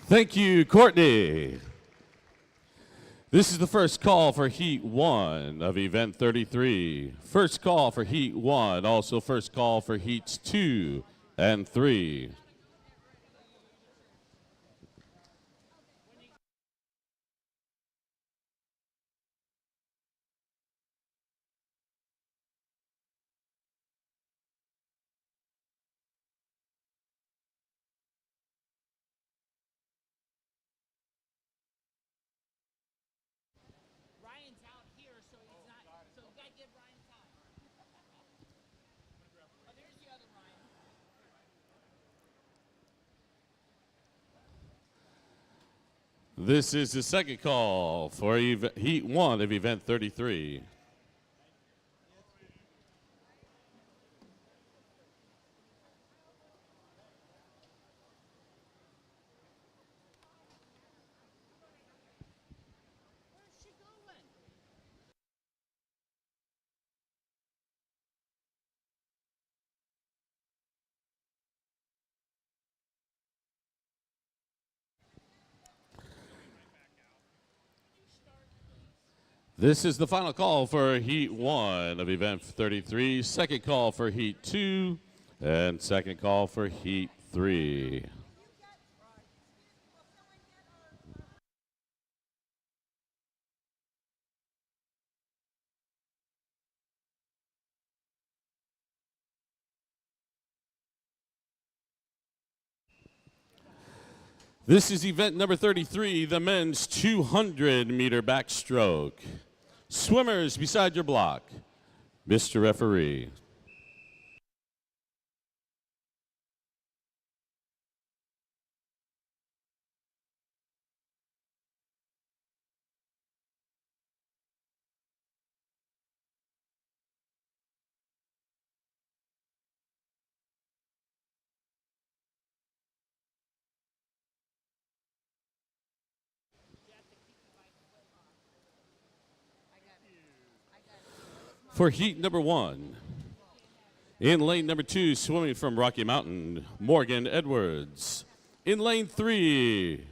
Thank you, Courtney. This is the first call for Heat 1 of Event 33. First call for Heat 1, also first call for Heats 2 and 3. Ryan's out here, so he's not. So you gotta give Ryan time. Oh, there's the other Ryan. This is the second call for Heat 1 of Event 33. Where's she going? This is the final call for Heat 1 of Event 33, second call for Heat 2, and second call for Heat 3. This is event number 33, the men's 200-meter backstroke. Swimmers beside your block. Mr. Referee. For heat number 1, in lane number 2, swimming from Rocky Mountain, Morgan Edwards. In lane 3,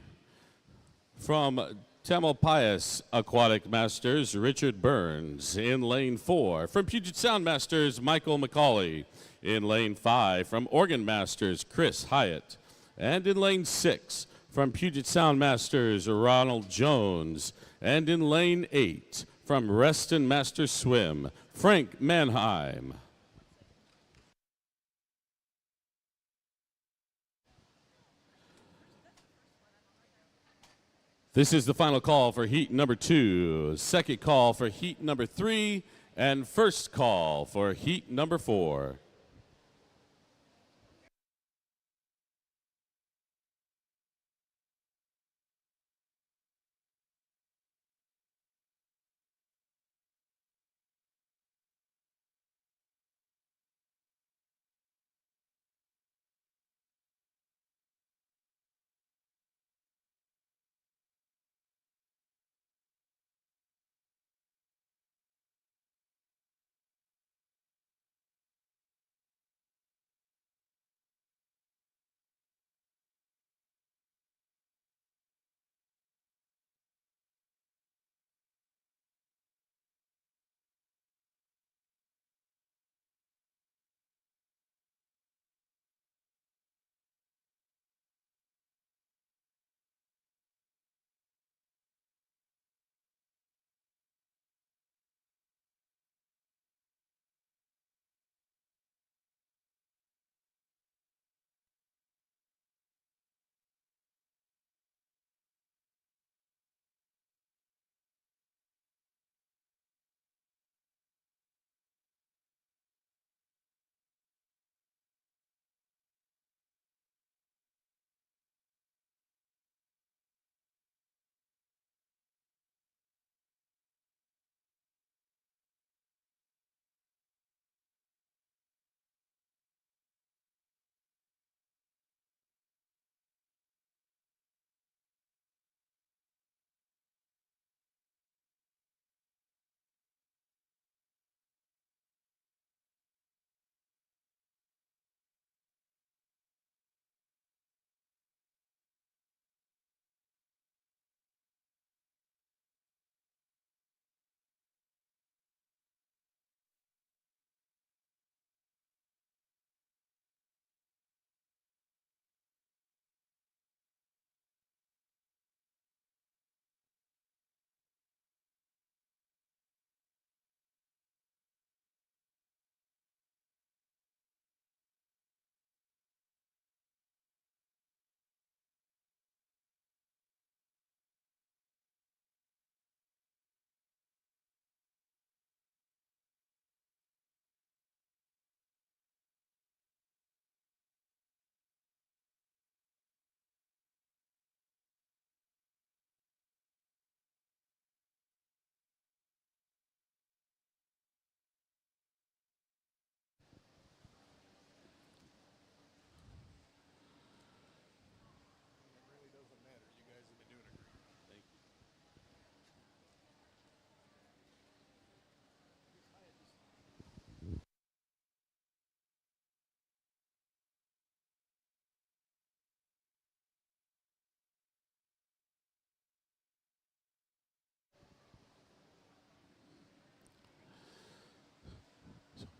from Tamalpais Aquatic Masters, Richard Burns. In lane 4, from Puget Sound Masters, Michael McCauley. In lane 5, from Oregon Masters, Chris Hyatt. And in lane 6, from Puget Sound Masters, Ronald Jones. And in lane 8, from Reston Masters Swim, Frank Mannheim. This is the final call for heat number 2, second call for heat number 3, and first call for heat number 4.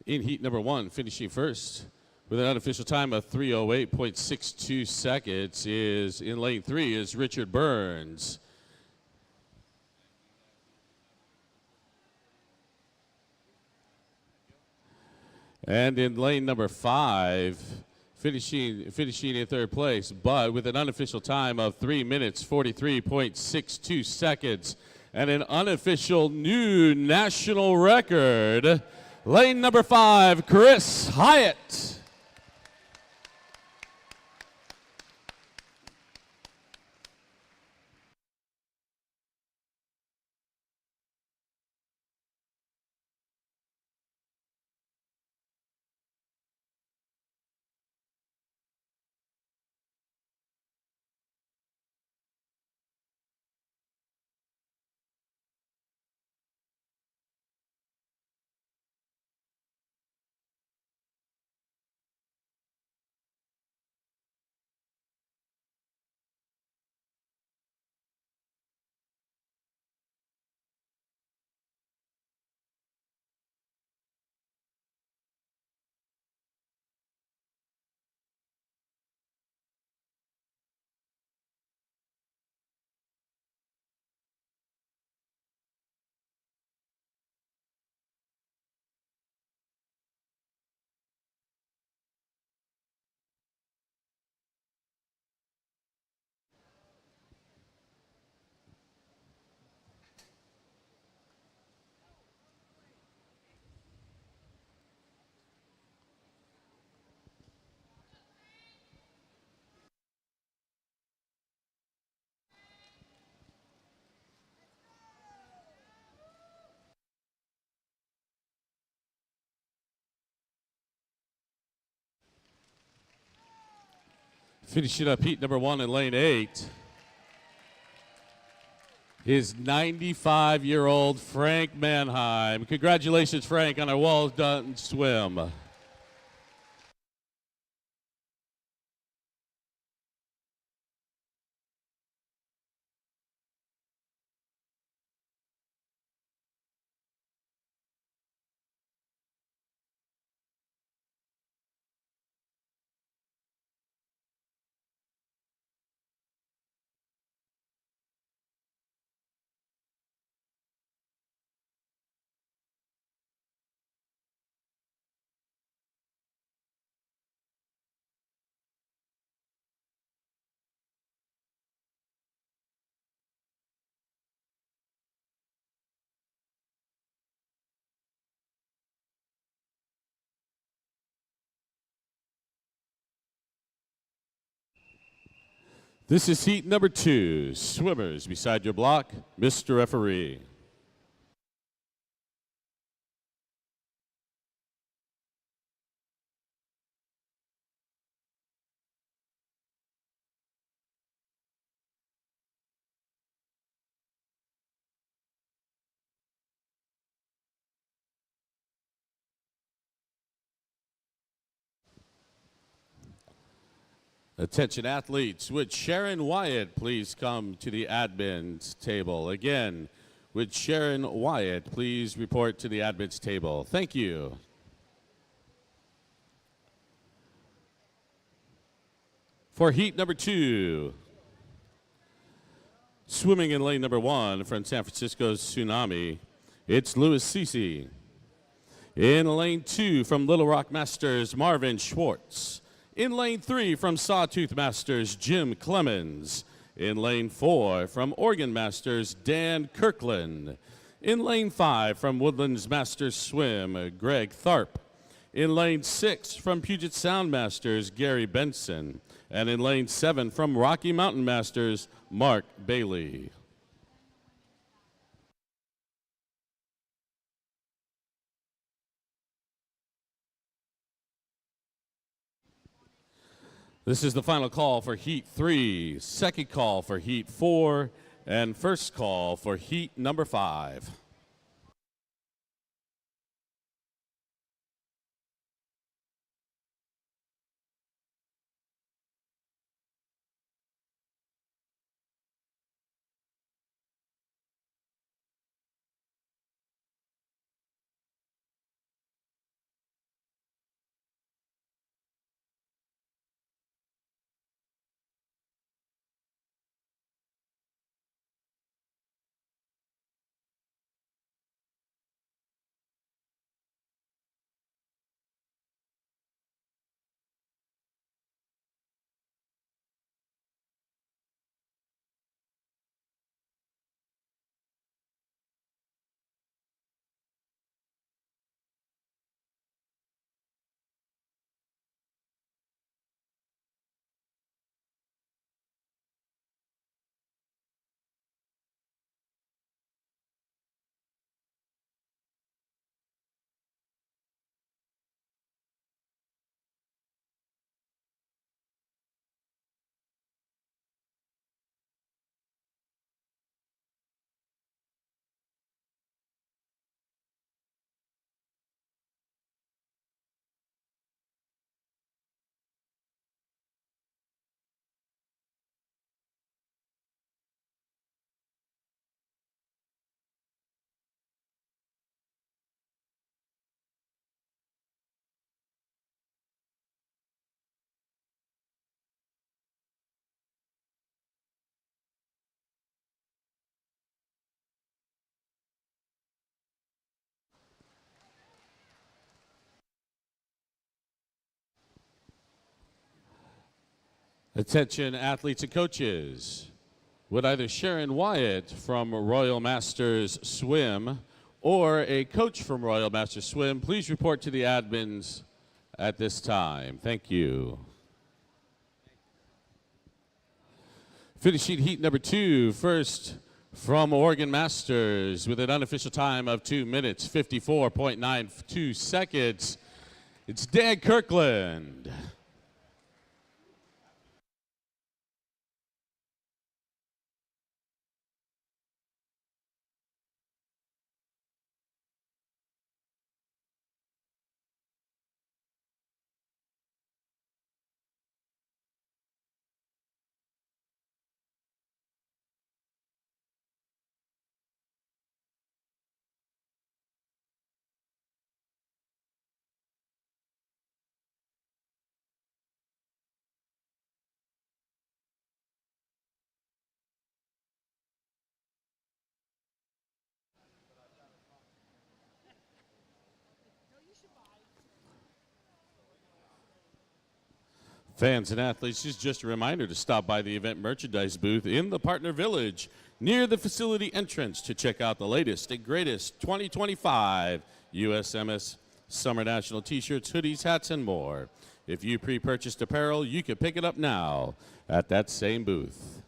In heat number one, finishing first with an unofficial time of 3:08.62 seconds is in lane three is Richard Burns. And in lane number five, finishing in third place, but with an unofficial time of 3 minutes 43.62 seconds and an unofficial new national record, lane number five, Chris Hyatt. Finishing up heat number one in lane eight is 95-year-old Frank Mannheim. Congratulations, Frank, on a well-done swim. This is heat number two. Swimmers beside your block, Mr. Referee. Attention athletes, would Sharon Wyatt please come to the admin's table? Again, would Sharon Wyatt please report to the admin's table? Thank you. For heat number two, swimming in lane number one from San Francisco's Tsunami, it's Louis Cece. In lane two from Little Rock Masters, Marvin Schwartz. In lane three from Sawtooth Masters, Jim Clemens. In lane four from Oregon Masters, Dan Kirkland. In lane five from Woodlands Masters Swim, Greg Tharp. In lane six from Puget Sound Masters, Gary Benson. And in lane seven from Rocky Mountain Masters, Mark Bailey. This is the final call for heat three, second call for heat four, and first call for heat number five. Attention athletes and coaches. Would either Sharon Wyatt from Royal Masters Swim or a coach from Royal Masters Swim please report to the admins at this time? Thank you. Finishing heat number 2, first from Oregon Masters with an unofficial time of 2 minutes, 54.92 seconds. It's Dan Kirkland. Fans and athletes, this is just a reminder to stop by the event merchandise booth in the Partner Village near the facility entrance to check out the latest and greatest 2025 USMS Summer National t-shirts, hoodies, hats, and more. If you pre-purchased apparel, you can pick it up now at that same booth.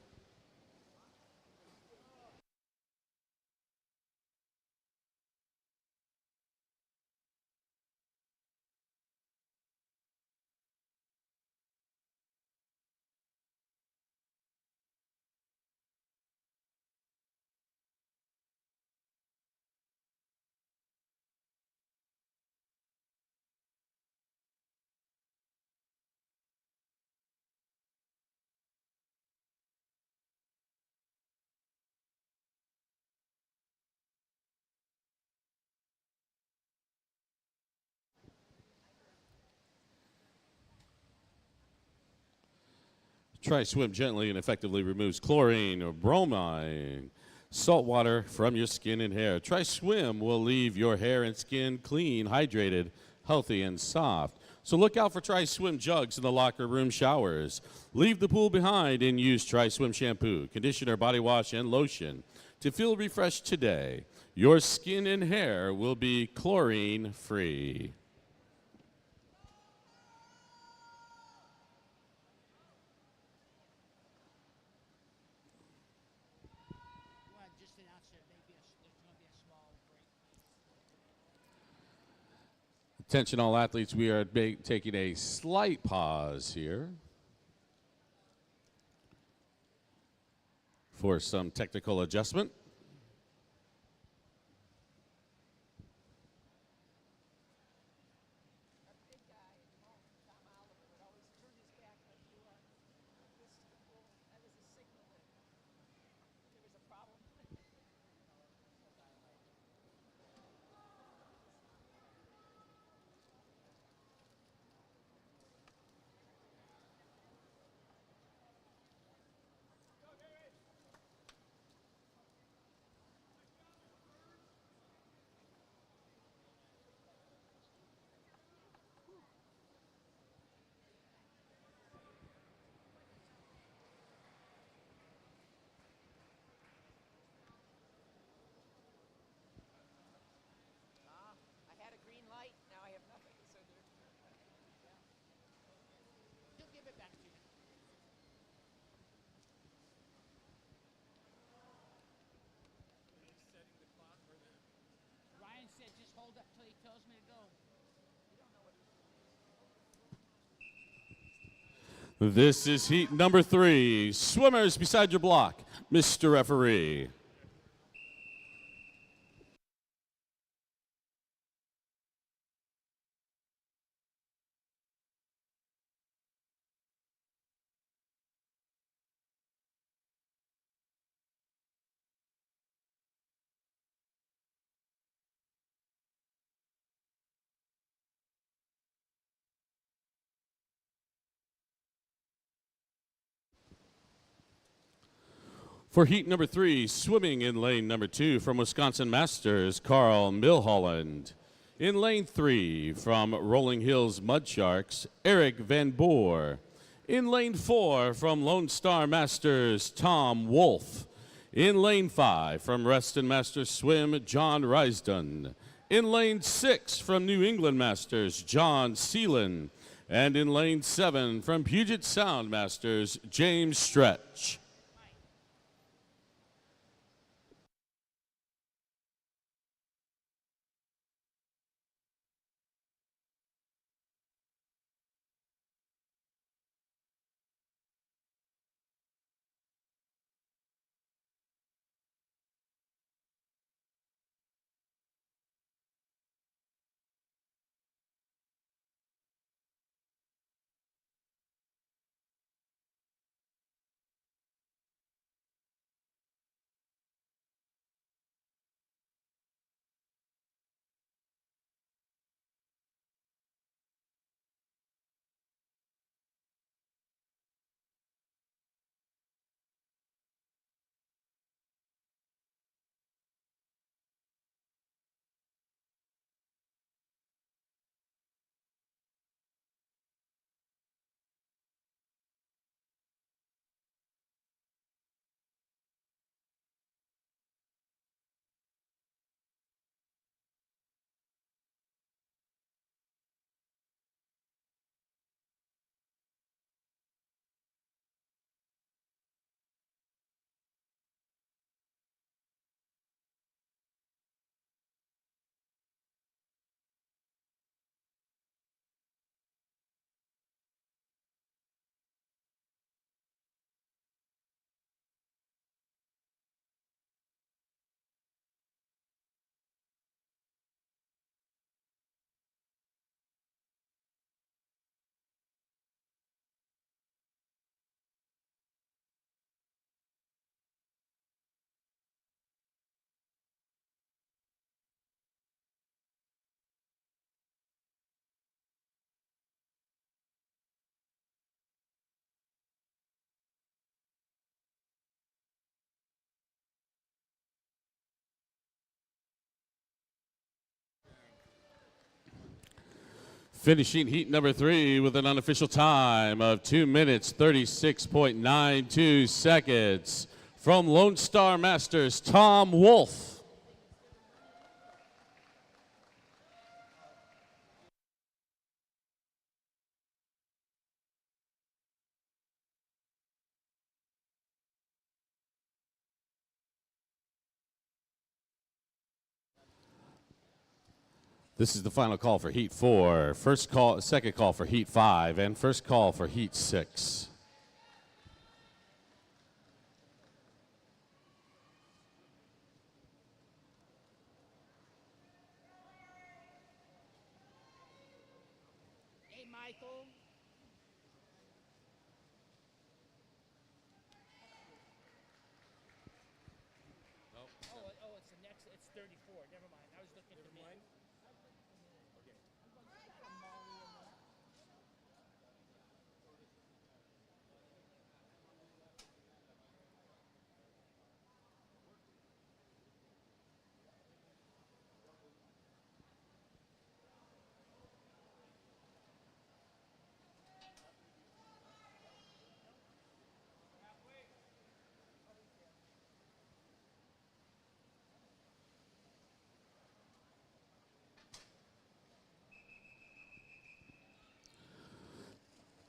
Try Swim gently and effectively removes chlorine or bromine, salt water from your skin and hair. Try Swim will leave your hair and skin clean, hydrated, healthy, and soft. So look out for Try Swim jugs in the locker room showers. Leave the pool behind and use Try Swim shampoo, conditioner, body wash, and lotion to feel refreshed today. Your skin and hair will be chlorine-free. Attention all athletes, we are taking a slight pause here for some technical adjustment. This is heat number 3. Swimmers beside your block, Mr. Referee. For heat number 3, swimming in lane number 2 from Wisconsin Masters, Carl Milholland. In lane 3 from Rolling Hills Mud Sharks, Eric Van Boer. In lane 4 from Lone Star Masters, Tom Wolf. In lane 5 from Reston Masters Swim, John Risden. In lane 6 from New England Masters, John Seelan. And in lane 7 from Puget Sound Masters, James Stretch. Finishing heat number 3 with an unofficial time of 2 minutes, 36.92 seconds. From Lone Star Masters, Tom Wolf. This is the final call for Heat 4. First call, second call for Heat 5, and first call for Heat 6. Hey, Michael. Oh, it's the next. It's 34. Never mind. I was looking at the mine.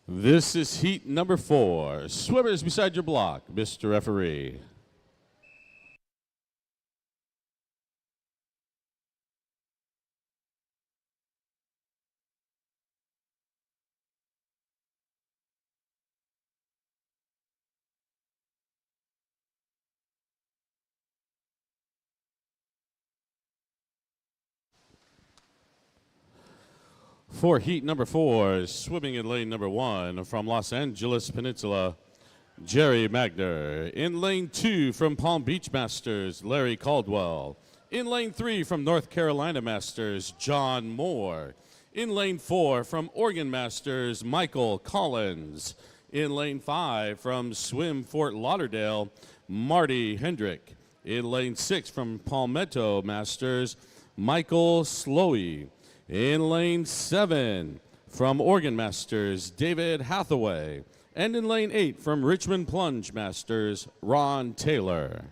This is heat number 4. Swimmers beside your block, Mr. Referee. For heat number 4, swimming in lane number 1 from Los Angeles Peninsula, Jerry Magner. In lane 2 from Palm Beach Masters, Larry Caldwell. In lane 3 from North Carolina Masters, John Moore. In lane 4 from Oregon Masters, Michael Collins. In lane 5 from Swim Fort Lauderdale, Marty Hendrick. In lane 6 from Palmetto Masters, Michael Slowey. In lane 7 from Oregon Masters, David Hathaway. And in lane 8 from Richmond Plunge Masters, Ron Taylor.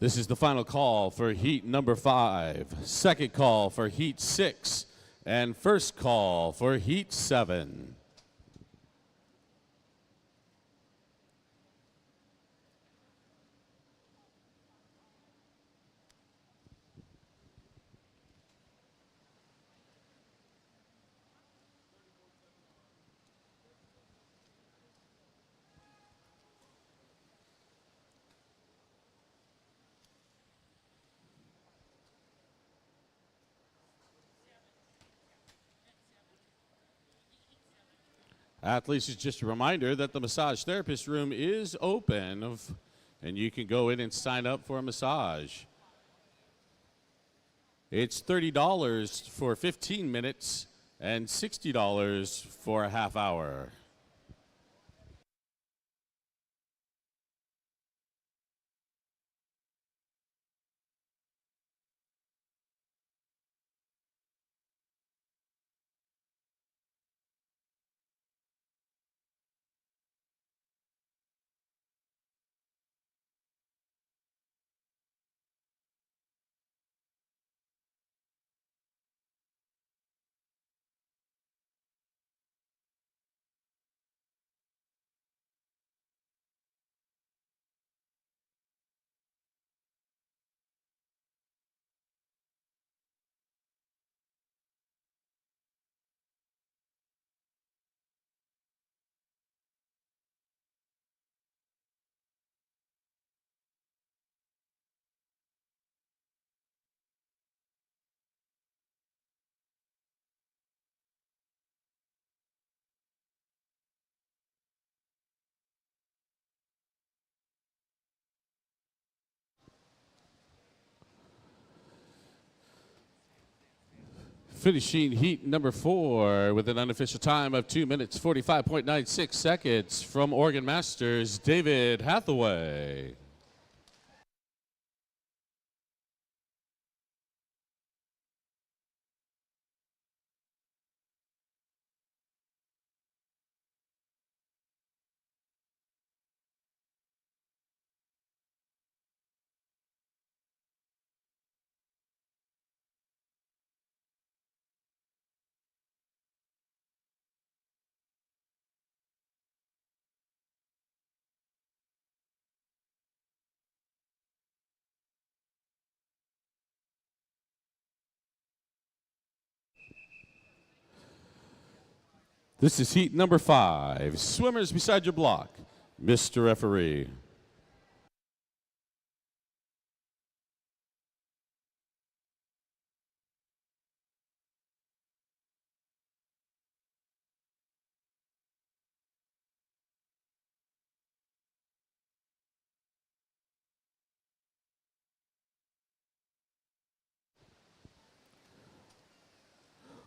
This is the final call for heat number 5, second call for heat 6, and first call for heat 7. Athletes, it's just a reminder that the massage therapist room is open, and you can go in and sign up for a massage. It's $30 for 15 minutes and $60 for a half hour. Finishing heat number 4 with an unofficial time of 2 minutes 45.96 seconds from Oregon Masters, David Hathaway. This is heat number 5. Swimmers beside your block, Mr. Referee.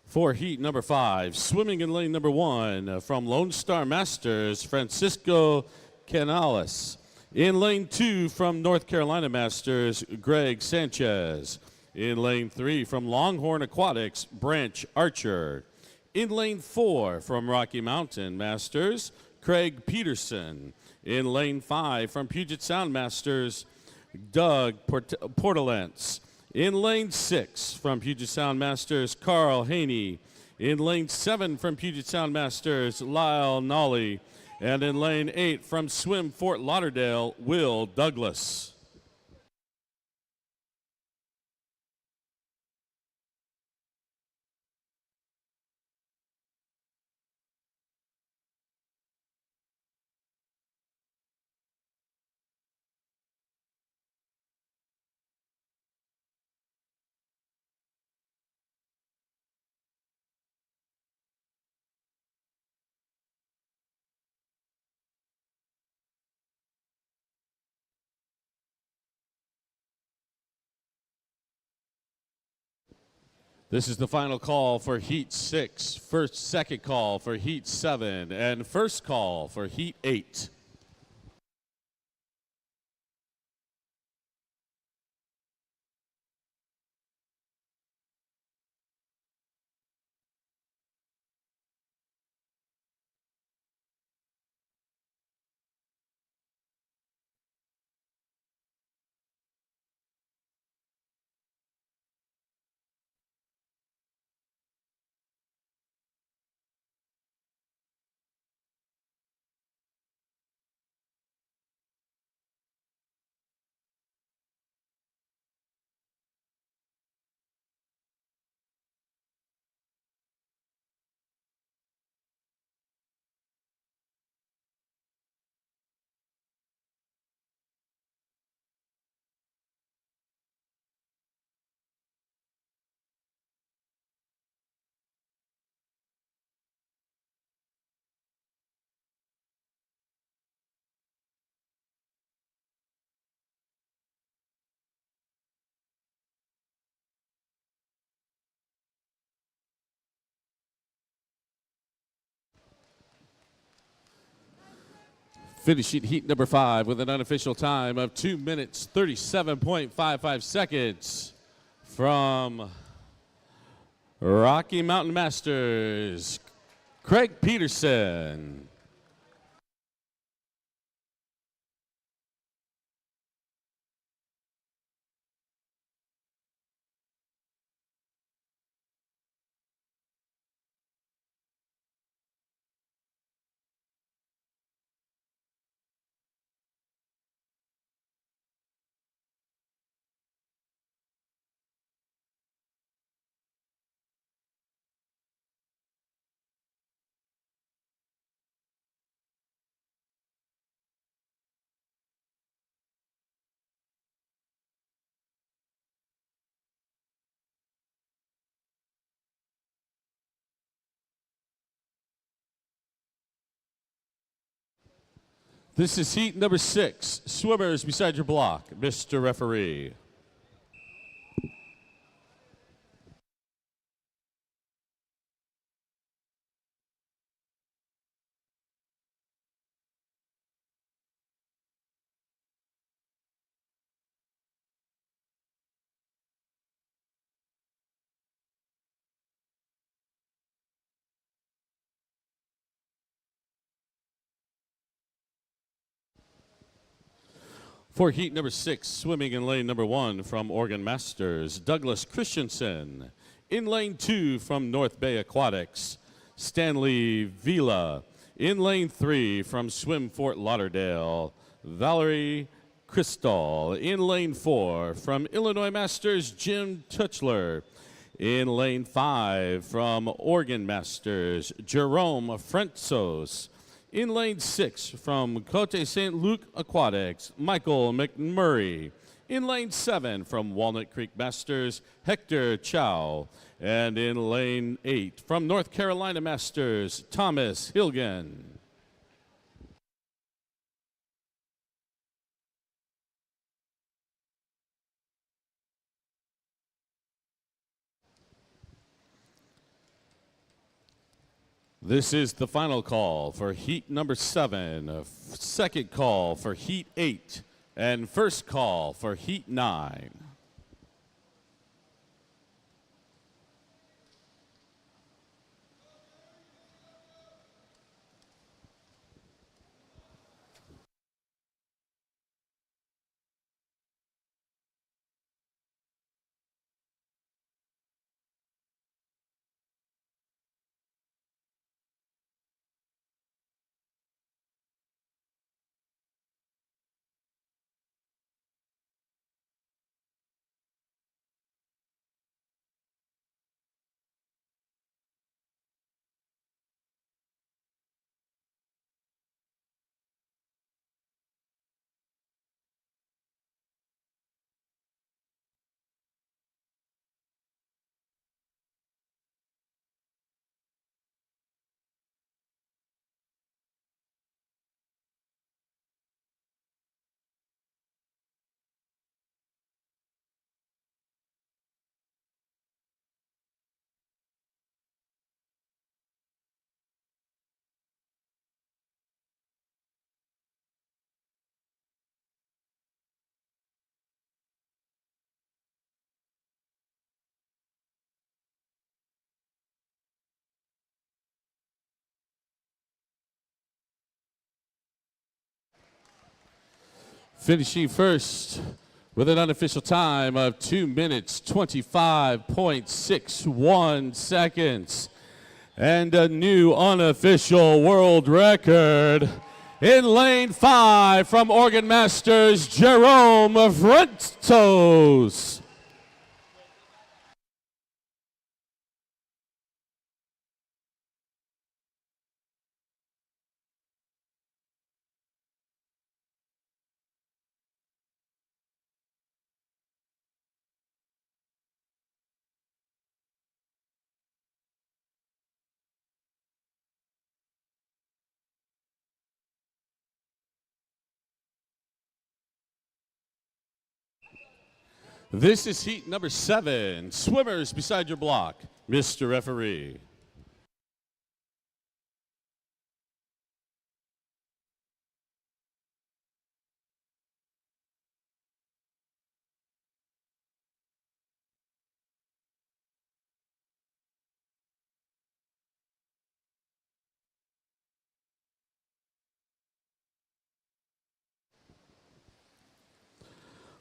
For heat number 5, swimming in lane number 1 from Lone Star Masters, Francisco Canales. In lane 2 from North Carolina Masters, Greg Sanchez. In lane 3 from Longhorn Aquatics, Branch Archer. In lane 4 from Rocky Mountain Masters, Craig Peterson. In lane 5 from Puget Sound Masters, Doug Portalance. In lane 6 from Puget Sound Masters, Carl Haney. In lane 7 from Puget Sound Masters, Lyle Nolly. And in lane 8 from Swim Fort Lauderdale, Will Douglas. This is the final call for Heat 6, second call for Heat 7, and first call for Heat 8. Finishing heat number 5 with an unofficial time of 2 minutes, 37.55 seconds from Rocky Mountain Masters, Craig Peterson. This is heat number 6. Swimmers beside your block, Mr. Referee. For heat number 6, swimming in lane number 1 from Oregon Masters, Douglas Christensen. In lane 2 from North Bay Aquatics, Stanley Vila. In lane 3 from Swim Fort Lauderdale, Valerie Crystal. In lane 4 from Illinois Masters, Jim Tuchler. In lane 5 from Oregon Masters, Jerome Frentsos. In lane 6 from Cote St. Luc Aquatics, Michael McMurray. In lane 7 from Walnut Creek Masters, Hector Chow. And in lane 8 from North Carolina Masters, Thomas Hilgen. This is the final call for heat number 7, second call for heat 8, and first call for heat 9. Finishing first with an unofficial time of 2 minutes, 25.61 seconds. And a new unofficial world record in lane 5 from Oregon Masters, Jerome Frentsos. This is heat number 7. Swimmers beside your block, Mr. Referee.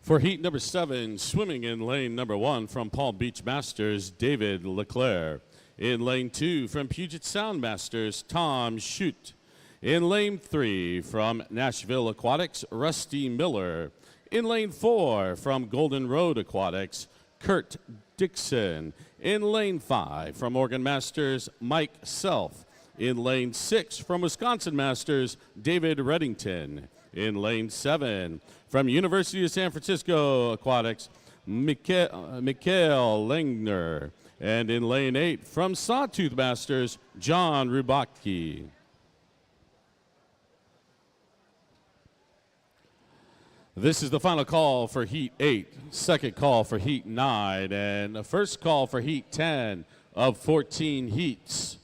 For heat number 7, swimming in lane number 1 from Palm Beach Masters, David Leclerc. In lane 2 from Puget Sound Masters, Tom Shute. In lane 3 from Nashville Aquatics, Rusty Miller. In lane 4 from Golden Road Aquatics, Kurt Dixon. In lane 5 from Oregon Masters, Mike Self. In lane 6 from Wisconsin Masters, David Reddington. In lane 7 from University of San Francisco Aquatics, Mikhail Lengner. And in lane 8 from Sawtooth Masters, John Rubacki. This is the final call for Heat 8, second call for Heat 9, and the first call for Heat 10 of 14 heats.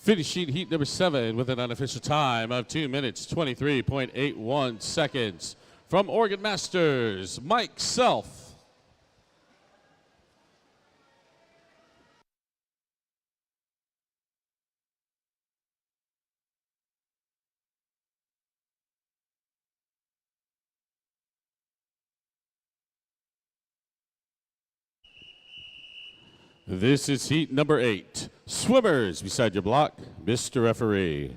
Finishing heat number 7 with an unofficial time of 2 minutes, 23.81 seconds. From Oregon Masters, Mike Self. This is heat number 8. Swimmers beside your block, Mr. Referee.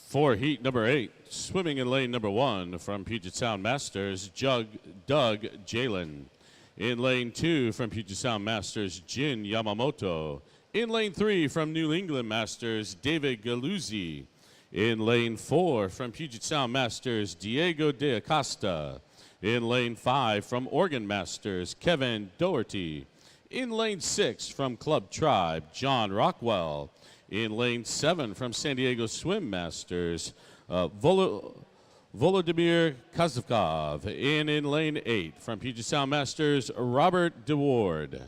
For heat number 8, swimming in lane number 1 from Puget Sound Masters, Doug Jalen. In lane 2 from Puget Sound Masters, Jin Yamamoto. In lane 3 from New England Masters, David Galuzzi. In lane 4 from Puget Sound Masters, Diego de Acosta. In lane 5 from Oregon Masters, Kevin Doherty. In lane 6 from Club Tribe, John Rockwell. In lane 7 from San Diego Swim Masters, Volodymyr Kazakov. And in lane 8 from Puget Sound Masters, Robert DeWard.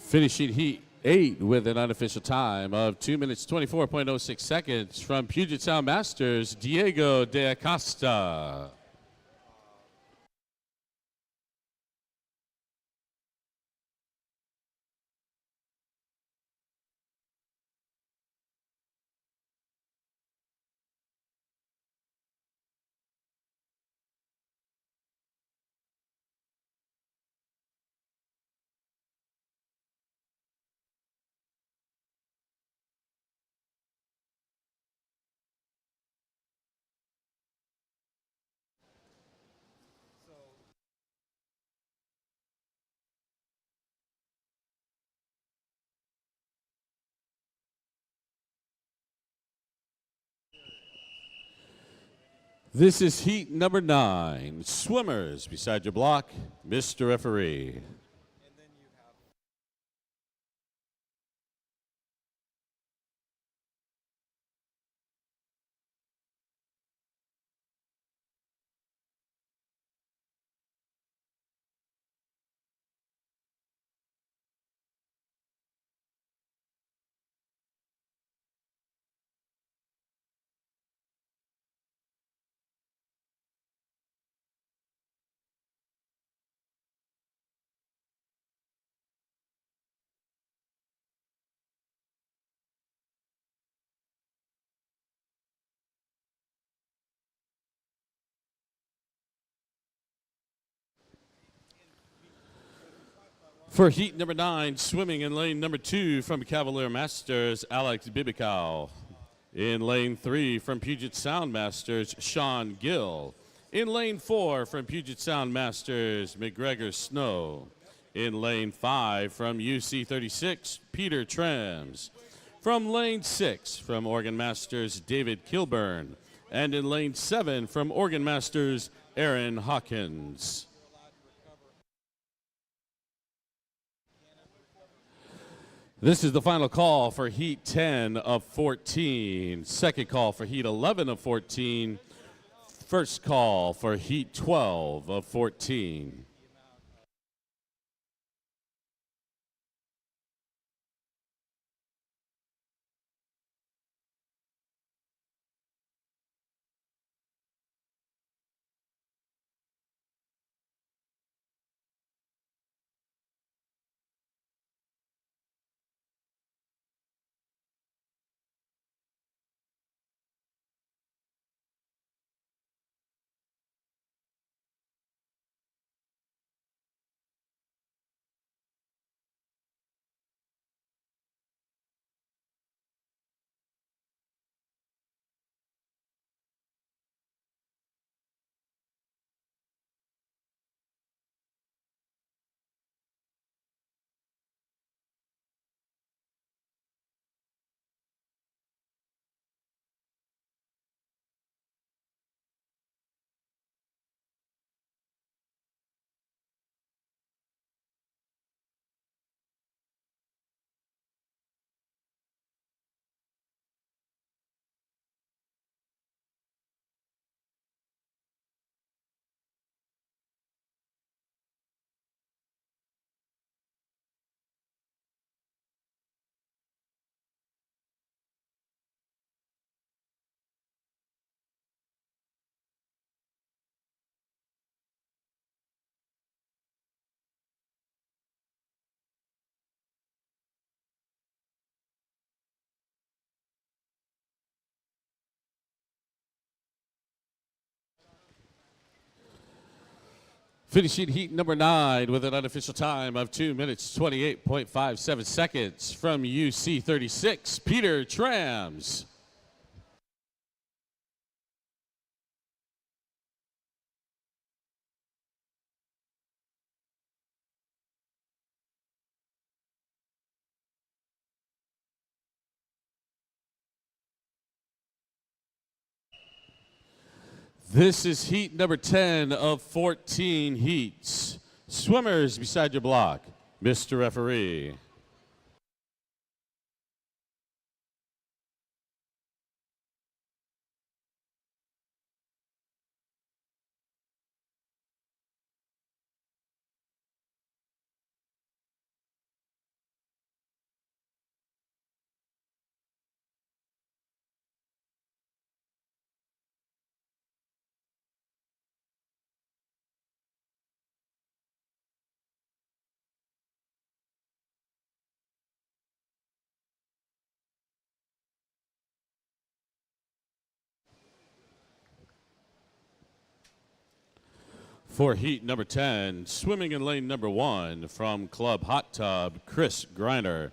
Finishing heat 8 with an unofficial time of 2 minutes 24.06 seconds from Puget Sound Masters, Diego de Acosta. This is heat number 9. Swimmers beside your block, Mr. Referee. For heat number 9, swimming in lane number 2 from Cavalier Masters, Alex Bibicow. In lane 3 from Puget Sound Masters, Sean Gill. In lane 4 from Puget Sound Masters, McGregor Snow. In lane 5 from UC 36, Peter Trams. From lane 6 from Oregon Masters, David Kilburn. And in lane 7 from Oregon Masters, Aaron Hawkins. This is the final call for Heat 10 of 14. Second call for Heat 11 of 14. First call for Heat 12 of 14. Finishing heat number 9 with an unofficial time of 2 minutes 28.57 seconds from UC 36, Peter Trams. This is heat number 10 of 14 heats. Swimmers beside your block, Mr. Referee. For heat number 10, swimming in lane number 1 from Club Hot Tub, Chris Greiner.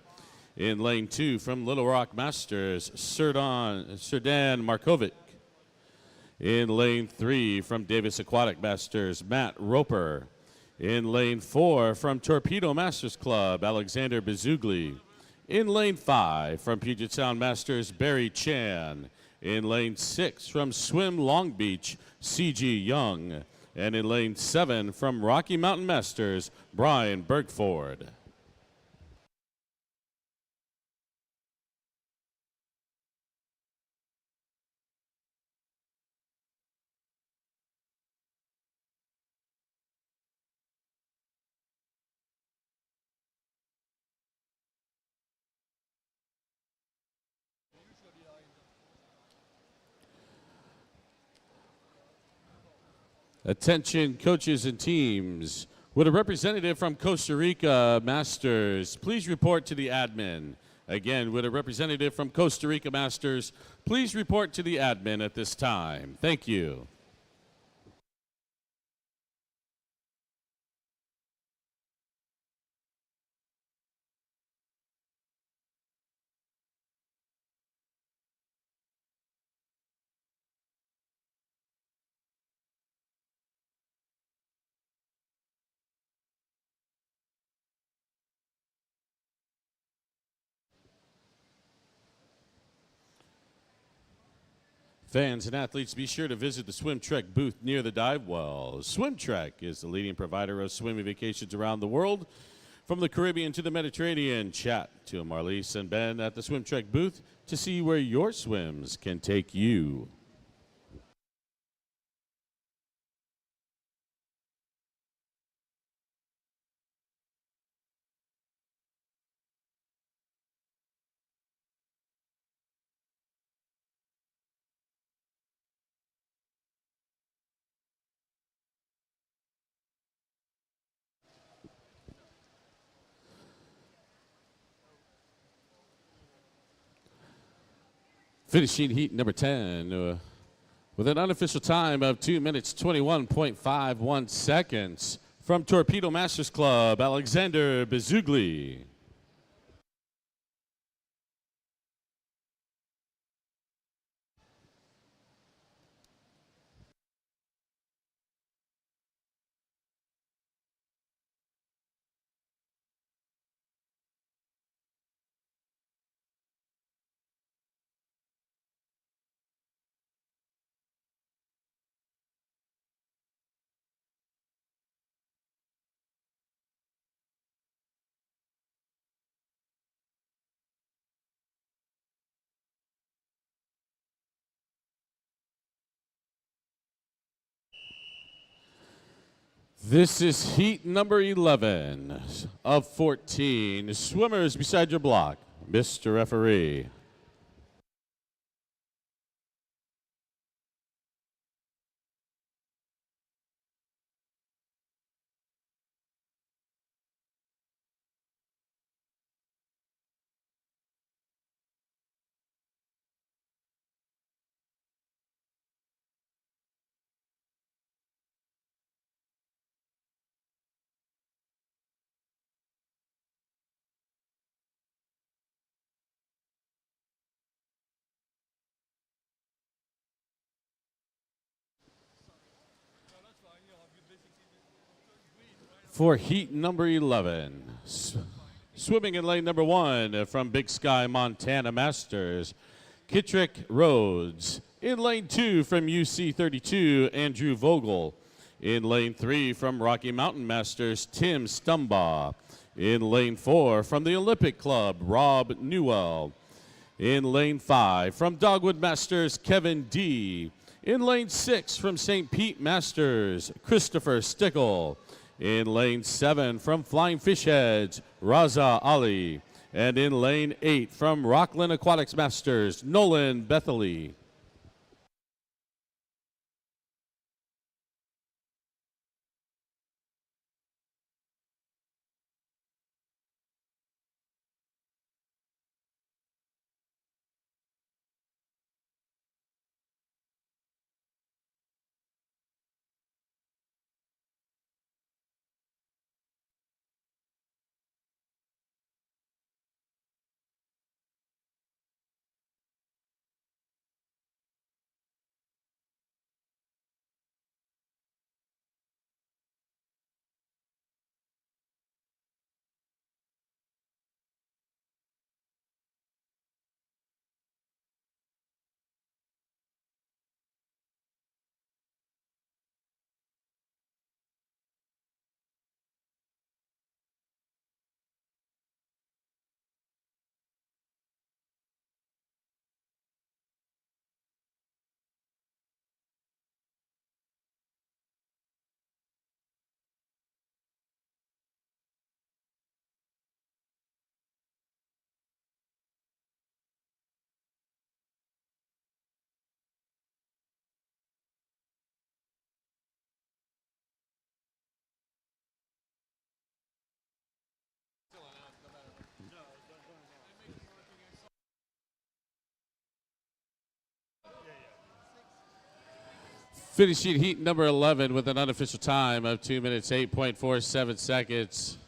In lane 2 from Little Rock Masters, Serdan Markovic. In lane 3 from Davis Aquatic Masters, Matt Roper. In lane 4 from Torpedo Masters Club, Alexander Bizugli. In lane 5 from Puget Sound Masters, Barry Chan. In lane 6 from Swim Long Beach, C.G. Young. And in lane 7 from Rocky Mountain Masters, Brian Bergford. Attention coaches and teams. Would a representative from Costa Rica Masters please report to the admin? Again, would a representative from Costa Rica Masters please report to the admin at this time? Thank you. Fans and athletes, be sure to visit the Swim Trek booth near the dive well. Swim Trek is the leading provider of swimming vacations around the world. From the Caribbean to the Mediterranean, chat to Marlise and Ben at the Swim Trek booth to see where your swims can take you. Finishing heat number 10 with an unofficial time of 2 minutes 21.51 seconds from Torpedo Masters Club, Alexander Bizugli. This is heat number 11 of 14. Swimmers beside your block, Mr. Referee. For heat number 11, swimming in lane number 1 from Big Sky, Montana Masters, Kittrick Rhodes. In lane 2 from UC 32, Andrew Vogel. In lane 3 from Rocky Mountain Masters, Tim Stumbaugh. In lane 4 from the Olympic Club, Rob Newell. In lane 5 from Dogwood Masters, Kevin D. In lane 6 from St. Pete Masters, Christopher Stickle. In lane 7 from Flying Fish Heads, Raza Ali. And in lane 8 from Rockland Aquatics Masters, Nolan Bethely. Finishing heat number 11 with an unofficial time of 2 minutes, 8.47 seconds.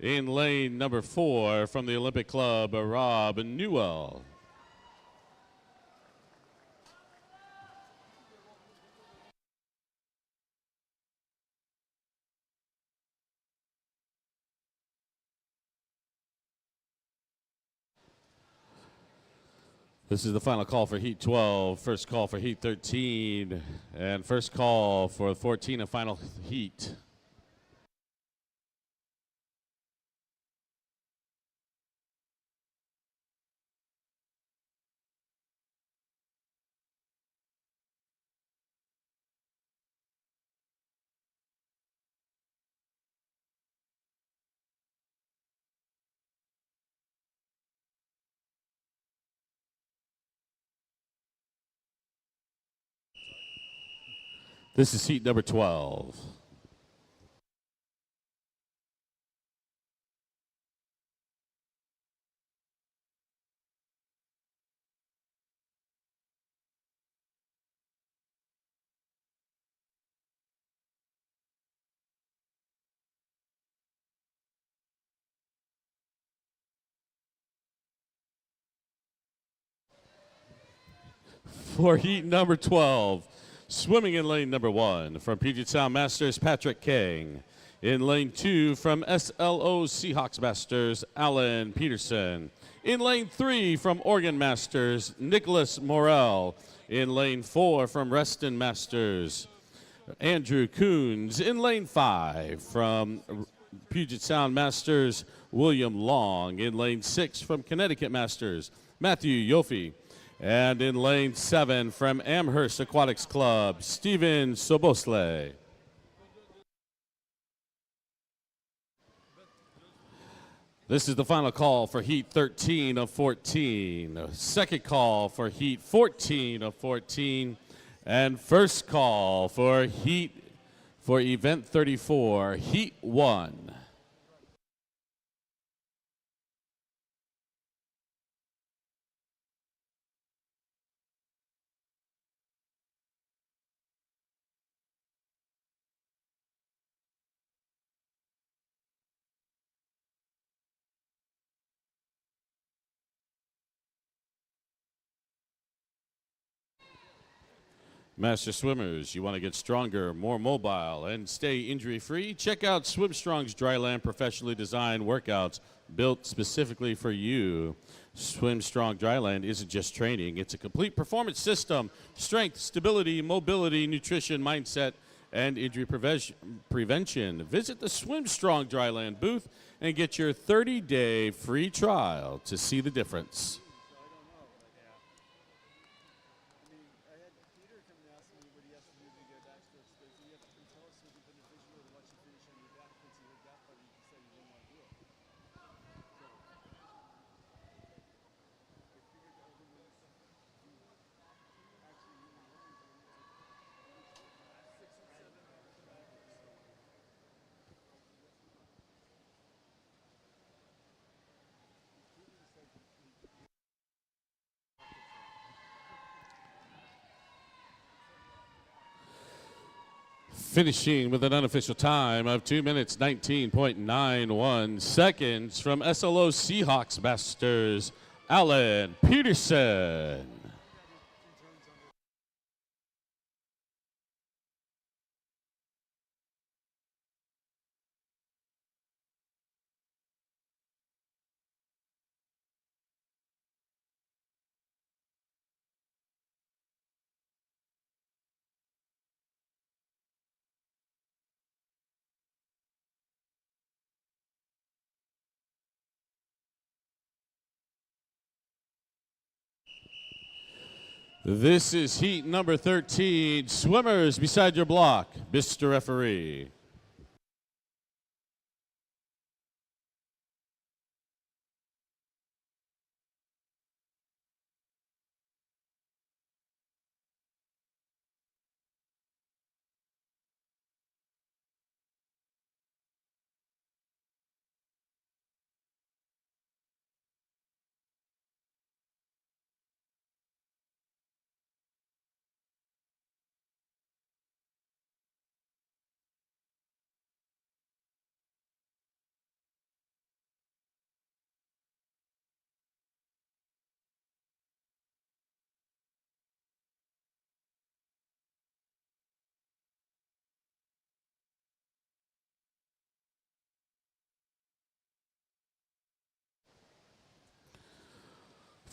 In lane number 4 from the Olympic Club, Rob Newell. This is the final call for Heat 12, first call for Heat 13, and first call for 14 and final heat. This is heat number 12. For heat number 12, swimming in lane number 1 from Puget Sound Masters, Patrick King. In lane 2 from SLO Seahawks Masters, Alan Peterson. In lane 3 from Oregon Masters, Nicholas Morel. In lane 4 from Reston Masters, Andrew Coons. In lane 5 from Puget Sound Masters, William Long. In lane 6 from Connecticut Masters, Matthew Yoffie. And in lane 7 from Amherst Aquatics Club, Steven Sobosle. This is the final call for Heat 13 of 14. Second call for Heat 14 of 14. And first call for Event 34, Heat 1. Master swimmers, you want to get stronger, more mobile, and stay injury-free? Check out SwimStrong's Dryland professionally designed workouts built specifically for you. SwimStrong Dryland isn't just training, it's a complete performance system. Strength, stability, mobility, nutrition, mindset, and injury prevention. Visit the SwimStrong Dryland booth and get your 30-day free trial to see the difference. Finishing with an unofficial time of 2 minutes, 19.91 seconds from SLO Seahawks Masters, Alan Peterson. This is heat number 13. Swimmers beside your block, Mr. Referee.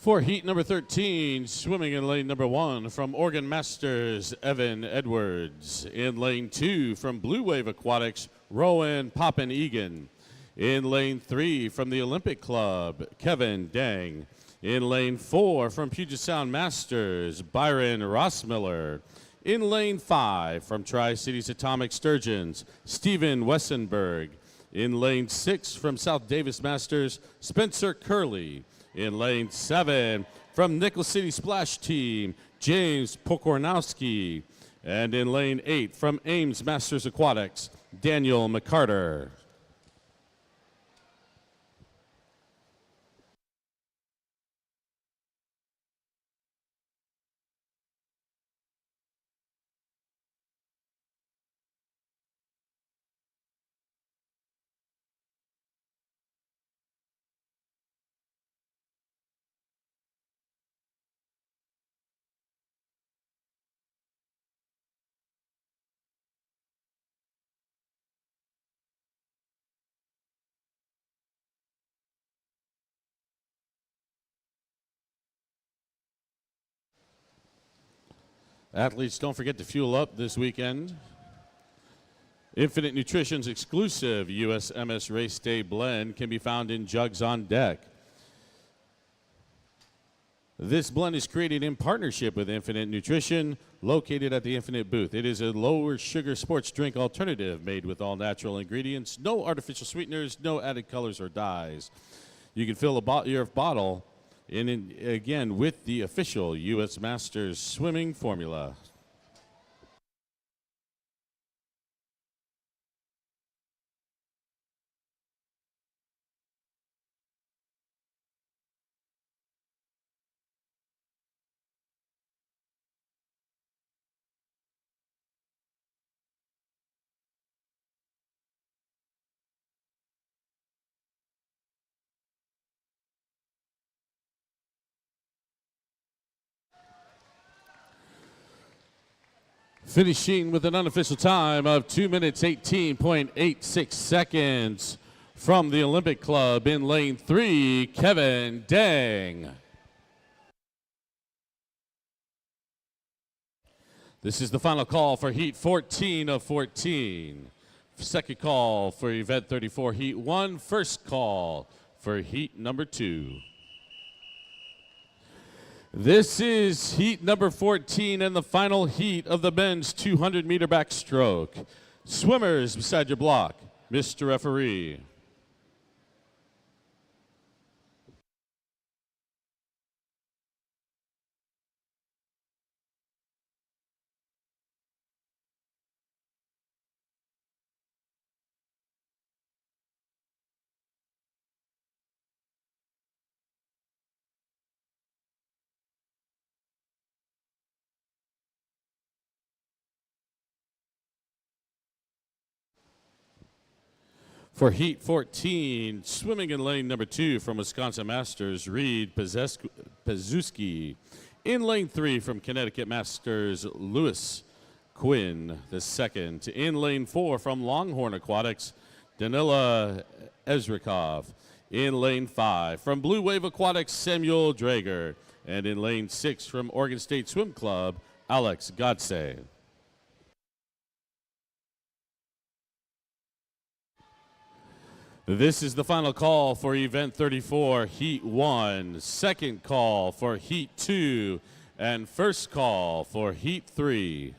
For heat number 13, swimming in lane number 1 from Oregon Masters, Evan Edwards. In lane 2 from Blue Wave Aquatics, Rowan Poppin Egan. In lane 3 from the Olympic Club, Kevin Dang. In lane 4 from Puget Sound Masters, Byron Rossmiller. In lane 5 from Tri-Cities Atomic Sturgeons, Stephen Wessenberg. In lane 6 from South Davis Masters, Spencer Curley. In lane 7 from Nickel City Splash Team, James Pokornowski. And in lane 8 from Ames Masters Aquatics, Daniel McCarter. Athletes, don't forget to fuel up this weekend. Infinite Nutrition's exclusive USMS Race Day blend can be found in jugs on deck. This blend is created in partnership with Infinite Nutrition, located at the Infinite booth. It is a lower sugar sports drink alternative made with all natural ingredients, no artificial sweeteners, no added colors or dyes. You can fill your bottle again with the official U.S. Masters swimming formula. Finishing with an unofficial time of 2 minutes 18.86 seconds from the Olympic Club in lane 3, Kevin Dang. This is the final call for heat 14 of 14. Second call for event 34, heat 1. First call for heat number 2. This is heat number 14 and the final heat of the men's 200-meter backstroke. Swimmers beside your block, Mr. Referee. For heat 14, swimming in lane number 2 from Wisconsin Masters, Reed Pazuski. In lane 3 from Connecticut Masters, Lewis Quinn II. In lane 4 from Longhorn Aquatics, Danila Ezrikov. In lane 5 from Blue Wave Aquatics, Samuel Drager. And in lane 6 from Oregon State Swim Club, Alex Godse. This is the final call for event 34, heat 1, second call for heat 2, and first call for heat 3.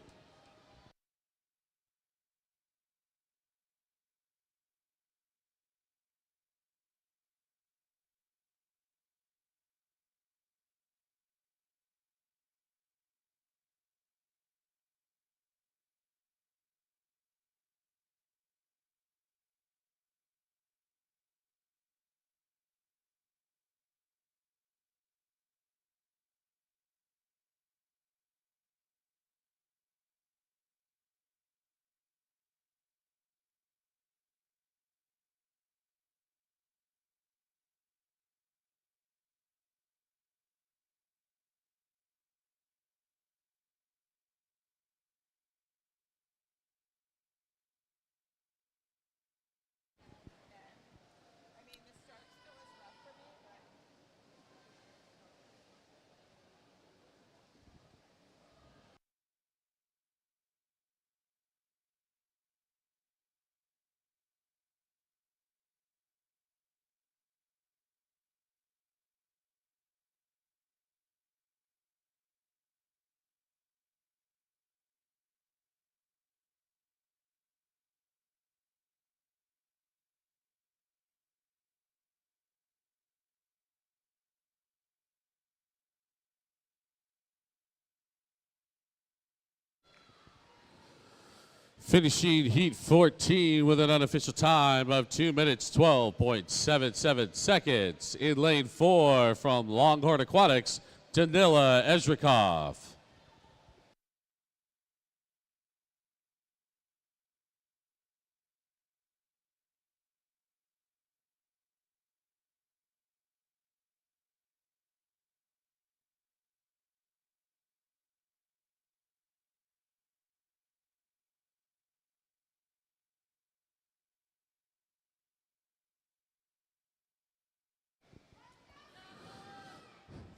Finishing heat 14 with an unofficial time of 2 minutes 12.77 seconds. In lane 4 from Longhorn Aquatics, Danila Ezrikov.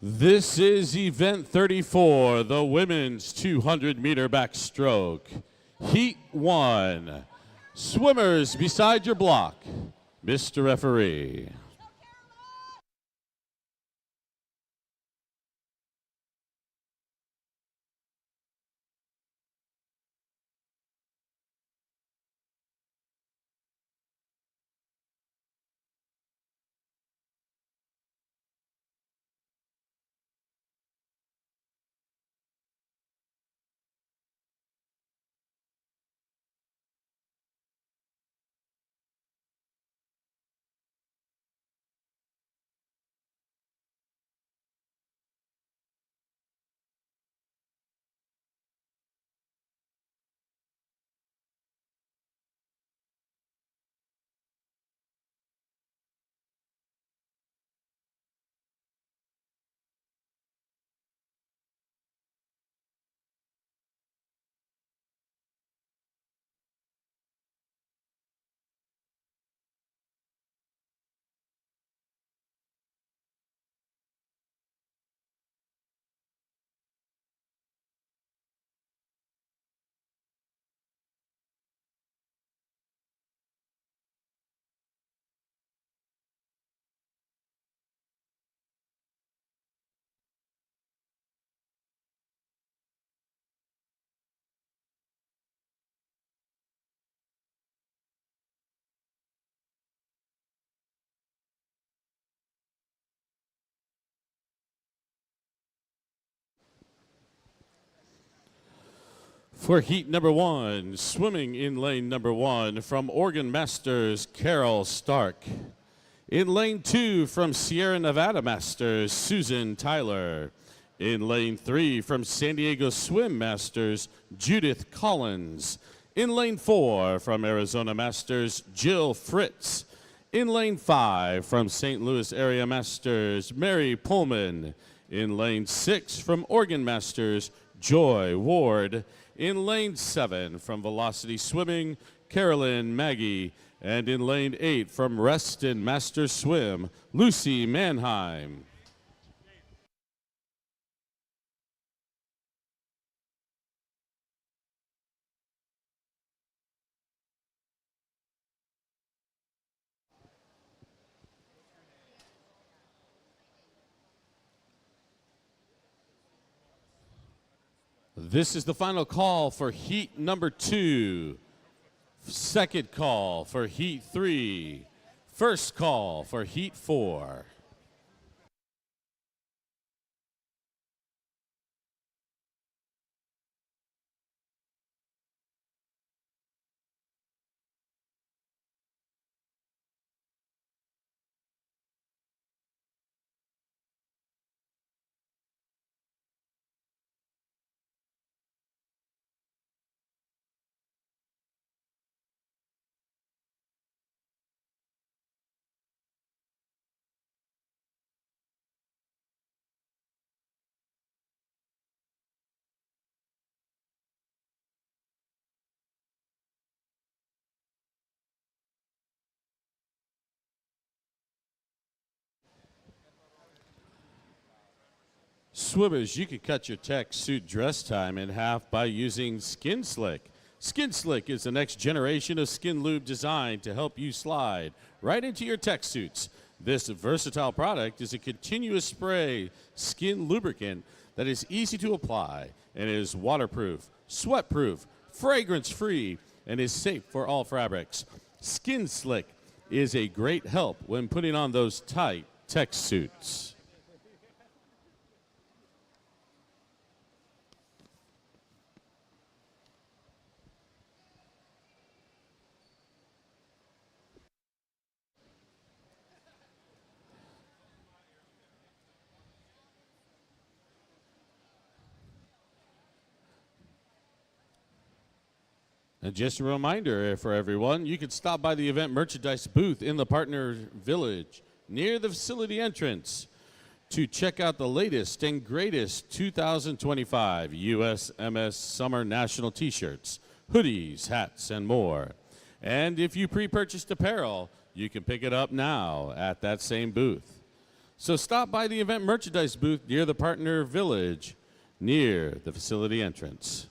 This is event 34, the women's 200-meter backstroke. Heat 1. Swimmers beside your block. Mr. Referee. For heat number 1, swimming in lane number 1 from Oregon Masters, Carol Stark. In lane 2 from Sierra Nevada Masters, Susan Tyler. In lane 3 from San Diego Swim Masters, Judith Collins. In lane 4 from Arizona Masters, Jill Fritz. In lane 5 from St. Louis Area Masters, Mary Pullman. In lane 6 from Oregon Masters, Joy Ward. In lane 7 from Velocity Swimming, Carolyn Maggie. And in lane 8 from Reston Masters Swim, Lucy Mannheim. This is the final call for heat number 2. Second call for heat 3. First call for heat 4. Swimmers, you can cut your tech suit dress time in half by using Skin Slick. Skin Slick is the next generation of skin lube designed to help you slide right into your tech suits. This versatile product is a continuous spray skin lubricant that is easy to apply and is waterproof, sweat-proof, fragrance-free, and is safe for all fabrics. Skin Slick is a great help when putting on those tight tech suits. And just a reminder for everyone, you can stop by the event merchandise booth in the partner village near the facility entrance to check out the latest and greatest 2025 USMS Summer National t-shirts, hoodies, hats, and more. And if you pre-purchased apparel, you can pick it up now at that same booth. So stop by the event merchandise booth near the partner village near the facility entrance.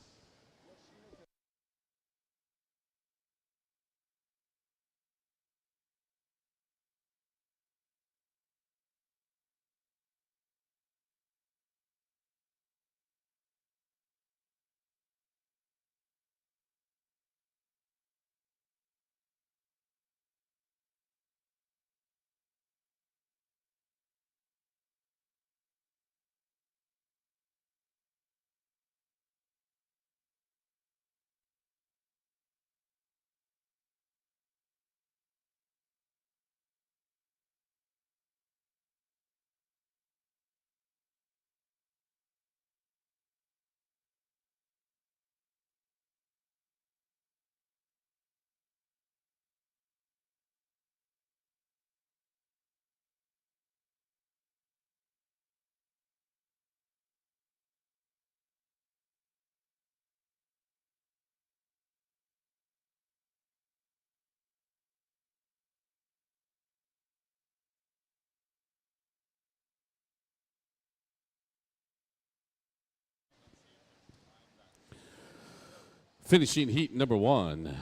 Finishing heat number 1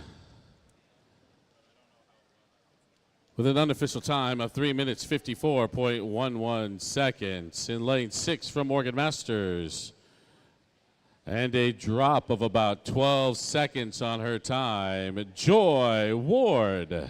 with an unofficial time of 3 minutes 54.11 seconds in lane 6 from Morgan Masters. And a drop of about 12 seconds on her time, Joy Ward.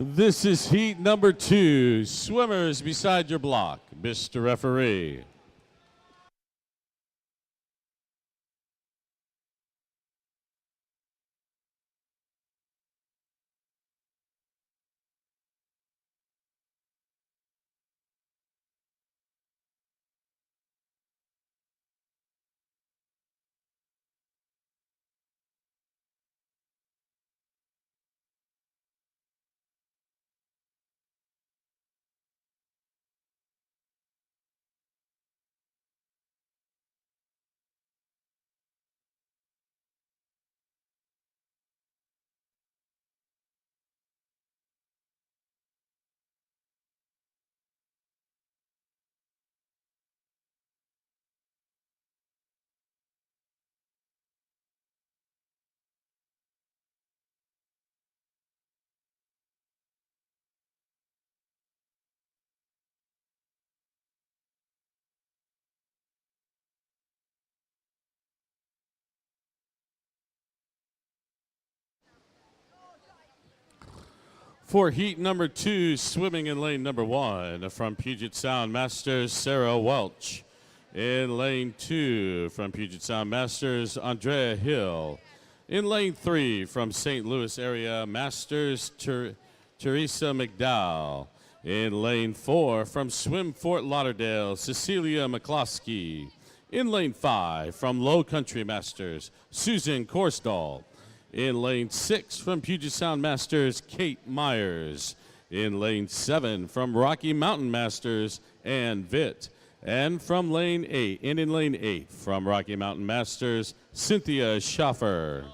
This is heat number 2. Swimmers beside your block, Mr. Referee. For heat number 2, swimming in lane number 1 from Puget Sound Masters, Sarah Welch. In lane 2 from Puget Sound Masters, Andrea Hill. In lane 3 from St. Louis area Masters, Teresa McDowell. In lane 4 from Swim Fort Lauderdale, Cecilia McCloskey. In lane 5 from Low Country Masters, Susan Korsdahl. In lane 6 from Puget Sound Masters, Kate Myers. In lane 7 from Rocky Mountain Masters, Ann Vitt. And from lane 8, and in lane 8 from Rocky Mountain Masters, Cynthia Schaffer.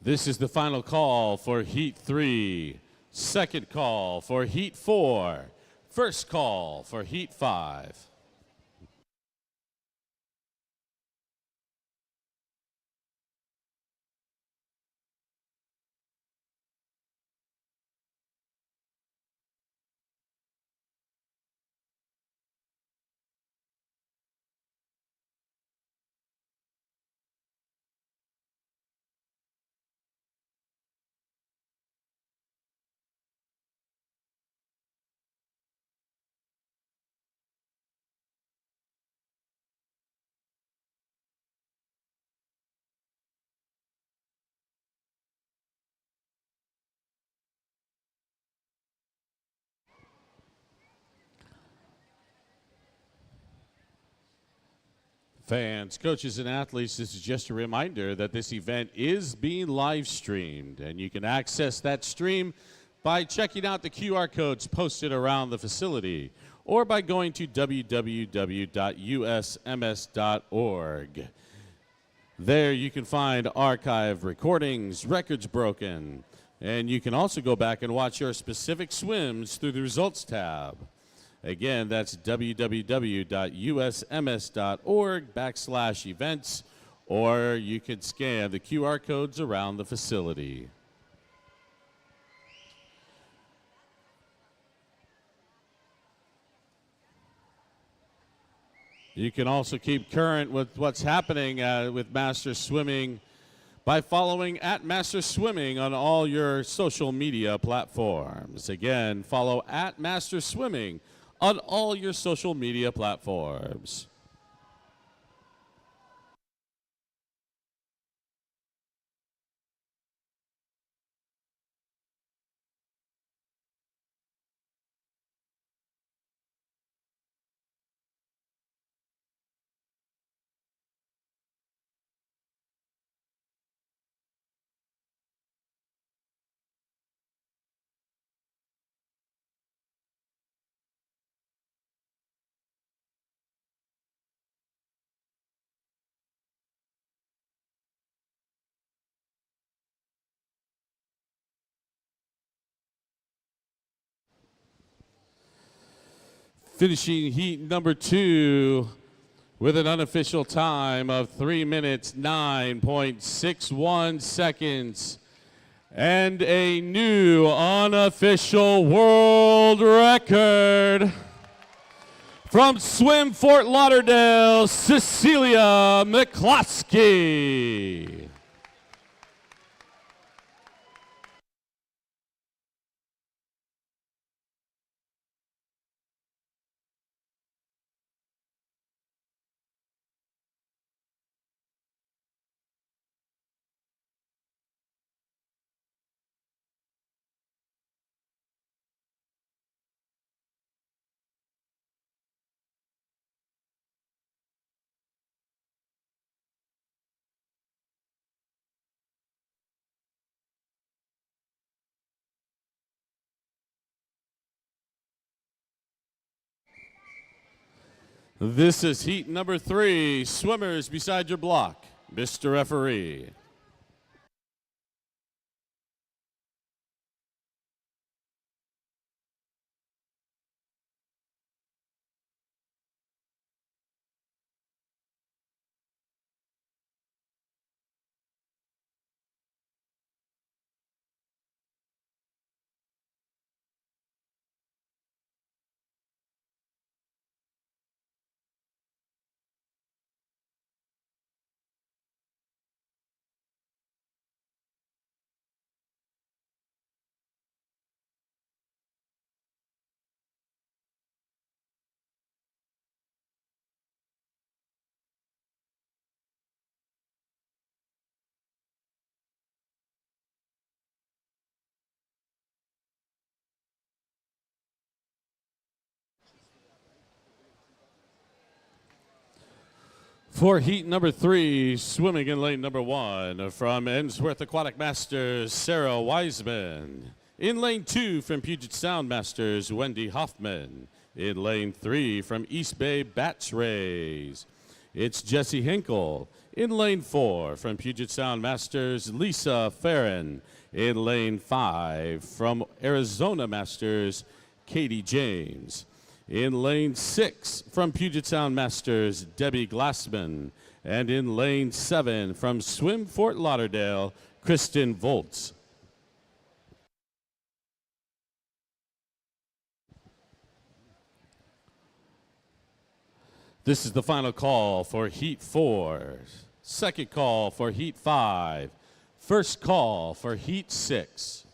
This is the final call for Heat 3, second call for Heat 4, first call for Heat 5. Fans, coaches, and athletes, this is just a reminder that this event is being live streamed, and you can access that stream by checking out the QR codes posted around the facility or by going to www.usms.org. There you can find archive recordings, records broken, and you can also go back and watch your specific swims through the results tab. Again, that's www.usms.org/events, or you can scan the QR codes around the facility. You can also keep current with what's happening with Masters Swimming by following at Masters Swimming on all your social media platforms. Again, follow at Masters Swimming on all your social media platforms. Finishing heat number 2 with an unofficial time of 3 minutes, 9.61 seconds, and a new unofficial world record from Swim Fort Lauderdale, Cecilia McCloskey. This is heat number 3. Swimmers beside your block, Mr. Referee. For heat number 3, swimming in lane number 1 from Ensworth Aquatic Masters, Sarah Wiseman. In lane 2 from Puget Sound Masters, Wendy Hoffman. In lane 3 from East Bay Bats Rays, it's Jesse Hinkle. In lane 4 from Puget Sound Masters, Lisa Farron. In lane 5 from Arizona Masters, Katie James. In lane 6 from Puget Sound Masters, Debbie Glassman. And in lane 7 from Swim Fort Lauderdale, Kristen Volz. This is the final call for Heat 4. Second call for Heat 5. First call for Heat 6.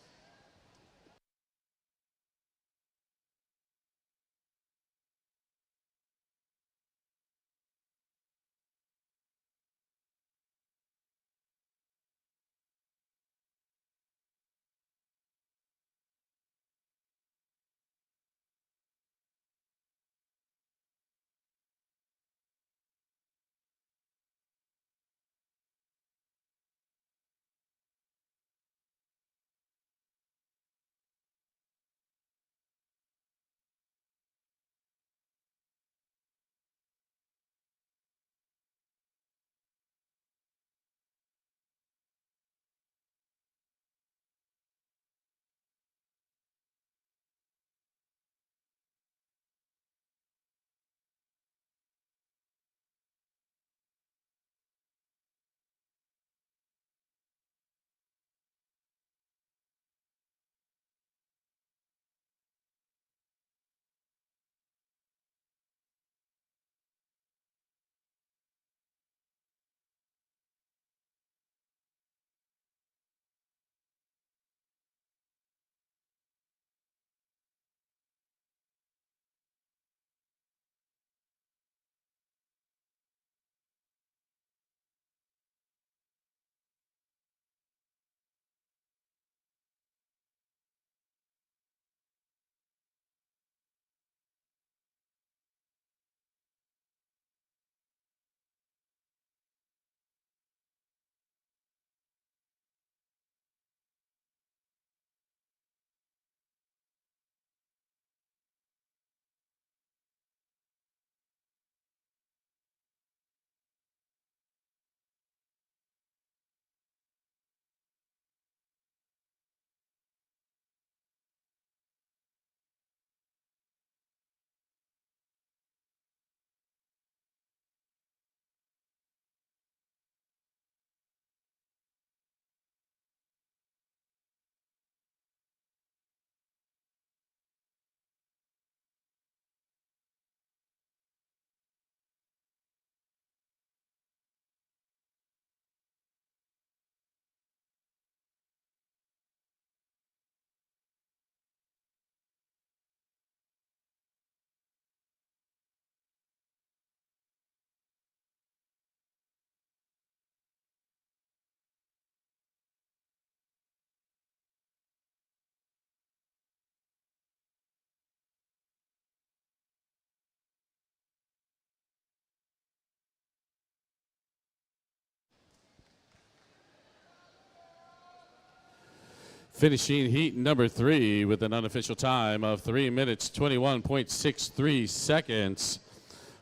Finishing heat number 3 with an unofficial time of 3 minutes 21.63 seconds.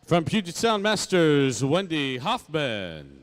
From Puget Sound Masters, Wendy Hoffman.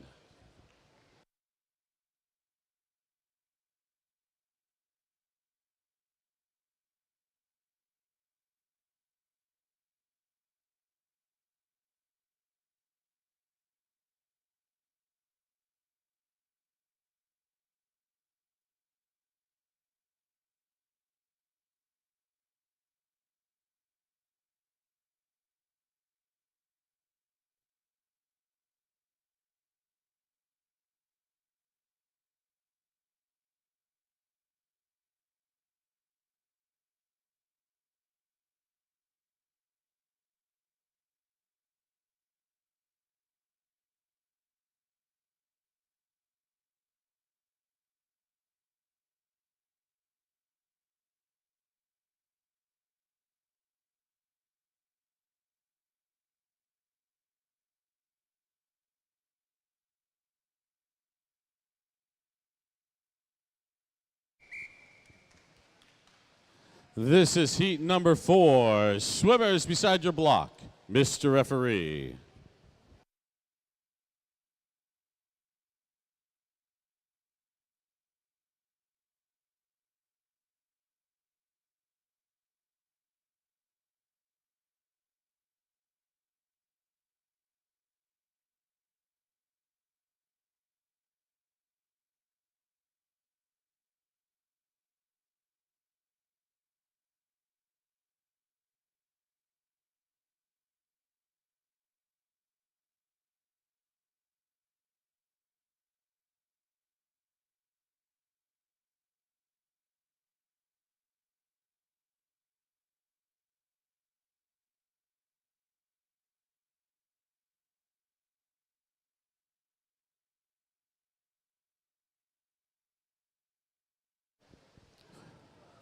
This is heat number 4. Swimmers beside your block, Mr. Referee.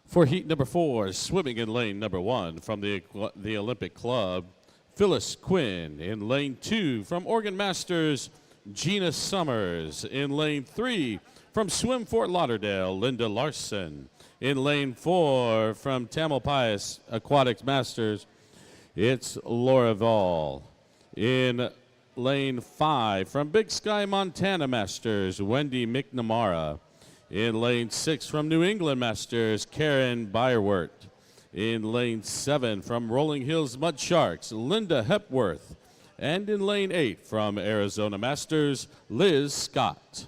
For heat number 4, swimming in lane number 1 from the Olympic Club, Phyllis Quinn. In lane 2 from Oregon Masters, Gina Summers. In lane 3 from Swim Fort Lauderdale, Linda Larson. In lane 4 from Tamalpais Aquatics Masters, it's Laura Vall. In lane 5 from Big Sky Montana Masters, Wendy McNamara. In lane 6 from New England Masters, Karen Byerwert. In lane 7 from Rolling Hills Mud Sharks, Linda Hepworth. And in lane 8 from Arizona Masters, Liz Scott.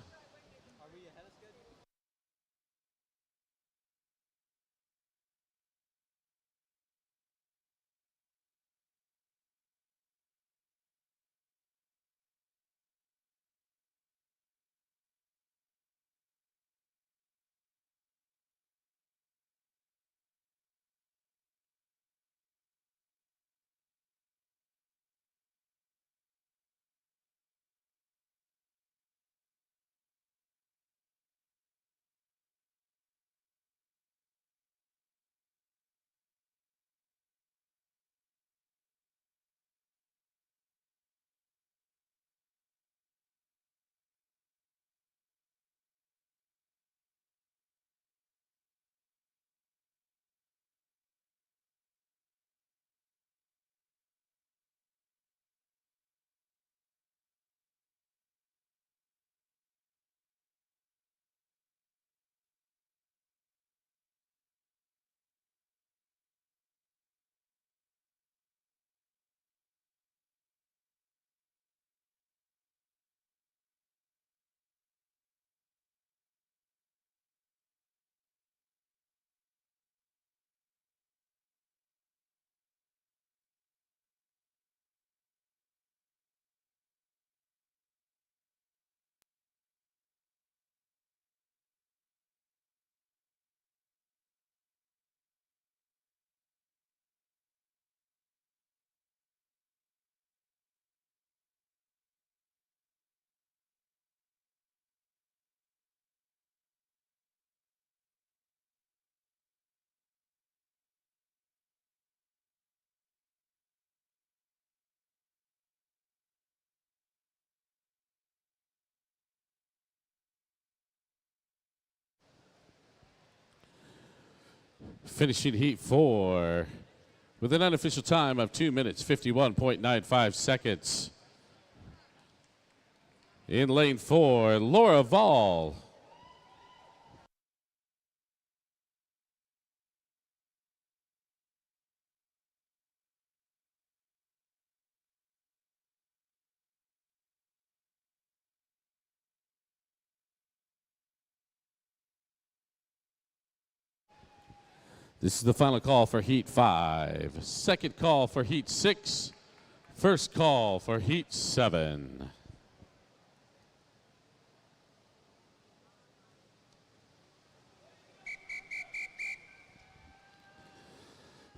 Finishing heat 4 with an unofficial time of 2 minutes, 51.95 seconds. In lane 4, Laura Vall. This is the final call for heat 5. Second call for heat 6. First call for heat 7.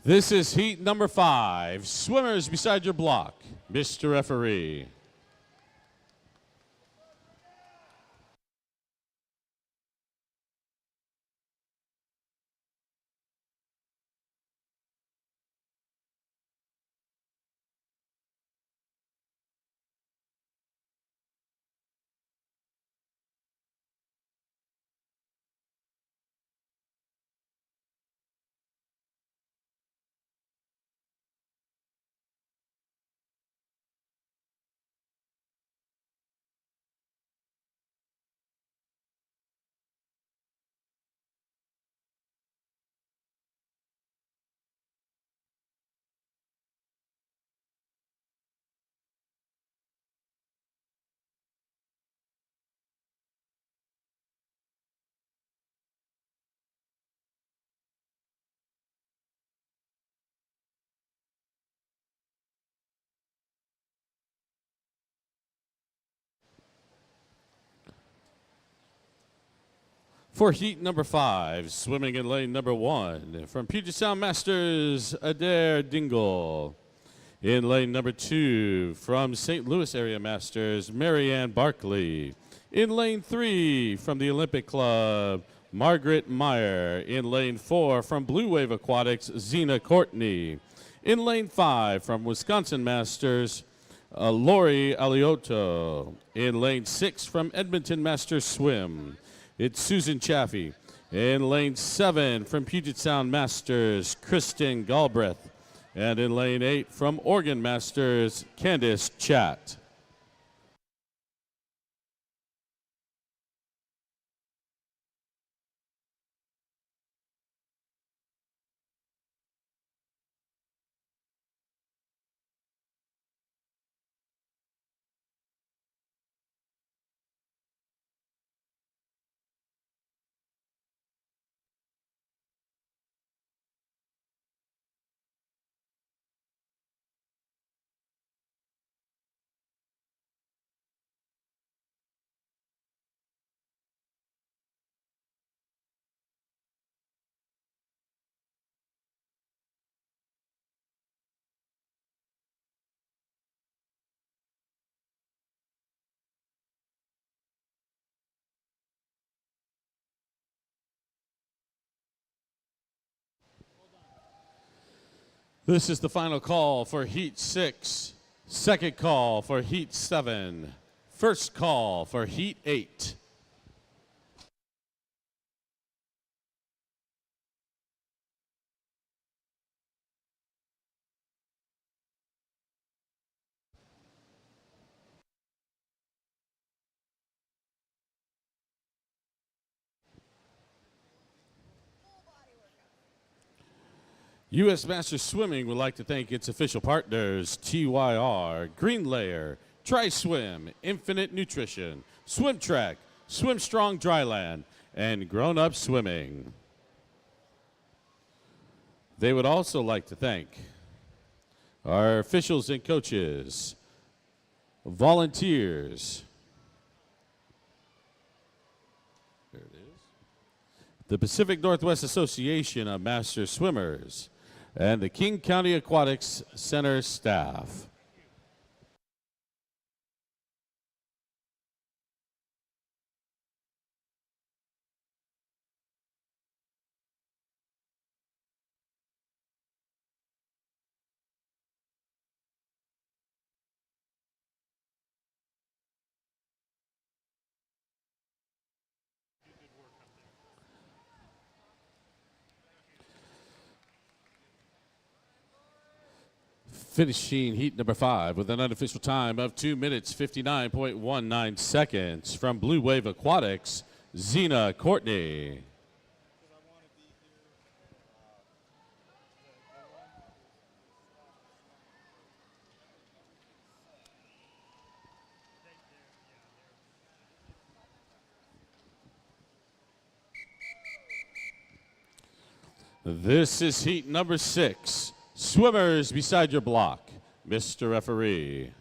This is heat number 5. Swimmers beside your block, Mr. Referee. For heat number 5, swimming in lane number 1, from Puget Sound Masters, Adair Dingle. In lane number 2, from St. Louis area Masters, Marianne Barkley. In lane 3, from the Olympic Club, Margaret Meyer. In lane 4, from Blue Wave Aquatics, Zena Courtney. In lane 5, from Wisconsin Masters, Lori Aliotto. In lane 6, from Edmonton Masters Swim, it's Susan Chaffee. In lane 7, from Puget Sound Masters, Kristen Galbraith. And in lane 8, from Oregon Masters, Candice Chatt. This is the final call for Heat 6, second call for Heat 7, first call for Heat 8. U.S. Masters Swimming would like to thank its official partners, TYR, Green Layer, Tri-Swim, Infinite Nutrition, Swim Track, Swim Strong Dryland, and Grown Up Swimming. They would also like to thank our officials and coaches, volunteers, there it is, the Pacific Northwest Association of Master Swimmers, and the King County Aquatics Center staff. Finishing heat number 5 with an unofficial time of 2 minutes, 59.19 seconds from Blue Wave Aquatics, Zena Courtney. This is heat number 6. Swimmers beside your block, Mr. Referee.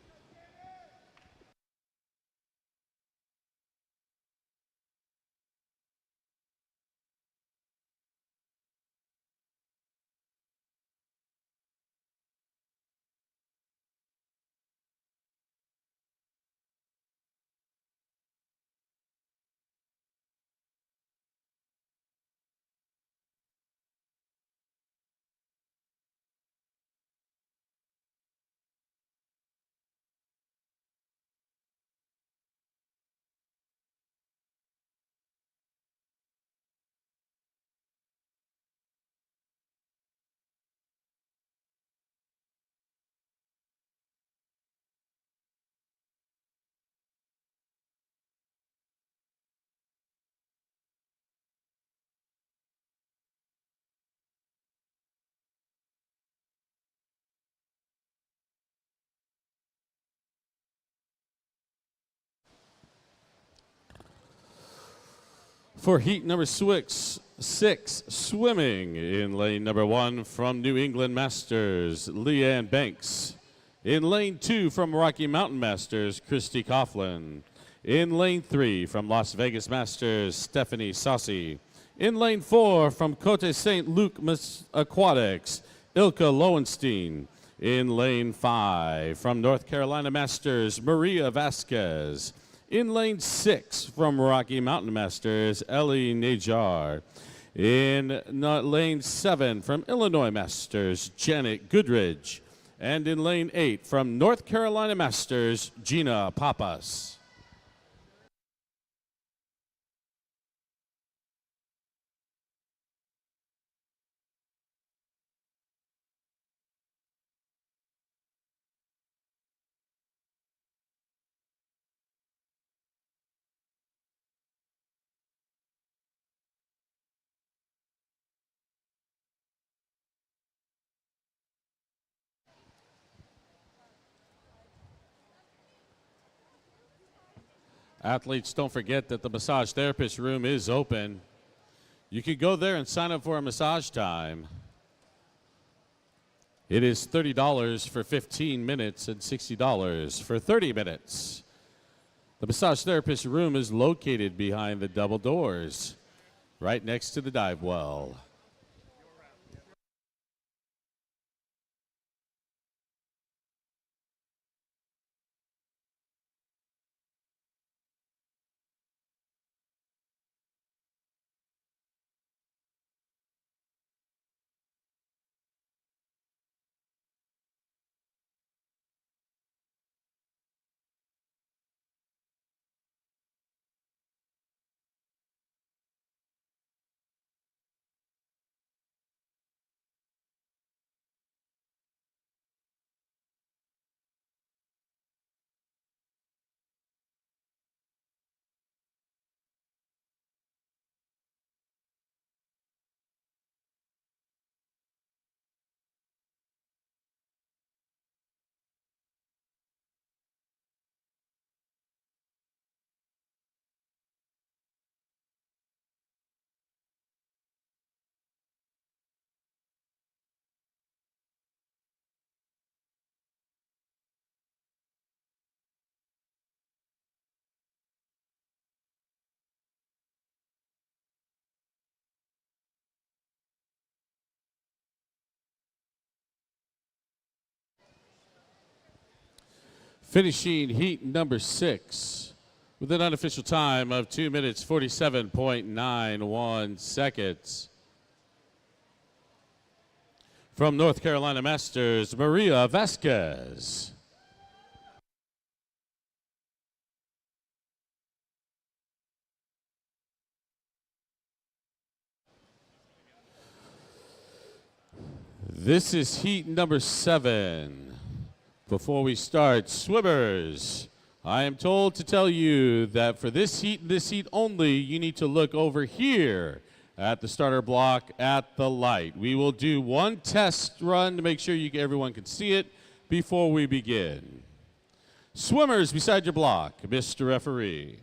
For heat number 6, swimming in lane number 1 from New England Masters, Leanne Banks. In lane 2 from Rocky Mountain Masters, Christy Coughlin. In lane 3 from Las Vegas Masters, Stephanie Saucy. In lane 4 from Cote St. Luc Aquatics, Ilka Lowenstein. In lane 5 from North Carolina Masters, Maria Vasquez. In lane 6 from Rocky Mountain Masters, Ellie Najar. In lane 7 from Illinois Masters, Janet Goodridge. And in lane 8 from North Carolina Masters, Gina Papas. Athletes, don't forget that the massage therapist room is open. You can go there and sign up for a massage time. It is $30 for 15 minutes and $60 for 30 minutes. The massage therapist room is located behind the double doors, right next to the dive well. Finishing heat number 6 with an unofficial time of 2 minutes 47.91 seconds. From North Carolina Masters, Maria Vasquez. This is heat number 7. Before we start, swimmers, I am told to tell you that for this heat only, you need to look over here at the starter block at the light. We will do one test run to make sure everyone can see it before we begin. Swimmers beside your block, Mr. Referee.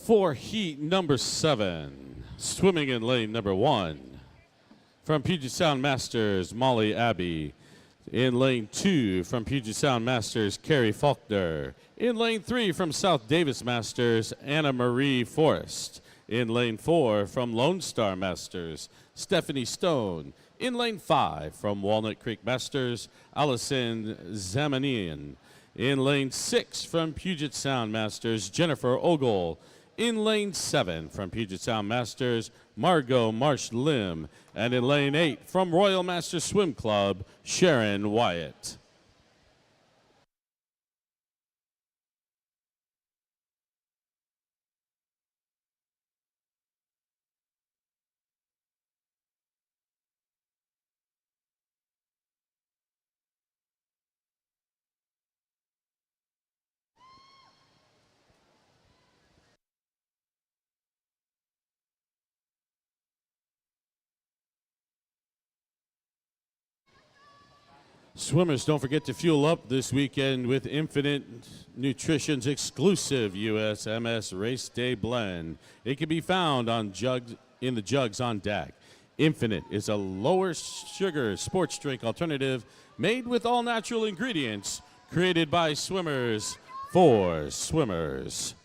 For heat number 7, swimming in lane number 1, from Puget Sound Masters, Molly Abbey. In lane 2, from Puget Sound Masters, Carrie Faulkner. In lane 3, from South Davis Masters, Anna Marie Forrest. In lane 4 from Lone Star Masters, Stephanie Stone. In lane 5 from Walnut Creek Masters, Allison Zamanian. In lane 6 from Puget Sound Masters, Jennifer Ogle. In lane 7 from Puget Sound Masters, Margot Marsh Lim. And in lane 8 from Royal Masters Swim Club, Sharon Wyatt. Swimmers, don't forget to fuel up this weekend with Infinite Nutrition's exclusive USMS Race Day Blend. It can be found on in the jugs on deck. Infinite is a lower sugar sports drink alternative made with all natural ingredients, created by swimmers for swimmers.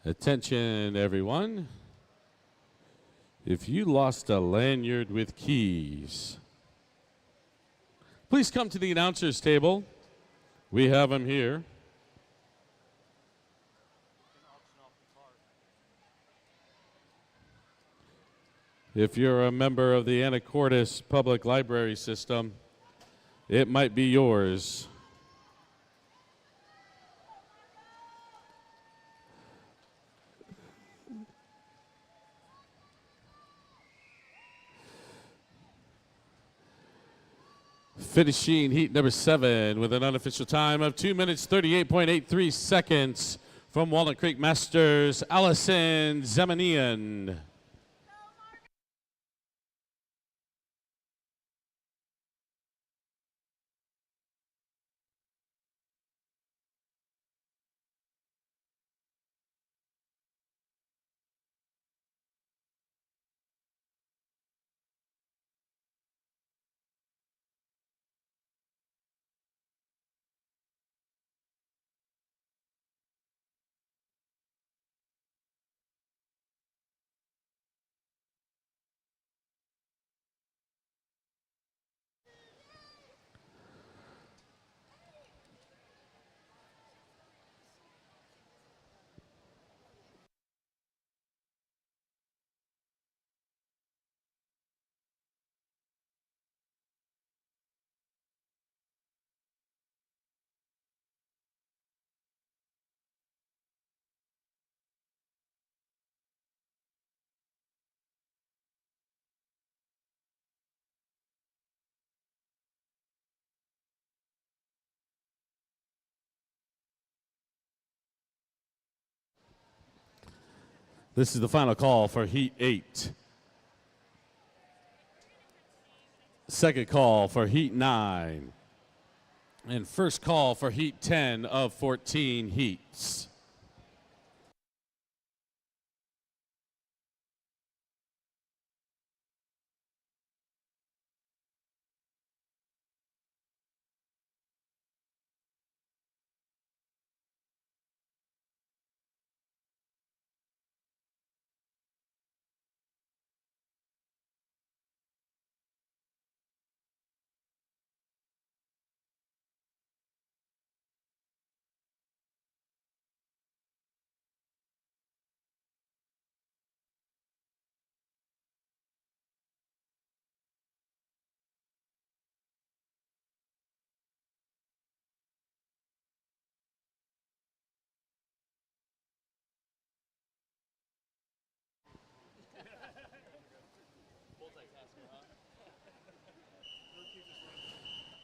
Attention, everyone. If you lost a lanyard with keys, please come to the announcer's table. We have them here. If you're a member of the Anacortes Public Library System, it might be yours. Finishing heat number 7 with an unofficial time of 2 minutes 38.83 seconds from Walnut Creek Masters, Allison Zamanian. This is the final call for Heat 8. Second call for Heat 9. And first call for Heat 10 of 14 heats.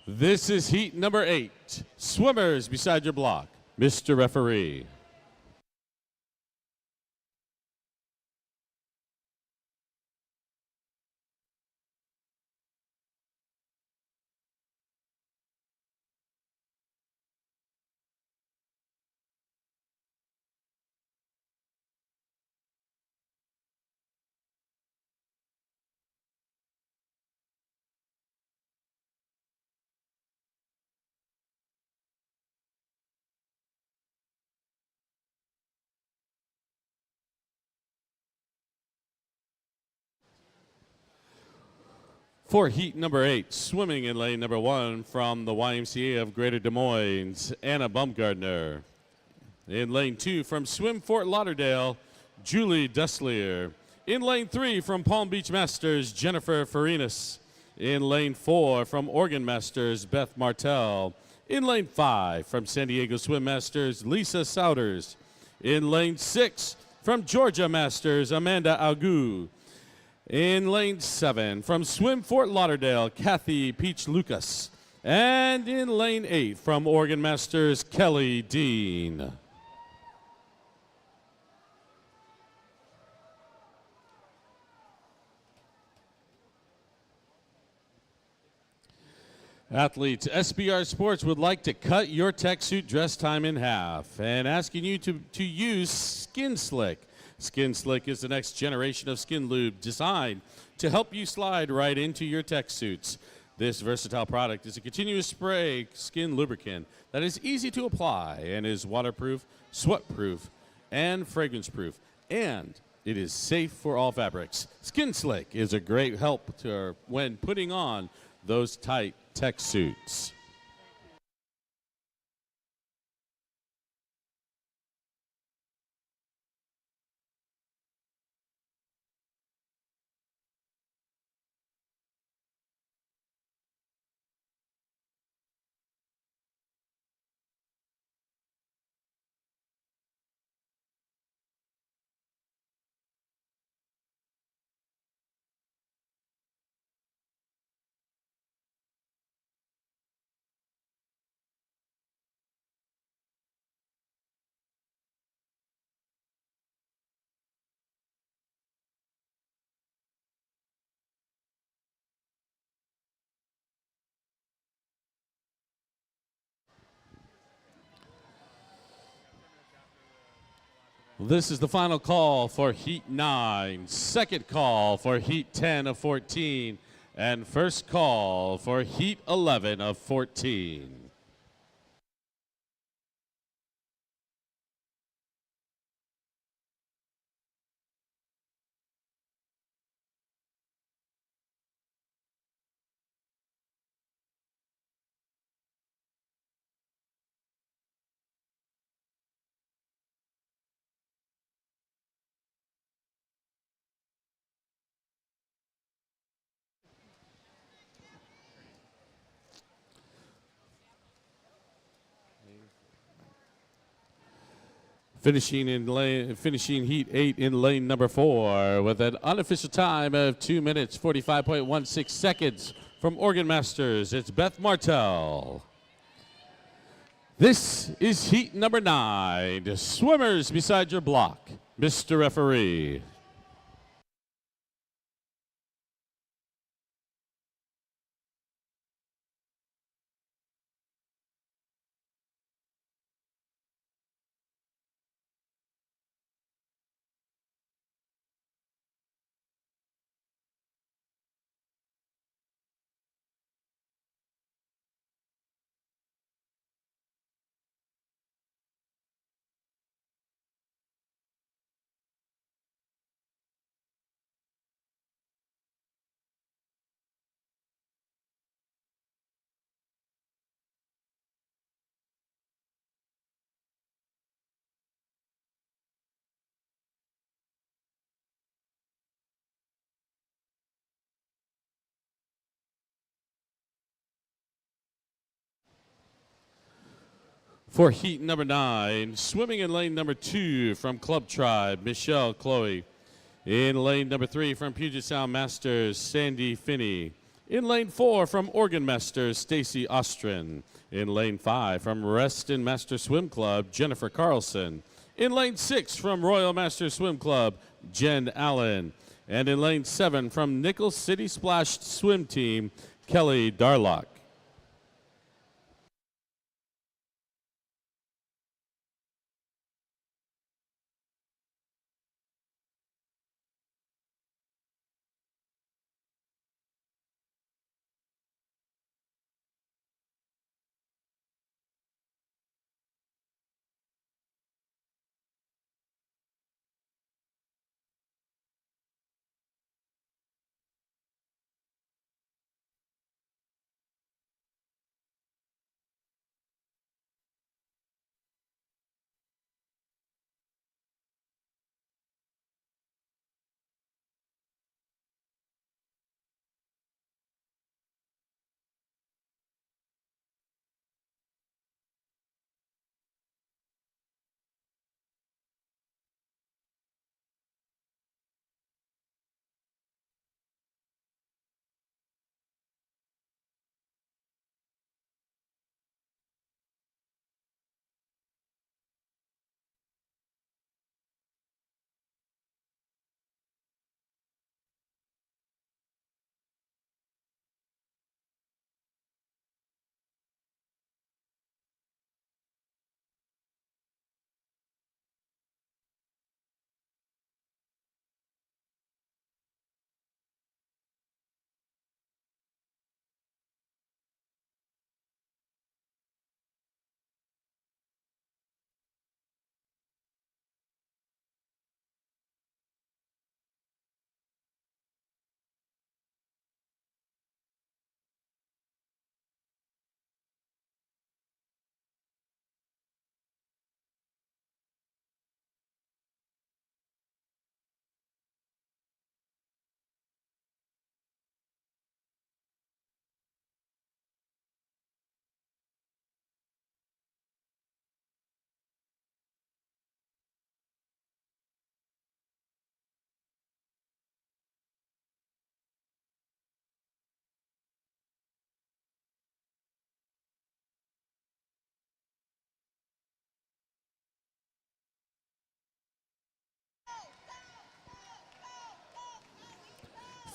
This is heat number 8. 8. Swimmers beside your block, Mr. Referee. For heat number 8, swimming in lane number 1 from the YMCA of Greater Des Moines, Anna Baumgartner. In lane 2 from Swim Fort Lauderdale, Julie Desslier. In lane 3 from Palm Beach Masters, Jennifer Farinas. In lane 4 from Oregon Masters, Beth Martell. In lane 5 from San Diego Swim Masters, Lisa Souders. In lane 6 from Georgia Masters, Amanda Agu. In lane 7 from Swim Fort Lauderdale, Kathy Peach Lucas. And in lane 8 from Oregon Masters, Kelly Dean. Athletes, SBR Sports would like to cut your tech suit dress time in half and asking you to use Skin Slick. Skin Slick is the next generation of skin lube designed to help you slide right into your tech suits. This versatile product is a continuous spray skin lubricant that is easy to apply and is waterproof, sweat-proof, and fragrance-proof. And it is safe for all fabrics. Skin Slick is a great help when putting on those tight tech suits. This is the final call for Heat 9, second call for Heat 10 of 14, and first call for Heat 11 of 14. Finishing Heat 8 in lane number 4 with an unofficial time of 2 minutes, 45.16 seconds from Oregon Masters. It's Beth Martell. This is Heat number 9. Swimmers beside your block, Mr. Referee. For Heat number 9, swimming in lane number 2 from Club Tribe, Michelle Chloe. In lane number 3 from Puget Sound Masters, Sandy Finney. In lane 4 from Oregon Masters, Stacy Ostrin. In lane 5 from Reston Master Swim Club, Jennifer Carlson. In lane 6 from Royal Master Swim Club, Jen Allen. And in lane 7 from Nickel City Splash Swim Team, Kelly Darlock.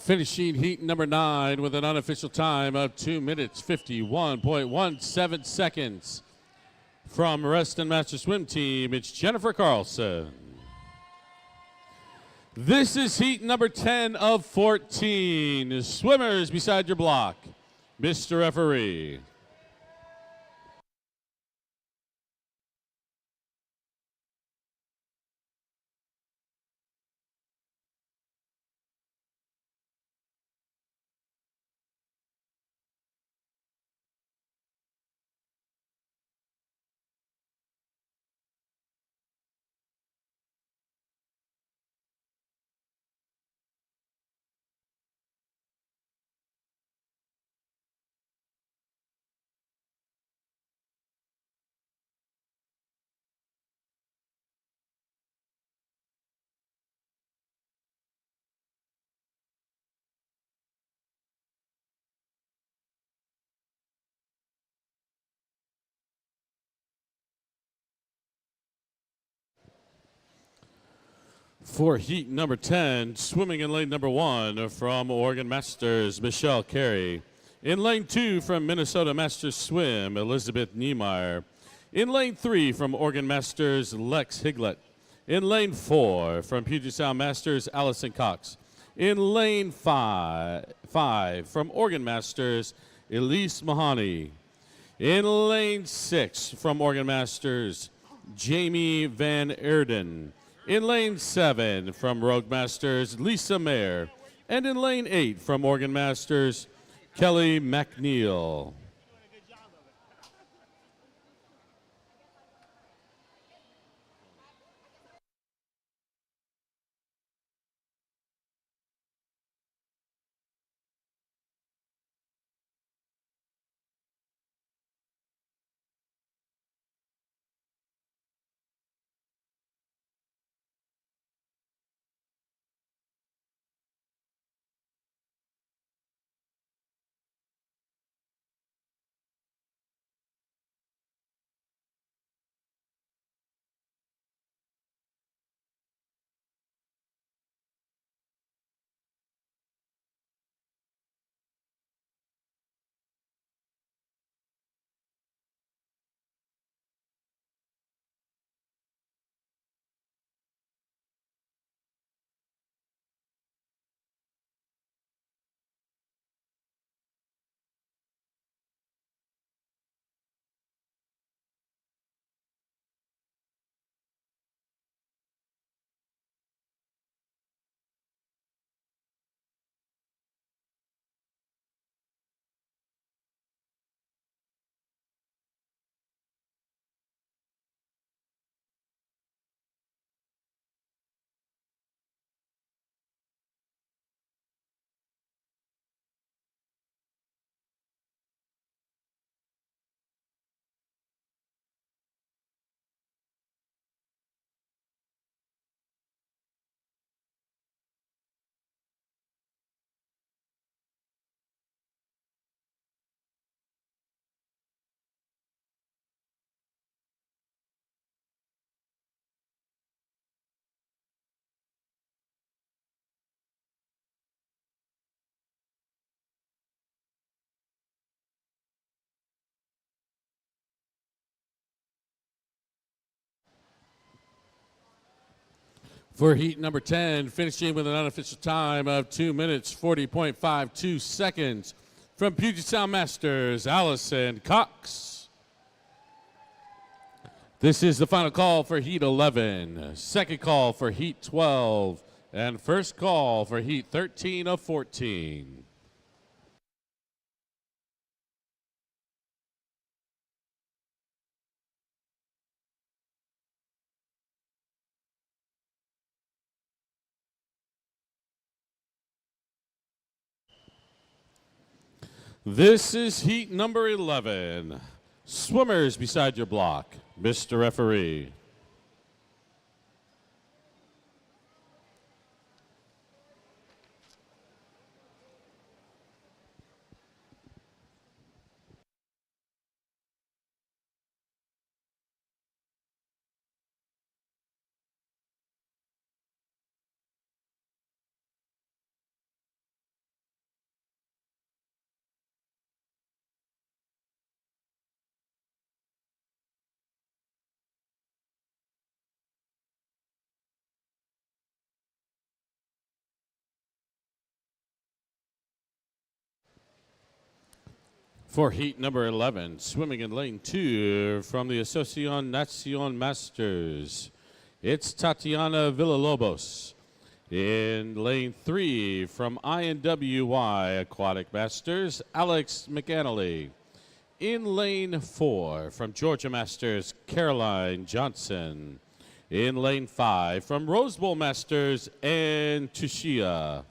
Finishing heat number 9 with an unofficial time of 2 minutes 51.17 seconds. From Reston Master Swim Team, it's Jennifer Carlson. This is heat number 10 of 14. Swimmers beside your block. Mr. Referee. For heat number 10, swimming in lane number 1 from Oregon Masters, Michelle Carey. In lane 2 from Minnesota Masters Swim, Elizabeth Niemeyer. In lane 3 from Oregon Masters, Lex Higlett. In lane 4 from Puget Sound Masters, Allison Cox. In lane 5 from Oregon Masters, Elise Mahoney. In lane 6 from Oregon Masters, Jamie Van Erden. In lane 7 from Rogue Masters, Lisa Mayer. And in lane 8 from Oregon Masters, Kelly McNeil. For heat number 10, finishing with an unofficial time of 2 minutes 40.52 seconds from Puget Sound Masters, Allison Cox. This is the final call for heat 11, second call for heat 12, and first call for heat 13 of 14. This is heat number 11. Swimmers beside your block, Mr. Referee. For heat number 11, swimming in lane 2 from the Asociación Nación Masters, it's Tatiana Villalobos. In lane 3 from INWY Aquatic Masters, Alex McAnally. In lane 4 from Georgia Masters, Caroline Johnson. In lane 5 from Rose Bowl Masters, Ann Tushia.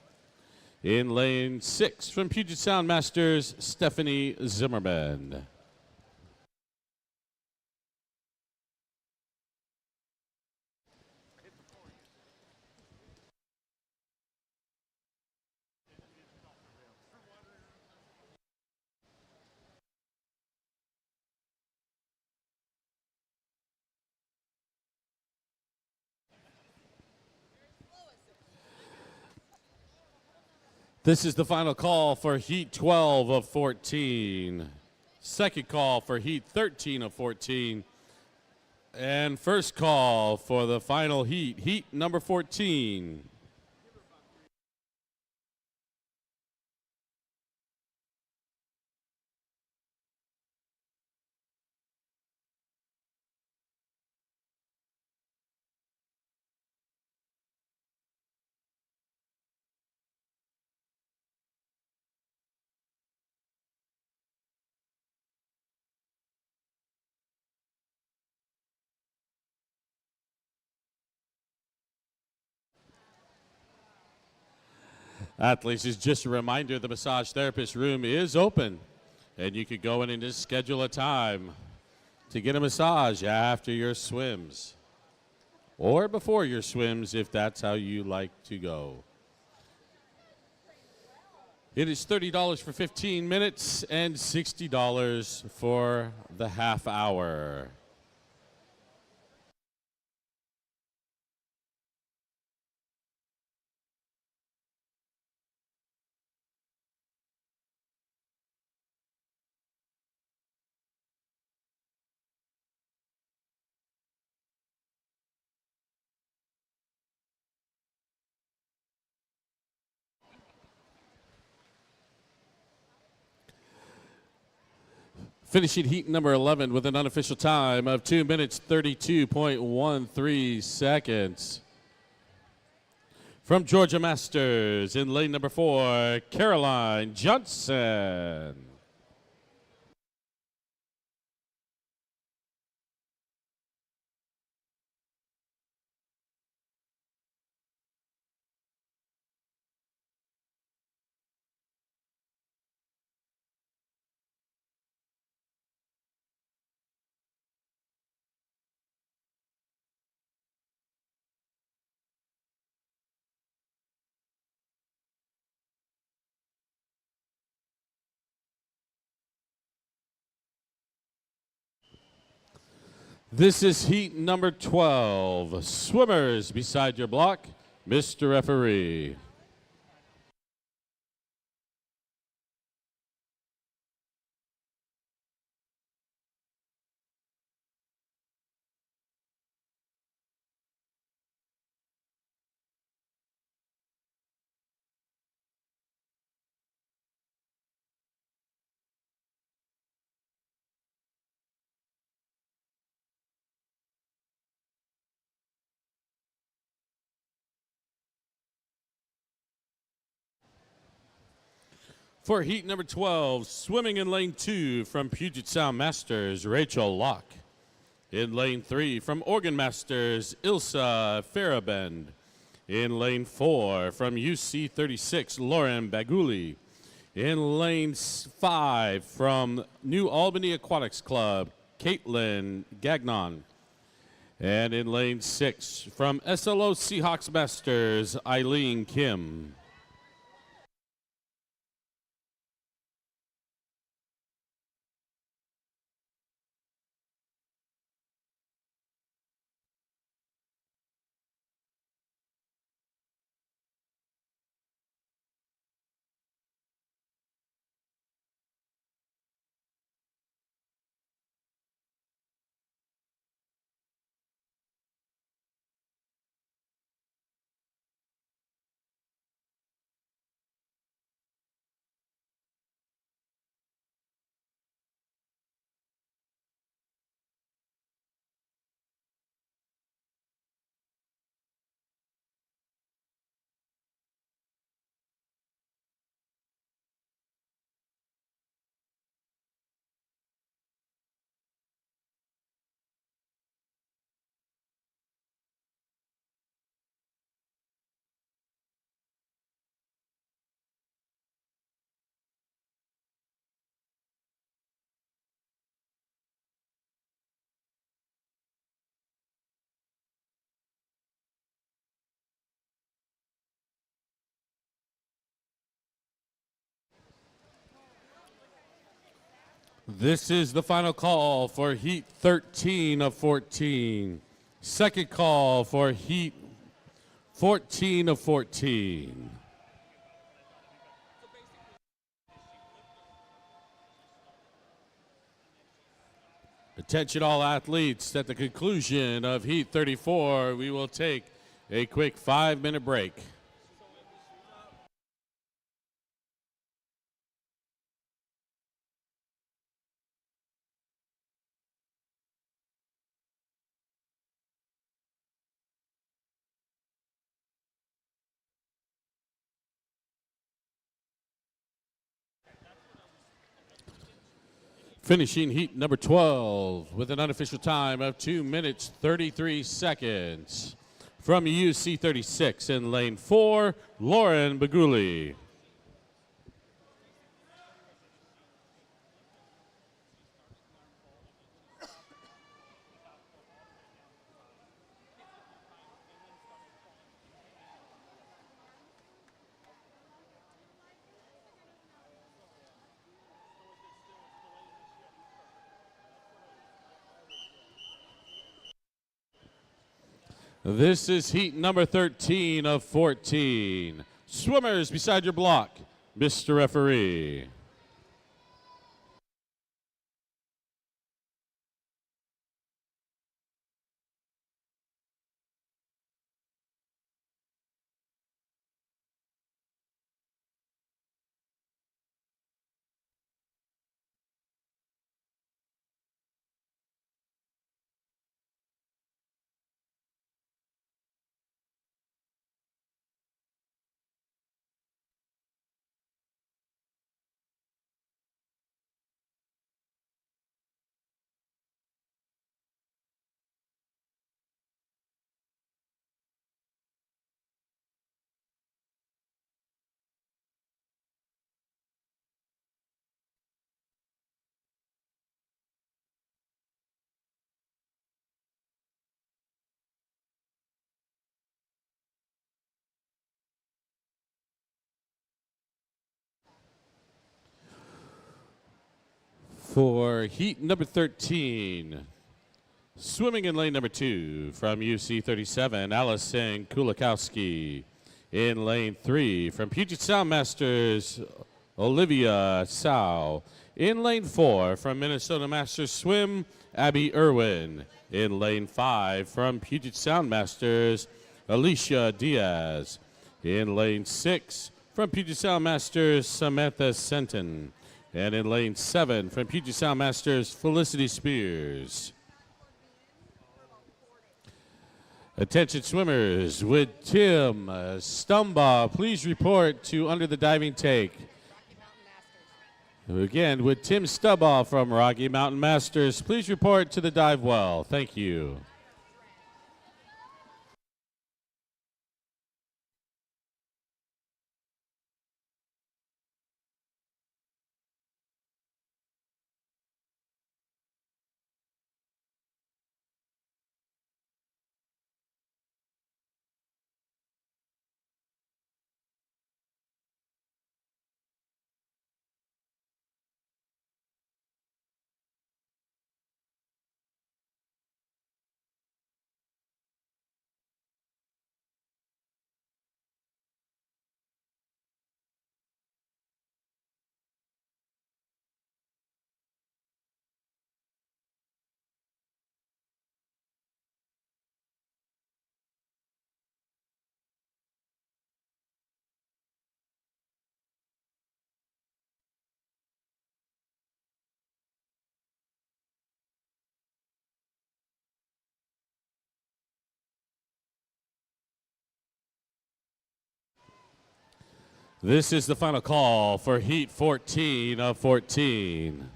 In lane 6 from Puget Sound Masters, Stephanie Zimmerman. This is the final call for heat 12 of 14. Second call for heat 13 of 14. And first call for the final heat, heat number 14. Athletes, is just a reminder the massage therapist room is open, and you could go in and just schedule a time to get a massage after your swims or before your swims if that's how you like to go. It is $30 for 15 minutes and $60 for the half hour. Finishing heat number 11 with an unofficial time of 2 minutes 32.13 seconds. From Georgia Masters in lane number 4, Caroline Johnson. This is heat number 12. Swimmers beside your block, Mr. Referee. For heat number 12, swimming in lane 2 from Puget Sound Masters, Rachel Locke. In lane 3 from Oregon Masters, Ilsa Farabend. In lane 4 from UC 36, Lauren Baguli. In lane 5 from New Albany Aquatics Club, Caitlin Gagnon. And in lane 6 from SLO Seahawks Masters, Eileen Kim. This is the final call for heat 13 of 14. Second call for heat 14 of 14. Attention all athletes, at the conclusion of heat 34, we will take a quick 5-minute break. Finishing heat number 12 with an unofficial time of 2 minutes 33 seconds. From UC 36 in lane 4, Lauren Baguli. This is heat number 13 of 14. Swimmers beside your block, Mr. Referee. For heat number 13, swimming in lane number 2 from UC 37, Allison Kulikowski. In lane 3 from Puget Sound Masters, Olivia Sau. In lane 4 from Minnesota Masters Swim, Abby Irwin. In lane 5 from Puget Sound Masters, Alicia Diaz. In lane 6 from Puget Sound Masters, Samantha Senton. And in lane 7 from Puget Sound Masters, Felicity Spears. Attention swimmers, would Tim Stumbaugh please report to under the diving tank? Again, with Tim Stubbaugh from Rocky Mountain Masters, please report to the dive well. Thank you. This is the final call for Heat 14 of 14.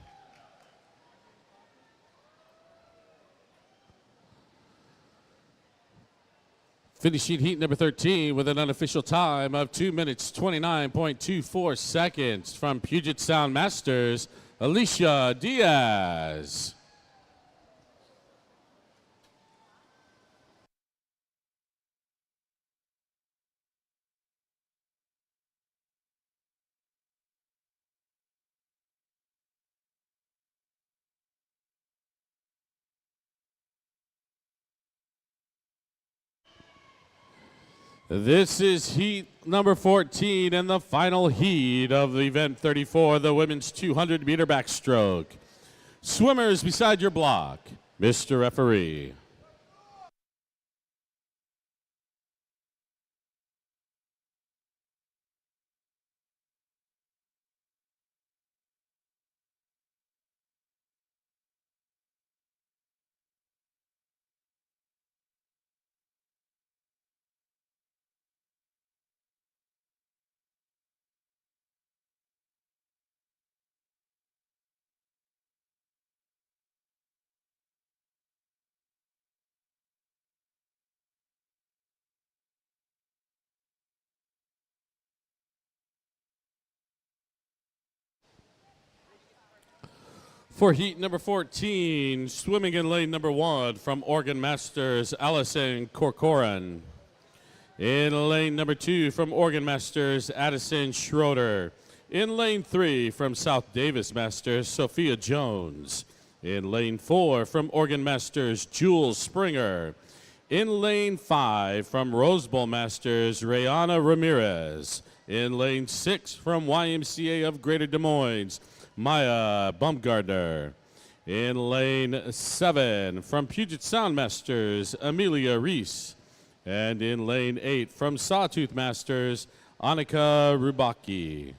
Finishing heat number 13 with an unofficial time of 2 minutes 29.24 seconds from Puget Sound Masters, Alicia Diaz. This is heat number 14 and the final heat of the event 34, the women's 200-meter backstroke. Swimmers beside your block, Mr. Referee. For heat number 14, swimming in lane number 1 from Oregon Masters, Allison Corcoran. In lane number 2 from Oregon Masters, Addison Schroeder. In lane 3 from South Davis Masters, Sophia Jones. In lane 4 from Oregon Masters, Jules Springer. In lane 5 from Rose Bowl Masters, Rayana Ramirez. In lane 6 from YMCA of Greater Des Moines, Maya Baumgartner. In lane 7 from Puget Sound Masters, Amelia Reese. And in lane 8 from Sawtooth Masters, Annika Rubaki.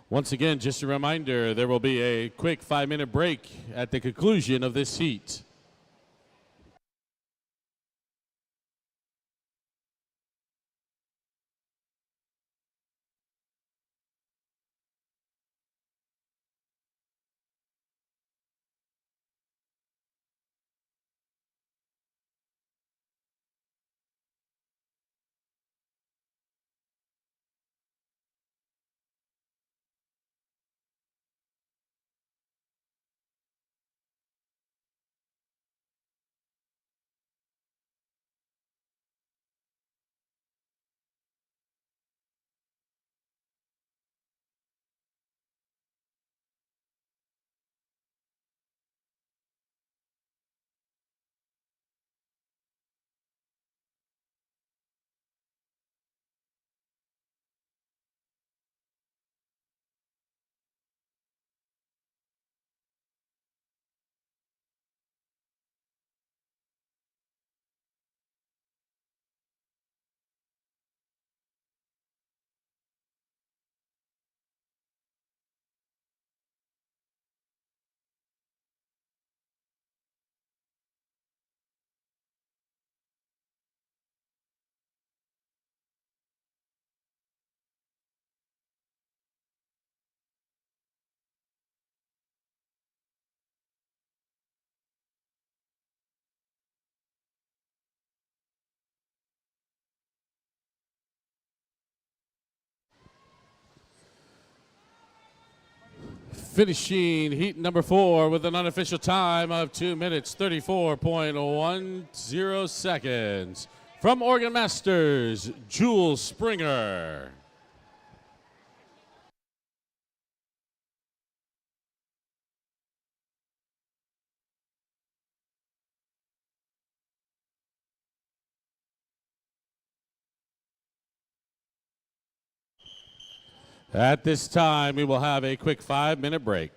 Once again, just a reminder, there will be a quick 5-minute break at the conclusion of this heat. Finishing heat number 4 with an unofficial time of 2 minutes 34.10 seconds. From Oregon Masters, Jules Springer. At this time, we will have a quick 5-minute break.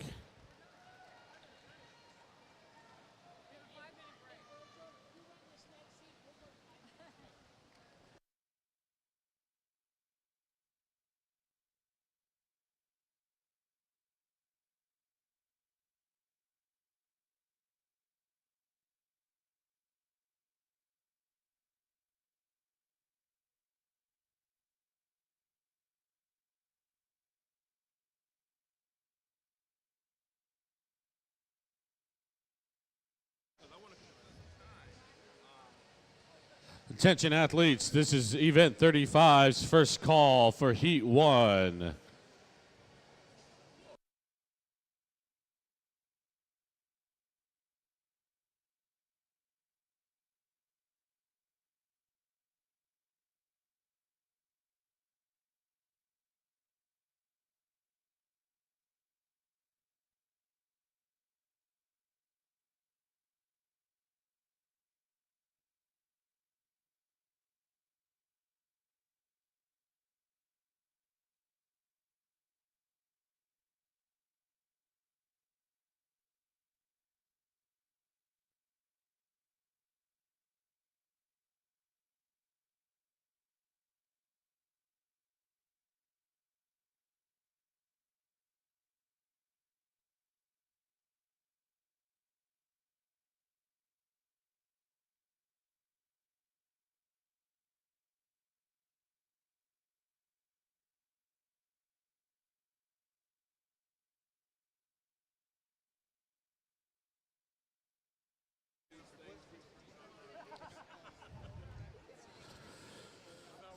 Attention athletes, this is event 35's first call for heat 1.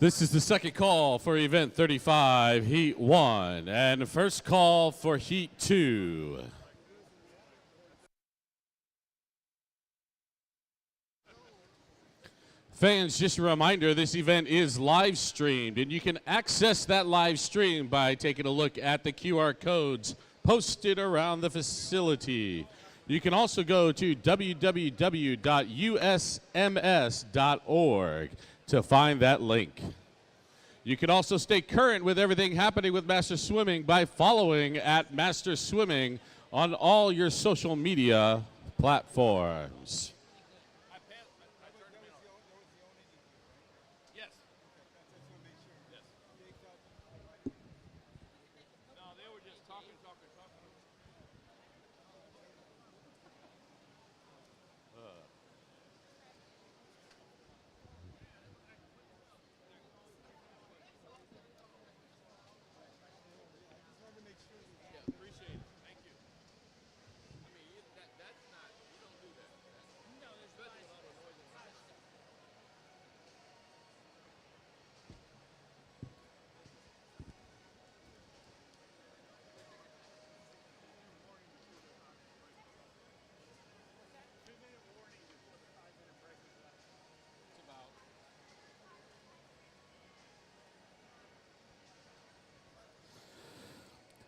This is the second call for event 35, heat 1, and the first call for heat 2. Fans, just a reminder, this event is live streamed, and you can access that live stream by taking a look at the QR codes posted around the facility. You can also go to www.usms.org to find that link. You can also stay current with everything happening with Master Swimming by following at Master Swimming on all your social media platforms.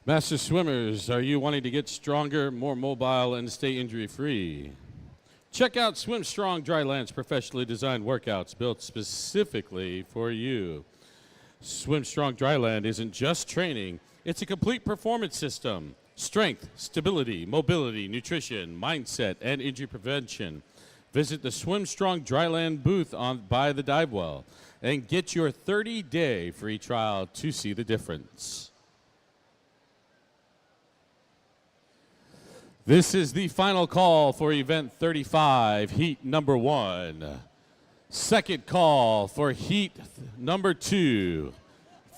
Master Swimmers, are you wanting to get stronger, more mobile, and stay injury-free? Check out Swim Strong Dryland's professionally designed workouts built specifically for you. Swim Strong Dryland isn't just training, it's a complete performance system. Strength, stability, mobility, nutrition, mindset, and injury prevention. Visit the Swim Strong Dryland booth by the dive well and get your 30-day free trial to see the difference. This is the final call for event 35, heat number 1. Second call for heat number 2.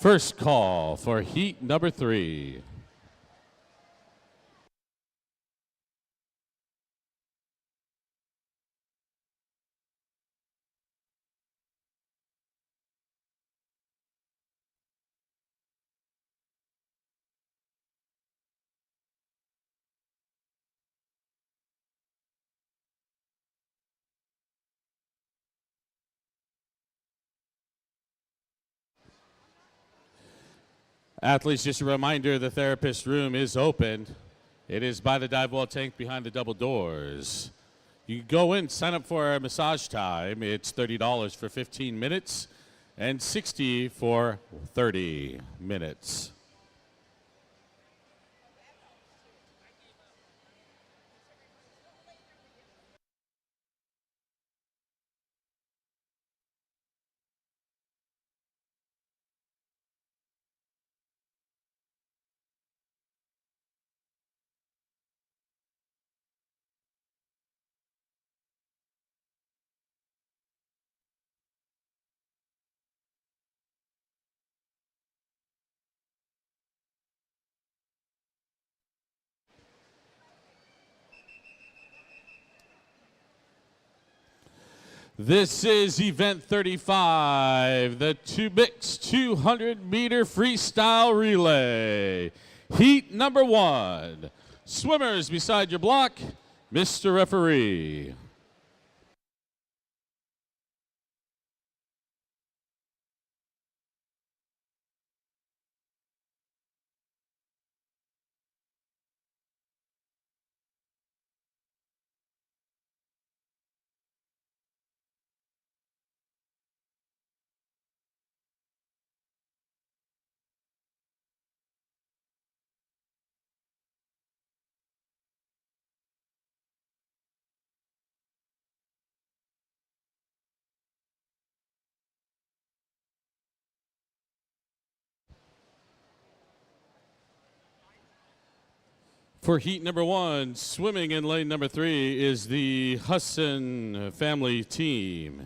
First call for heat number 3. Athletes, just a reminder, the therapist room is open. It is by the dive well tank behind the double doors. You can go in, sign up for a massage time. It's $30 for 15 minutes and $60 for 30 minutes. This is event 35, the mixed 200-meter freestyle relay. Heat number 1. Swimmers beside your block, Mr. Referee. For heat number 1, swimming in lane number 3 is the Husson family team.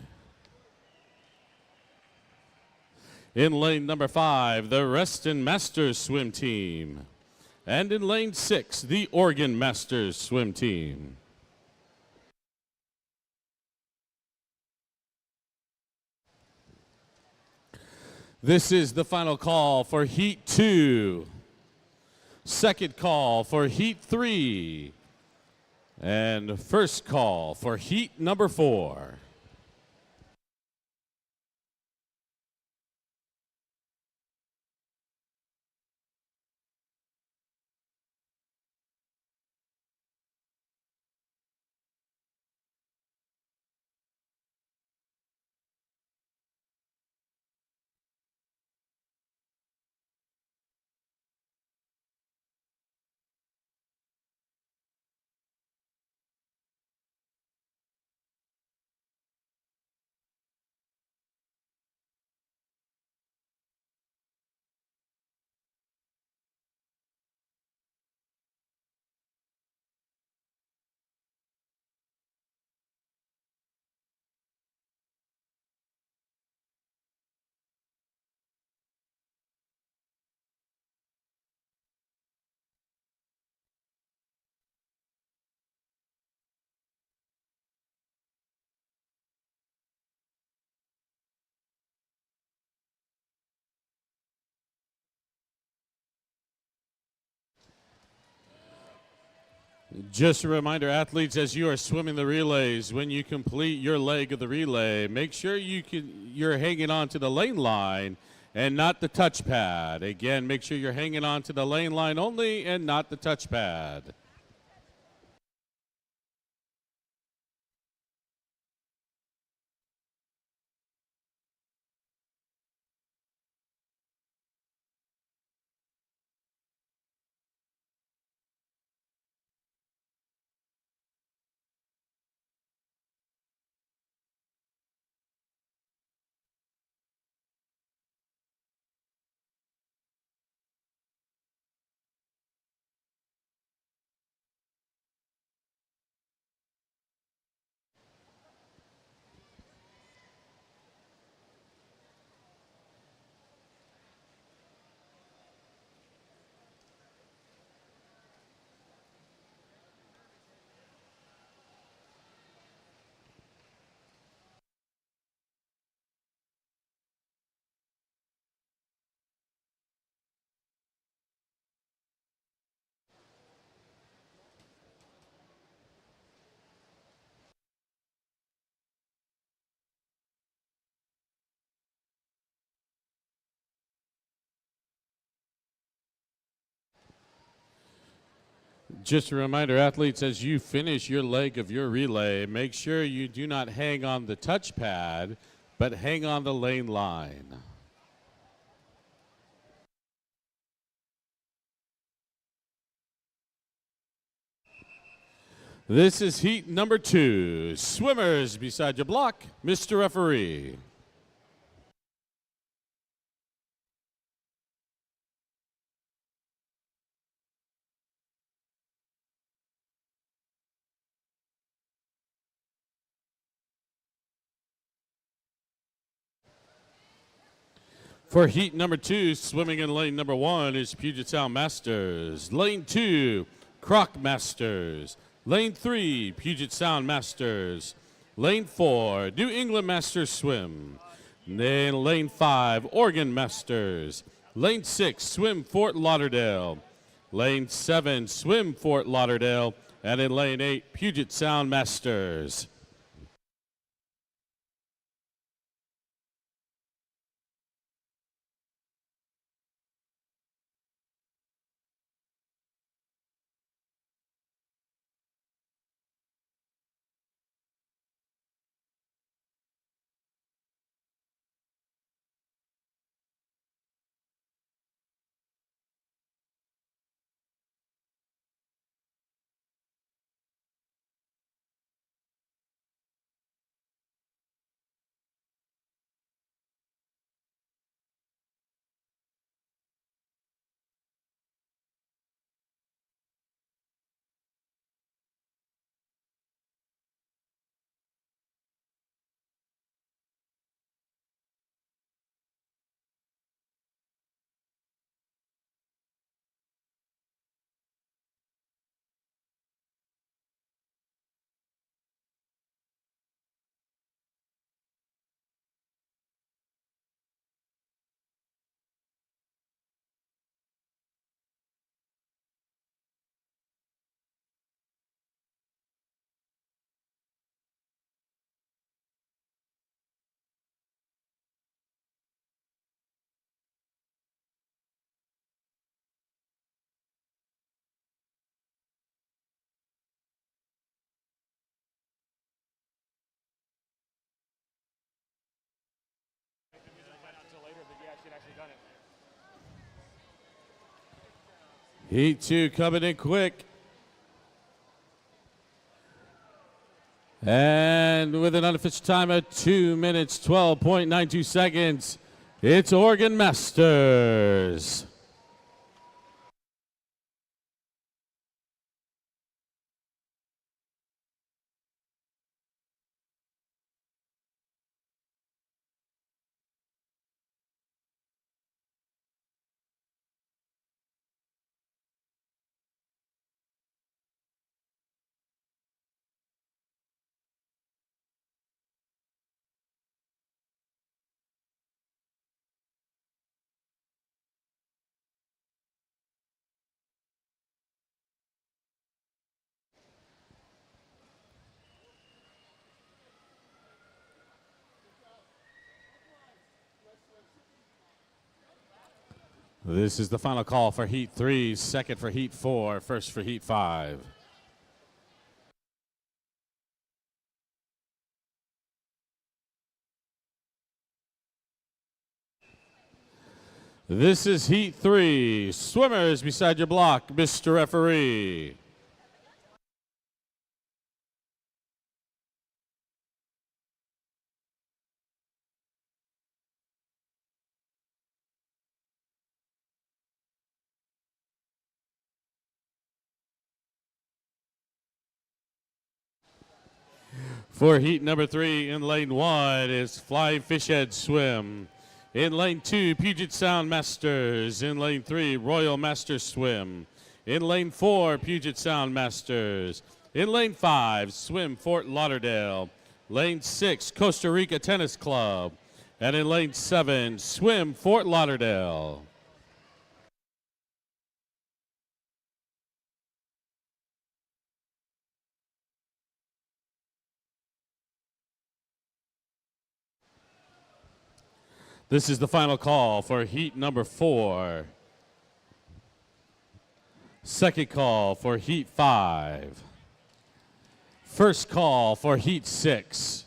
In lane number 5, the Reston Masters swim team. And in lane 6, the Oregon Masters swim team. This is the final call for heat 2. Second call for heat 3. And first call for heat number 4. Just a reminder, athletes, as you are swimming the relays, when you complete your leg of the relay, make sure you're hanging on to the lane line and not the touchpad. Again, make sure you're hanging on to the lane line only and not the touchpad. Just a reminder, athletes, as you finish your leg of your relay, make sure you do not hang on the touchpad, but hang on the lane line. This is heat number 2. Swimmers beside your block, Mr. Referee. For heat number 2, swimming in lane number 1 is Puget Sound Masters. Lane 2, Croc Masters. Lane 3, Puget Sound Masters. Lane 4, New England Masters Swim. Then lane 5, Oregon Masters. Lane 6, Swim Fort Lauderdale. Lane 7, Swim Fort Lauderdale. And in lane 8, Puget Sound Masters. Heat 2 coming in quick. And with an unofficial time of 2 minutes, 12.92 seconds, it's Oregon Masters. This is the final call for Heat 3, second for Heat 4, first for Heat 5. This is Heat 3, swimmers beside your block, Mr. Referee. For heat number 3 in lane 1 is Flying Fish Head Swim. In lane 2, Puget Sound Masters. In lane 3, Royal Masters Swim. In lane 4, Puget Sound Masters. In lane 5, Swim Fort Lauderdale. Lane 6, Costa Rica Tennis Club. And in lane 7, Swim Fort Lauderdale. This is the final call for heat number 4. Second call for Heat 5. First call for Heat 6.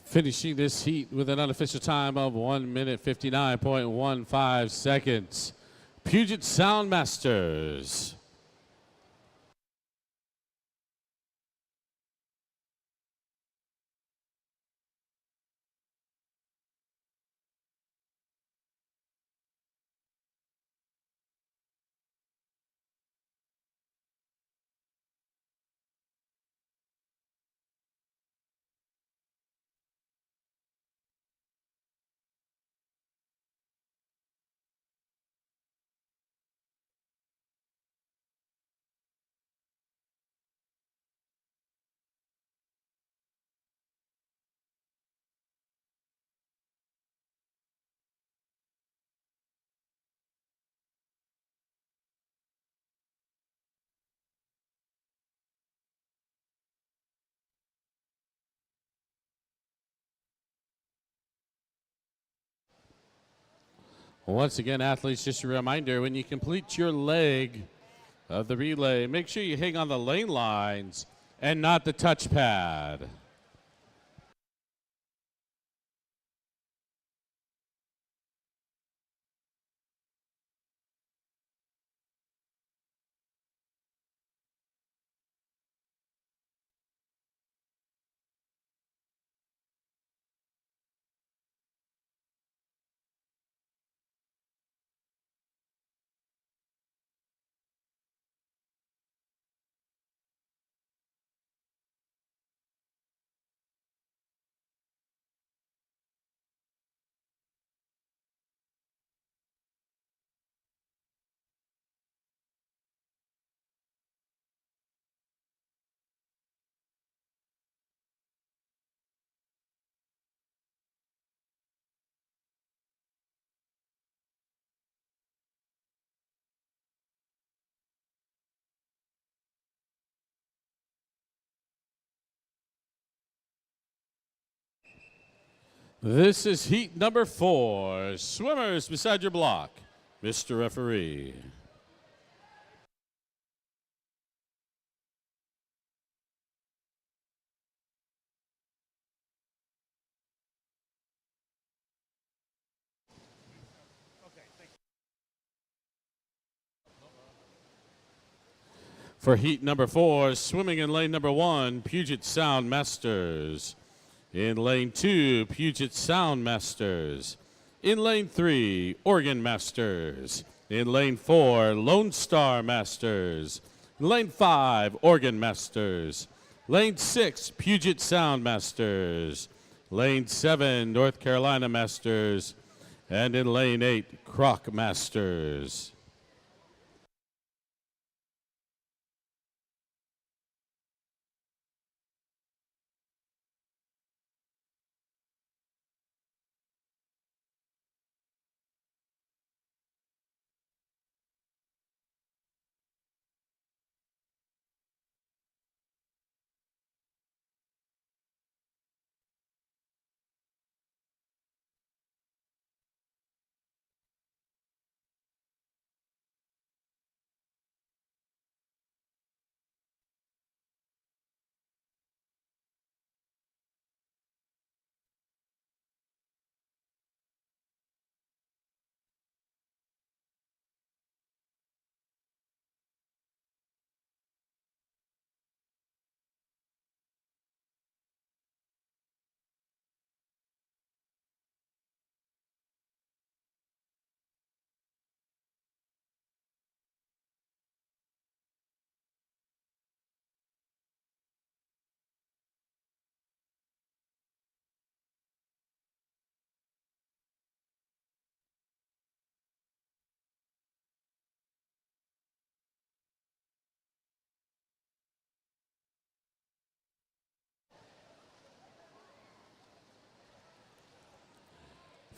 Finishing this heat with an unofficial time of 1 minute 59.15 seconds. Puget Sound Masters. Once again, athletes, just a reminder, when you complete your leg of the relay, make sure you hang on the lane lines and not the touchpad. This is heat number 4. Swimmers beside your block, Mr. Referee. For heat number 4, swimming in lane number 1, Puget Sound Masters. In lane 2, Puget Sound Masters. In lane 3, Oregon Masters. In lane 4, Lone Star Masters. In lane 5, Oregon Masters. Lane 6, Puget Sound Masters. Lane 7, North Carolina Masters. And in lane 8, Croc Masters.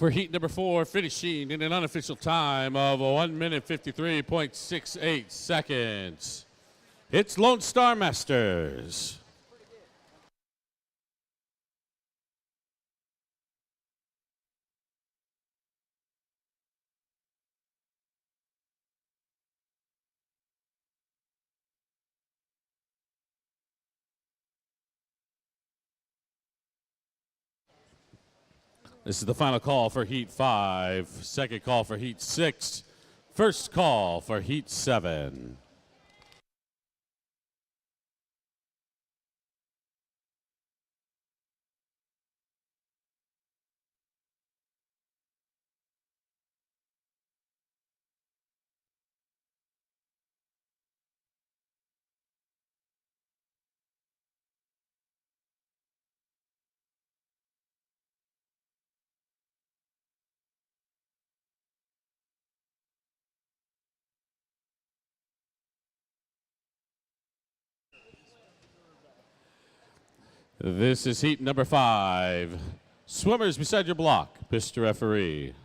For heat number 4, finishing in an unofficial time of 1 minute 53.68 seconds. It's Lone Star Masters. This is the final call for Heat 5, second call for Heat 6, first call for Heat 7. This is heat number 5. Swimmers beside your block, Mr. Referee.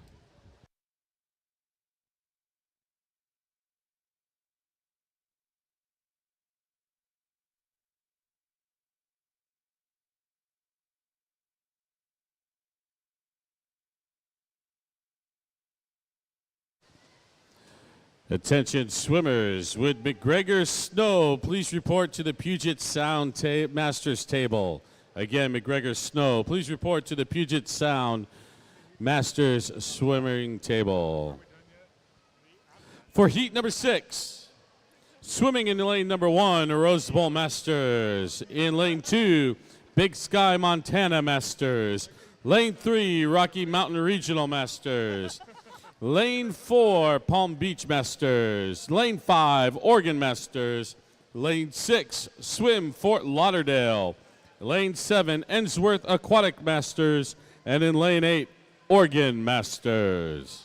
Attention swimmers, would McGregor Snow please report to the Puget Sound Masters table. Again, McGregor Snow, please report to the Puget Sound Masters swimming table. For heat number 6, swimming in lane number 1, Rose Bowl Masters. In lane 2, Big Sky Montana Masters. Lane 3, Rocky Mountain Regional Masters. Lane 4, Palm Beach Masters. Lane 5, Oregon Masters. Lane 6, Swim Fort Lauderdale. Lane 7, Ensworth Aquatic Masters. And in lane 8, Oregon Masters.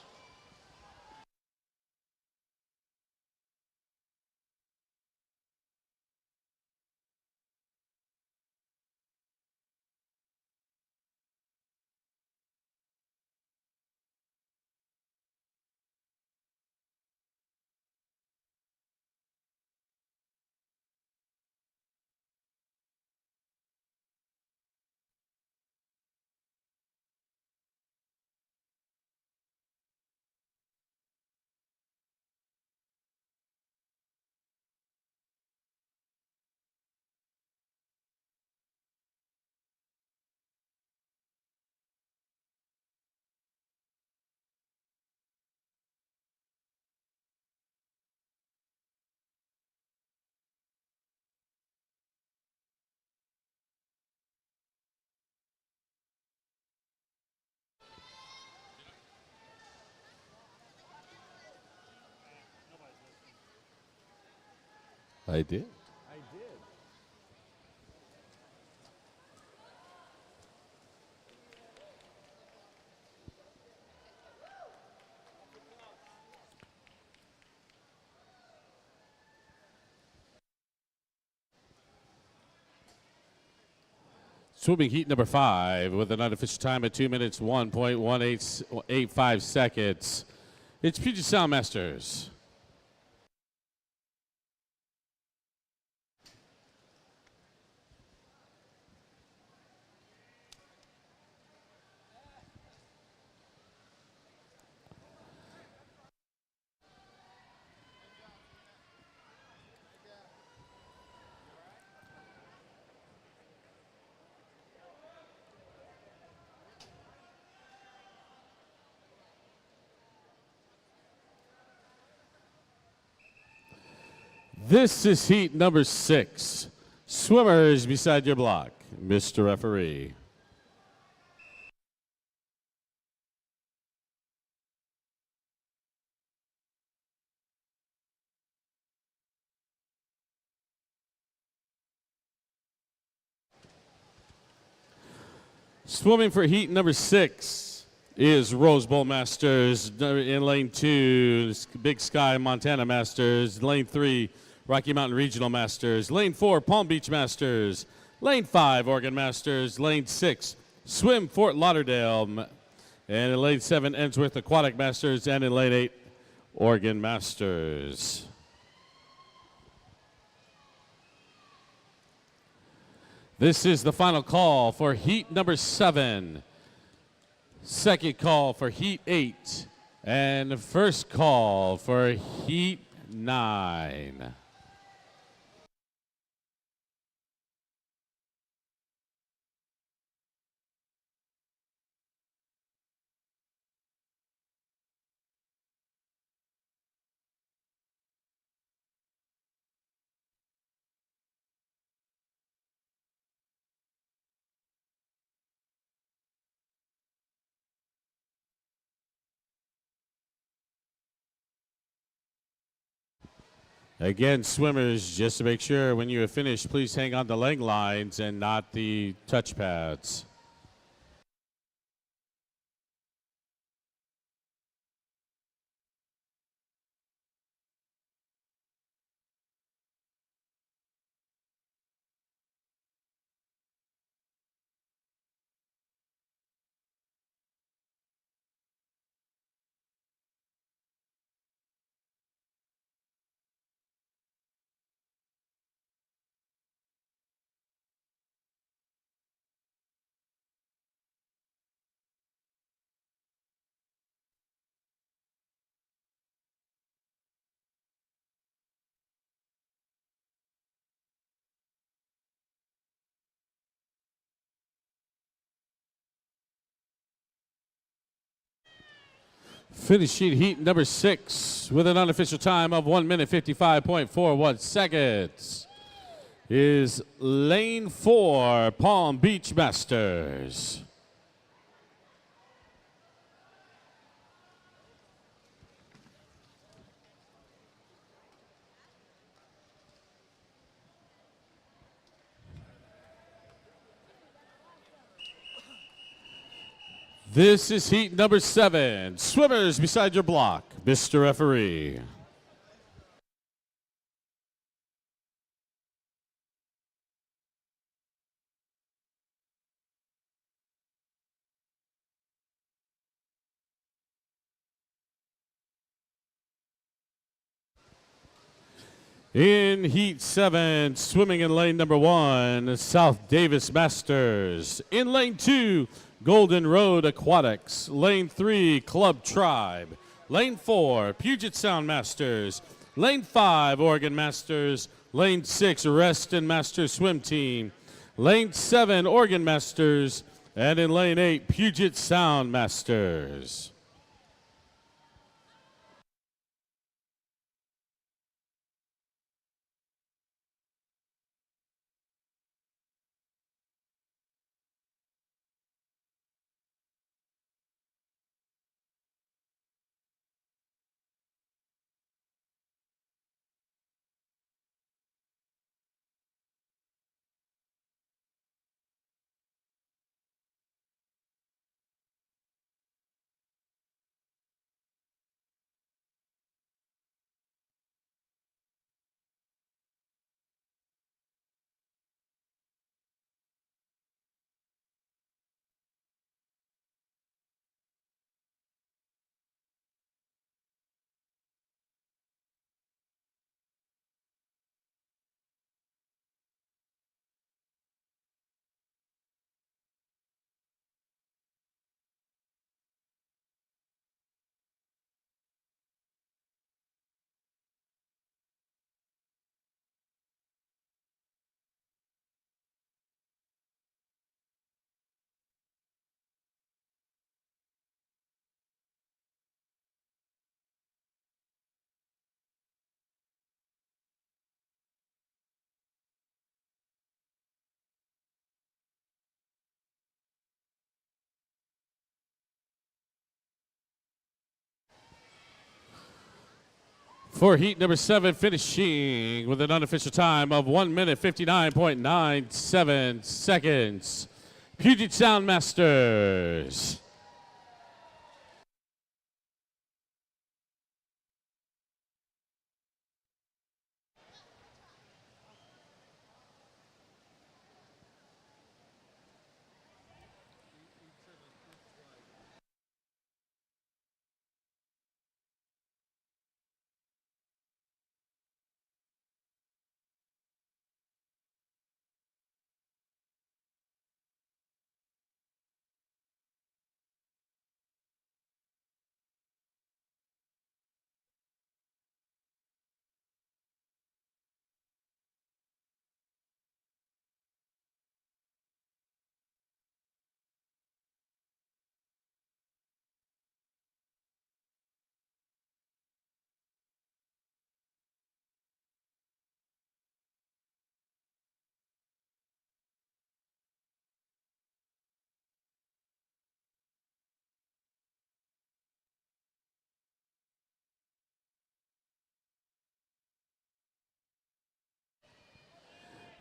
I did. Swimming heat number 5 with an unofficial time of 2 minutes 1.1885 seconds. It's Puget Sound Masters. This is heat number 6. Swimmers beside your block, Mr. Referee. Swimming for heat number 6 is Rose Bowl Masters. In lane 2, Big Sky Montana Masters. Lane 3, Rocky Mountain Regional Masters. Lane 4, Palm Beach Masters. Lane 5, Oregon Masters. Lane 6, Swim Fort Lauderdale. And in lane 7, Ensworth Aquatic Masters. And in lane 8, Oregon Masters. This is the final call for heat number 7. Second call for heat 8. And first call for heat 9. Again, swimmers, just to make sure when you have finished, please hang on the leg lines and not the touch pads. Finishing heat number 6 with an unofficial time of 1 minute 55.41 seconds is lane 4, Palm Beach Masters. This is heat number 7. Swimmers beside your block, Mr. Referee. In heat 7, swimming in lane number 1, South Davis Masters. In lane 2, Golden Road Aquatics. Lane 3, Club Tribe. Lane 4, Puget Sound Masters. Lane 5, Oregon Masters. Lane 6, Reston Masters Swim Team. Lane 7, Oregon Masters. And in lane 8, Puget Sound Masters. For heat number 7, finishing with an unofficial time of 1 minute 59.97 seconds, Puget Sound Masters.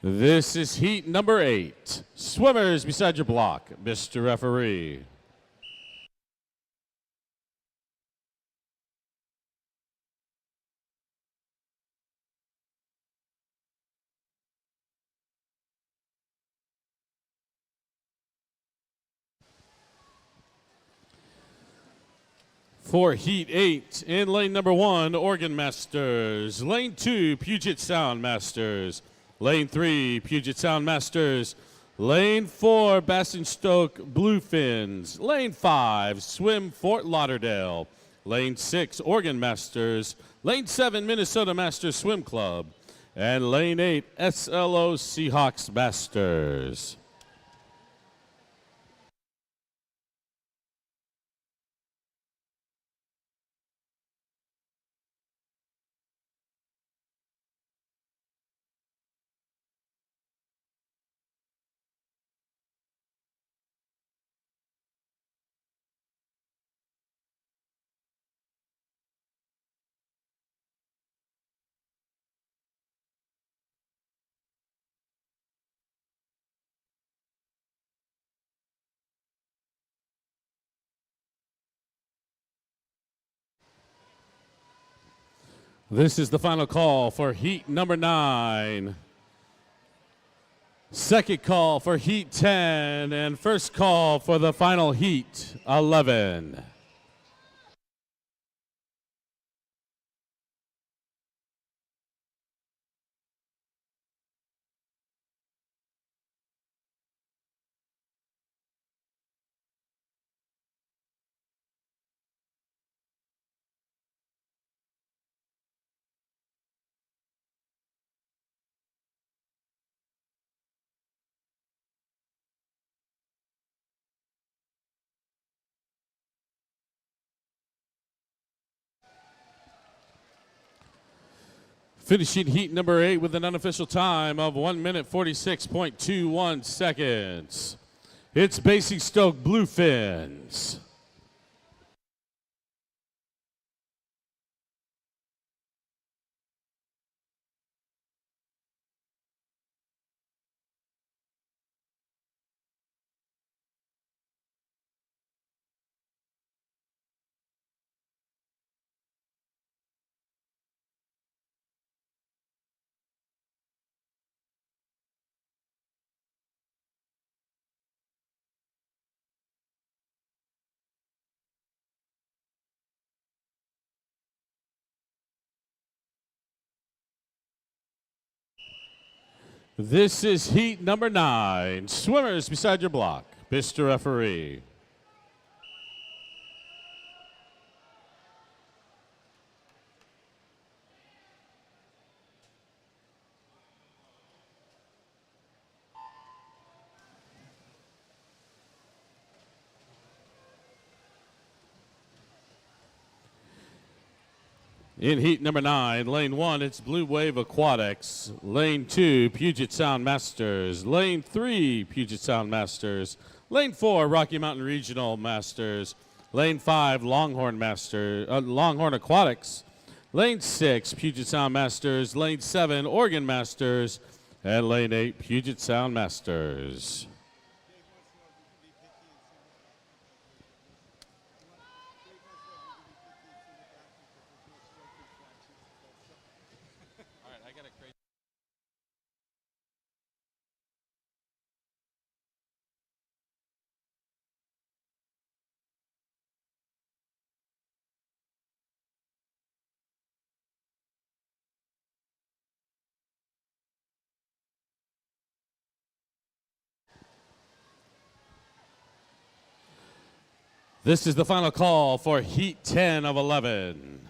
This is heat number 8. Swimmers beside your block, Mr. Referee. For heat 8, in lane number 1, Oregon Masters. Lane 2, Puget Sound Masters. Lane 3, Puget Sound Masters. Lane 4, Backstroke Bluefins. Lane 5, Swim Fort Lauderdale. Lane 6, Oregon Masters. Lane 7, Minnesota Masters Swim Club. And lane 8, SLO Seahawks Masters. This is the final call for heat number 9. Second call for heat 10, and first call for the final heat 11. Finishing heat number 8 with an unofficial time of 1 minute 46.21 seconds. It's Backstroke Bluefins. This is heat number 9. Swimmers beside your block, Mr. Referee. In heat number 9, lane 1, it's Blue Wave Aquatics. Lane 2, Puget Sound Masters. Lane 3, Puget Sound Masters. Lane 4, Rocky Mountain Regional Masters. Lane 5, Longhorn Aquatics. Lane 6, Puget Sound Masters. Lane 7, Oregon Masters. And lane 8, Puget Sound Masters. This is the final call for heat 10 of 11.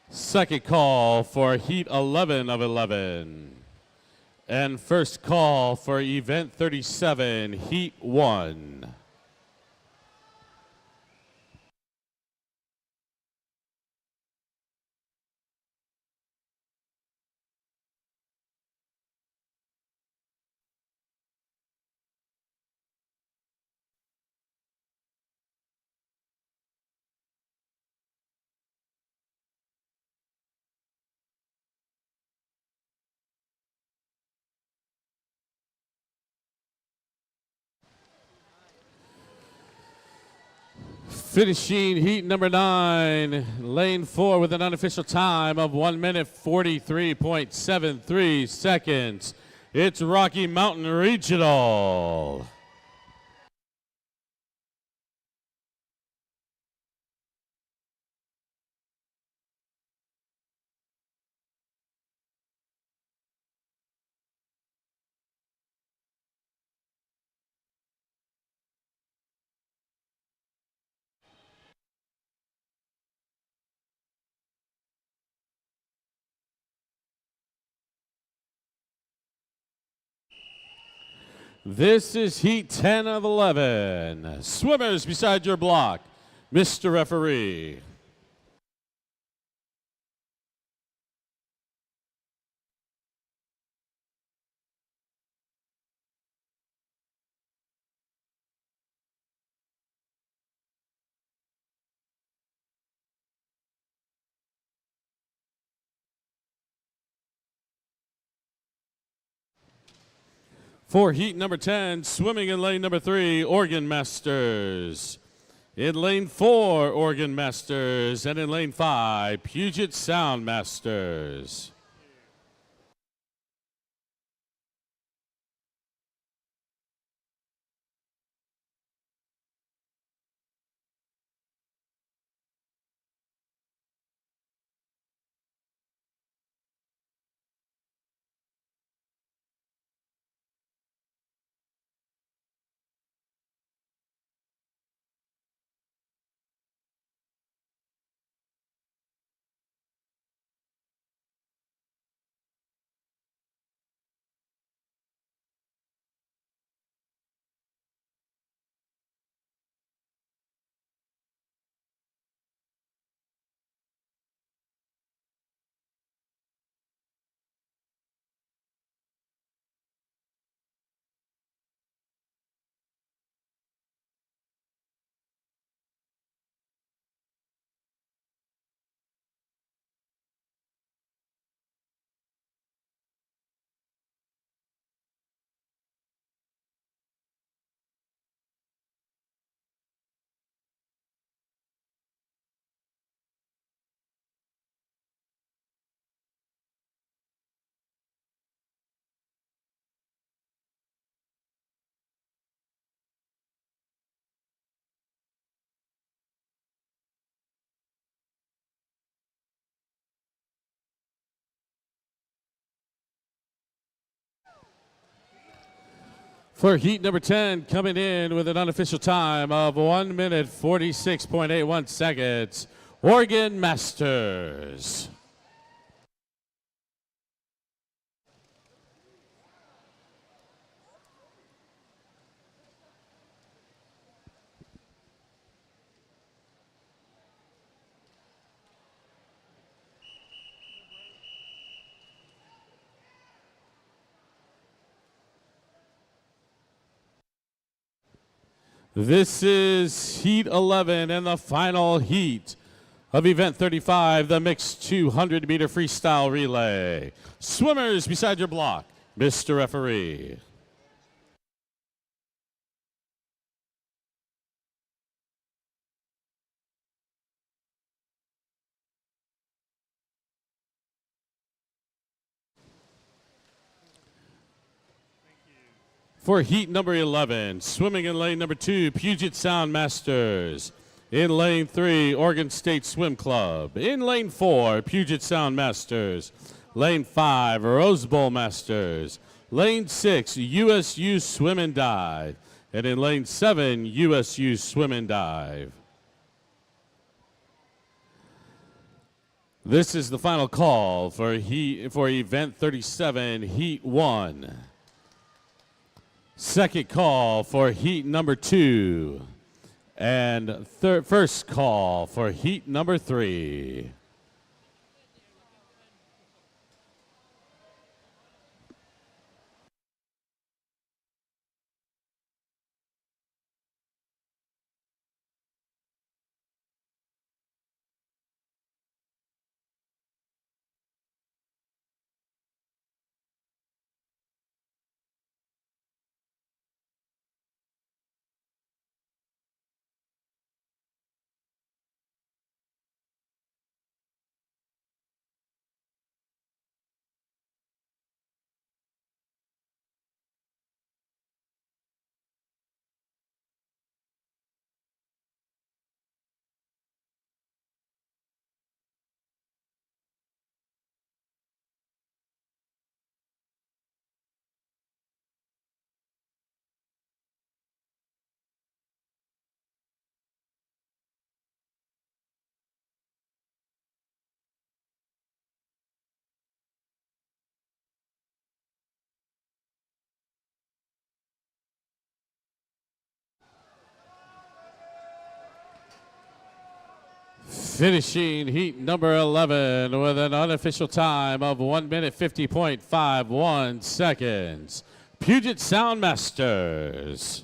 Second call for heat 11 of 11. And first call for event 37, heat 1. Finishing heat number 9, lane 4 with an unofficial time of 1 minute 43.73 seconds. It's Rocky Mountain Regional. This is heat 10 of 11. Swimmers beside your block, Mr. Referee. For heat number 10, swimming in lane number 3, Oregon Masters. In lane 4, Oregon Masters. And in lane 5, Puget Sound Masters. For heat number 10, coming in with an unofficial time of 1 minute 46.81 seconds, Oregon Masters. This is heat 11 and the final heat of event 35, the mixed 200-meter freestyle relay. Swimmers beside your block, Mr. Referee. For heat number 11, swimming in lane number 2, Puget Sound Masters. In lane 3, Oregon State Swim Club. In lane 4, Puget Sound Masters. Lane 5, Rose Bowl Masters. Lane 6, USU Swim and Dive. And in lane 7, USU Swim and Dive. This is the final call for event 37, heat 1. Second call for heat number 2. And first call for heat number 3. Finishing heat number 11 with an unofficial time of 1 minute 50.51 seconds. Puget Sound Masters.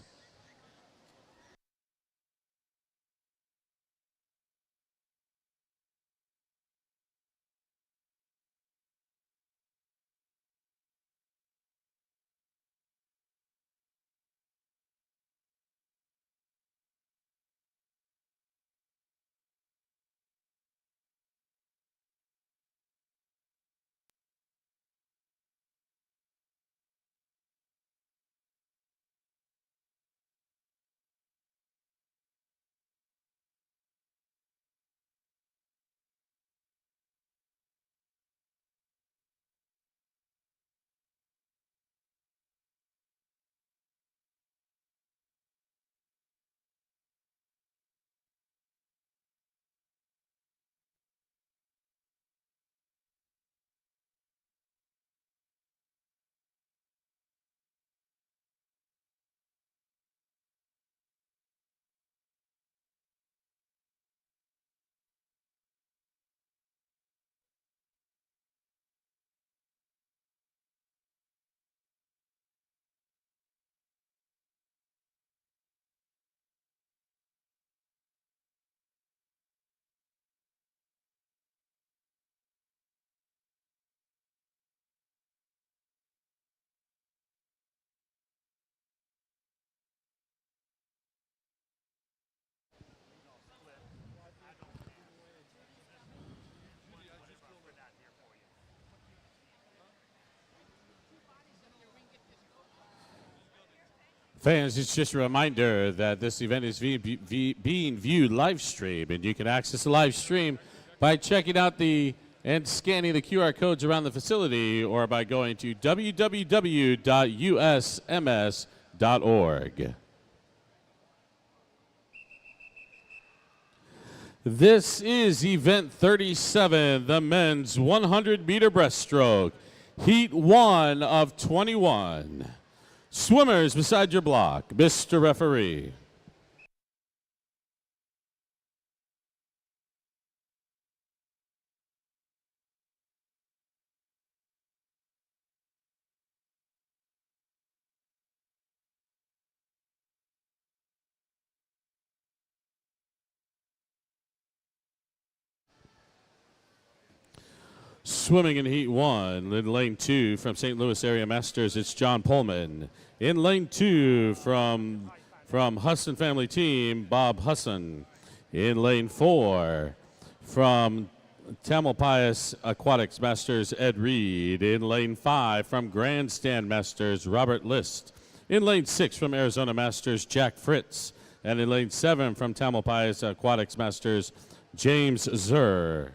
Fans, it's just a reminder that this event is being viewed live stream, and you can access the live stream by checking out and scanning the QR codes around the facility, or by going to www.usms.org. This is event 37, the men's 100-meter breaststroke, heat 1 of 21. Swimmers beside your block, Mr. Referee. Swimming in heat 1, in lane 2 from St. Louis Area Masters, it's John Pullman. In lane 2 from Husson Family Team, Bob Husson. In lane 4 from Tamalpais Aquatics Masters, Ed Reed. In lane 5 from Grandstand Masters, Robert List. In lane 6 from Arizona Masters, Jack Fritz. And in lane 7 from Tamalpais Aquatics Masters, James Zerr.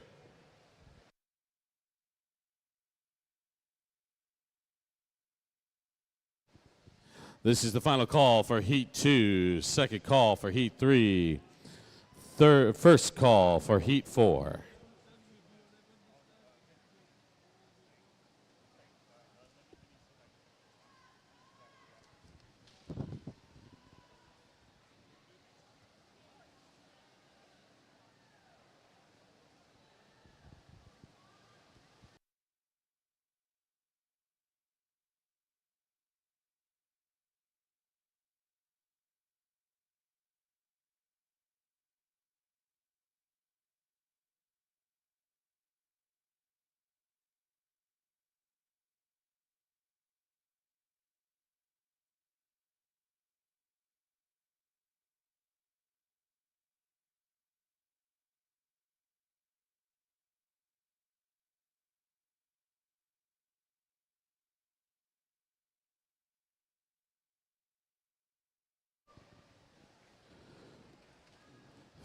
This is the final call for Heat 2, second call for Heat 3, first call for Heat 4.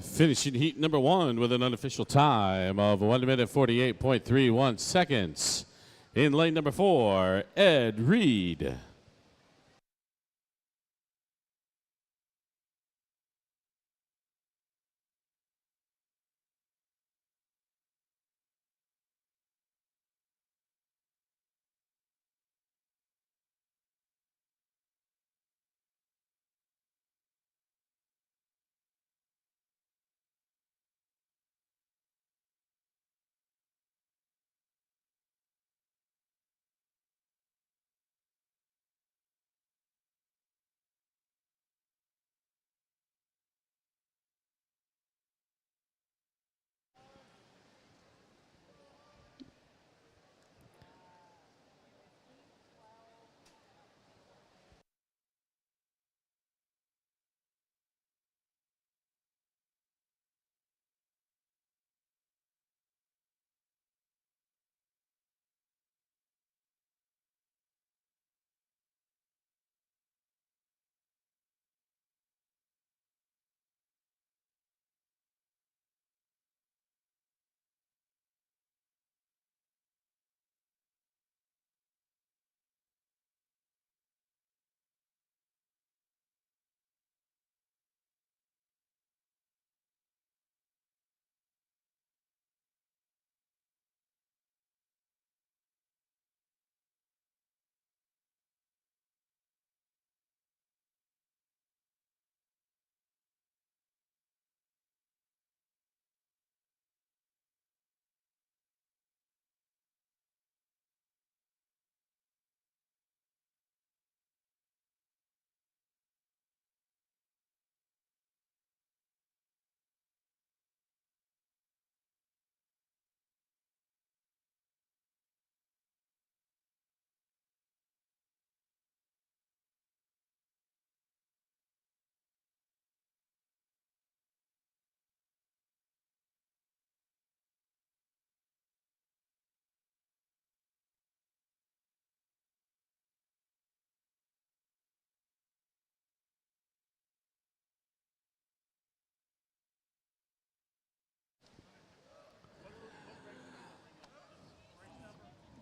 Finishing heat number 1 with an unofficial time of 1 minute 48.31 seconds. In lane number 4, Ed Reed.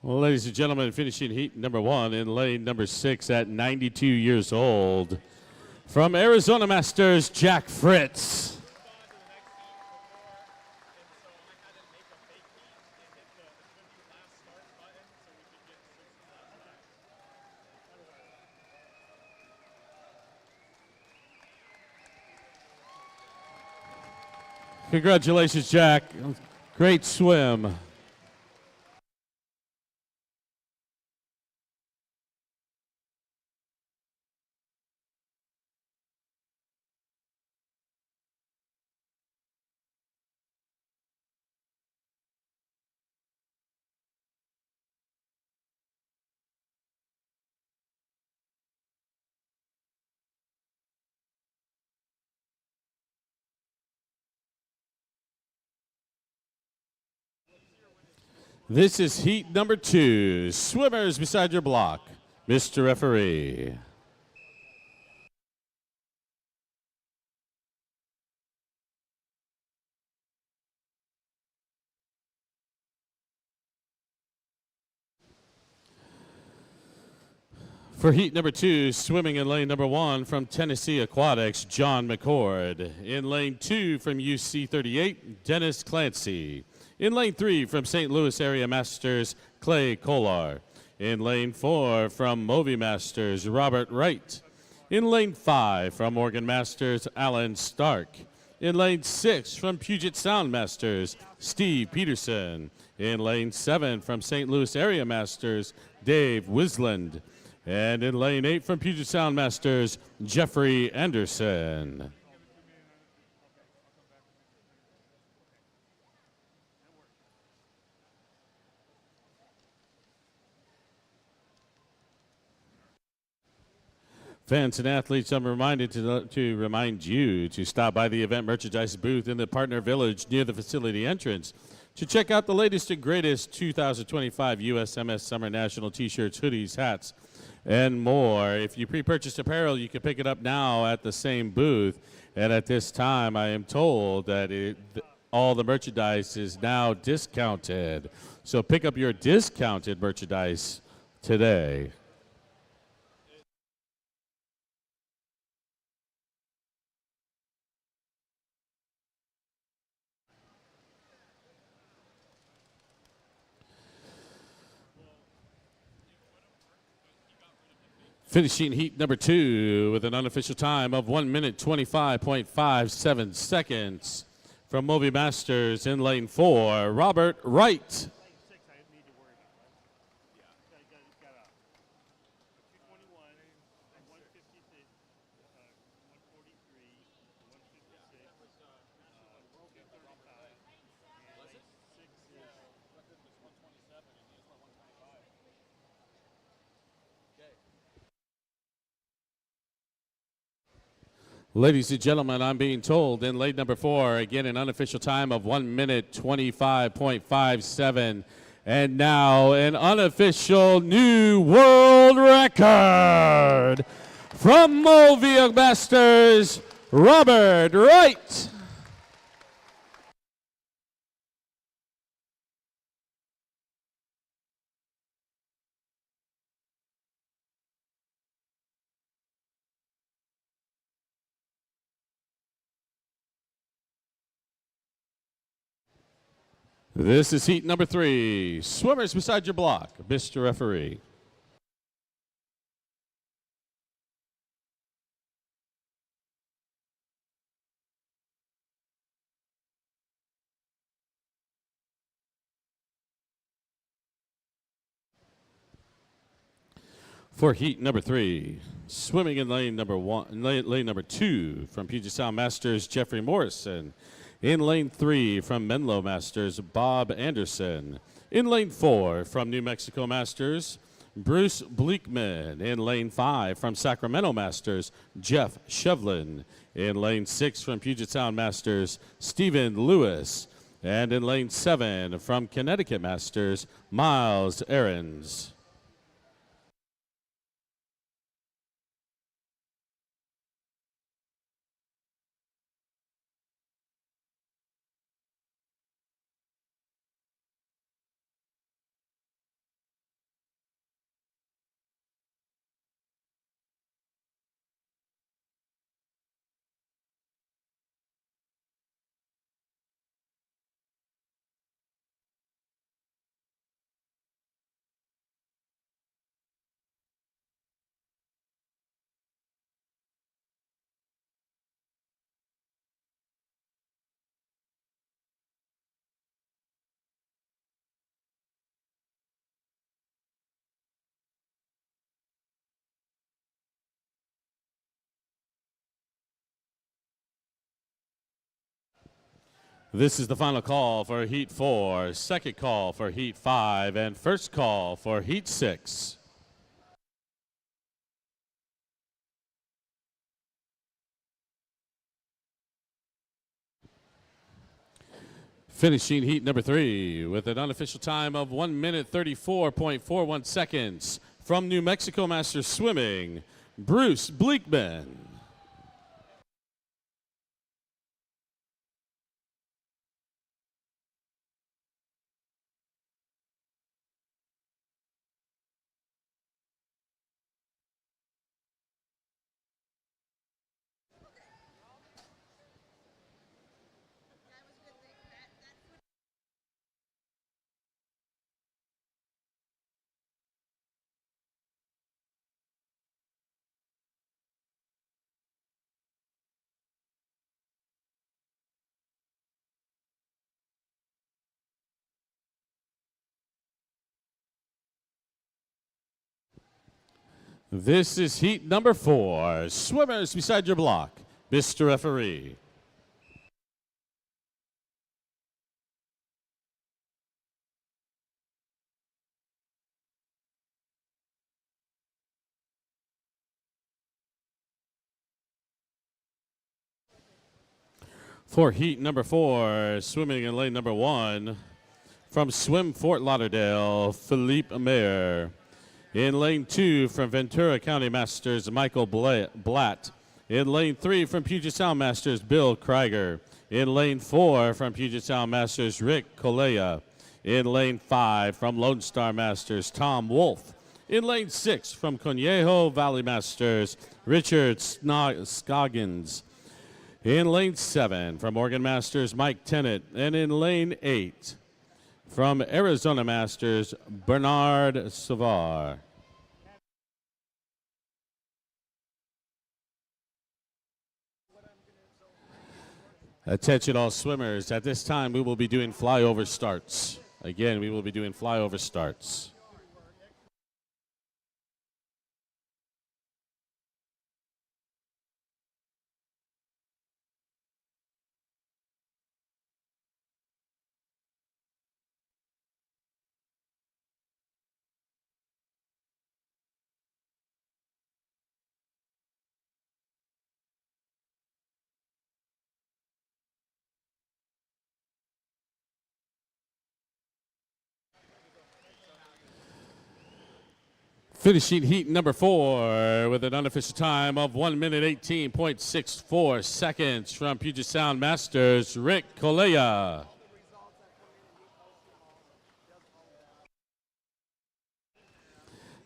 Well, ladies and gentlemen, finishing heat number 1 in lane number 6 at 92 years old. From Arizona Masters, Jack Fritz. Congratulations, Jack. Great swim. This is heat number 2. Swimmers beside your block, Mr. Referee. For heat number 2, swimming in lane number 1 from Tennessee Aquatics, John McCord. In lane 2 from UC 38, Dennis Clancy. In lane 3 from St. Louis Area Masters, Clay Kolar. In lane 4 from Movie Masters, Robert Wright. In lane 5 from Morgan Masters, Alan Stark. In lane 6 from Puget Sound Masters, Steve Peterson. In lane 7 from St. Louis Area Masters, Dave Wisland. And in lane 8 from Puget Sound Masters, Jeffrey Anderson. Fans and athletes, I'm reminded to remind you to stop by the event merchandise booth in the partner village near the facility entrance to check out the latest and greatest 2025 USMS Summer National t-shirts, hoodies, hats, and more. If you pre-purchased apparel, you can pick it up now at the same booth. And at this time, I am told that all the merchandise is now discounted. So pick up your discounted merchandise today. Finishing heat number 2 with an unofficial time of 1 minute 25.57 seconds. From Movie Masters in lane 4, Robert Wright. Ladies and gentlemen, I'm being told in lane number 4, again, an unofficial time of 1 minute 25.57. And now an unofficial new world record from Movie Masters, Robert Wright. This is heat number 3. Swimmers beside your block, Mr. Referee. For heat number 3, swimming in lane number 1, lane number 2 from Puget Sound Masters, Jeffrey Morrison. In lane 3 from Menlo Masters, Bob Anderson. In lane 4 from New Mexico Masters, Bruce Bleekman. In lane 5 from Sacramento Masters, Jeff Shevlin. In lane 6 from Puget Sound Masters, Stephen Lewis. And in lane 7 from Connecticut Masters, Miles Ahrens. This is the final call for Heat 4, second call for Heat 5, and first call for Heat 6. Finishing heat number 3 with an unofficial time of 1 minute 34.41 seconds from New Mexico Masters Swimming, Bruce Bleekman. This is heat number 4. Swimmers beside your block, Mr. Referee. For heat number 4, swimming in lane number 1, from Swim Fort Lauderdale, Philippe Mayer. In lane 2 from Ventura County Masters, Michael Blatt. In lane 3 from Puget Sound Masters, Bill Krieger. In lane 4 from Puget Sound Masters, Rick Colea. In lane 5 from Lone Star Masters, Tom Wolf. In lane 6 from Conejo Valley Masters, Richard Scoggins. In lane 7 from Oregon Masters, Mike Tennant. And in lane 8 from Arizona Masters, Bernard Savar. Attention all swimmers, at this time we will be doing flyover starts. Again, we will be doing flyover starts. Finishing heat number 4 with an unofficial time of 1 minute 18.64 seconds from Puget Sound Masters, Rick Colea.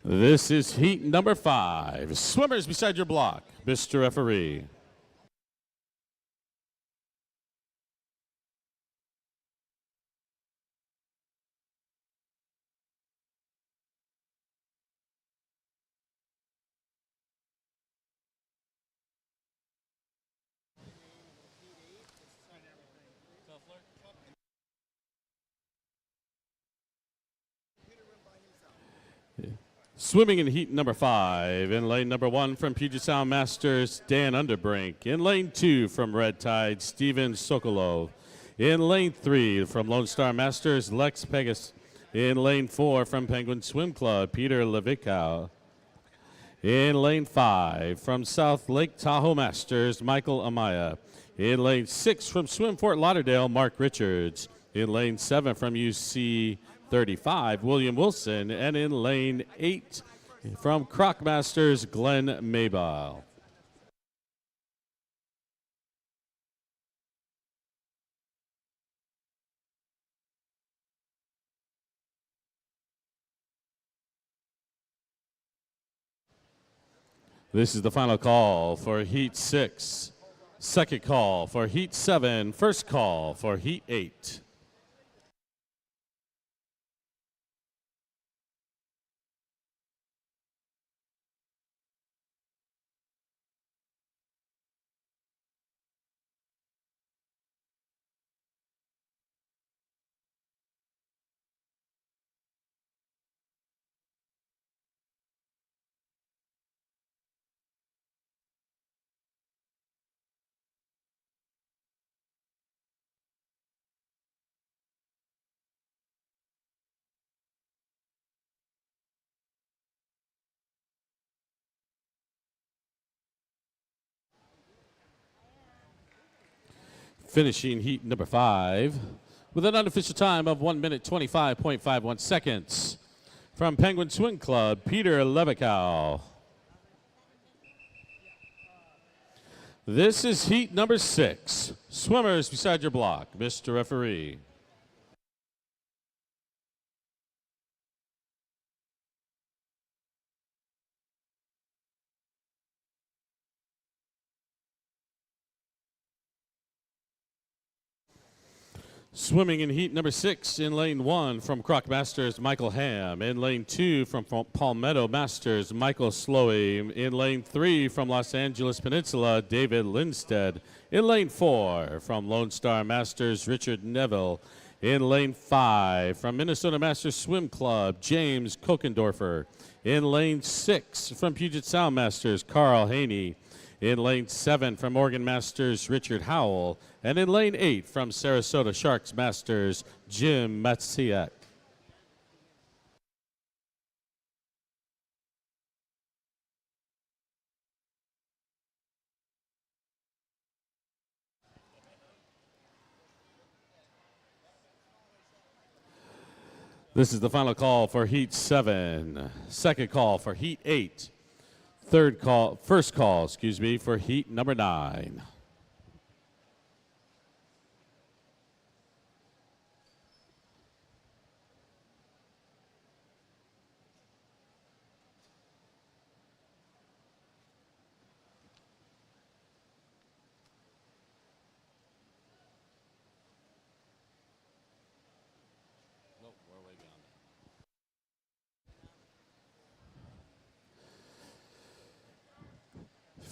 This is heat number 5. Swimmers beside your block, Mr. Referee. Swimming in heat number 5, in lane number 1 from Puget Sound Masters, Dan Underbrink. In lane 2 from Red Tide, Steven Sokolov. In lane 3 from Lone Star Masters, Lex Pegas. In lane 4 from Penguin Swim Club, Peter Levikow. In lane 5 from South Lake Tahoe Masters, Michael Amaya. In lane 6 from Swim Fort Lauderdale, Mark Richards. In lane 7 from UC 35, William Wilson. And in lane 8 from Croc Masters, Glenn Mayball. This is the final call for Heat 6, second call for Heat 7, first call for Heat 8. Finishing heat number 5 with an unofficial time of 1 minute 25.51 seconds. From Penguin Swim Club, Peter Levikow. This is heat number 6. Swimmers beside your block, Mr. Referee. Swimming in heat number 6 in lane 1 from Croc Masters, Michael Ham. In lane 2 from Palmetto Masters, Michael Slowey. In lane 3 from Los Angeles Peninsula, David Lindstedt. In lane 4 from Lone Star Masters, Richard Neville. In lane 5 from Minnesota Masters Swim Club, James Kokendorfer. In lane 6 from Puget Sound Masters, Carl Haney. In lane 7 from Oregon Masters, Richard Howell. And in lane 8 from Sarasota Sharks Masters, Jim Matsiak. This is the final call for heat 7. Second call for heat 8. First call, for heat number 9.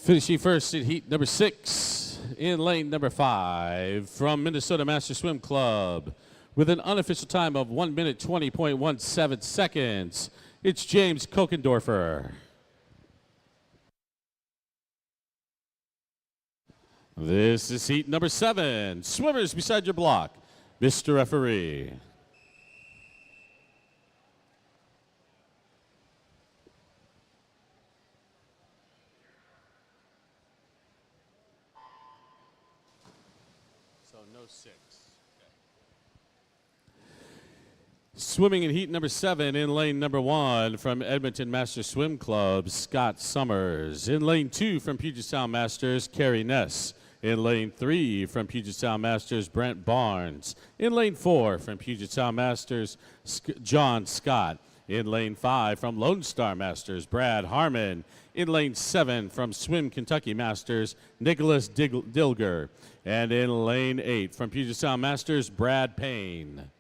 Finishing first in heat number 6 in lane number 5 from Minnesota Master Swim Club with an unofficial time of 1 minute 20.17 seconds. It's James Kokendorfer. This is heat number 7. Swimmers beside your block, Mr. Referee. No 6. Okay. Swimming in heat number 7 in lane number 1 from Edmonton Master Swim Club, Scott Summers. In lane 2 from Puget Sound Masters, Carrie Ness. In lane 3 from Puget Sound Masters, Brent Barnes. In lane 4 from Puget Sound Masters, John Scott. In lane 5 from Lone Star Masters, Brad Harmon. In lane 7 from Swim Kentucky Masters, Nicholas Dilger. And in lane 8 from Puget Sound Masters, Brad Payne.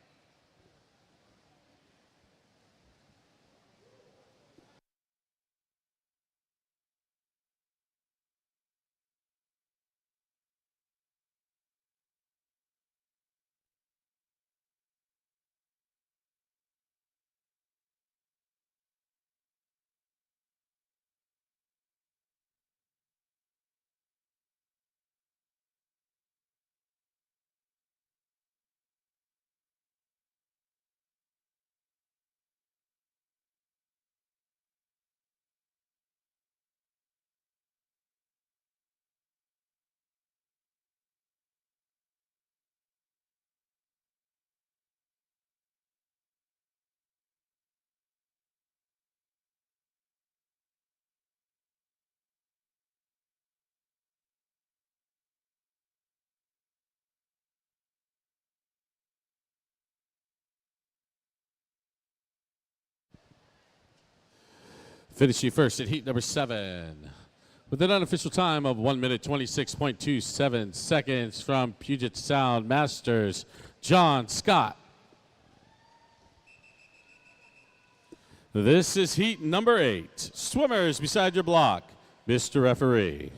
Finishing first at heat number 7 with an unofficial time of 1 minute 26.27 seconds from Puget Sound Masters, John Scott. This is heat number 8. Swimmers beside your block, Mr. Referee.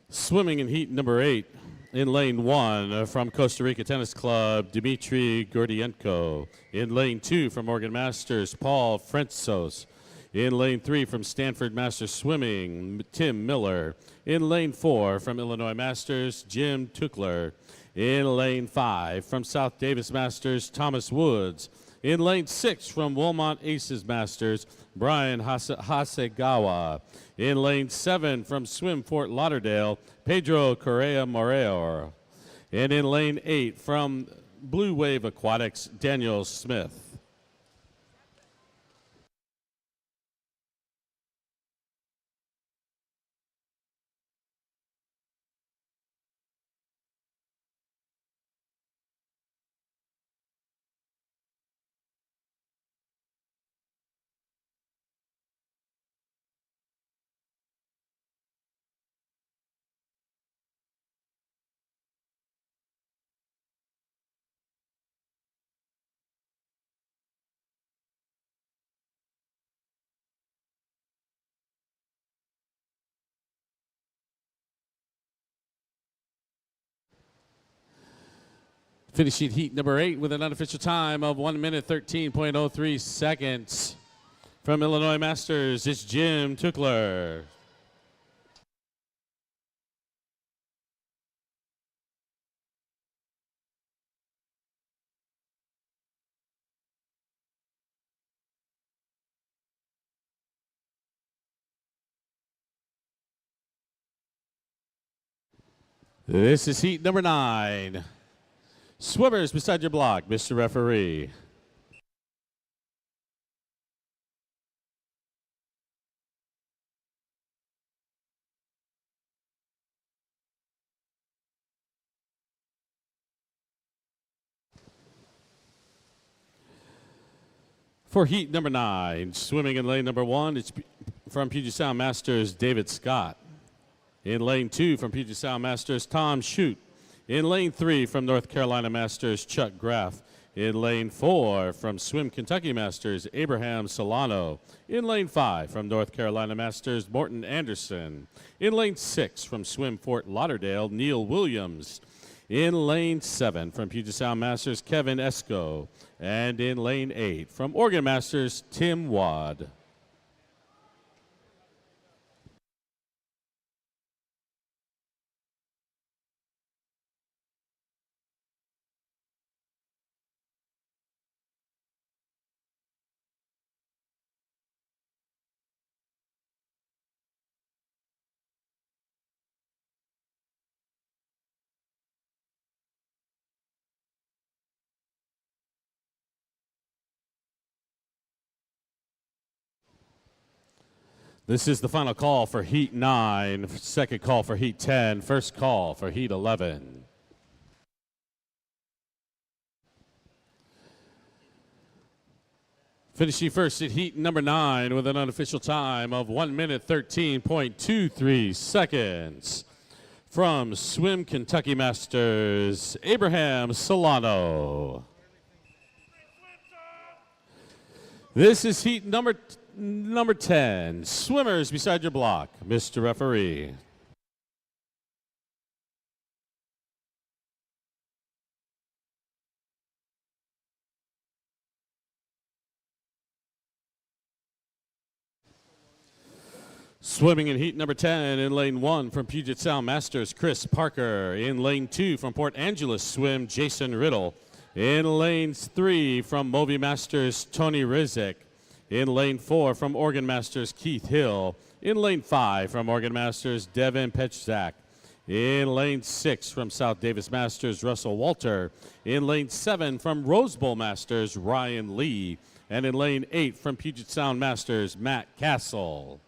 Swimming in heat number 8 in lane 1 from Costa Rica Tennis Club, Dmitry Gordienko. In lane 2 from Oregon Masters, Paul Frentsos. In lane 3 from Stanford Masters Swimming, Tim Miller. In lane 4 from Illinois Masters, Jim Tuchler. In lane 5 from South Davis Masters, Thomas Woods. In lane 6 from Wilmot Aces Masters, Brian Hasegawa. In lane 7 from Swim Fort Lauderdale, Pedro Correa Moreira. And in lane 8 from Blue Wave Aquatics, Daniel Smith. Finishing heat number 8 with an unofficial time of 1 minute 13.03 seconds. From Illinois Masters, it's Jim Tuchler. This is heat number 9. Swimmers beside your block, Mr. Referee. For heat number 9, swimming in lane number 1, it's from Puget Sound Masters, David Scott. In lane 2 from Puget Sound Masters, Tom Shute. In lane 3 from North Carolina Masters, Chuck Graff. In lane 4 from Swim Kentucky Masters, Abraham Solano. In lane 5 from North Carolina Masters, Morton Anderson. In lane 6 from Swim Fort Lauderdale, Neil Williams. In lane 7 from Puget Sound Masters, Kevin Esco. And in lane 8 from Oregon Masters, Tim Wad. This is the final call for Heat 9, second call for Heat 10, first call for Heat 11. Finishing first at Heat number 9 with an unofficial time of 1 minute 13.23 seconds. From Swim Kentucky Masters, Abraham Solano. This is Heat number 10, swimmers beside your block, Mr. Referee. Swimming in heat number 10 in lane 1 from Puget Sound Masters, Chris Parker. In lane 2 from Port Angeles Swim, Jason Riddle. In lane 3 from Moby Masters, Tony Rizek. In lane 4 from Oregon Masters, Keith Hill. In lane 5 from Oregon Masters, Devin Petchzak. In lane 6 from South Davis Masters, Russell Walter. In lane 7 from Rose Bowl Masters, Ryan Lee. And in lane 8 from Puget Sound Masters, Matt Castle.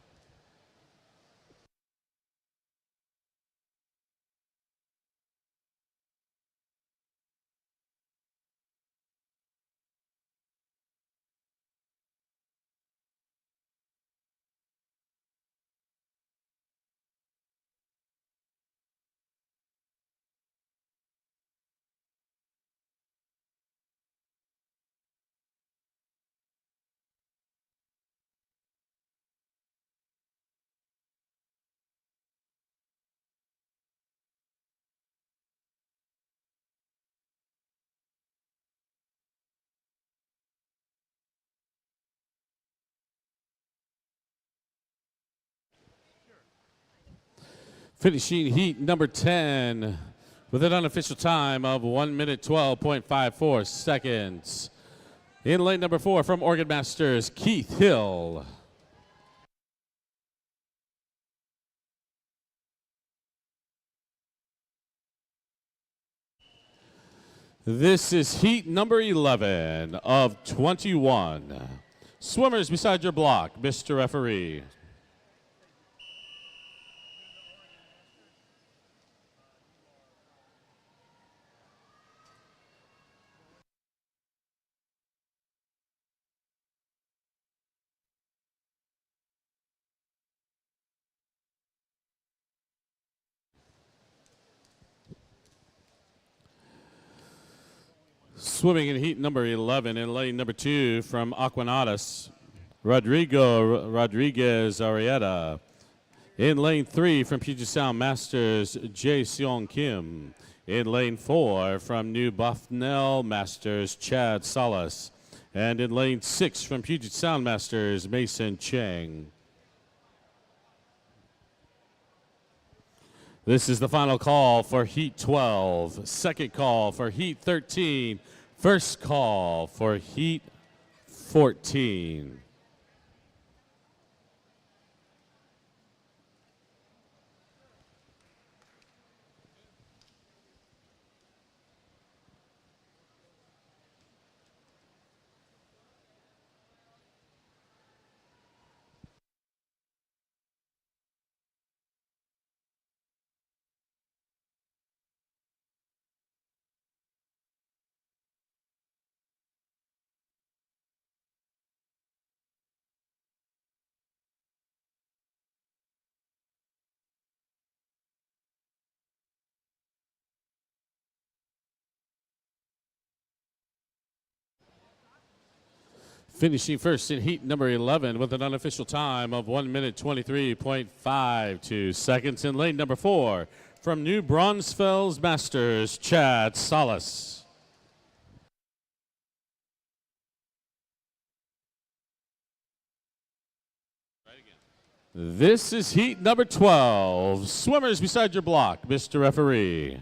Finishing heat number 10 with an unofficial time of 1 minute 12.54 seconds. In lane number 4 from Oregon Masters, Keith Hill. This is heat number 11 of 21. Swimmers beside your block, Mr. Referee. Swimming in heat number 11 in lane number 2 from Aquanatas, Rodriguez Arieta. In lane 3 from Puget Sound Masters, Jae Seong Kim. In lane 4 from New Buffnell Masters, Chad Salas. And in lane 6 from Puget Sound Masters, Mason Chang. This is the final call for Heat 12, second call for Heat 13, first call for Heat 14. Finishing first in heat number 11 with an unofficial time of 1 minute 23.52 seconds in lane number 4 from New Braunfels Masters, Chad Salas. This is heat number 12. Swimmers beside your block, Mr. Referee.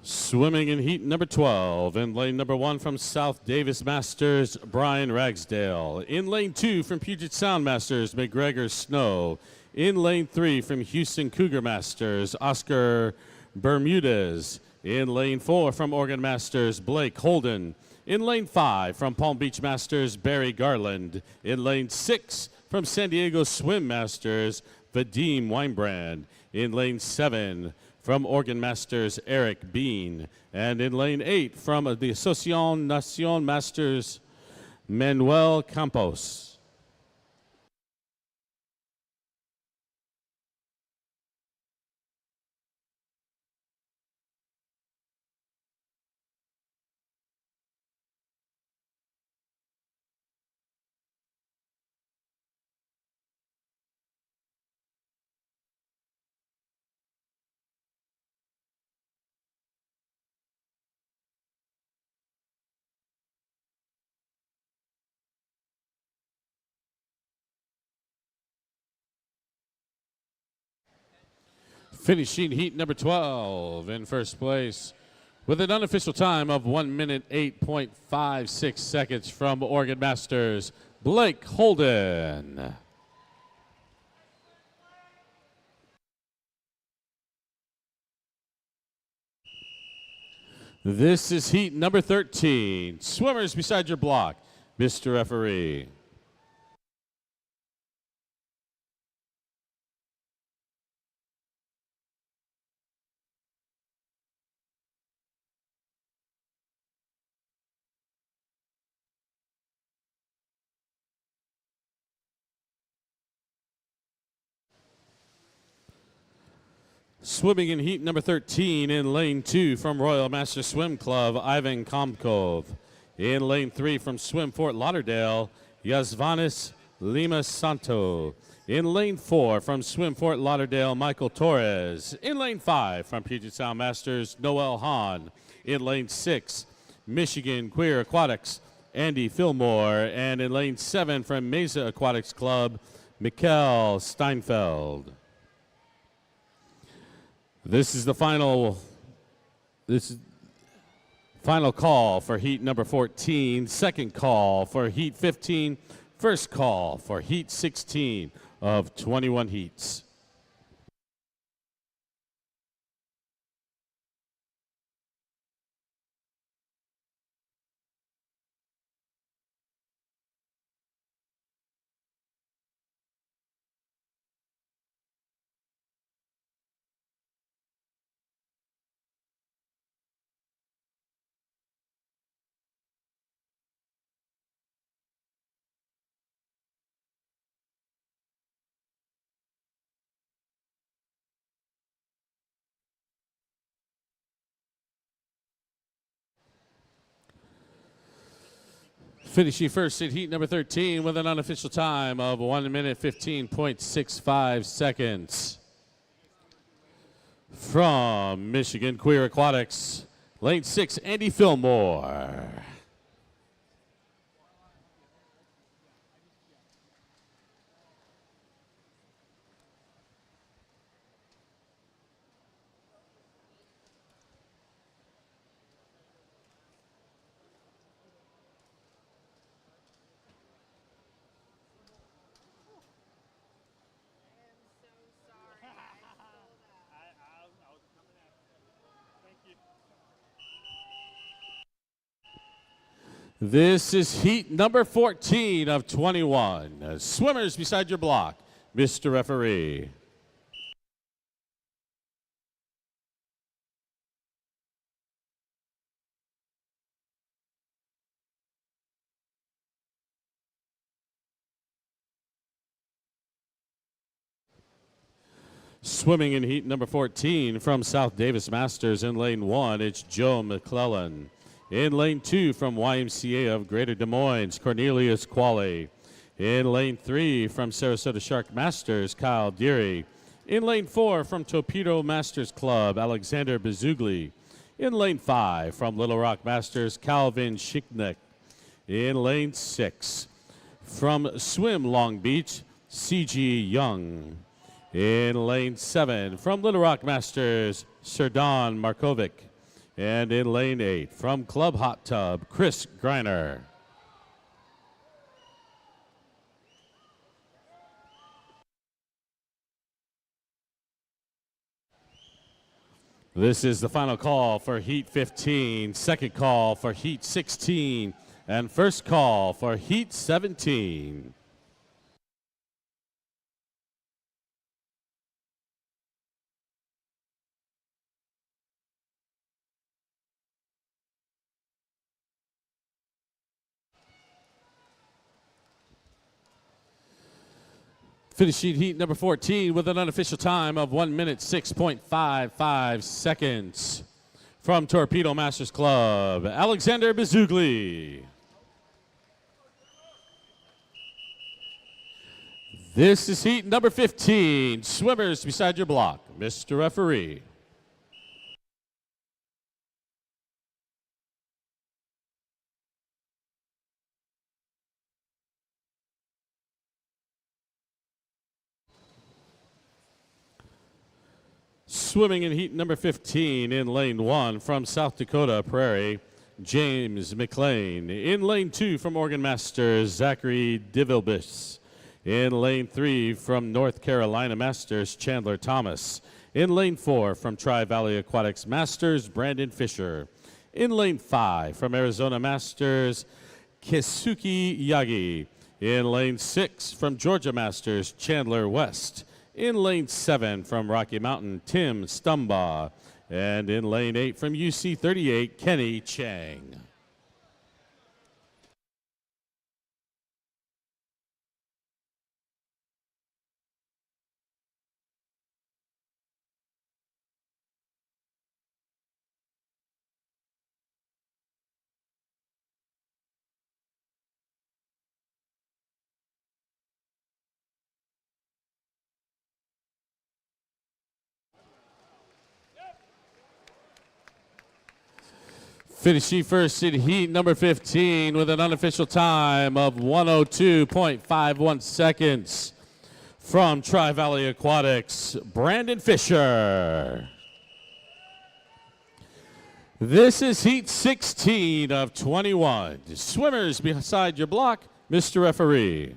Swimming in heat number 12 in lane number 1 from South Davis Masters, Brian Ragsdale. In lane 2 from Puget Sound Masters, McGregor Snow. In lane 3 from Houston Cougar Masters, Oscar Bermudez. In lane 4 from Oregon Masters, Blake Holden. In lane 5 from Palm Beach Masters, Barry Garland. In lane 6 from San Diego Swim Masters, Vadim Weinbrand. In lane 7 from Oregon Masters, Eric Bean. And in lane 8 from the Asociación Nación Masters, Manuel Campos. Finishing heat number 12 in first place with an unofficial time of 1 minute 8.56 seconds from Oregon Masters, Blake Holden. This is heat number 13. Swimmers beside your block, Mr. Referee. Swimming in heat number 13 in lane 2 from Royal Master Swim Club, Ivan Komkov. In lane 3 from Swim Fort Lauderdale, Yazvanis Lima Santo. In lane 4 from Swim Fort Lauderdale, Michael Torres. In lane 5 from Puget Sound Masters, Noel Hahn. In lane 6, Michigan Queer Aquatics, Andy Fillmore. And in lane 7 from Mesa Aquatics Club, Mikkel Steinfeld. This is the final call for heat number 14, second call for heat 15, first call for heat 16 of 21 heats. Finishing first in heat number 13 with an unofficial time of 1 minute 15.65 seconds. From Michigan Queer Aquatics, lane 6, Andy Fillmore. This is heat number 14 of 21. Swimmers beside your block, Mr. Referee. Swimming in heat number 14 from South Davis Masters in lane 1, it's Joe McClellan. In lane 2 from YMCA of Greater Des Moines, Cornelius Qualley. In lane 3 from Sarasota Shark Masters, Kyle Deary. In lane 4 from Torpedo Masters Club, Alexander Bezugli. In lane 5 from Little Rock Masters, Calvin Schicknick. In lane 6 from Swim Long Beach, C.G. Young. In lane 7 from Little Rock Masters, Sir Don Markovic. And in lane 8 from Club Hot Tub, Chris Greiner. This is the final call for heat 15, second call for heat 16, and first call for heat 17. Finishing heat number 14 with an unofficial time of 1 minute 6.55 seconds. From Torpedo Masters Club, Alexander Bezugli. This is heat number 15. Swimmers beside your block, Mr. Referee. Swimming in heat number 15 in lane 1 from South Dakota Prairie, James McLean. In lane 2 from Oregon Masters, Zachary Divilbis. In lane 3 from North Carolina Masters, Chandler Thomas. In lane 4 from Tri-Valley Aquatics Masters, Brandon Fisher. In lane 5 from Arizona Masters, Keisuke Yagi. In lane 6 from Georgia Masters, Chandler West. In lane 7 from Rocky Mountain, Tim Stumbaugh. And in lane 8 from UC 38, Kenny Chang. Finishing first in heat number 15 with an unofficial time of 102.51 seconds from Tri-Valley Aquatics, Brandon Fisher. This is heat 16 of 21. Swimmers beside your block, Mr. Referee.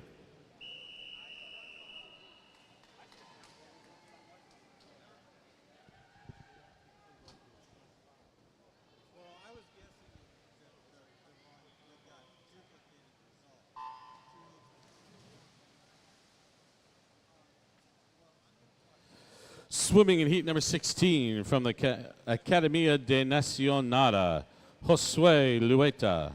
Swimming in heat number 16 from the Academia de Nacionada, Josue Lueta.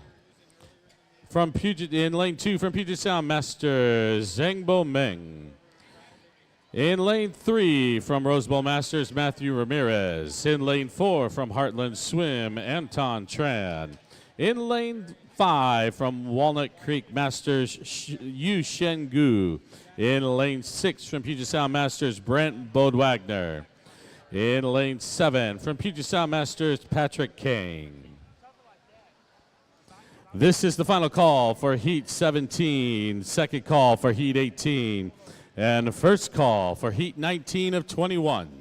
From Puget, in lane 2 from Puget Sound, Master Zhangbo Meng. In lane 3 from Rose Bowl Masters, Matthew Ramirez. In lane 4 from Heartland Swim, Anton Tran. In lane 5 from Walnut Creek Masters, Yu Shengu. In lane 6 from Puget Sound Masters, Brent Bodwagner. In lane 7 from Puget Sound Masters, Patrick Kang. This is the final call for heat 17, second call for heat 18, and the first call for heat 19 of 21.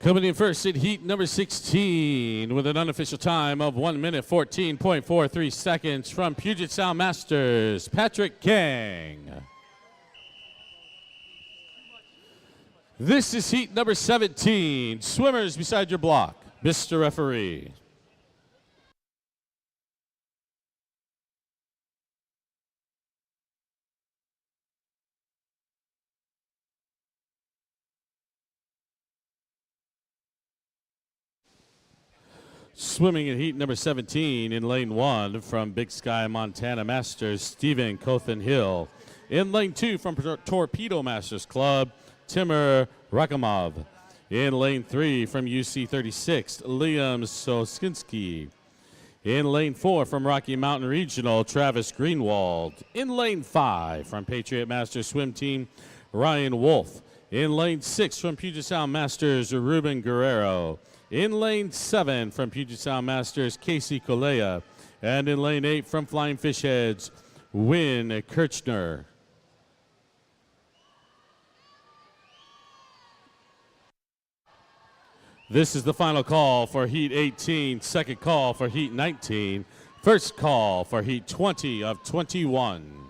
Coming in first in heat number 16 with an unofficial time of 1 minute 14.43 seconds from Puget Sound Masters, Patrick Kang. This is heat number 17. Swimmers beside your block, Mr. Referee. Swimming in heat number 17 in lane 1 from Big Sky, Montana Masters, Stephen Cothan Hill. In lane 2 from Torpedo Masters Club, Timur Rakamov. In lane 3 from UC 36, Liam Soskinski. In lane 4 from Rocky Mountain Regional, Travis Greenwald. In lane 5 from Patriot Masters Swim Team, Ryan Wolf. In lane 6 from Puget Sound Masters, Ruben Guerrero. In lane 7 from Puget Sound Masters, Casey Colea. And in lane 8 from Flying Fish Heads, Win Kirchner. This is the final call for heat 18, second call for heat 19, first call for heat 20 of 21.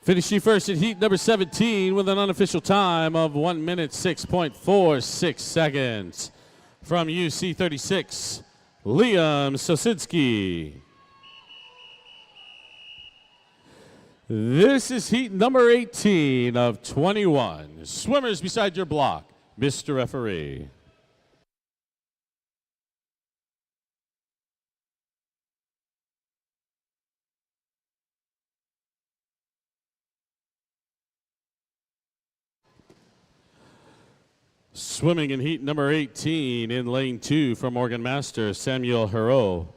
Finishing first in heat number 17 with an unofficial time of 1 minute 6.46 seconds. From UC 36, Liam Sosinski. This is heat number 18 of 21. Swimmers beside your block, Mr. Referee. Swimming in heat number 18 in lane 2 from Oregon Master, Samuel Hero.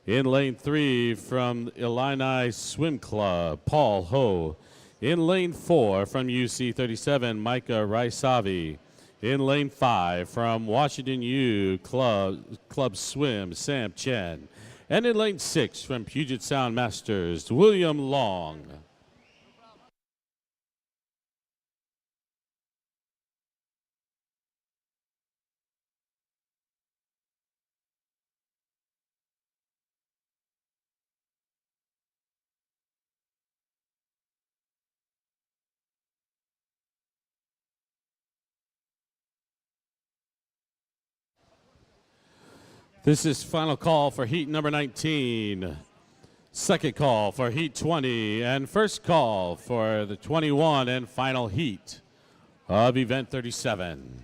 In lane 3 from Illini Swim Club, Paul Ho. In lane 4 from UC 37, Micah Raisavi. In lane 5 from Washington U Club Swim, Sam Chen. And in lane 6 from Puget Sound Masters, William Long. This is final call for heat number 19, second call for heat 20, and first call for the 21 and final heat of event 37.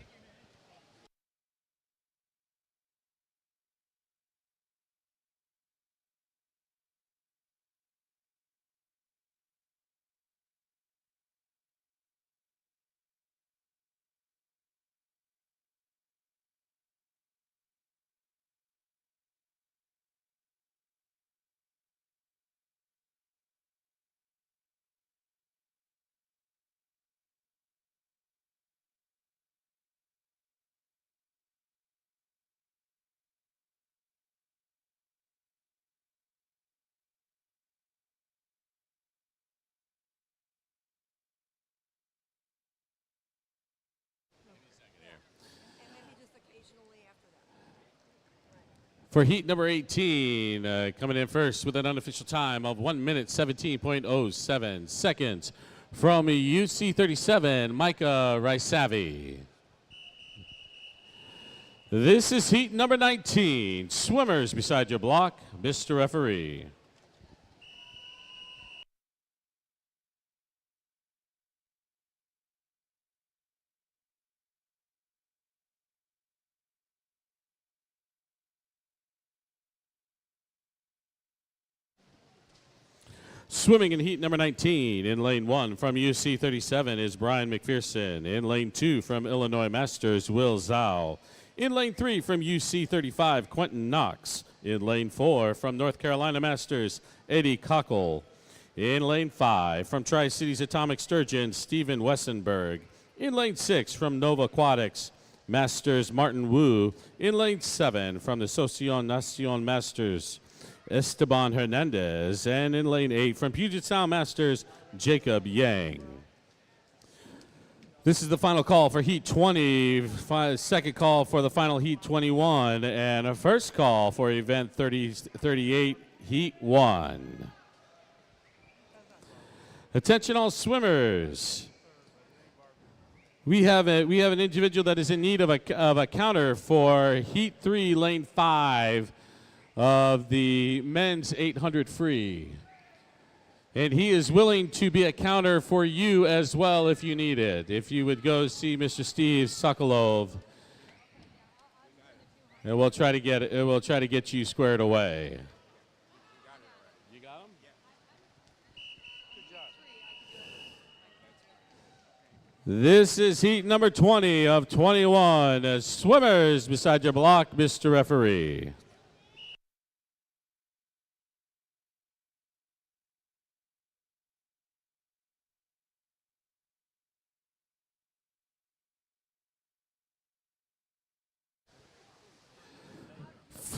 For heat number 18, coming in first with an unofficial time of 1 minute 17.07 seconds from UC 37, Micah Raisavi. This is heat number 19. Swimmers beside your block, Mr. Referee. Swimming in heat number 19 in lane 1 from UC 37 is Brian McPherson. In lane 2 from Illinois Masters, Will Zhao. In lane 3 from UC 35, Quentin Knox. In lane 4 from North Carolina Masters, Eddie Cockle. In lane 5 from Tri-Cities Atomic Sturgeon, Stephen Wessenberg. In lane 6 from Nova Aquatics, Masters, Martin Wu. In lane 7 from the Socion Nacion Masters, Esteban Hernandez, and in lane 8 from Puget Sound Masters, Jacob Yang. This is the final call for heat 20, second call for the final heat 21, and a first call for event 38, heat 1. Attention all swimmers. We have an individual that is in need of a counter for heat 3, lane 5, of the men's 800 free. And he is willing to be a counter for you as well if you need it. If you would go see Mr. Steve Sokolov, and we'll try to get you squared away. You got him? Good job. This is heat number 20 of 21. Swimmers beside your block, Mr. Referee.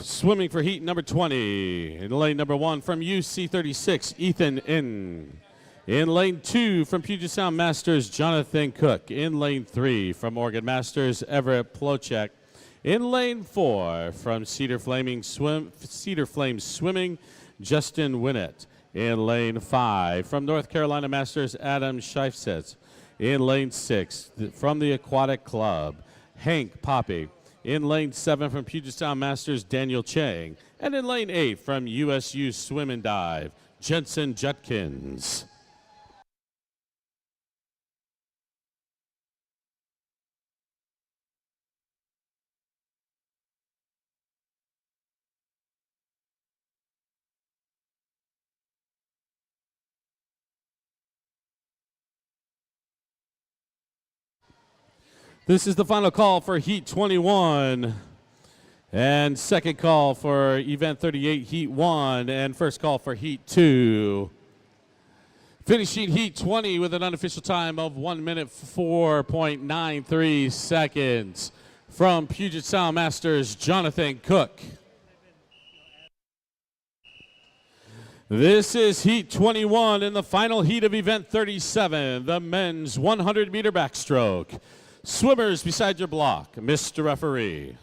Swimming for heat number 20, in lane number 1 from UC 36, Ethan In. In lane 2 from Puget Sound Masters, Jonathan Cook. In lane 3 from Oregon Masters, Everett Plochek. In lane 4 from Cedar Flames Swimming, Justin Winnett. In lane 5 from North Carolina Masters, Adam Scheifsetz. In lane 6 from the Aquatic Club, Hank Poppy. In lane 7 from Puget Sound Masters, Daniel Chang. And in lane 8 from USU Swim and Dive, Jensen Jutkins. This is the final call for heat 21 and second call for event 38, heat 1, and first call for heat 2. Finishing heat 20 with an unofficial time of 1 minute 4.93 seconds from Puget Sound Masters, Jonathan Cook. This is heat 21 in the final heat of event 37, the men's 100-meter backstroke. Swimmers beside your block, Mr. Referee.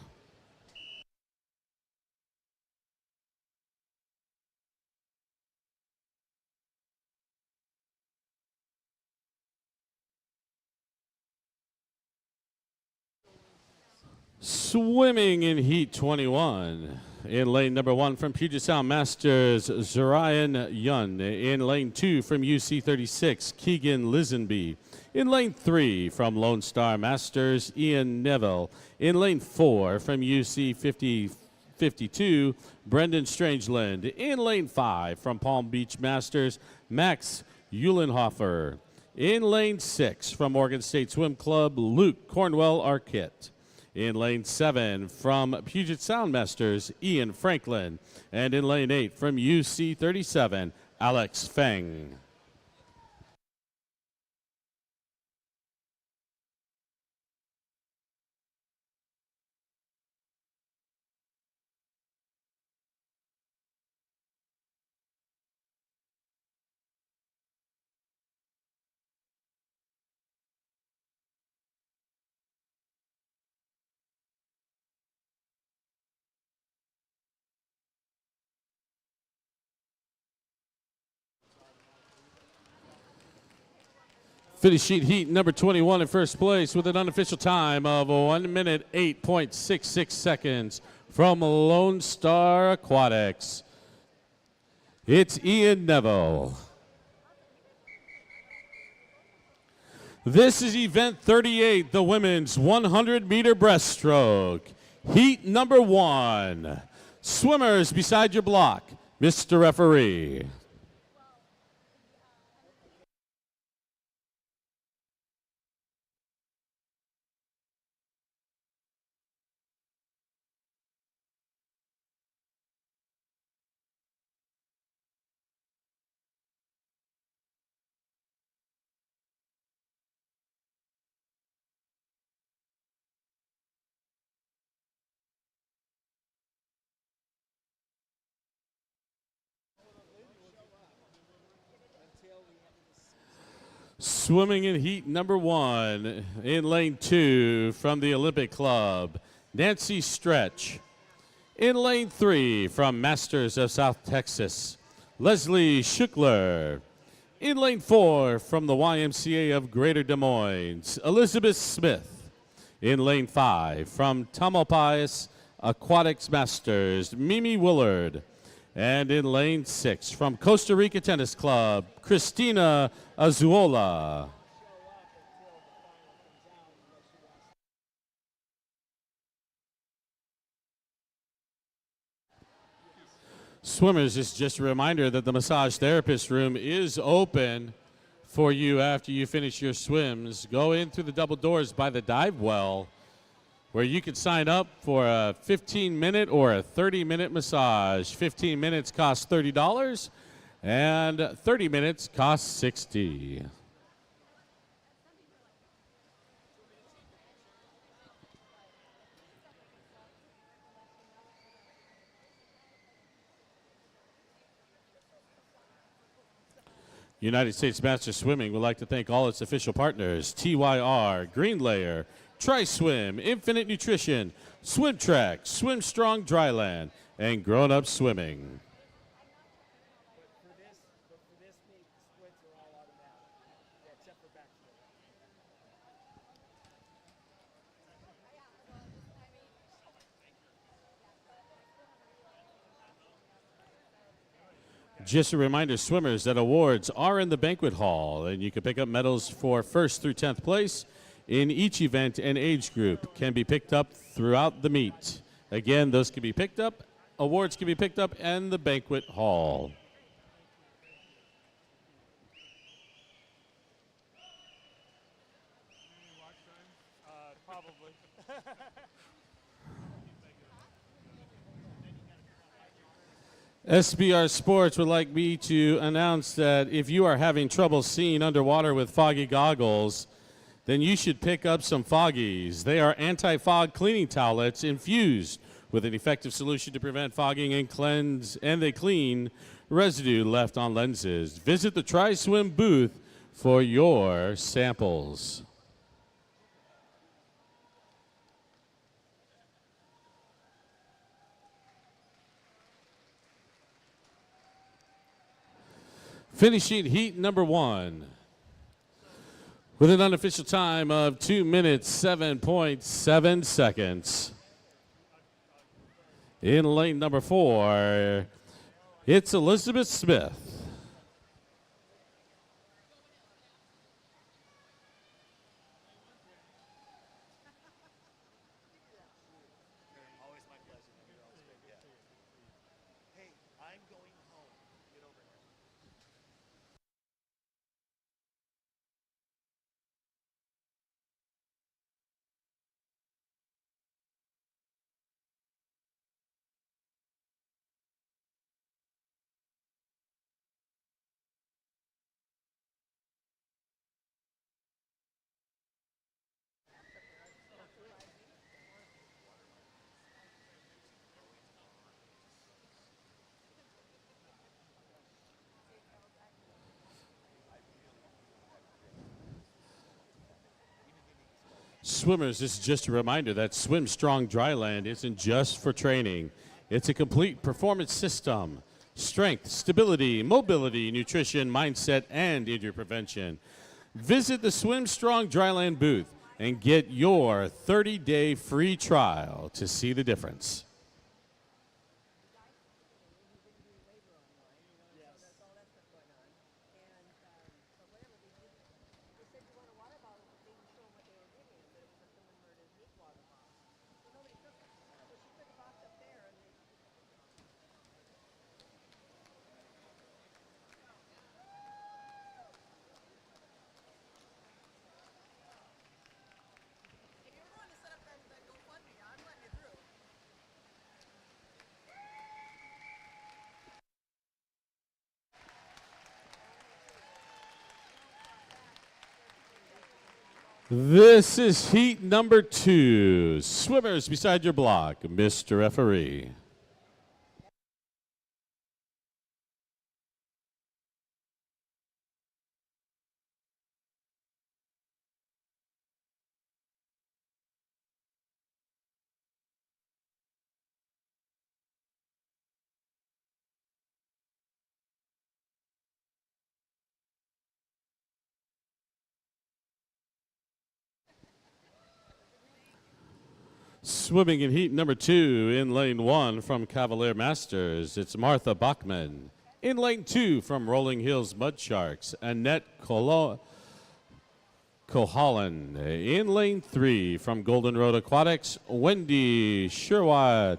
Swimming in heat 21. In lane number 1 from Puget Sound Masters, Zarian Yun. In lane 2 from UC 36, Keegan Lisenby. In lane 3 from Lone Star Masters, Ian Neville. In lane 4 from UC 52, Brendan Strangeland. In lane 5 from Palm Beach Masters, Max Eulenhofer. In lane 6 from Oregon State Swim Club, Luke Cornwell Arquette. In lane 7 from Puget Sound Masters, Ian Franklin. And in lane 8 from UC 37, Alex Feng. Finish sheet heat number 21 in first place with an unofficial time of 1 minute 8.66 seconds from Lone Star Aquatics. It's Ian Neville. This is event 38, the women's 100-meter breaststroke. Heat number 1. Swimmers beside your block, Mr. Referee. Swimming in heat number 1 in lane 2 from the Olympic Club, Nancy Stretch. In lane 3 from Masters of South Texas, Leslie Schuckler. In lane 4 from the YMCA of Greater Des Moines, Elizabeth Smith. In lane 5 from Tamalpais Aquatics Masters, Mimi Willard. And in lane 6 from Costa Rica Tennis Club, Christina Azuola. Swimmers, this is just a reminder that the massage therapist room is open for you after you finish your swims. Go in through the double doors by the dive well, where you can sign up for a 15-minute or a 30-minute massage. 15 minutes costs $30, and 30 minutes costs $60. United States Masters Swimming would like to thank all its official partners, TYR, Green Layer, Tri-Swim, Infinite Nutrition, Swim Track, Swim Strong Dryland, and Grown Up Swimming. Just a reminder, swimmers, that awards are in the banquet hall, and you can pick up medals for 1st through 10th place in each event and age group. Can be picked up throughout the meet. Again, those can be picked up, awards can be picked up in the banquet hall. Probably. SBR Sports would like me to announce that if you are having trouble seeing underwater with foggy goggles, then you should pick up some Foggies. They are anti-fog cleaning towelettes infused with an effective solution to prevent fogging and cleanse, and they clean residue left on lenses. Visit the Tri-Swim booth for your samples. Finishing heat number 1 with an unofficial time of 2 minutes, 7.7 seconds. In lane number 4, it's Elizabeth Smith. Swimmers, this is just a reminder that Swim Strong Dryland isn't just for training. It's a complete performance system. Strength, stability, mobility, nutrition, mindset, and injury prevention. Visit the Swim Strong Dryland booth and get your 30-day free trial to see the difference. This is heat number 2. Swimmers beside your block, Mr. Referee. Swimming in heat number 2 in lane 1 from Cavalier Masters, it's Martha Bachman. In lane 2 from Rolling Hills Mud Sharks, Annette Coholland. In lane 3 from Golden Road Aquatics, Wendy Sherwood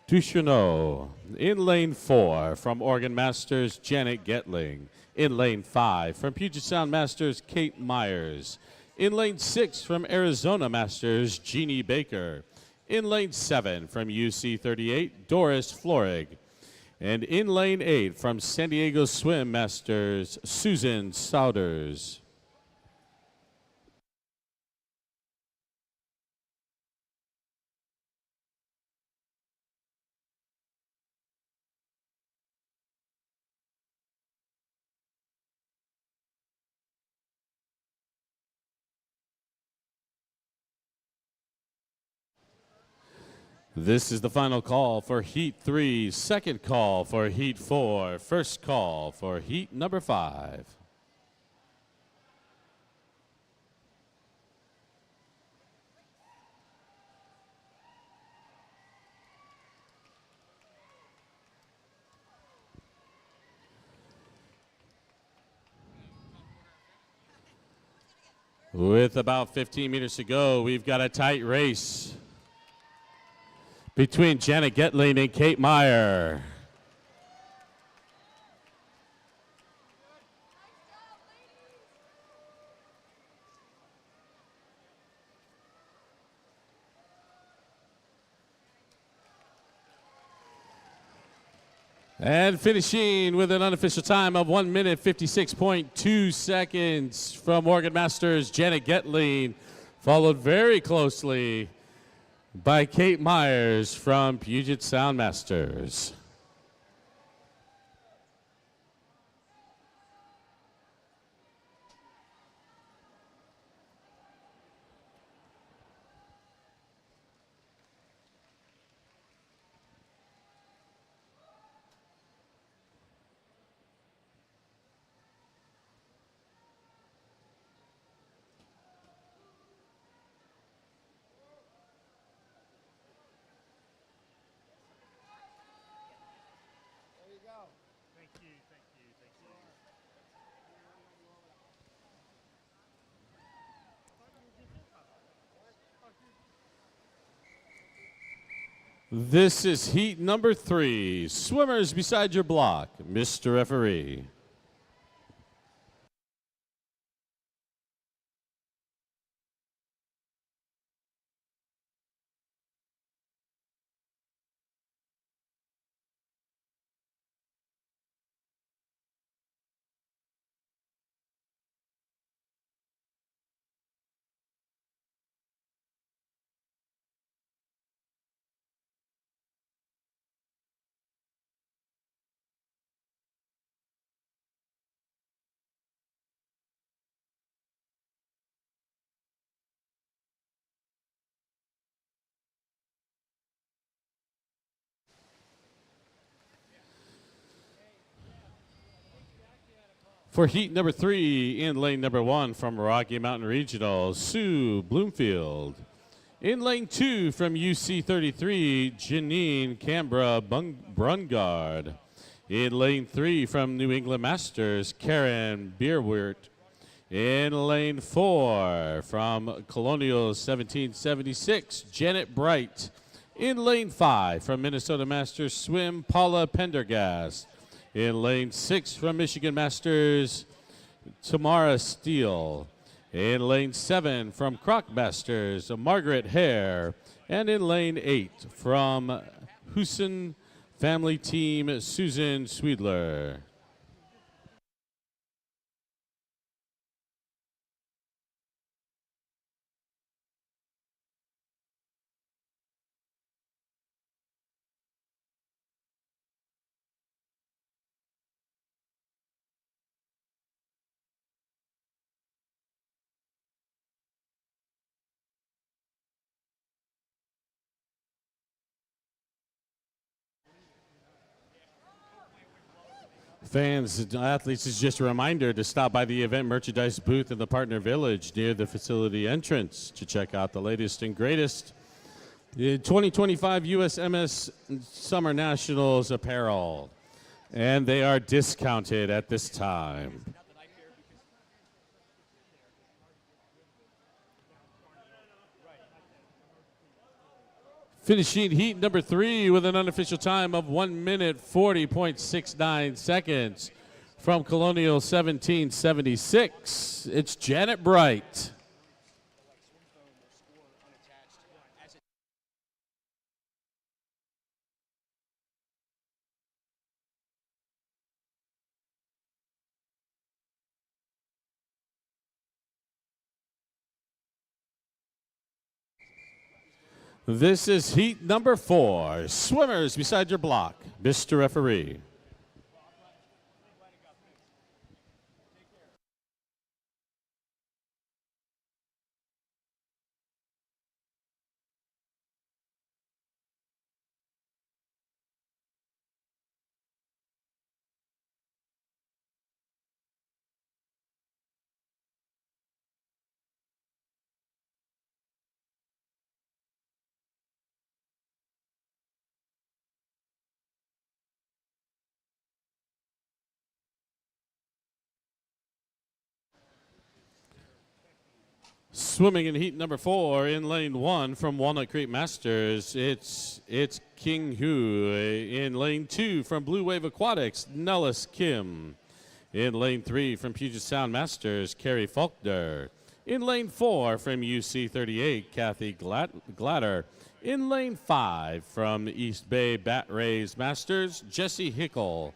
Ducheneau. In lane 4 from Oregon Masters, Janet Getling. In lane 5 from Puget Sound Masters, Kate Myers. In lane 6 from Arizona Masters, Jeannie Baker. In lane 7 from UC 38, Doris Florig. And in lane 8 from San Diego Swim Masters, Susan Souders. This is the final call for Heat 3, second call for Heat 4, first call for Heat number 5. With about 15 meters to go, we've got a tight race between Janet Getling and Kate Meyer. And finishing with an unofficial time of 1 minute 56.2 seconds from Oregon Masters, Janet Getling, followed very closely by Kate Myers from Puget Sound Masters. This is heat number 3. Swimmers beside your block, Mr. Referee. For heat number 3, in lane number 1 from Rocky Mountain Regional, Sue Bloomfield. In lane 2 from UC 33, Janine Canberra Brungard. In lane 3 from New England Masters, Karen Bierwert. In lane 4 from Colonial 1776, Janet Bright. In lane 5 from Minnesota Masters Swim, Paula Pendergast. In lane 6 from Michigan Masters, Tamara Steele. In lane 7 from Croc Masters, Margaret Hare. And in lane 8 from Huson Family Team, Susan Swedler. Fans and athletes, is just a reminder to stop by the event merchandise booth in the Partner Village near the facility entrance to check out the latest and greatest 2025 USMS Summer Nationals apparel. And they are discounted at this time. Finishing heat number 3 with an unofficial time of 1 minute 40.69 seconds from Colonial 1776. It's Janet Bright. This is heat number 4. Swimmers beside your block, Mr. Referee. Swimming in heat number 4 in lane 1 from Walnut Creek Masters, it's King Hu. In lane 2 from Blue Wave Aquatics, Nellis Kim. In lane 3 from Puget Sound Masters, Carrie Faulkner. In lane 4 from UC 38, Kathy Glatter. In lane 5 from East Bay Bat Rays Masters, Jesse Hickle.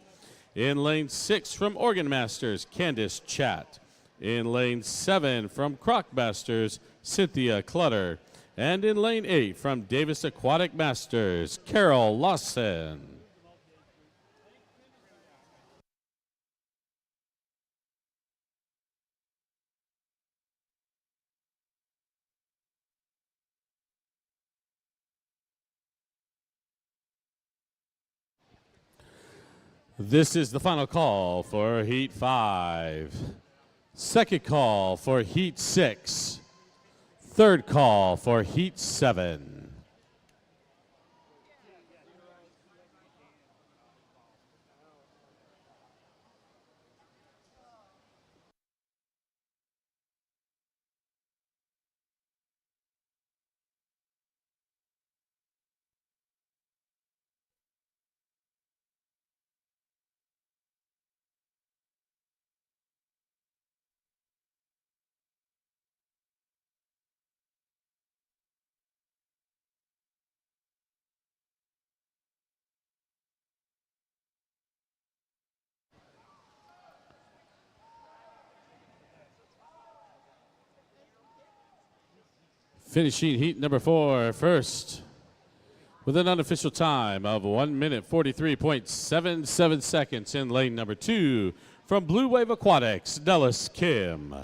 In lane 6 from Oregon Masters, Candice Chatt. In lane 7 from Croc Masters, Cynthia Clutter. And in lane 8 from Davis Aquatic Masters, Carol Lawson. This is the final call for Heat 5. Second call for Heat 6. Third call for Heat 7. Finishing heat number 4 first with an unofficial time of 1 minute 43.77 seconds in lane number 2 from Blue Wave Aquatics, Nellis Kim.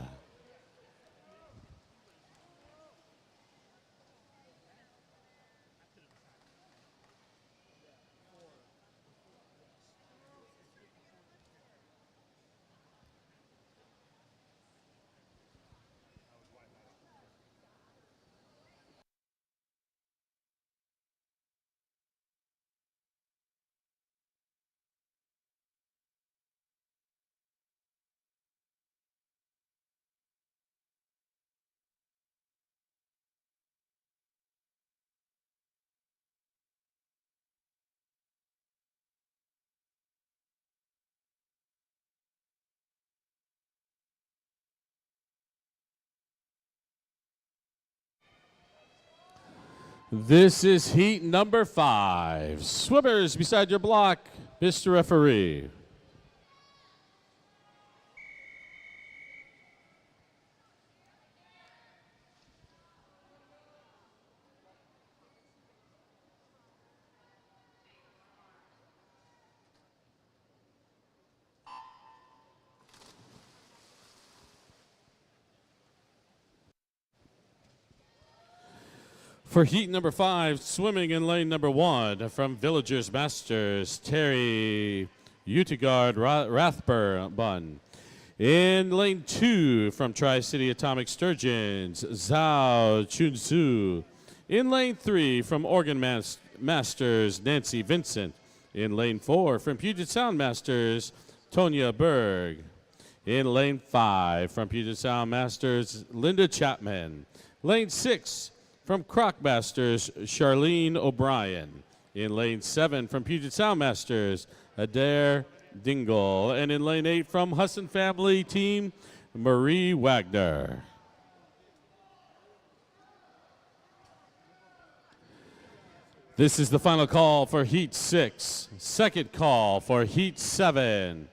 This is heat number 5. Swimmers beside your block, Mr. Referee. For heat number 5, swimming in lane number 1 from Villagers Masters, Terry Utegard Rathbun. In lane 2 from Tri-City Atomic Sturgeons, Zhao Chunzu. In lane 3 from Oregon Masters, Nancy Vincent. In lane 4 from Puget Sound Masters, Tonya Berg. In lane 5 from Puget Sound Masters, Linda Chapman. Lane 6 from Croc Masters, Charlene O'Brien. In lane 7 from Puget Sound Masters, Adair Dingle. And in lane 8 from Husson Family Team, Marie Wagner. This is the final call for Heat 6, second call for Heat 7,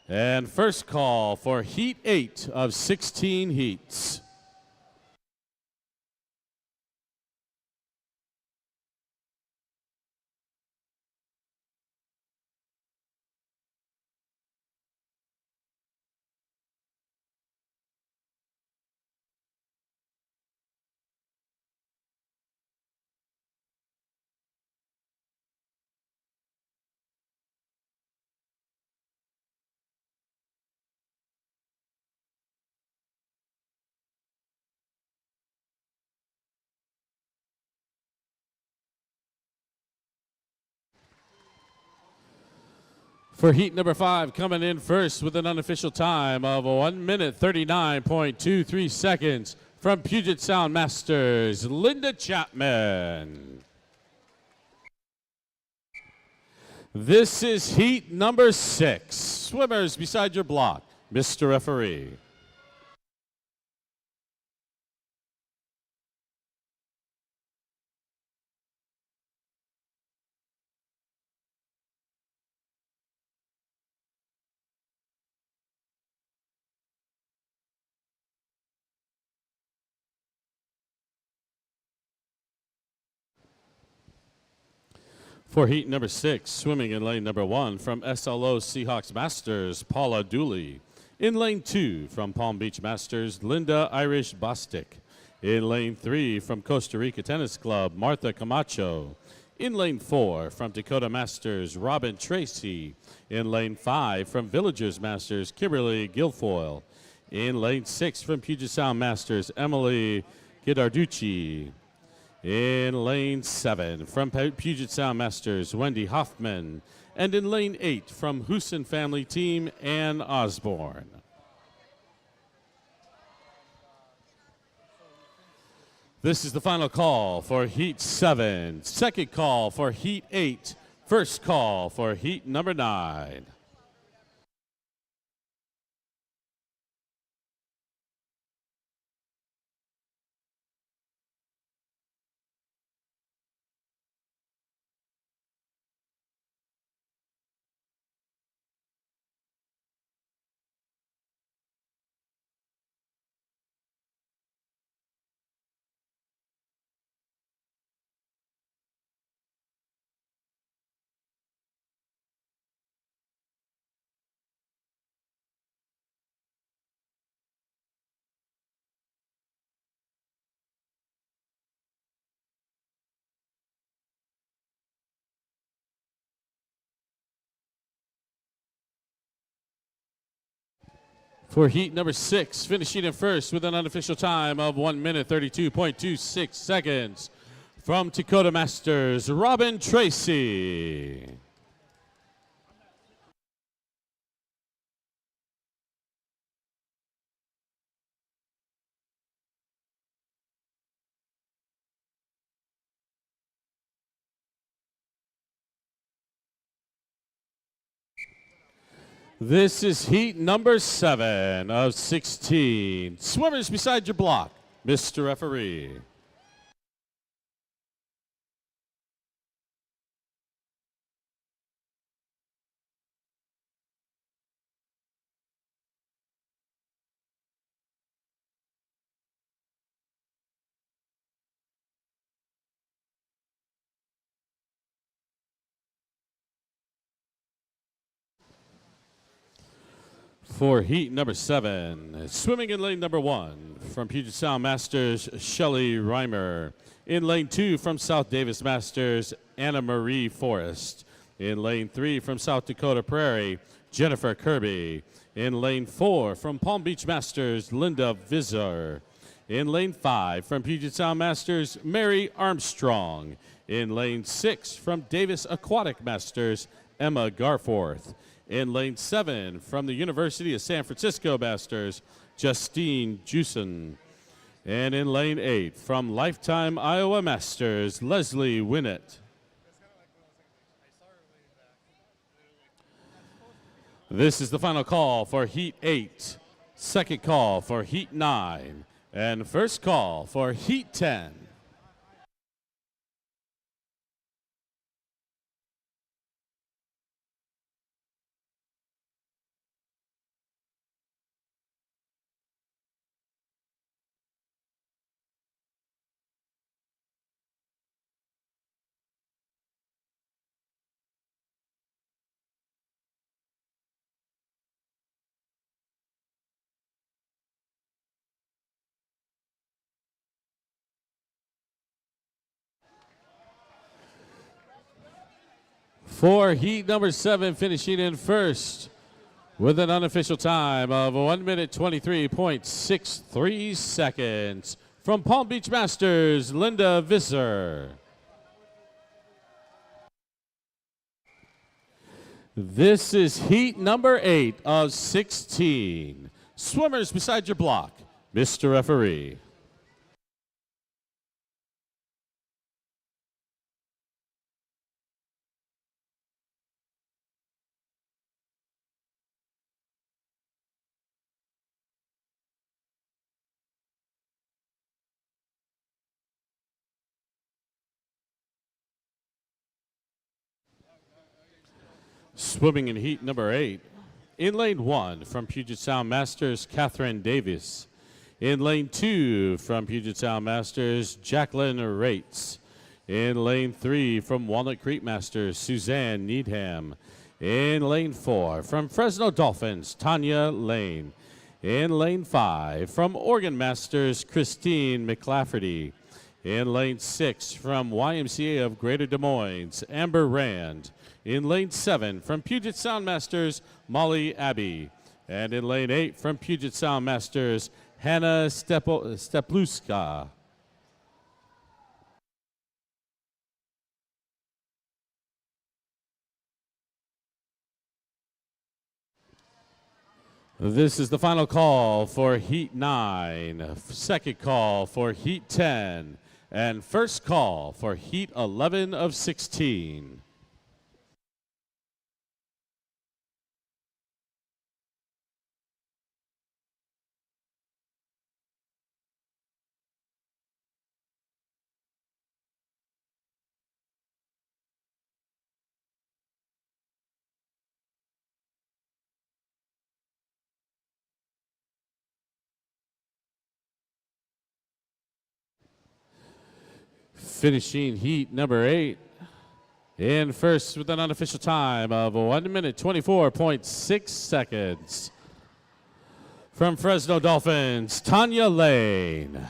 and first call for Heat 8 of 16 heats. For heat number 5, coming in first with an unofficial time of 1 minute 39.23 seconds from Puget Sound Masters, Linda Chapman. This is heat number 6. Swimmers beside your block, Mr. Referee. For heat number 6, swimming in lane number 1 from SLO Seahawks Masters, Paula Dooley. In lane 2 from Palm Beach Masters, Linda Irish Bostic. In lane 3 from Costa Rica Tennis Club, Martha Camacho. In lane 4 from Dakota Masters, Robin Tracy. In lane 5 from Villagers Masters, Kimberly Guilfoyle. In lane 6 from Puget Sound Masters, Emily Gidarducci. In lane 7 from Puget Sound Masters, Wendy Hoffman. And in lane 8 from Husson Family Team, Ann Osborne. This is the final call for Heat 7, second call for Heat 8, first call for Heat number 9. For heat number 6, finishing in first with an unofficial time of 1 minute 32.26 seconds. From Dakota Masters, Robin Tracy. This is heat number 7 of 16. Swimmers beside your block, Mr. Referee. For heat number 7, swimming in lane number 1 from Puget Sound Masters, Shelly Reimer. In lane 2 from South Davis Masters, Anna Marie Forrest. In lane 3 from South Dakota Prairie, Jennifer Kirby. In lane 4 from Palm Beach Masters, Linda Visor. In lane 5 from Puget Sound Masters, Mary Armstrong. In lane 6 from Davis Aquatic Masters, Emma Garforth. In lane 7 from the University of San Francisco Masters, Justine Jusen. And in lane 8 from Lifetime Iowa Masters, Leslie Winnett. This is the final call for heat 8, second call for heat 9, and first call for heat 10. For heat number 7, finishing in first with an unofficial time of 1 minute 23.63 seconds. From Palm Beach Masters, Linda Visser. This is heat number 8 of 16. Swimmers beside your block, Mr. Referee. Swimming in heat number 8. In lane 1 from Puget Sound Masters, Catherine Davis. In lane 2 from Puget Sound Masters, Jacqueline Rates. In lane 3 from Walnut Creek Masters, Suzanne Needham. In lane 4 from Fresno Dolphins, Tanya Lane. In lane 5 from Oregon Masters, Christine McClafferty. In lane 6 from YMCA of Greater Des Moines, Amber Rand. In lane 7 from Puget Sound Masters, Molly Abbey. And in lane 8 from Puget Sound Masters, Hannah Stepluska. This is the final call for heat 9, second call for heat 10, and first call for heat 11 of 16. Finishing heat number 8 in first with an unofficial time of 1 minute 24.6 seconds. From Fresno Dolphins, Tanya Lane.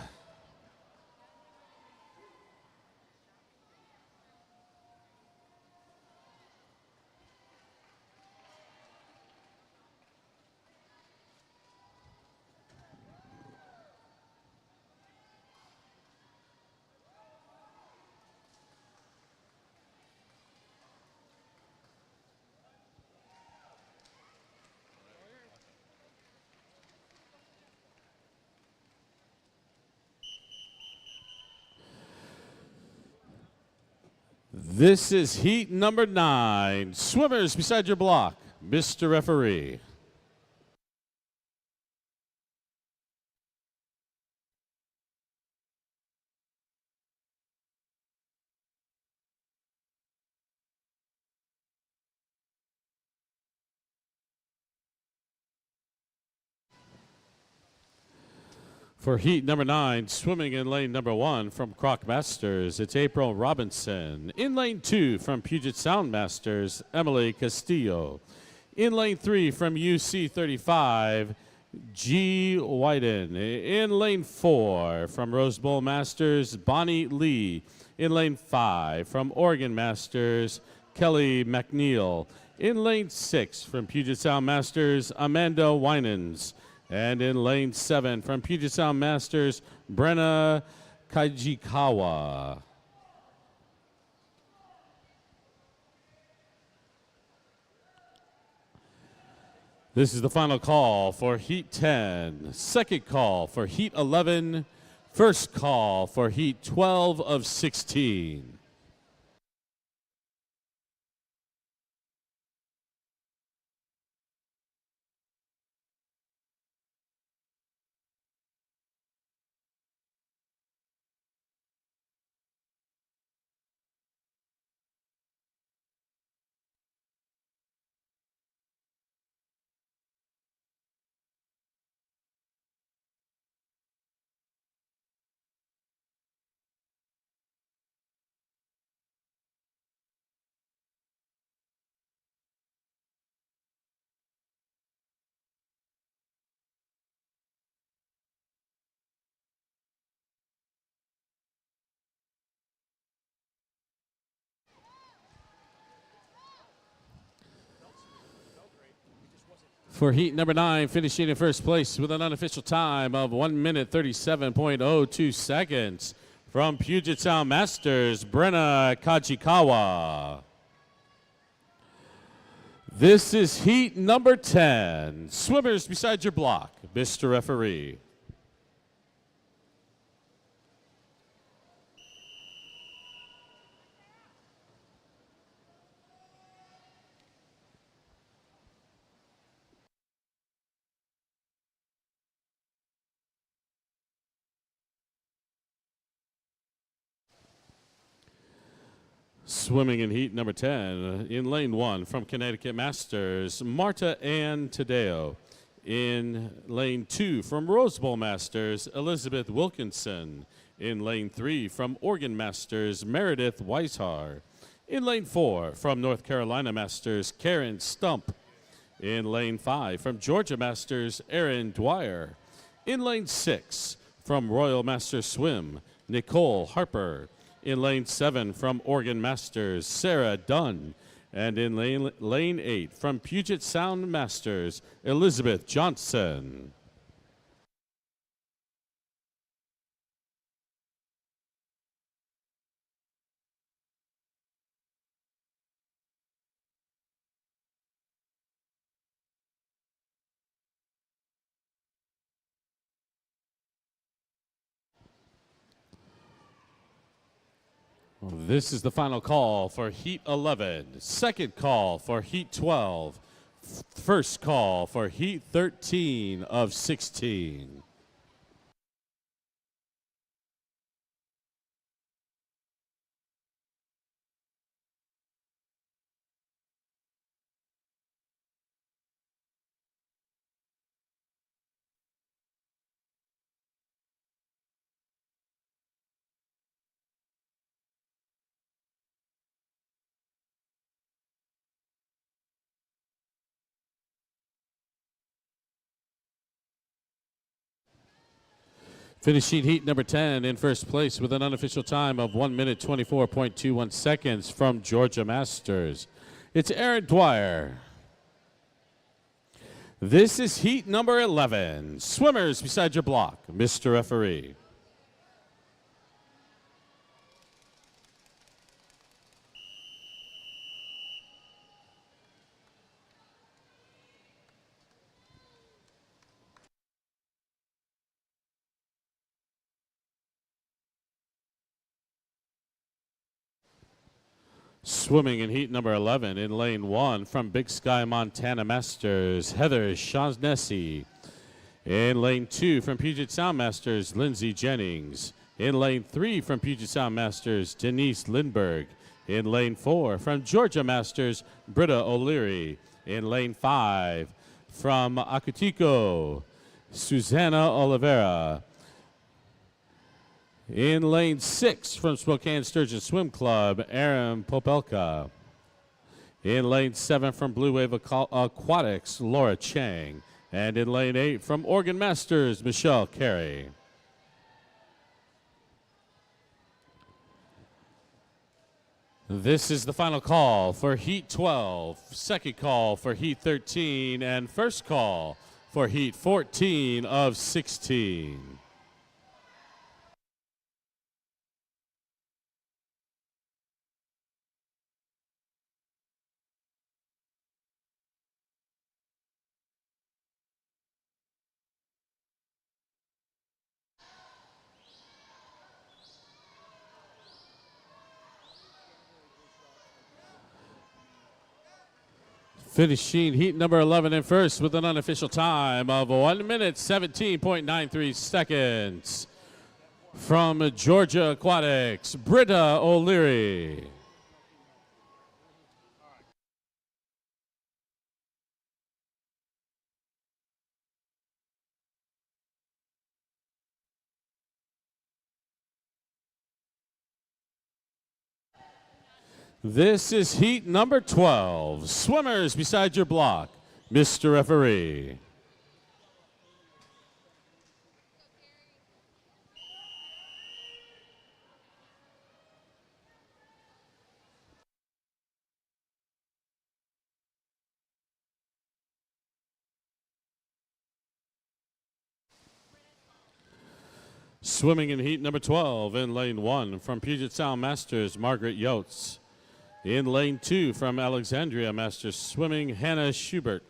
This is heat number 9. Swimmers beside your block, Mr. Referee. For heat number 9, swimming in lane number 1 from Croc Masters, it's April Robinson. In lane 2 from Puget Sound Masters, Emily Castillo. In lane 3 from UC 35, G. Wyden. In lane 4 from Rose Bowl Masters, Bonnie Lee. In lane 5 from Oregon Masters, Kelly McNeil. In lane 6 from Puget Sound Masters, Amanda Winans. And in lane 7 from Puget Sound Masters, Brenna Kajikawa. This is the final call for Heat 10, second call for Heat 11, first call for Heat 12 of 16. For heat number 9, finishing in first place with an unofficial time of 1 minute 37.02 seconds from Puget Sound Masters, Brenna Kajikawa. This is heat number 10. Swimmers beside your block, Mr. Referee. Swimming in heat number 10, in lane 1 from Connecticut Masters, Marta Ann Tadeo. In lane 2 from Rose Bowl Masters, Elizabeth Wilkinson. In lane 3 from Oregon Masters, Meredith Weishar. In lane 4 from North Carolina Masters, Karen Stump. In lane 5 from Georgia Masters, Erin Dwyer. In lane 6 from Royal Masters Swim, Nicole Harper. In lane 7 from Oregon Masters, Sarah Dunn. And in lane 8 from Puget Sound Masters, Elizabeth Johnson. This is the final call for Heat 11, second call for Heat 12, first call for Heat 13 of 16. Finishing heat number 10 in first place with an unofficial time of 1 minute 24.21 seconds from Georgia Masters. It's Erin Dwyer. This is heat number 11. Swimmers beside your block, Mr. Referee. Swimming in heat number 11 in lane 1 from Big Sky, Montana Masters, Heather Shaughnessy. In lane 2 from Puget Sound Masters, Lindsay Jennings. In lane 3 from Puget Sound Masters, Denise Lindberg. In lane 4 from Georgia Masters, Britta O'Leary. In lane 5 from Acatico, Susanna Oliveira. In lane 6 from Spokane Sturgeon Swim Club, Aaron Popelka. In lane 7 from Blue Wave Aquatics, Laura Chang. And in lane 8 from Oregon Masters, Michelle Carey. This is the final call for Heat 12, second call for Heat 13, and first call for Heat 14 of 16. Finishing heat number 11 in first with an unofficial time of 1 minute 17.93 seconds. From Georgia Aquatics, Britta O'Leary. This is heat number 12. Swimmers beside your block, Mr. Referee. Swimming in heat number 12 in lane 1 from Puget Sound Masters, Margaret Yotes. In lane 2 from Alexandria Masters Swimming, Hannah Stubert.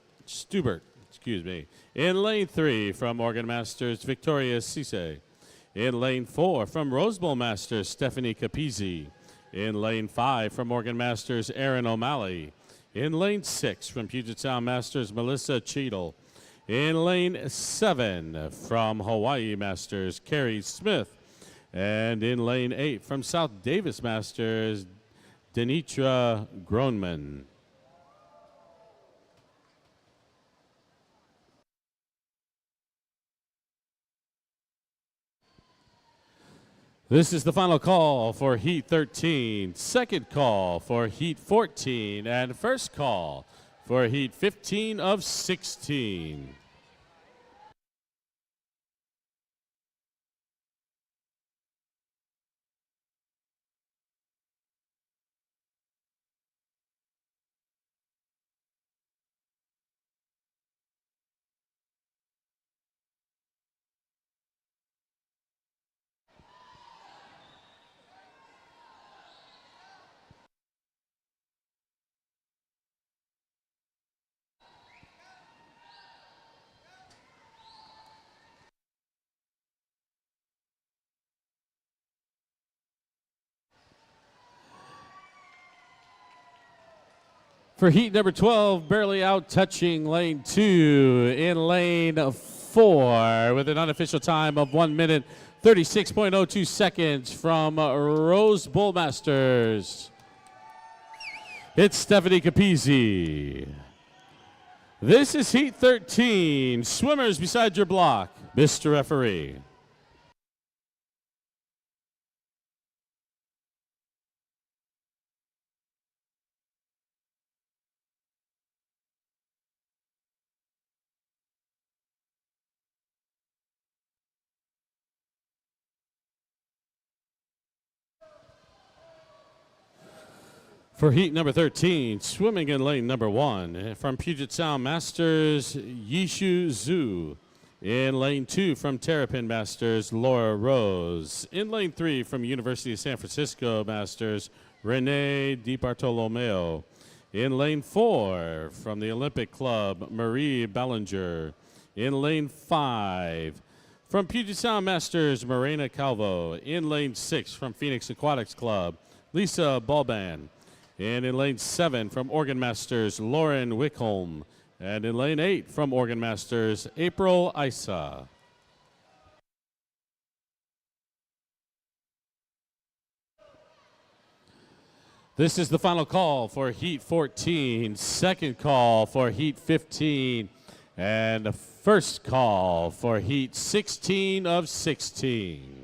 In lane 3 from Oregon Masters, Victoria Cisse. In lane 4 from Rose Bowl Masters, Stephanie Capizzi. In lane 5 from Oregon Masters, Aaron O'Malley. In lane 6 from Puget Sound Masters, Melissa Cheadle. In lane 7 from Hawaii Masters, Carrie Smith. And in lane 8 from South Davis Masters, Denitra Groneman. This is the final call for Heat 13, second call for Heat 14, and first call for Heat 15 of 16. For heat number 12, barely out touching lane 2 in lane 4 with an unofficial time of 1 minute 36.02 seconds from Rose Bowl Masters. It's Stephanie Capizzi. This is heat 13. Swimmers beside your block, Mr. Referee. For heat number 13, swimming in lane number 1 from Puget Sound Masters, Yishu Zhu. In lane 2 from Terrapin Masters, Laura Rose. In lane 3 from University of San Francisco Masters, Renee DiBartolomeo. In lane 4 from the Olympic Club, Marie Ballinger. In lane 5 from Puget Sound Masters, Morena Calvo. In lane 6 from Phoenix Aquatics Club, Lisa Balban. And in lane 7 from Organ Masters, Lauren Wickholm. And in lane 8 from Organ Masters, April Isa. This is the final call for Heat 14, second call for Heat 15, and the first call for Heat 16 of 16.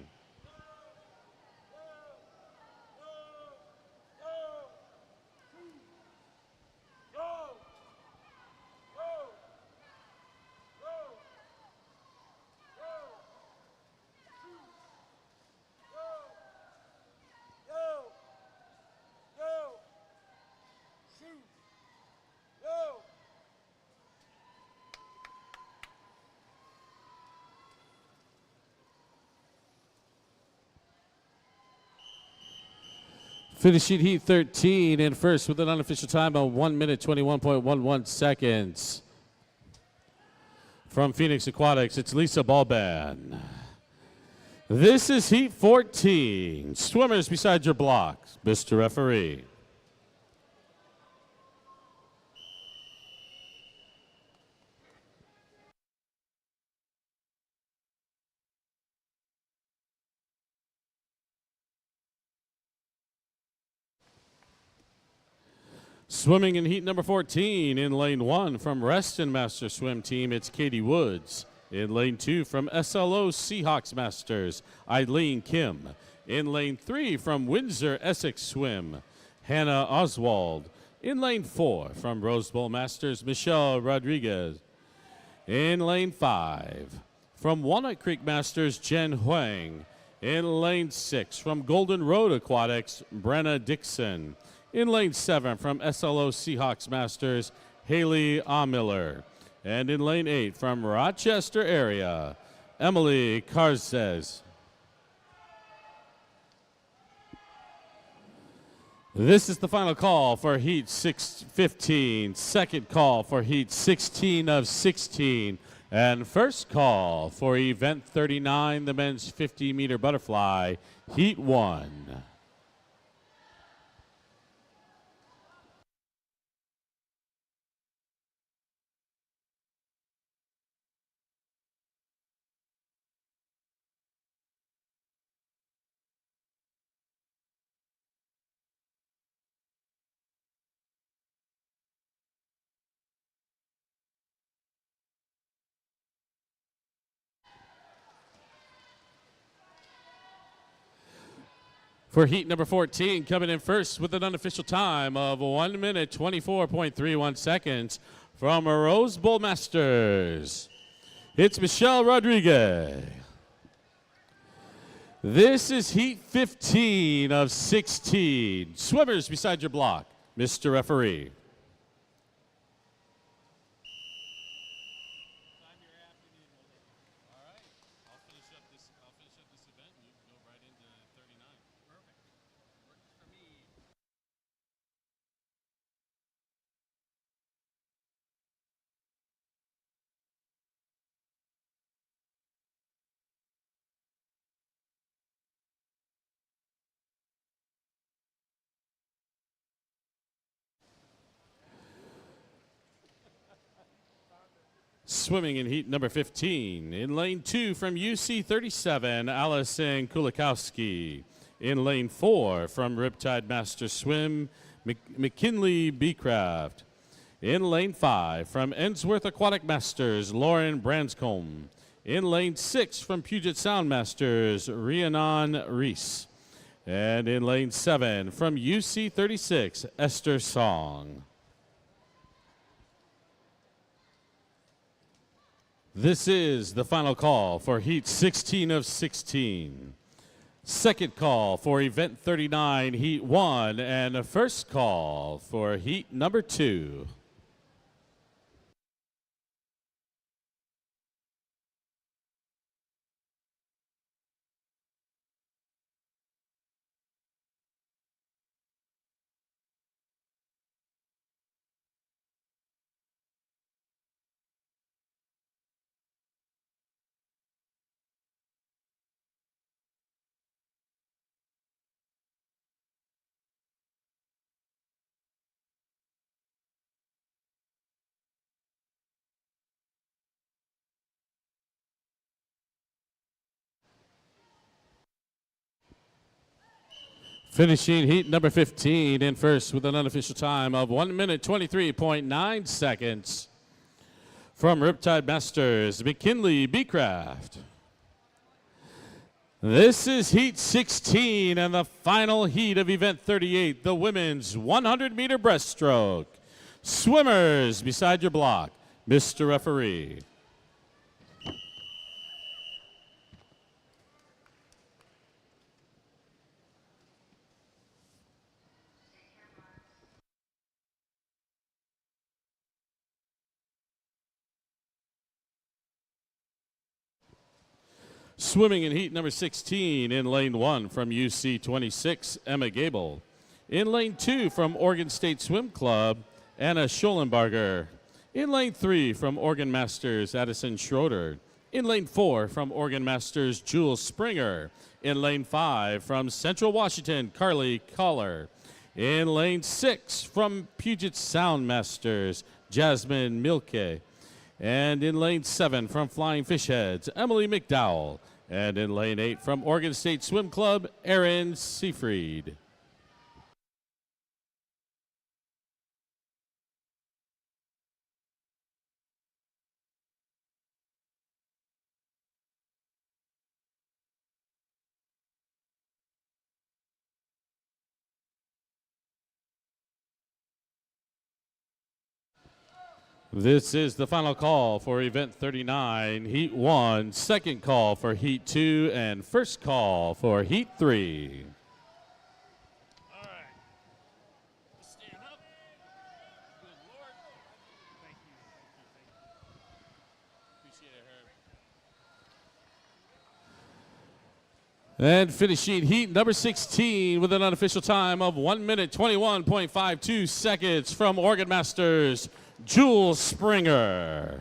Finishing Heat 13 in first with an unofficial time of 1 minute 21.11 seconds. From Phoenix Aquatics, it's Lisa Balban. This is Heat 14. Swimmers beside your blocks, Mr. Referee. Swimming in heat number 14 in lane 1 from Reston Master Swim Team, it's Katie Woods. In lane 2 from SLO Seahawks Masters, Eileen Kim. In lane 3 from Windsor Essex Swim, Hannah Oswald. In lane 4 from Rose Bowl Masters, Michelle Rodriguez. In lane 5 from Walnut Creek Masters, Jen Huang. In lane 6 from Golden Road Aquatics, Brenna Dixon. In lane 7 from SLO Seahawks Masters, Haley Amiller. And in lane 8 from Rochester area, Emily Carzes. This is the final call for Heat 15, second call for Heat 16 of 16, and first call for Event 39, the men's 50-meter butterfly, Heat 1. For heat number 14, coming in first with an unofficial time of 1 minute 24.31 seconds from Rose Bowl Masters, it's Michelle Rodriguez. This is heat 15 of 16. Swimmers beside your block, Mr. Referee. Swimming in heat number 15. In lane 2 from UC 37, Allison Kulikowski. In lane 4 from Riptide Master Swim, McKinley Beecraft. In lane 5 from Ensworth Aquatic Masters, Lauren Branscombe. In lane 6 from Puget Sound Masters, Rhiannon Reese. And in lane 7 from UC 36, Esther Song. This is the final call for Heat 16 of 16. Second call for Event 39, Heat 1, and the first call for Heat number 2. Finishing heat number 15 in first with an unofficial time of 1 minute 23.9 seconds from Riptide Masters, McKinley Beecraft. This is heat 16 and the final heat of event 38, the women's 100-meter breaststroke. Swimmers beside your block, Mr. Referee. Swimming in heat number 16 in lane 1 from UC 26, Emma Gable. In lane 2 from Oregon State Swim Club, Anna Schollenbarger. In lane 3 from Oregon Masters, Addison Schroeder. In lane 4 from Oregon Masters, Jules Springer. In lane 5 from Central Washington, Carly Collar. In lane 6 from Puget Sound Masters, Jasmine Milke. And in lane 7 from Flying Fish Heads, Emily McDowell. And in lane 8 from Oregon State Swim Club, Erin Seafried. This is the final call for event 39, heat 1, second call for heat 2, and first call for heat 3. All right. Stand up. Good Lord. Thank you. Appreciate it, Herb. And finishing heat number 16 with an unofficial time of 1 minute 21.52 seconds from Oregon Masters, Jules Springer.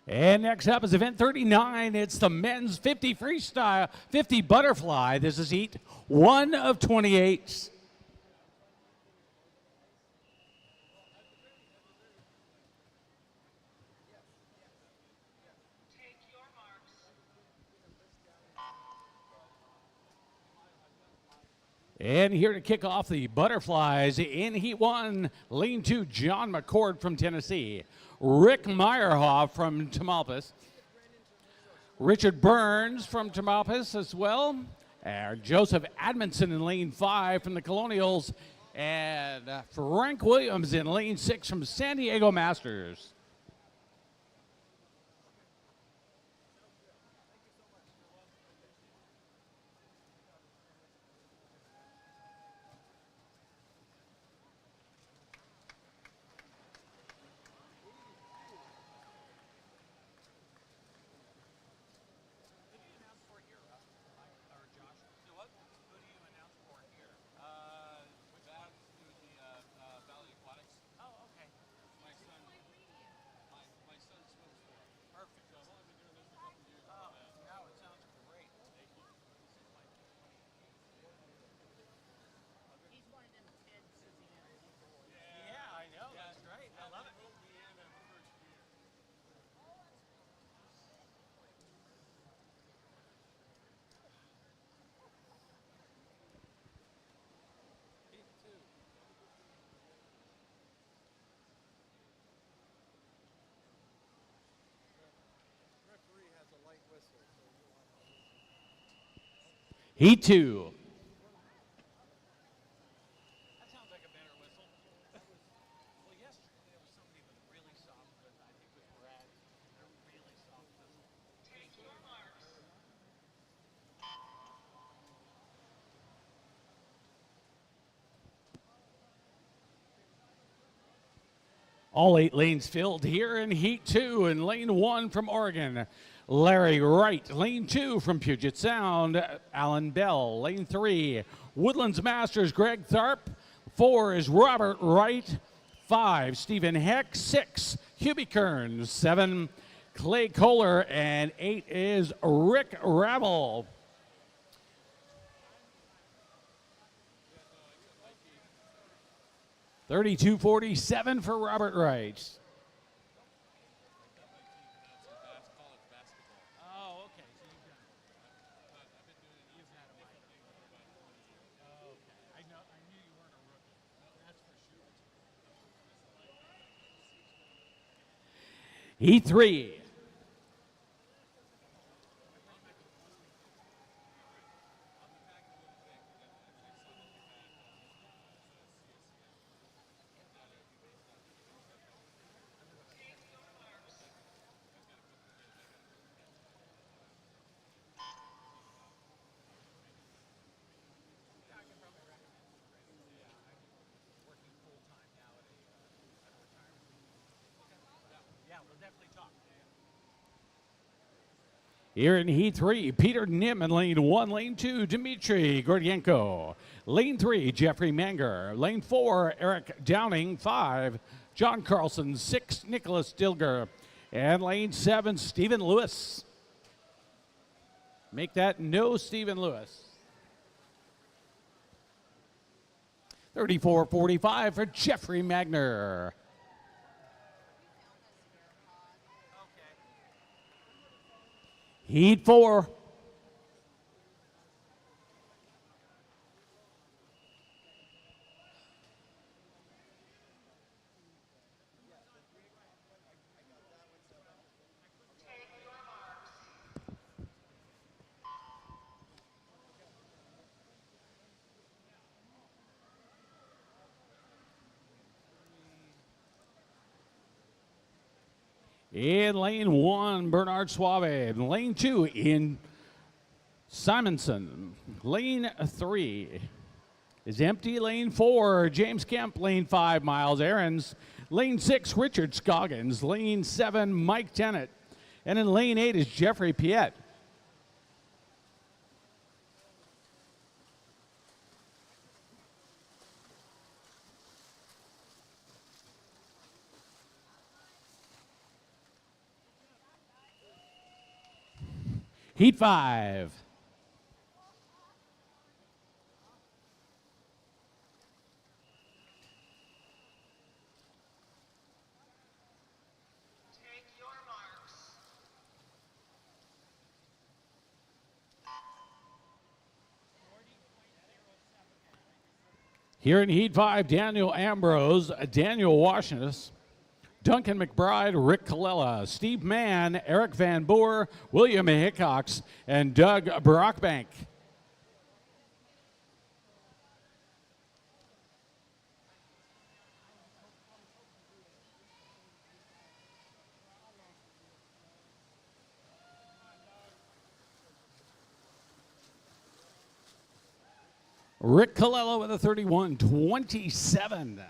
And next up is event 39. It's the men's 50 freestyle, 50 butterfly. This is heat 1 of 28. And here to kick off the butterflies in heat 1, lane 2, John McCord from Tennessee, Rick Meyerhoff from Tamalpais, Richard Burns from Tamalpais as well, Joseph Admonson in lane 5 from the Colonials, and Frank Williams in lane 6 from San Diego Masters. He's one of them kids, Susanna. Yeah, I know, that's right. I love it. Heat 2. That sounds like a better whistle. Well, yesterday there was somebody with a really soft whistle. I think it was Brad. A really soft whistle. Take your marks. All 8 lanes filled here in Heat 2. In lane 1 from Oregon, Larry Wright. Lane 2 from Puget Sound, Alan Bell. Lane 3, Woodlands Masters, Greg Tharp. 4 is Robert Wright. 5, Stephen Heck. 6, Hubie Kearns. 7, Clay Kohler. And 8 is Rick Rabel. $32.47 for Robert Wright. Oh, okay. So you've done it. You've had a mic. Okay. I knew you weren't a rookie. That's for sure. Heat 3. Here in Heat 3, Peter Nim in lane 1. Lane 2, Dmitry Gordienko. Lane 3, Jeffrey Manger. Lane 4, Eric Downing. 5, John Carlson. 6, Nicholas Dilger. And lane 7, Stephen Lewis. Make that no Stephen Lewis. $34.45 for Jeffrey Magner. Heat 4. In lane 1, Bernard Suave. In lane 2, in Simonson. Lane 3 is empty. Lane 4, James Kemp. Lane 5, Miles Aarons. Lane 6, Richard Scoggins. Lane 7, Mike Tennant. And in lane 8 is Jeffrey Piet. Heat 5. Here in Heat 5, Daniel Ambrose, Daniel Washington, Duncan McBride, Rick Colella, Steve Mann, Eric Van Boer, William Hickox, and Doug Brockbank. Rick Colella with a 31-27.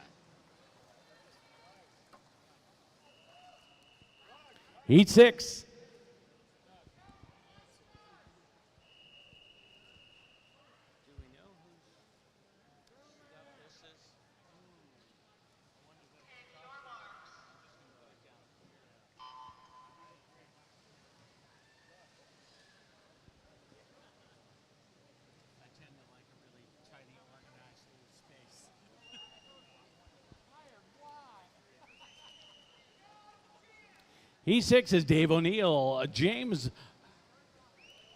Heat 6. Heat 6 is Dave O'Neill, James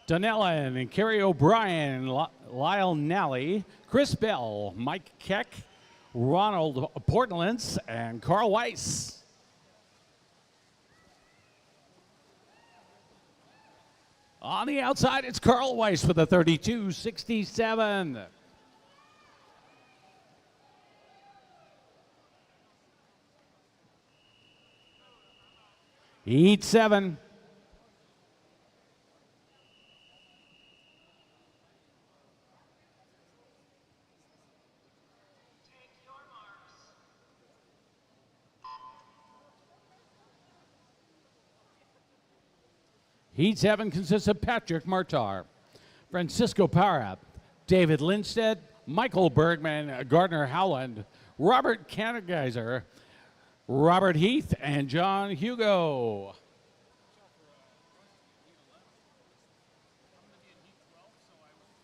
Donnellan, and Kerry O'Brien, Lyle Nally, Chris Bell, Mike Keck, Ronald Portlands, and Carl Weiss. On the outside, it's Carl Weiss with a 32-67. Heat 7. Heat 7 consists of Patrick Martar, Francisco Parra, David Lindstedt, Michael Bergman, Gardner Howland, Robert Kanegeiser, Robert Heath, and John Hugo.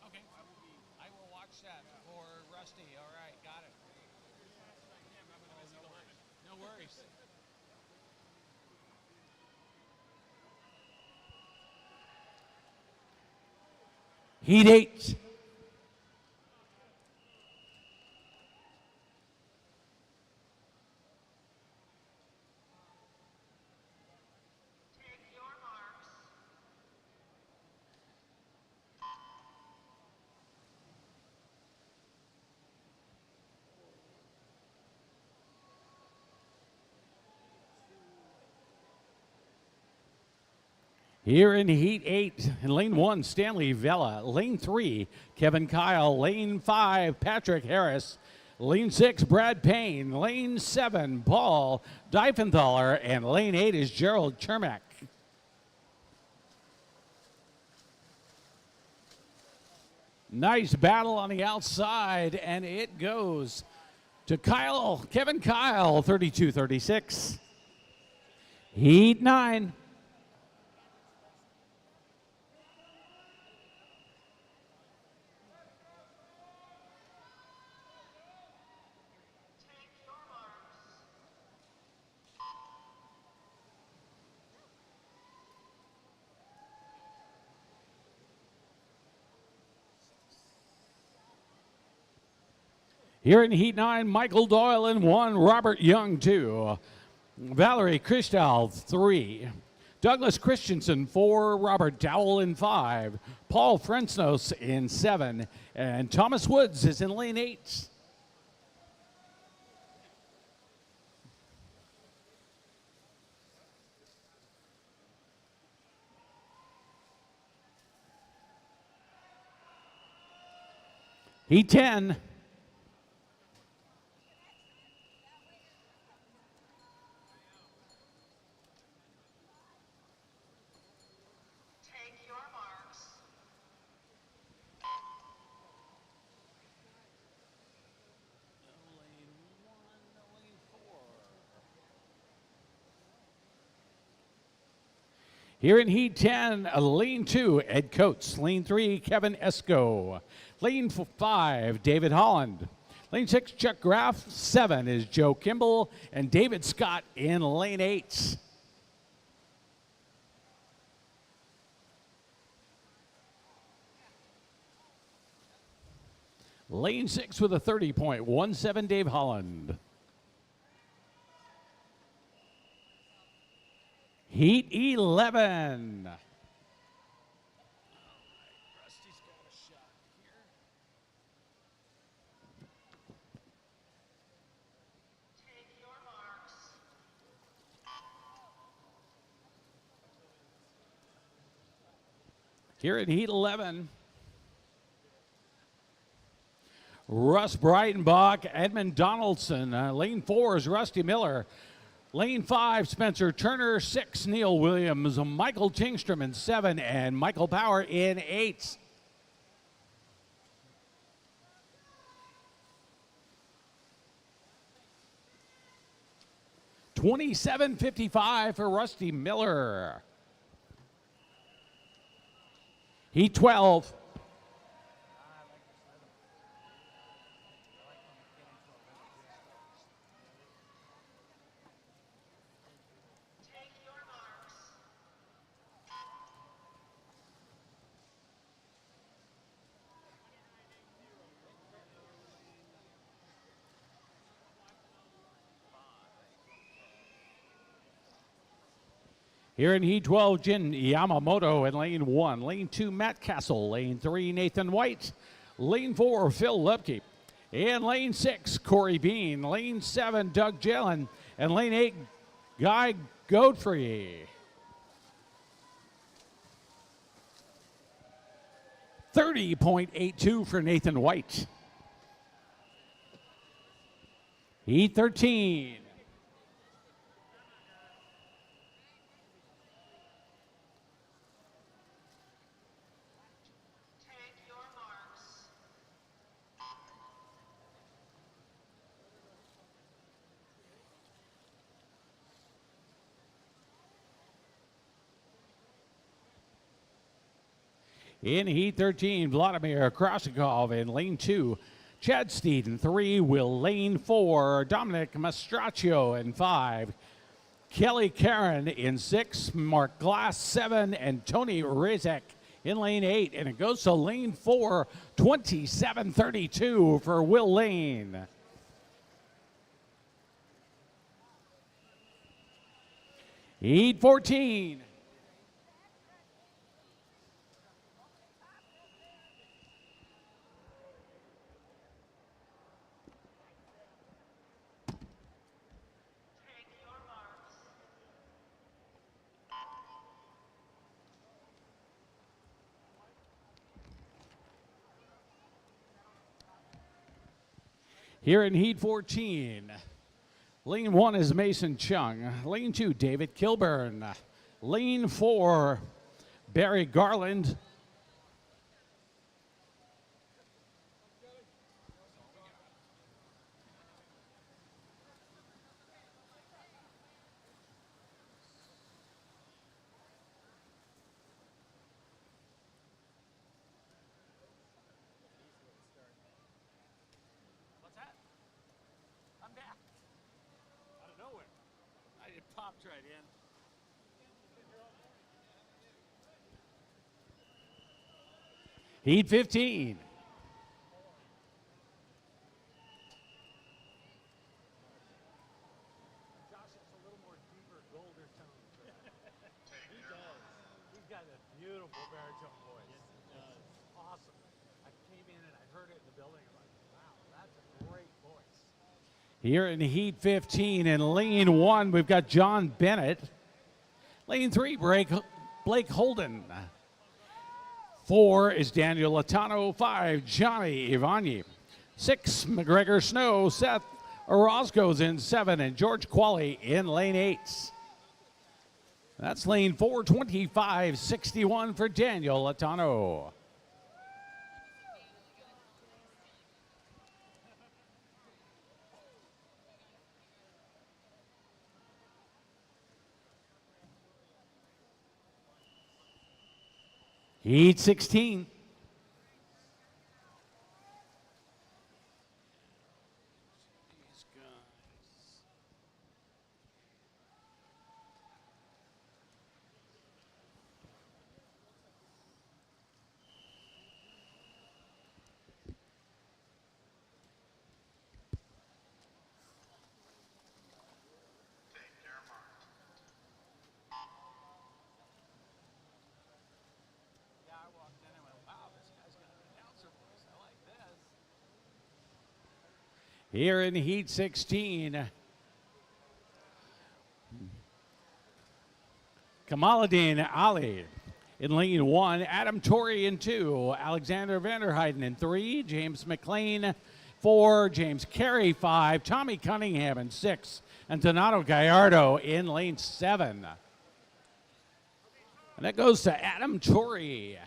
Okay, I will watch that for Rusty. All right, got it. No worries. Heat 8. Here in Heat 8, in Lane 1, Stanley Vela. Lane 3, Kevin Kyle. Lane 5, Patrick Harris. Lane 6, Brad Payne. Lane 7, Paul Diefenthaler. And Lane 8 is Gerald Chermak. Nice battle on the outside, and it goes to Kevin Kyle, 32-36. Heat 9. Here in Heat 9, Michael Doyle in 1, Robert Young 2, Valerie Christal 3, Douglas Christensen 4, Robert Dowell in 5, Paul Frensnos in 7, and Thomas Woods is in lane 8. Heat 10. Here in Heat 10, Lane 2, Ed Coates. Lane 3, Kevin Esco. Lane 5, David Holland. Lane 6, Chuck Graff. 7 is Joe Kimball and David Scott in lane 8. Lane 6 with a 30.17, Dave Holland. Heat 11. Here at Heat 11, Russ Breitenbach, Edmund Donaldson. Lane 4 is Rusty Miller. Lane 5, Spencer Turner. 6, Neil Williams. Michael Tingstrom in 7, and Michael Power in 8. $27.55 for Rusty Miller. Heat 12. Here in Heat 12, Jin Yamamoto in lane 1. Lane 2, Matt Castle. Lane 3, Nathan White. Lane 4, Phil Lupke. In lane 6, Corey Bean. Lane 7, Doug Jalen. And lane 8, Guy Godfrey. 30.82 for Nathan White. Heat 13. In Heat 13, Vladimir Krasikov in lane 2. Chad Steed in 3. Will Lane 4. Dominic Mastraccio in 5. Kelly Karen in 6. Mark Glass 7. And Tony Rizek in lane 8. And it goes to lane 4. 27.32 for Will Lane. Heat 14. Here in Heat 14, lane 1 is Mason Chung. Lane 2, David Kilburn. Lane 4, Barry Garland. Popped right in. Heat 15. Josh, it's a little more deeper, golder tone. He does. He's got a beautiful baritone voice. Yes, he does. Awesome. I came in and I heard it in the building. I'm like, wow, that's a great voice. Here in Heat 15, in lane 1, we've got John Bennett. Lane 3, Blake Holden. 4 is Daniel Latano. 5, Johnny Ivani. 6, McGregor Snow. Seth Orozco's in 7, and George Qualley in lane 8. That's lane 4, 25.61 for Daniel Latano. Heat 16. Here in Heat 16, Kamaluddin Ali in lane 1, Adam Torrey in 2, Alexander Vanderheiden in 3, James McLean 4, James Carey 5, Tommy Cunningham in 6, and Donato Gallardo in lane 7. And that goes to Adam Torrey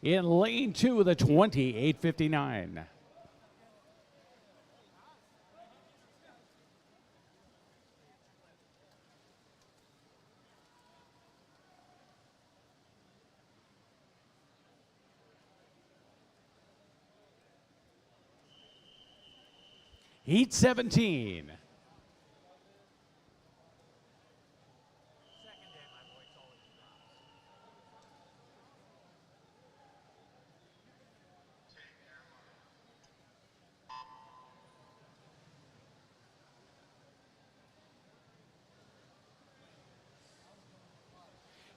in lane 2, the 28:59. Heat 17.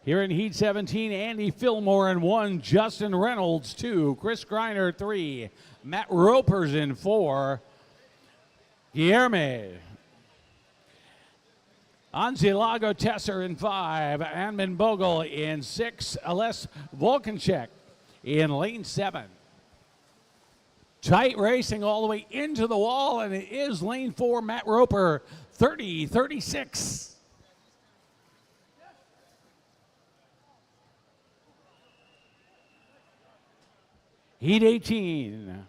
Here in Heat 17, Andy Fillmore in 1, Justin Reynolds 2, Chris Greiner 3, Matt Roper's in 4, Guilherme Anzilago Tesser in 5, Anman Bogle in 6, Ales Volkanchek in lane 7. Tight racing all the way into the wall, and it is lane 4, Matt Roper, 30-36. Heat 18.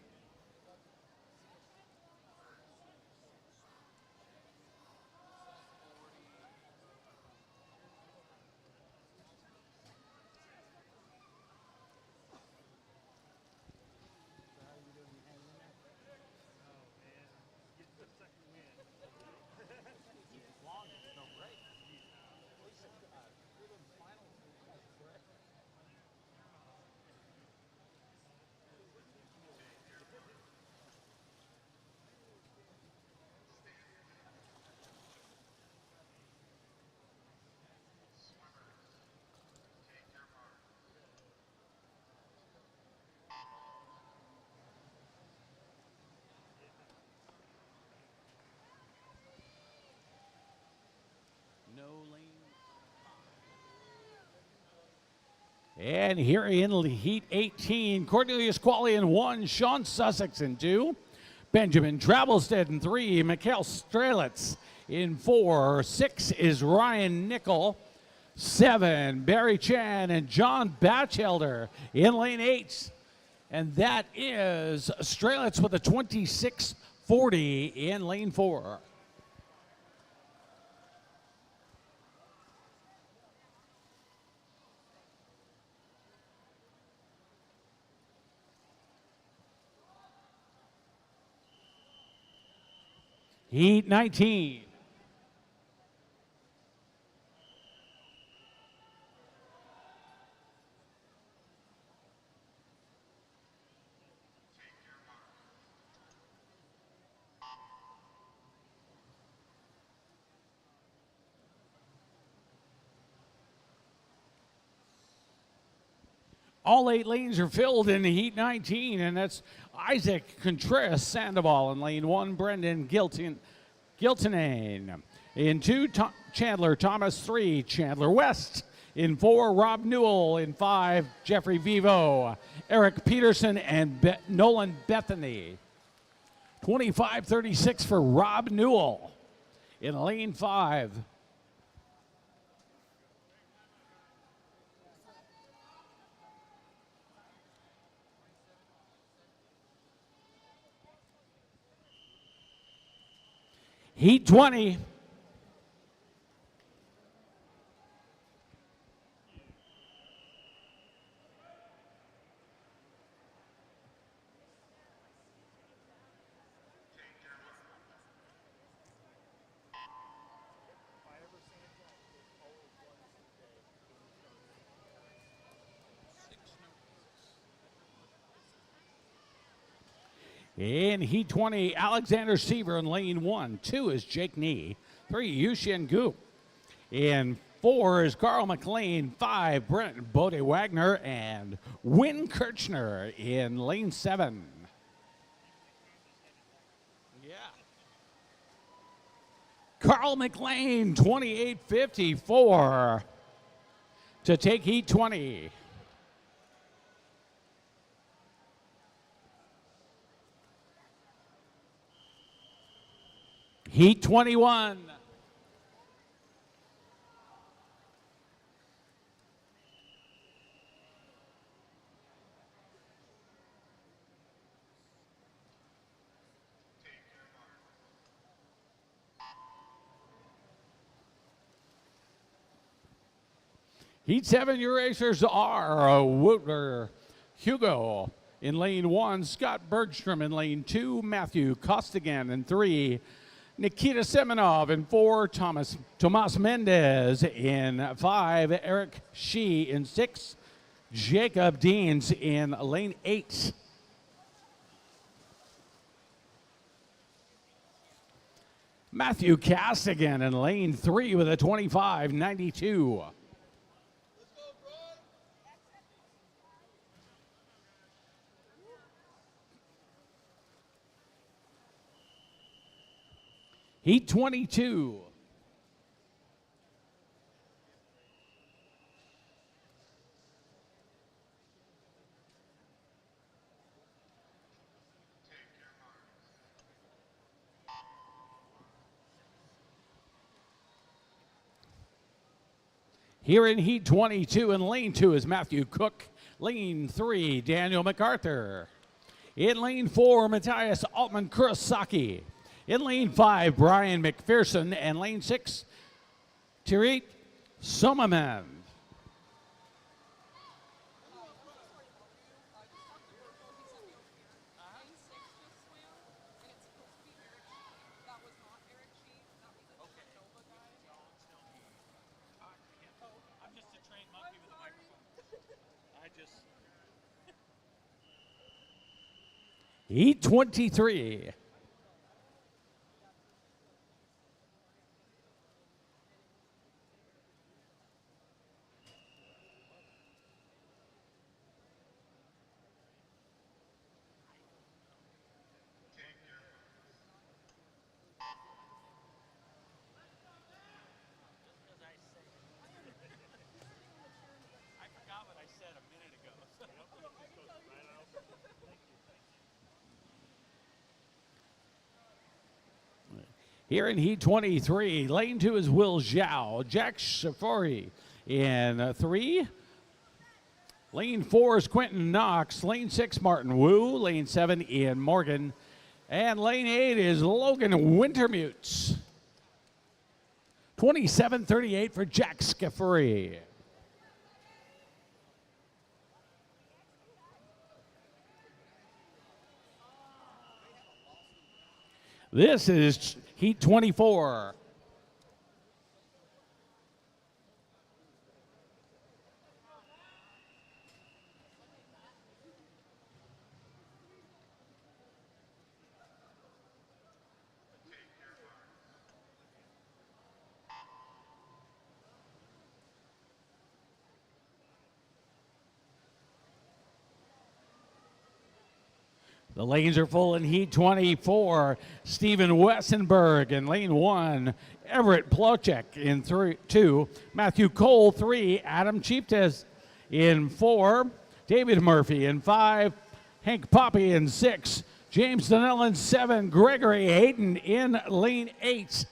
And here in Heat 18, Cornelius Qualley in 1, Sean Sussex in 2, Benjamin Travelstead in 3, Mikhail Strelitz in 4, 6 is Ryan Nickel, 7, Barry Chan and John Batchelder in lane 8. And that is Strelitz with a 26:40 in lane 4. Heat 19. All 8 lanes are filled in Heat 19, and that's Isaac Contreras Sandoval in lane 1, Brendan Giltonane. In 2, Chandler Thomas. 3, Chandler West. In 4, Rob Newell. In 5, Jeffrey Vivo, Eric Peterson, and Nolan Bethany. 25:36 for Rob Newell in lane 5. Heat 20. In Heat 20, Alexander Seaver in lane 1. 2 is Jake Nee. 3, Yushin Gu. In 4 is Carl McLean. 5, Brent Bode Wagner. And Win Kirchner in lane 7. Yeah. Carl McLean, 28.54 to take Heat 20. Heat 21. Heat 7, your racers are Woodler Hugo in lane 1, Scott Bergstrom in lane 2, Matthew Costigan in 3, Nikita Semenov in 4, Tomas Mendez in 5, Eric Shee in 6, Jacob Deans in lane 8. Matthew Castigan in lane 3 with a 25.92. Heat 22. Here in Heat 22 in lane 2 is Matthew Cook. Lane 3, Daniel MacArthur. In lane 4, Matthias Altman Kurosaki. In lane 5, Brian McPherson. And lane 6, Tirit Somaman. Heat 23. Here in Heat 23, lane 2 is Will Zhao. Jack Shafari in 3. Lane 4 is Quentin Knox. Lane 6, Martin Wu. Lane 7, Ian Morgan. And lane 8 is Logan Wintermute. 27.38 for Jack Scafuri. This is Heat 24. The lanes are full in Heat 24. Steven Wessenberg in lane 1. Everett Plocek in 2. Matthew Cole 3. Adam Chieftes in 4. David Murphy in 5. Hank Poppy in 6. James Donnell in 7. Gregory Hayden in lane 8.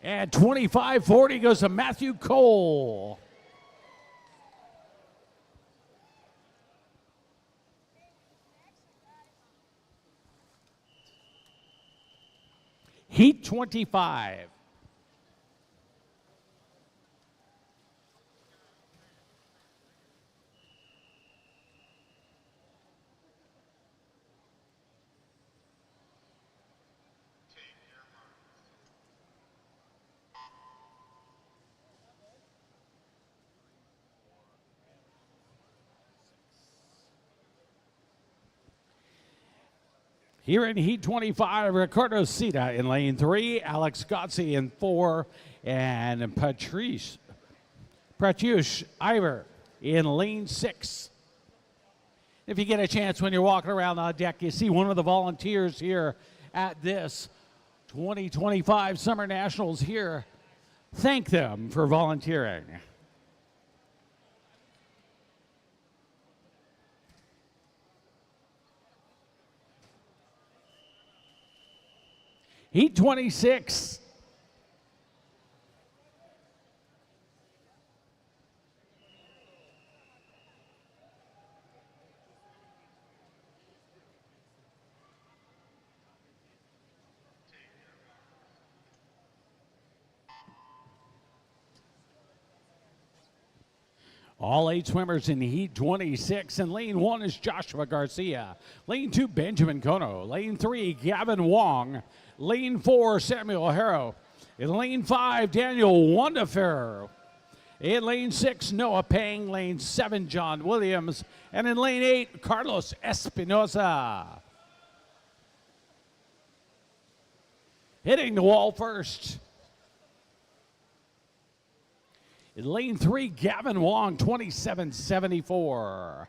And 25.40 goes to Matthew Cole. Heat 25. Here in Heat 25, Ricardo Sita in lane 3, Alex Gotzi in 4, and Pratyush Iver in lane 6. If you get a chance when you're walking around the deck, you see one of the volunteers here at this 2025 Summer Nationals here. Thank them for volunteering. Heat 26. All 8 swimmers in Heat 26. In lane 1 is Joshua Garcia. Lane 2, Benjamin Kono. Lane 3, Gavin Wong. Lane 4, Samuel Harrow. In lane 5, Daniel Wandafer. In lane 6, Noah Pang. Lane 7, John Williams. And in lane 8, Carlos Espinosa. Hitting the wall first. In lane 3, Gavin Wong, 27.74.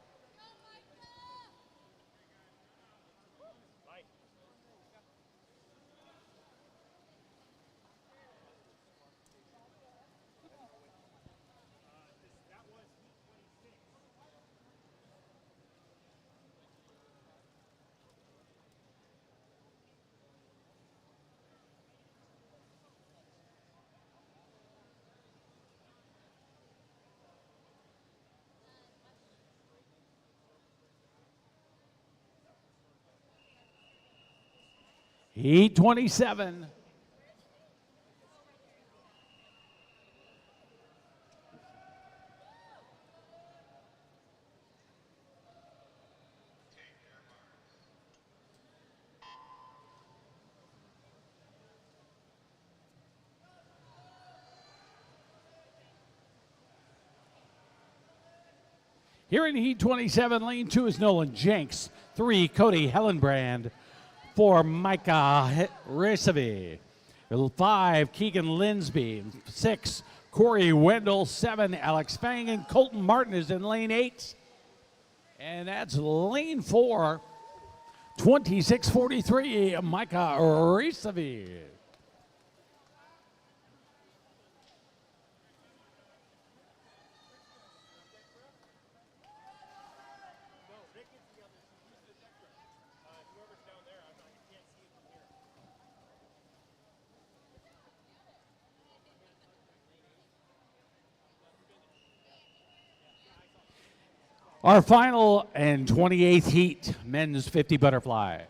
Heat 27. Here in Heat 27, lane 2 is Nolan Jenks. 3, Cody Hellenbrand. 4, Micah Resavi. 5, Keegan Linsby. 6, Corey Wendell. 7, Alex Fang. And Colton Martin is in lane 8. And that's lane 4, 26.43, Micah Resavi. Our final and 28th heat, men's 50 butterfly.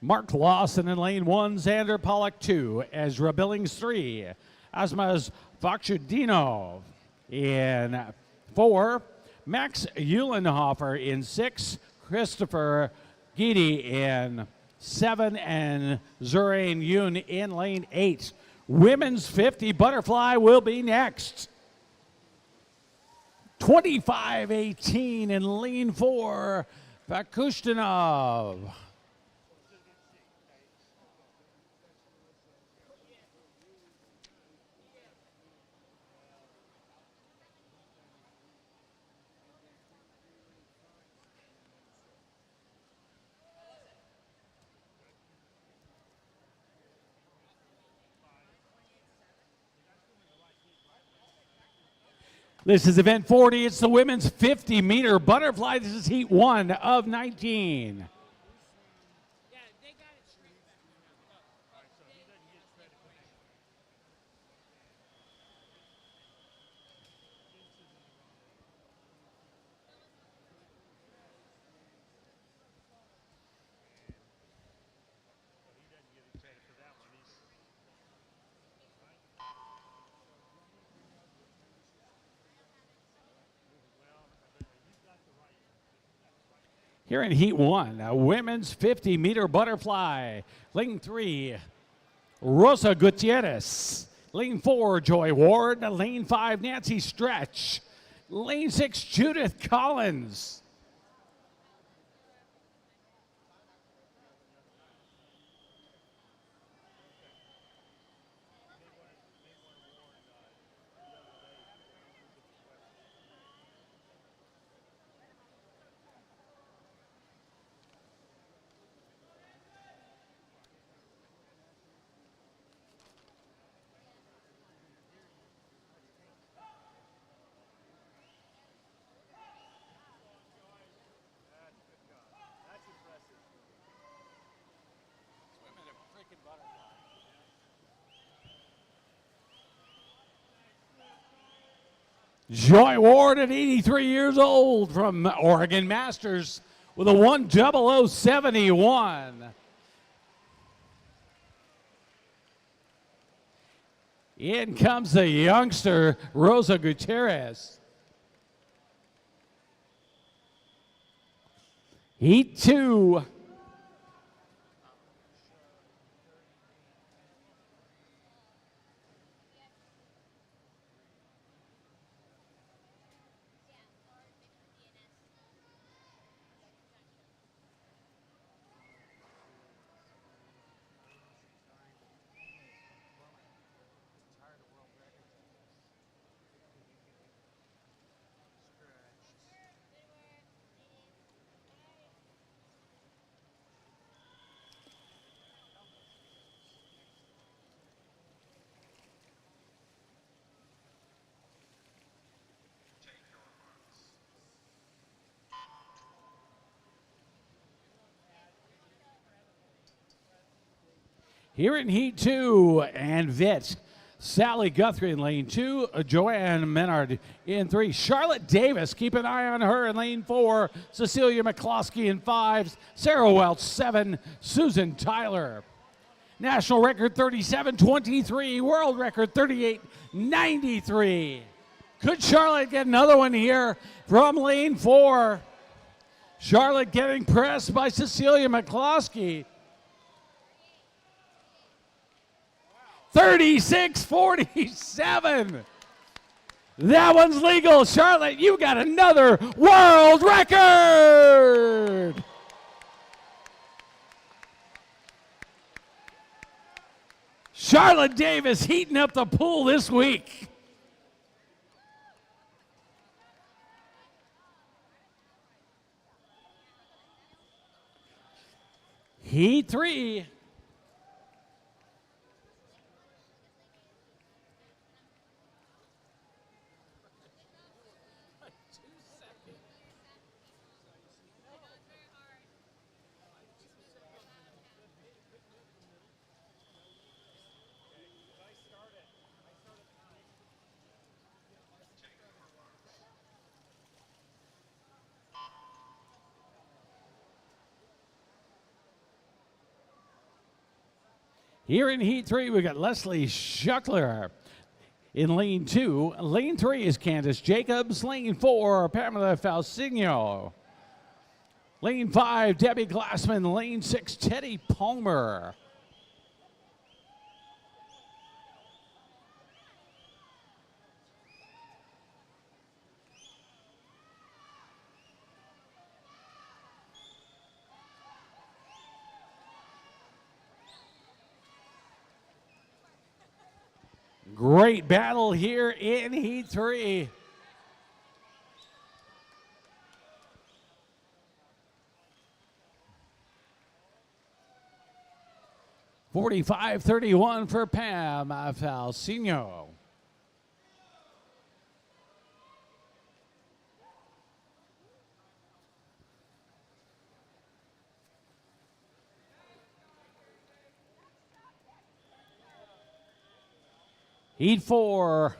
Mark Lawson in lane 1, Xander Pollock 2, Ezra Billings 3, Asmaz Vakshudinov in 4, Max Eulenhofer in 6, Christopher Geedy in 7, and Zurain Yoon in lane 8. Women's 50 butterfly will be next. 25.18 in lane 4, Vakushtinov. This is event 40. It's the women's 50-meter butterfly. This is heat 1 of 19. Here in Heat 1, a women's 50-meter butterfly. Lane 3, Rosa Gutierrez. Lane 4, Joy Ward. Lane 5, Nancy Stretch. Lane 6, Judith Collins. Joy Ward at 83 years old from Oregon Masters with a 1:00:71. In comes the youngster, Rosa Gutierrez. Heat 2. Here in Heat 2, and Vitt, Sally Guthrie in lane 2, Joanne Menard in 3, Charlotte Davis, keep an eye on her in lane 4, Cecilia McCloskey in 5, Sarah Welch 7, Susan Tyler. National record 37:23, world record 38:93. Could Charlotte get another one here from lane 4? Charlotte getting pressed by Cecilia McCloskey. 36:47. That one's legal. Charlotte, you got another world record. Charlotte Davis heating up the pool this week. Heat 3. Here in Heat 3, we got Leslie Schuckler in lane 2. Lane 3 is Candace Jacobs. Lane 4, Pamela Falsigno. Lane 5, Debbie Glassman. Lane 6, Teddy Palmer. Great battle here in Heat 3. $45.31 for Pam Falsigno. Heat 4.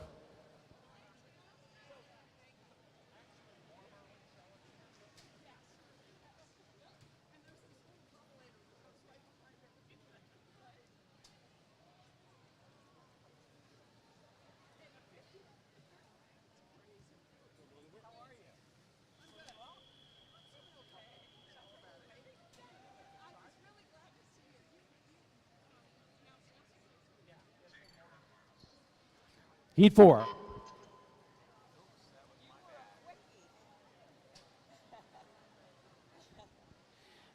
Heat 4.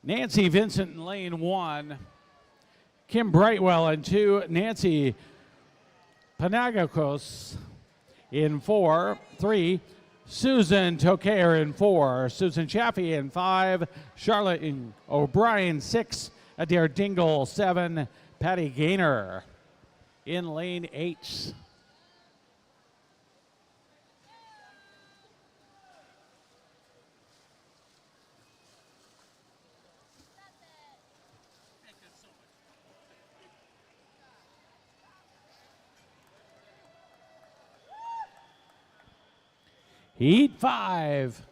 Nancy Vincent in lane 1. Kim Brightwell in 2. Nancy Panagakos in 4. 3. Susan Tokayer in 4. Susan Chaffee in 5. Charlotte O'Brien 6. Adair Dingle 7. Patty Gaynor in lane 8. Heat 5.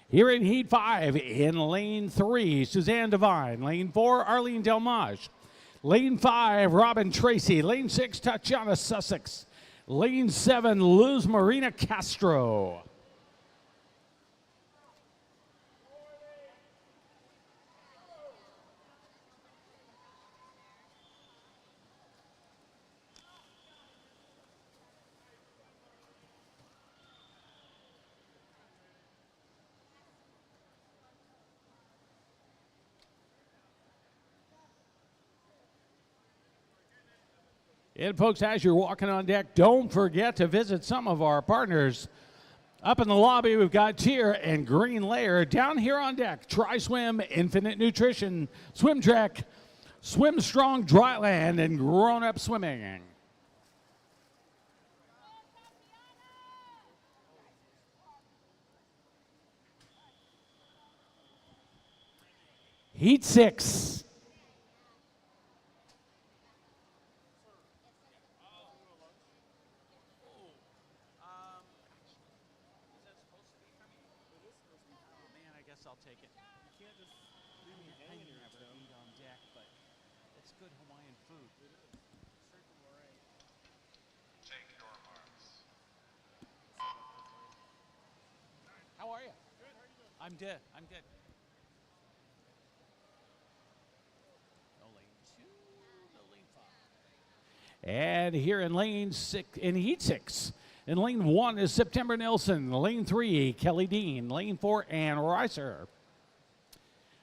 Here in Heat 5, in lane 3, Suzanne Devine. Lane 4, Arlene Delmage. Lane 5, Robin Tracy. Lane 6, Tatiana Sussex. Lane 7, Luz Marina Castro. And folks, as you're walking on deck, don't forget to visit some of our partners. Up in the lobby, we've got Tier and Green Layer. Down here on deck, Tri Swim, Infinite Nutrition, Swim Trek, Swim Strong Dryland, and Grown Up Swimming. Heat 6. I'll take it. You can't just leave me hanging here. Never eat on deck, but it's good Hawaiian food. It is. Circle right. Take your marks. How are you? Good. How are you doing? I'm good. I'm good. No lane 2, no lane 5. And here in lane 6, in Heat 6. In lane 1 is September Nelson. Lane 3, Kelly Dean. Lane 4, Ann Reiser.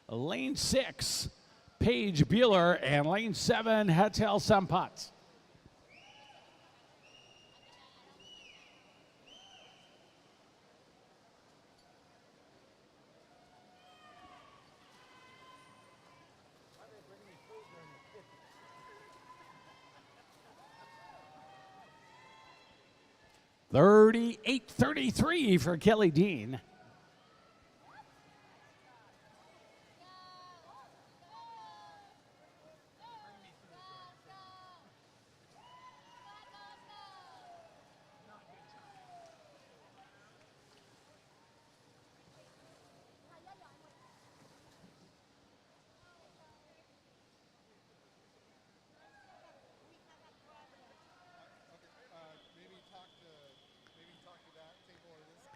Lane 6, Paige Bueller. And lane 7, Hatel Sampat. $38.33 for Kelly Dean.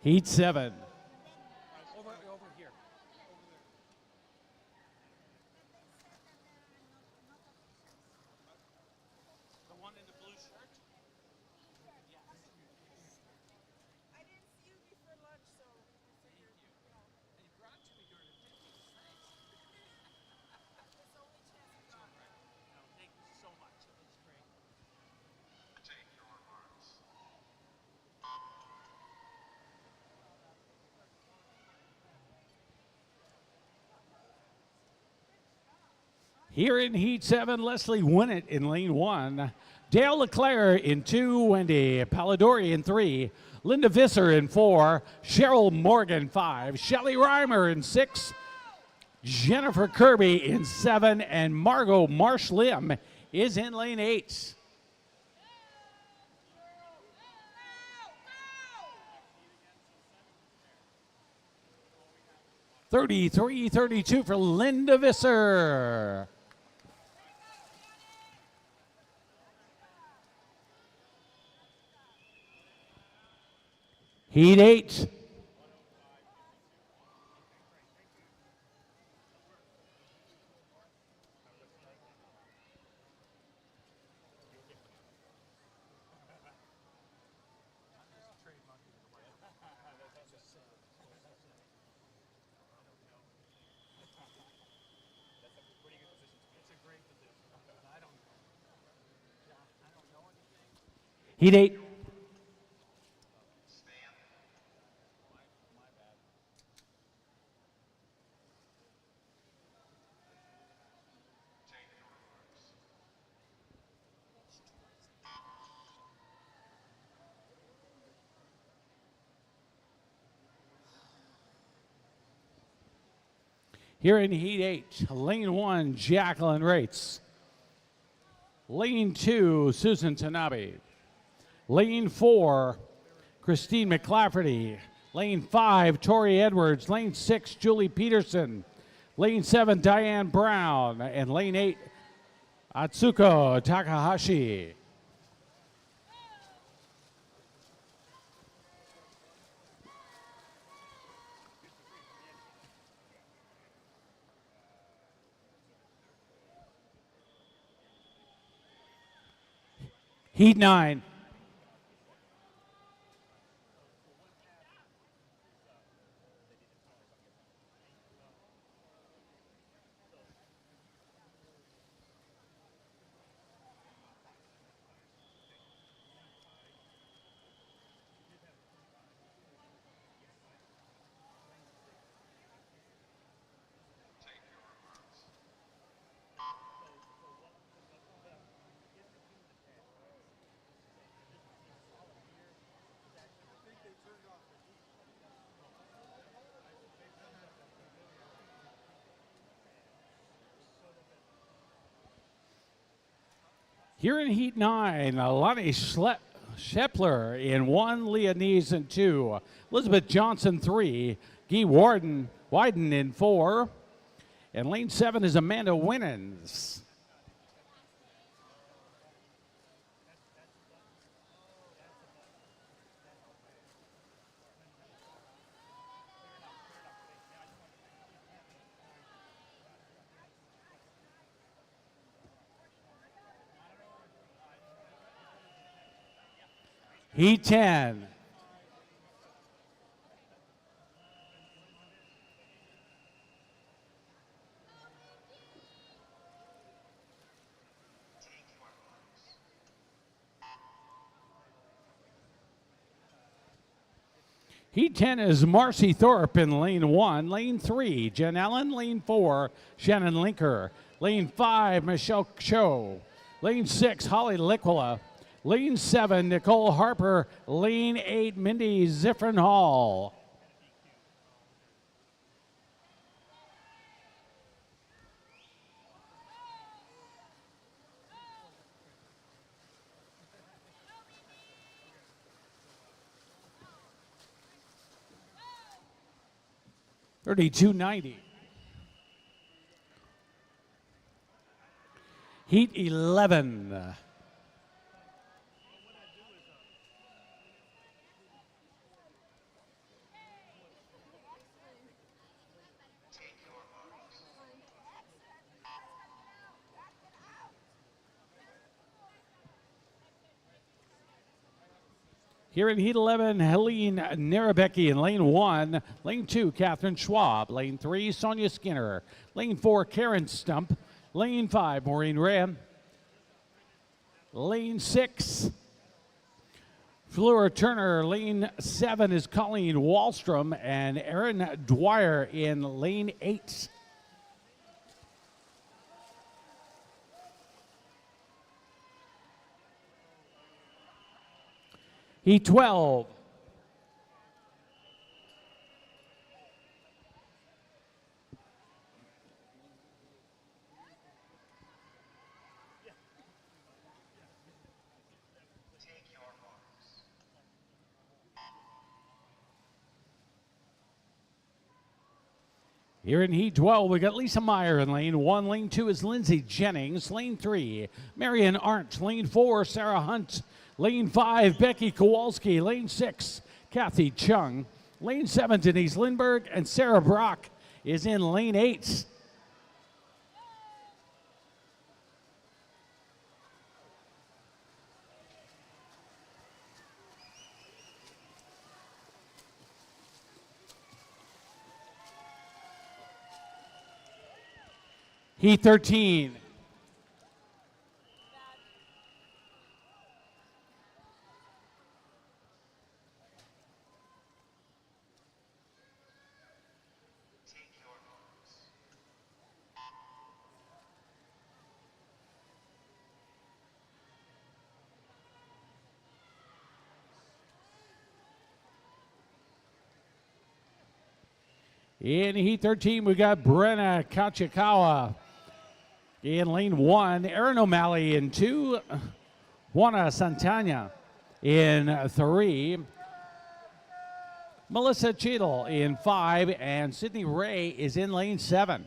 Heat 7. Over here. The one in the blue shirt? I didn't see you before lunch, so I figured, And you brought to me during the Disney. Thanks. it's the only chance I got. No, thank you so much. It looks great. Take your marks. Here in Heat 7, Leslie Winnett in lane 1. Dale LeClaire in 2, Wendy Palladori in 3, Linda Visser in 4, Cheryl Morgan 5, Shelly Reimer in 6, Jennifer Kirby in 7, and Margot Marsh Lim is in lane 8. (33-32) for Linda Visser. Heat 8. Heat 8. Here in Heat 8, lane 1, Jacqueline Rates. Lane 2, Susan Tanabe. Lane 4, Christine McClafferty. Lane 5, Tori Edwards. Lane 6, Julie Peterson. Lane 7, Diane Brown. And lane 8, Atsuko Takahashi. Heat 9. Here in Heat 9, Lonnie Schepler in 1, Leah Nees in 2, Elizabeth Johnson 3, Guy Wyden in 4, and lane 7 is Amanda Winans. Heat 10. Heat 10 is Marcy Thorpe in lane 1. Lane 3, Jen Allen. Lane 4, Shannon Linker. Lane 5, Michelle Cho. Lane 6, Holly Liquila. Lane 7, Nicole Harper. Lane 8, Mindy Ziffrin Hall. $32.90. Heat 11. Here in Heat 11, Helene Narabecki in lane 1. Lane 2, Catherine Schwab. Lane 3, Sonia Skinner. Lane 4, Karen Stump. Lane 5, Maureen Ram. Lane 6, Fleur Turner. Lane 7 is Colleen Wallstrom. And Erin Dwyer in lane 8. Heat 12. Take your marks. Here in Heat 12, we got Lisa Meyer in lane 1. Lane 2 is Lindsay Jennings. Lane 3, Marion Arndt. Lane 4, Sarah Hunt. Lane 5, Becky Kowalski. Lane 6, Kathy Chung. Lane 7, Denise Lindberg. And Sarah Brock is in lane 8. Heat 13. Take your marks. In Heat 13, we got Brenna Kachikawa in lane 1. Aaron O'Malley in 2. Juana Santana in 3. Melissa Cheadle in 5. And Sydney Ray is in lane 7.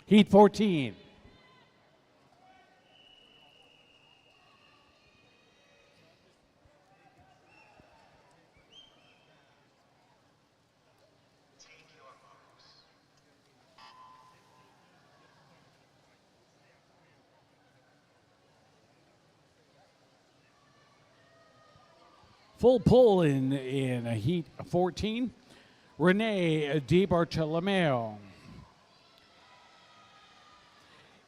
Heat 14. Take your marks. Full pull in Heat 14. Renee DiBartolomeo.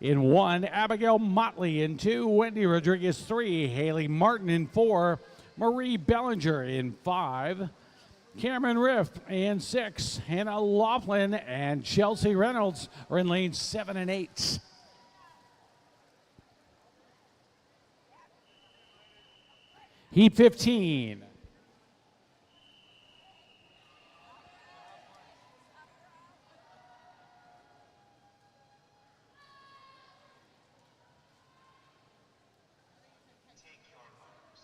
In 1, Abigail Motley in 2, Wendy Rodriguez 3, Haley Martin in 4, Marie Bellinger in 5, Cameron Riff in 6, Hannah Laughlin and Chelsea Reynolds are in lanes 7 and 8. Heat 15. Take your marks.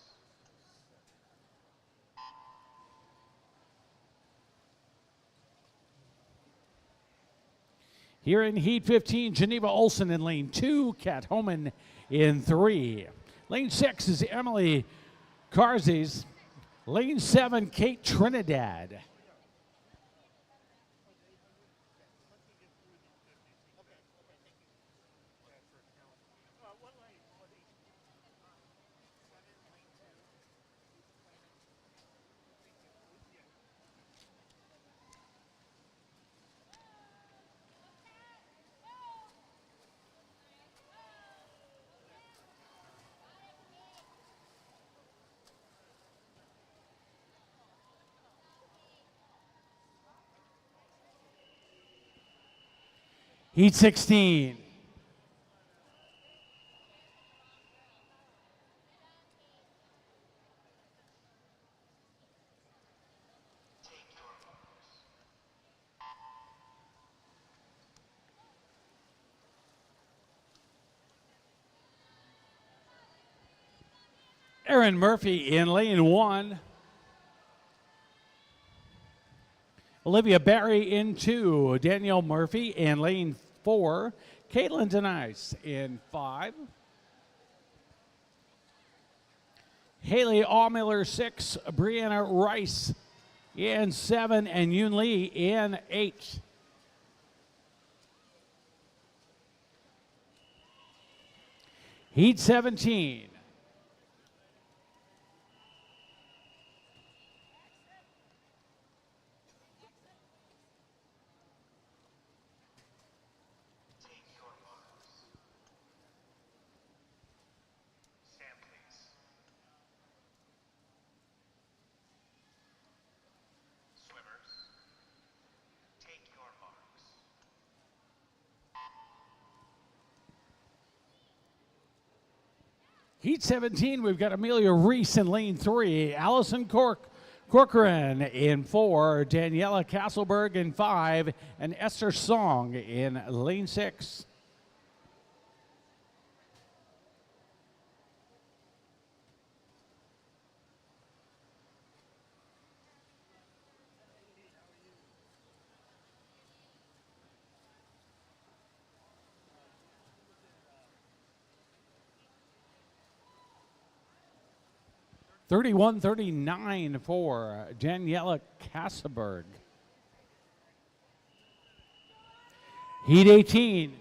Here in Heat 15, Geneva Olson in lane 2, Kat Homan in 3. Lane 6 is Emily Carzes. Lane 7, Kate Trinidad. Heat 16. Take your marks. Erin Murphy in lane 1. Olivia Barry in 2. Danielle Murphy in lane 4. Caitlin Denice in 5. Haley Allmiller 6. Brianna Rice in 7. And Yoon Lee in 8. Heat 17. Take your marks. Heat 17, we've got Amelia Reese in lane 3, Allison Corcoran in 4, Daniela Castleberg in 5, and Esther Song in lane 6. $31.39 for Daniela Castleberg. Heat 18.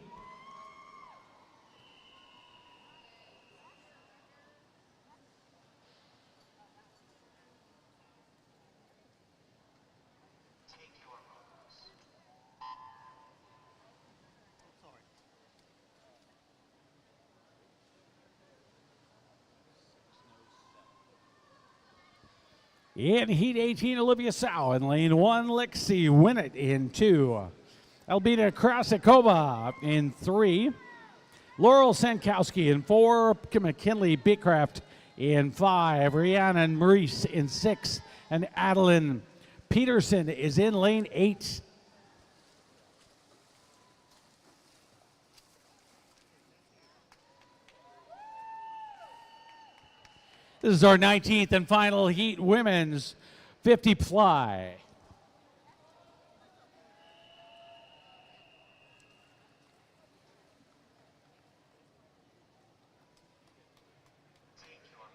Take your marks. In Heat 18, Olivia Sow in lane 1, Lexi Winnett in 2, Albina Krasikova in 3, Laurel Sankowski in 4, McKinley Beecraft in 5, Rhiannon Maurice in 6, and Adeline Peterson is in lane 8. This is our 19th and final heat women's 50 ply. Take your marks.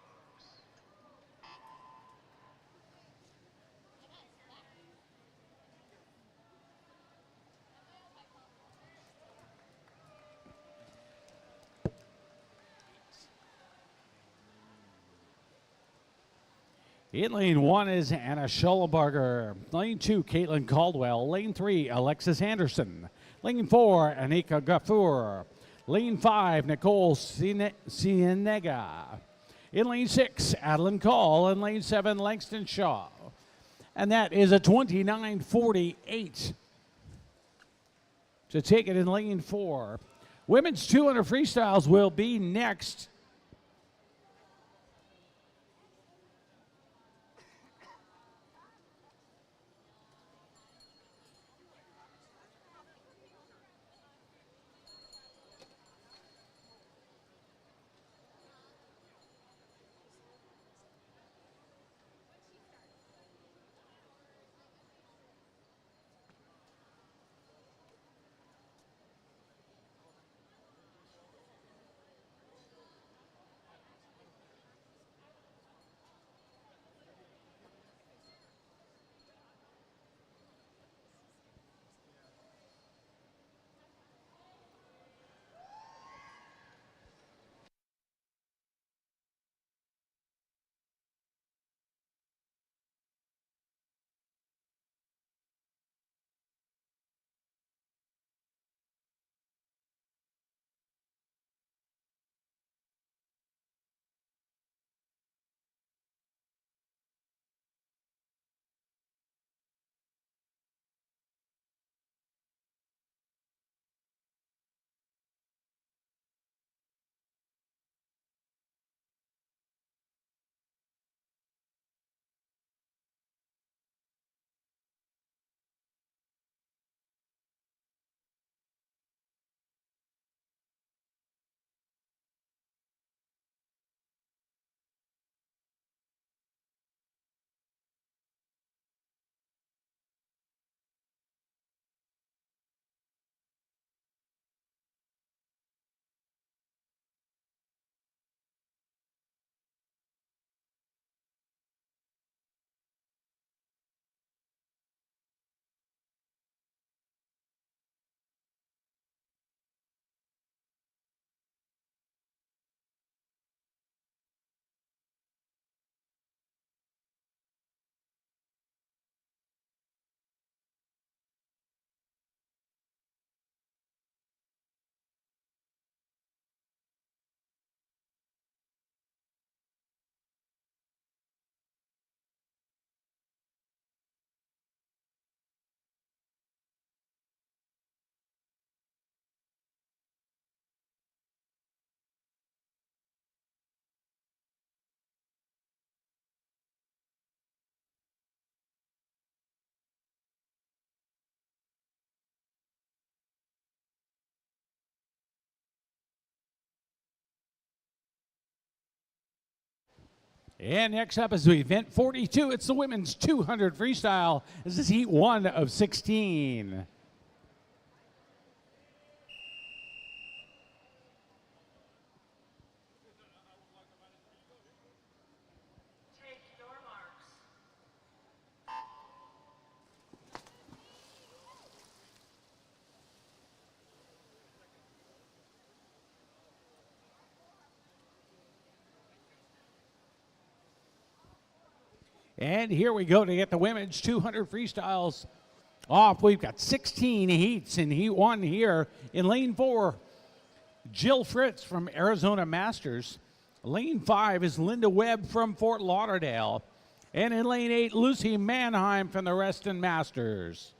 In lane 1 is Anna Schollenberger. Lane 2, Caitlin Caldwell. Lane 3, Alexis Anderson. Lane 4, Anika Gafour. Lane 5, Nicole Cienega. In lane 6, Adeline Call. In lane 7, Langston Shaw. And that is a 29:48 to take it in lane 4. Women's 200 freestyles will be next. And next up is event 42. It's the women's 200 freestyle. This is heat 1 of 16. Take your marks. And here we go to get the women's 200 freestyles off. We've got 16 heats in heat 1 here in lane 4. Jill Fritz from Arizona Masters. Lane 5 is Linda Webb from Fort Lauderdale. And in lane 8, Lucy Mannheim from the Reston Masters.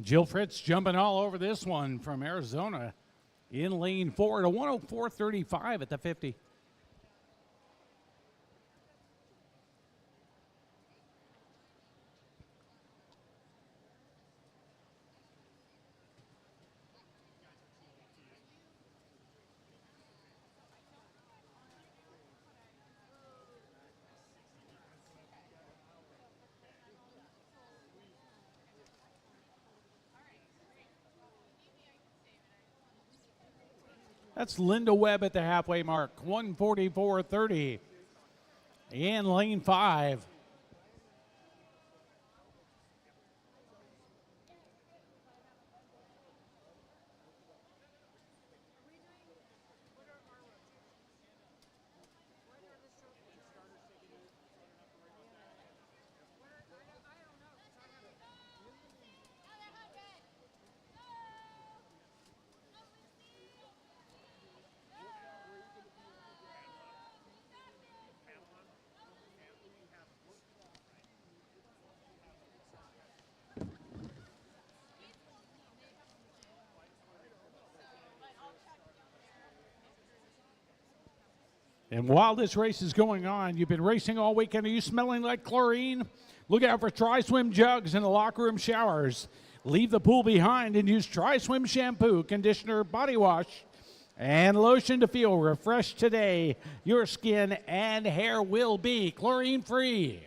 Jill Fritz jumping all over this one from Arizona in lane 4 to 104.35 at the 50. That's Linda Webb at the halfway mark, 144.30 in lane 5. And while this race is going on, you've been racing all weekend. Are you smelling like chlorine? Look out for Tri-Swim jugs in the locker room showers. Leave the pool behind and use Tri-Swim shampoo, conditioner, body wash, and lotion to feel refreshed today. Your skin and hair will be chlorine-free.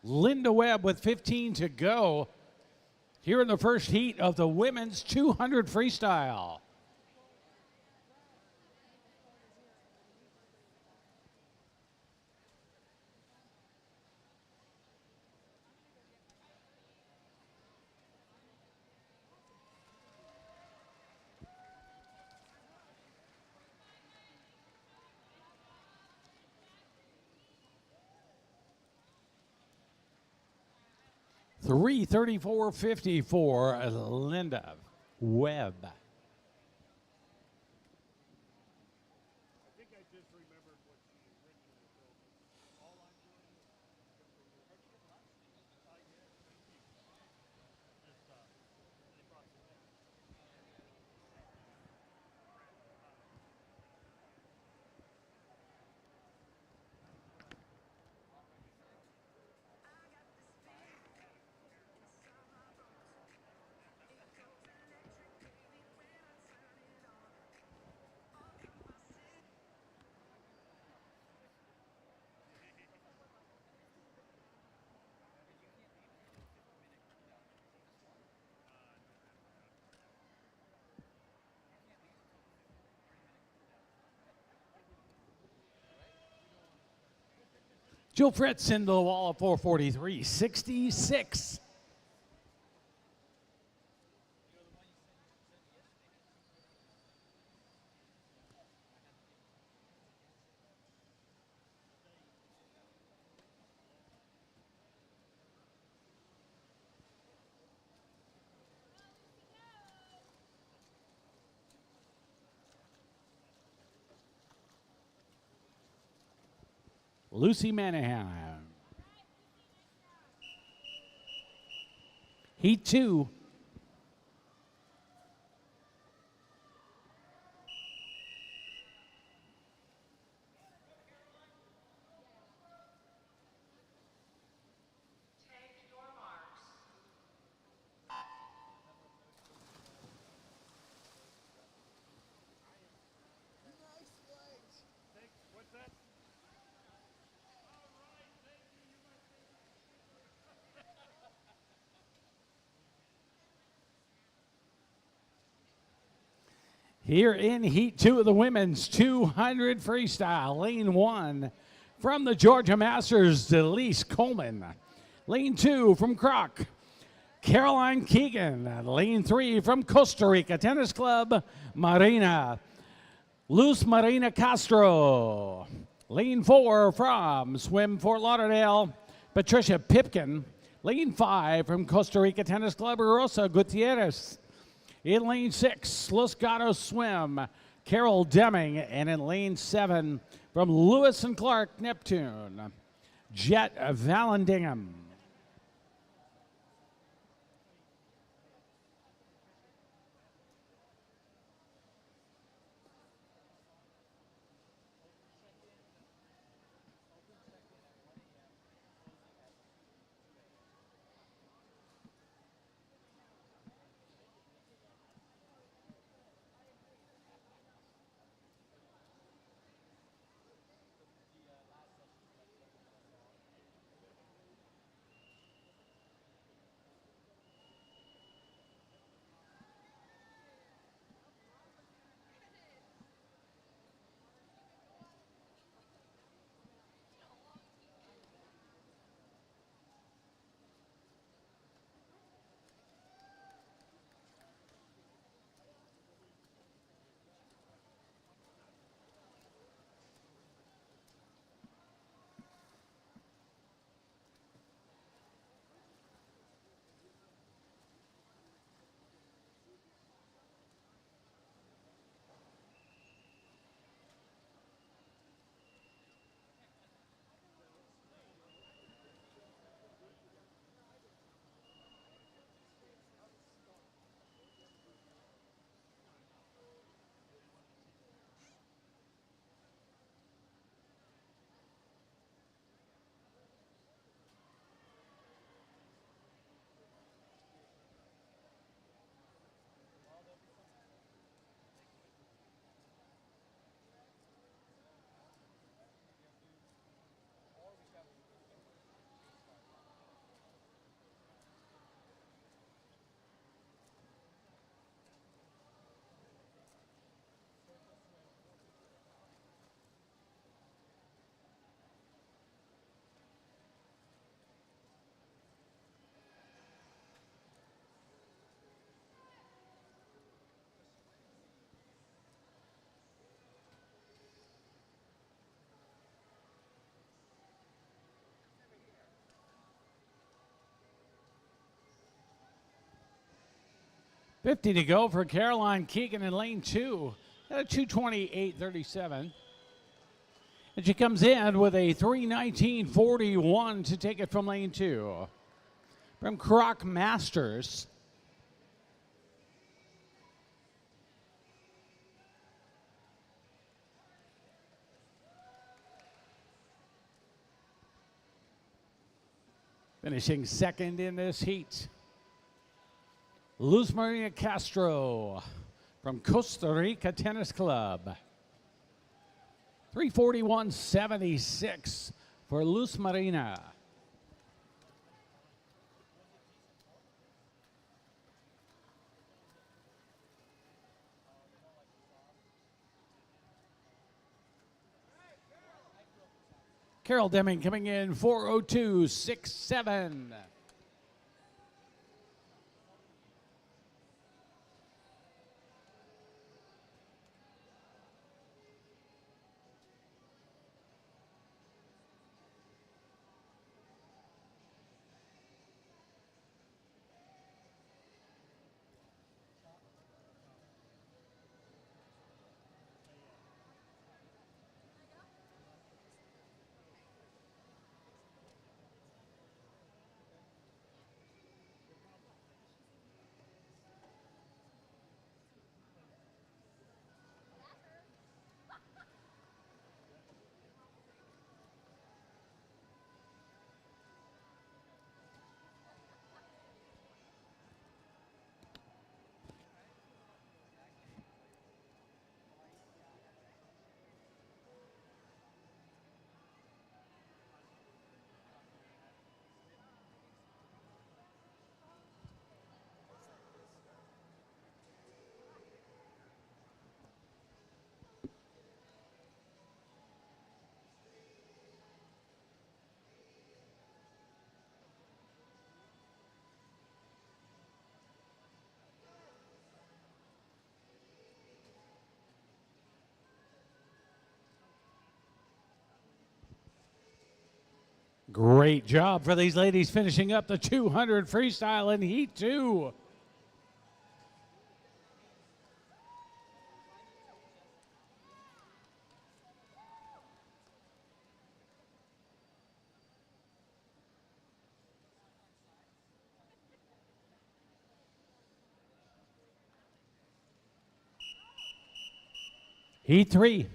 Linda Webb with 15 to go here in the first heat of the women's 200 freestyle. $334.50 for Linda Webb. Joe Fritz into the wall at 443.66. Lucy Manahan. Heat 2. Take your marks. Here in Heat 2 of the women's 200 freestyle, lane 1 from the Georgia Masters, Delise Coleman. Lane 2 from Croc, Caroline Keegan. Lane 3 from Costa Rica Tennis Club, Luz Marina Castro. Lane 4 from Swim Fort Lauderdale, Patricia Pipkin. Lane 5 from Costa Rica Tennis Club, Rosa Gutierrez. In lane 6, Los Gatos Swim, Carol Deming. And in lane 7, from Lewis and Clark Neptune, Jet Vallandigham. .50 to go for Caroline Keegan in lane 2 at a 2:28.37. And she comes in with a 3:19.41 to take it from lane 2. From Croc Masters, finishing second in this heat, Luz Marina Castro from Costa Rica Tennis Club. 3:41.76 for Luz Marina. Carol Deming coming in 4:02.67. Great job for these ladies finishing up the 200 freestyle in Heat 2. Heat 3.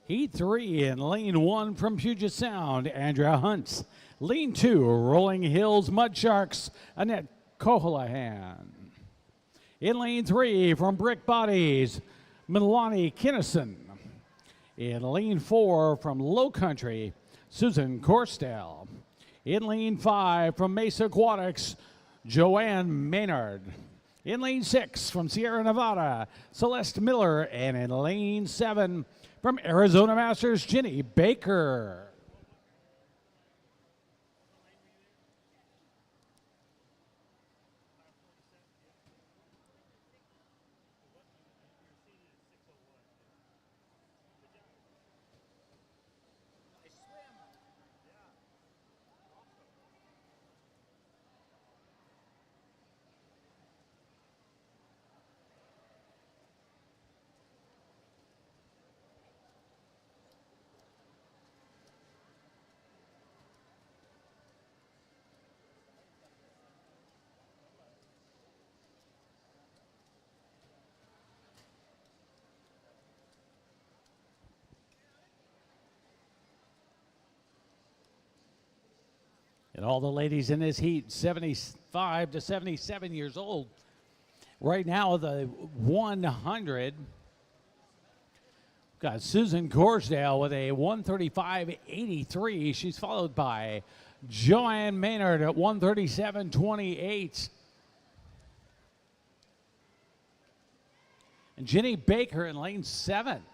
Heat 3 in lane 1 from Puget Sound, Andrea Hunt. Lane 2, Rolling Hills Mud Sharks, Annette Koholahan. In lane 3 from Brick Bodies, Milani Kinnison. In lane 4 from Low Country, Susan Corsdale. In lane 5 from Mesa Aquatics, Joanne Maynard. In lane 6 from Sierra Nevada, Celeste Miller. And in lane 7 from Arizona Masters, Ginny Baker. And all the ladies in this heat, 75 to 77 years old. Right now, the 100, got Susan Corsdale with a 135.83. She's followed by Joanne Maynard at 137.28. And Ginny Baker in lane 7.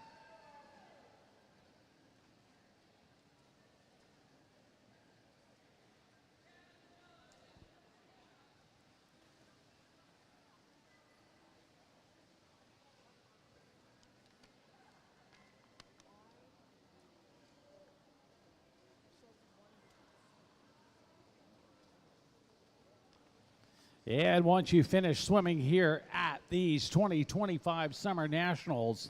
And once you finish swimming here at these 2025 Summer Nationals,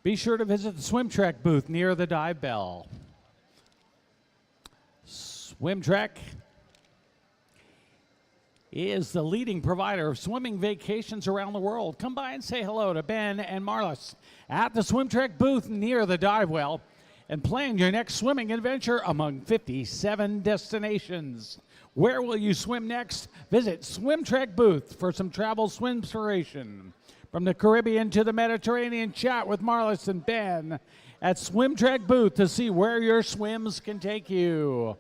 be sure to visit the Swim Trek booth near the dive bell. Swim Trek is the leading provider of swimming vacations around the world. Come by and say hello to Ben and Marlis at the Swim Trek booth near the dive well and plan your next swimming adventure among 57 destinations. Where will you swim next? Visit Swim Trek booth for some travel swim inspiration. From the Caribbean to the Mediterranean, chat with Marlis and Ben at Swim Trek booth to see where your swims can take you.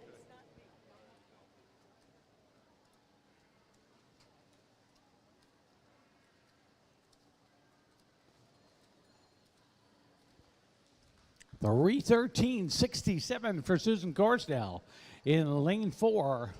The 3:13.67 for Susan Gorsdale in lane 4.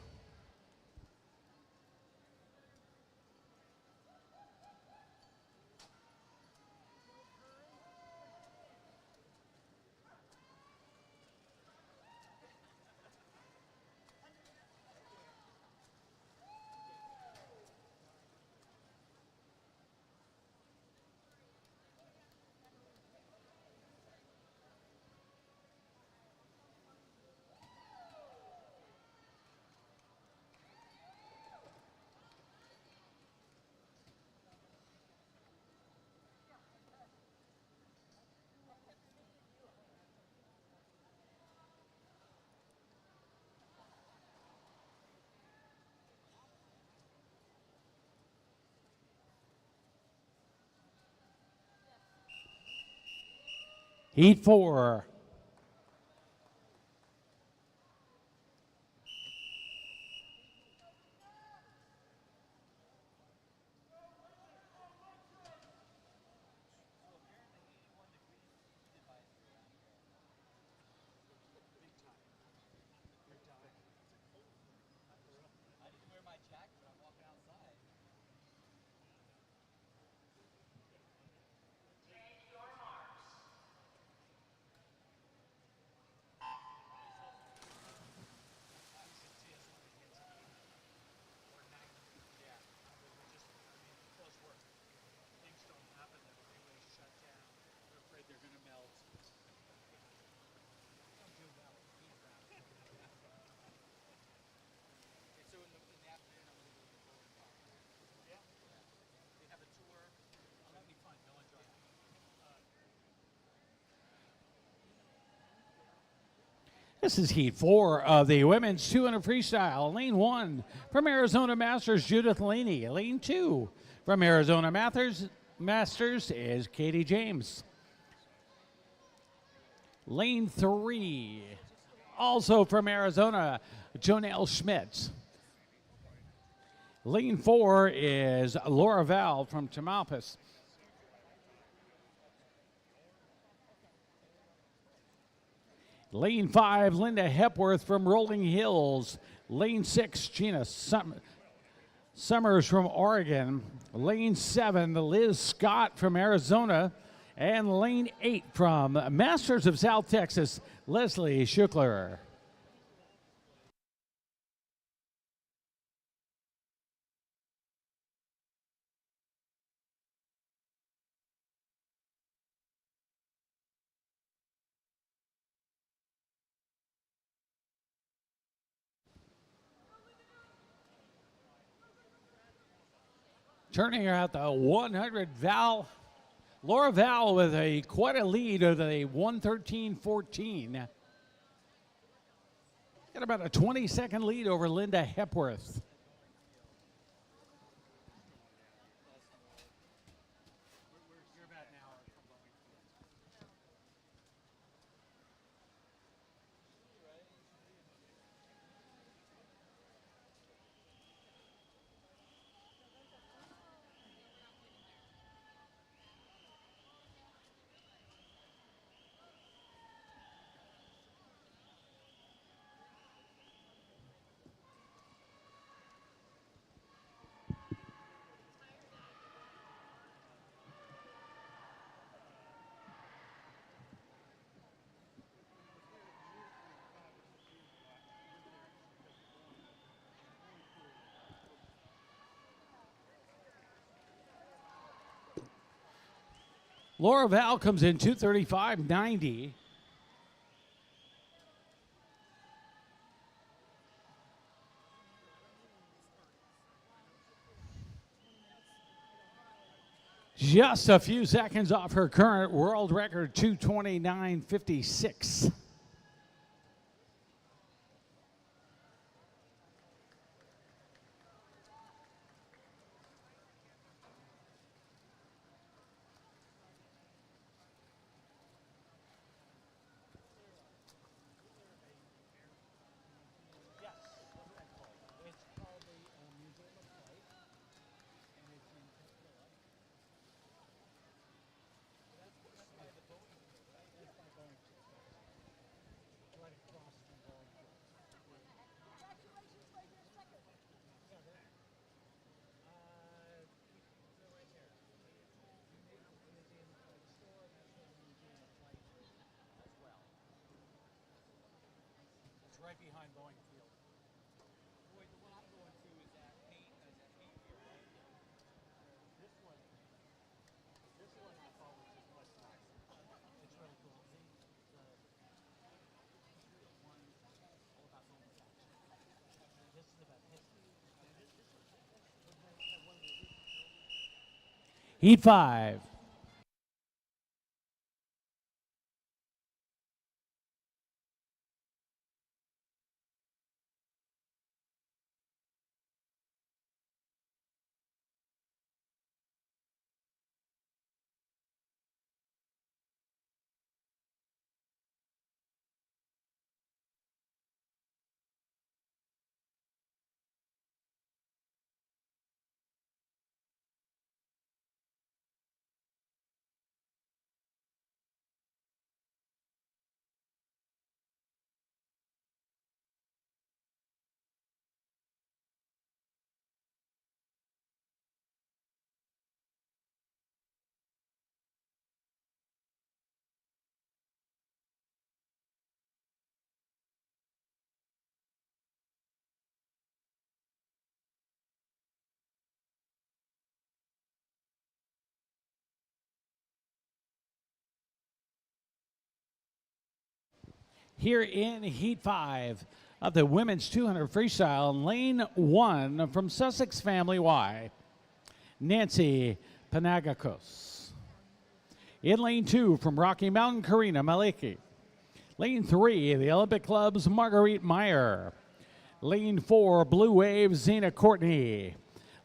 Heat 4. This is Heat 4 of the women's 200 freestyle. Lane 1 from Arizona Masters, Judith Laney. Lane 2 from Arizona Masters is Katie James. Lane 3, also from Arizona, Jonelle Schmitz. Lane 4 is Laura Val from Tamalpais. Lane 5, Linda Hepworth from Rolling Hills. Lane 6, Gina Summers from Oregon. Lane 7, Liz Scott from Arizona. And lane 8 from Masters of South Texas, Leslie Schuckler. Turning her out the 100, Laura Val with quite a lead of the 113.14. Got about a 20-second lead over Linda Hepworth. Laura Val comes in 235.90. Just a few seconds off her current world record, 2:29.56. It's right behind Boeing Field. Boy, the one I'm going to is at paint here, right? This one I thought was just much nicer. It's really cool. See, the one all about manufacturing. This is about history. Heat 5. Here in Heat 5 of the women's 200 freestyle, lane 1 from Sussex Family Y, Nancy Panagakos. In lane 2 from Rocky Mountain, Karina Maliki. Lane 3, the Olympic Club's Marguerite Meyer. Lane 4, Blue Wave, Zena Courtney.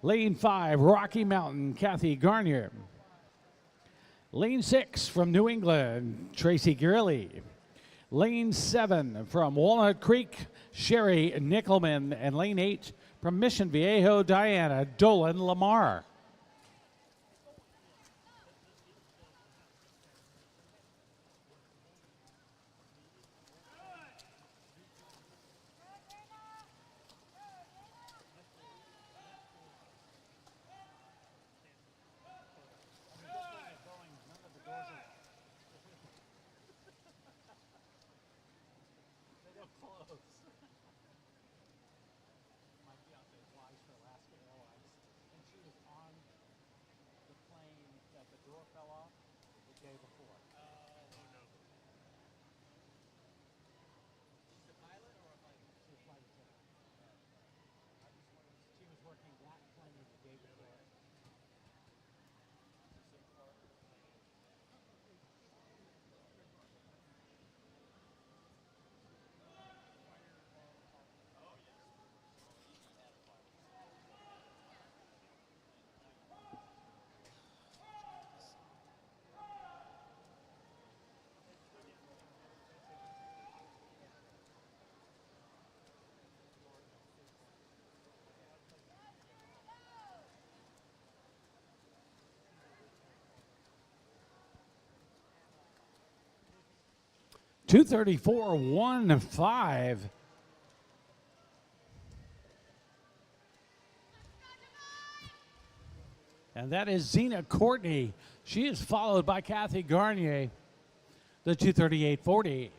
Lane 5, Rocky Mountain, Kathy Garnier. Lane 6 from New England, Tracy Grilly. Lane 7 from Walnut Creek, Sherry Nickelman. And lane 8 from Mission Viejo, Diana Dolan Lamar. My fiance flies for Alaska Airlines, and she was on the plane that the door fell off the day before. Oh no. She's a pilot or a flight? She's a flight attendant. She was working that plane the day before. .234.15. And that is Zena Courtney. She is followed by Kathy Garnier, the 238.40.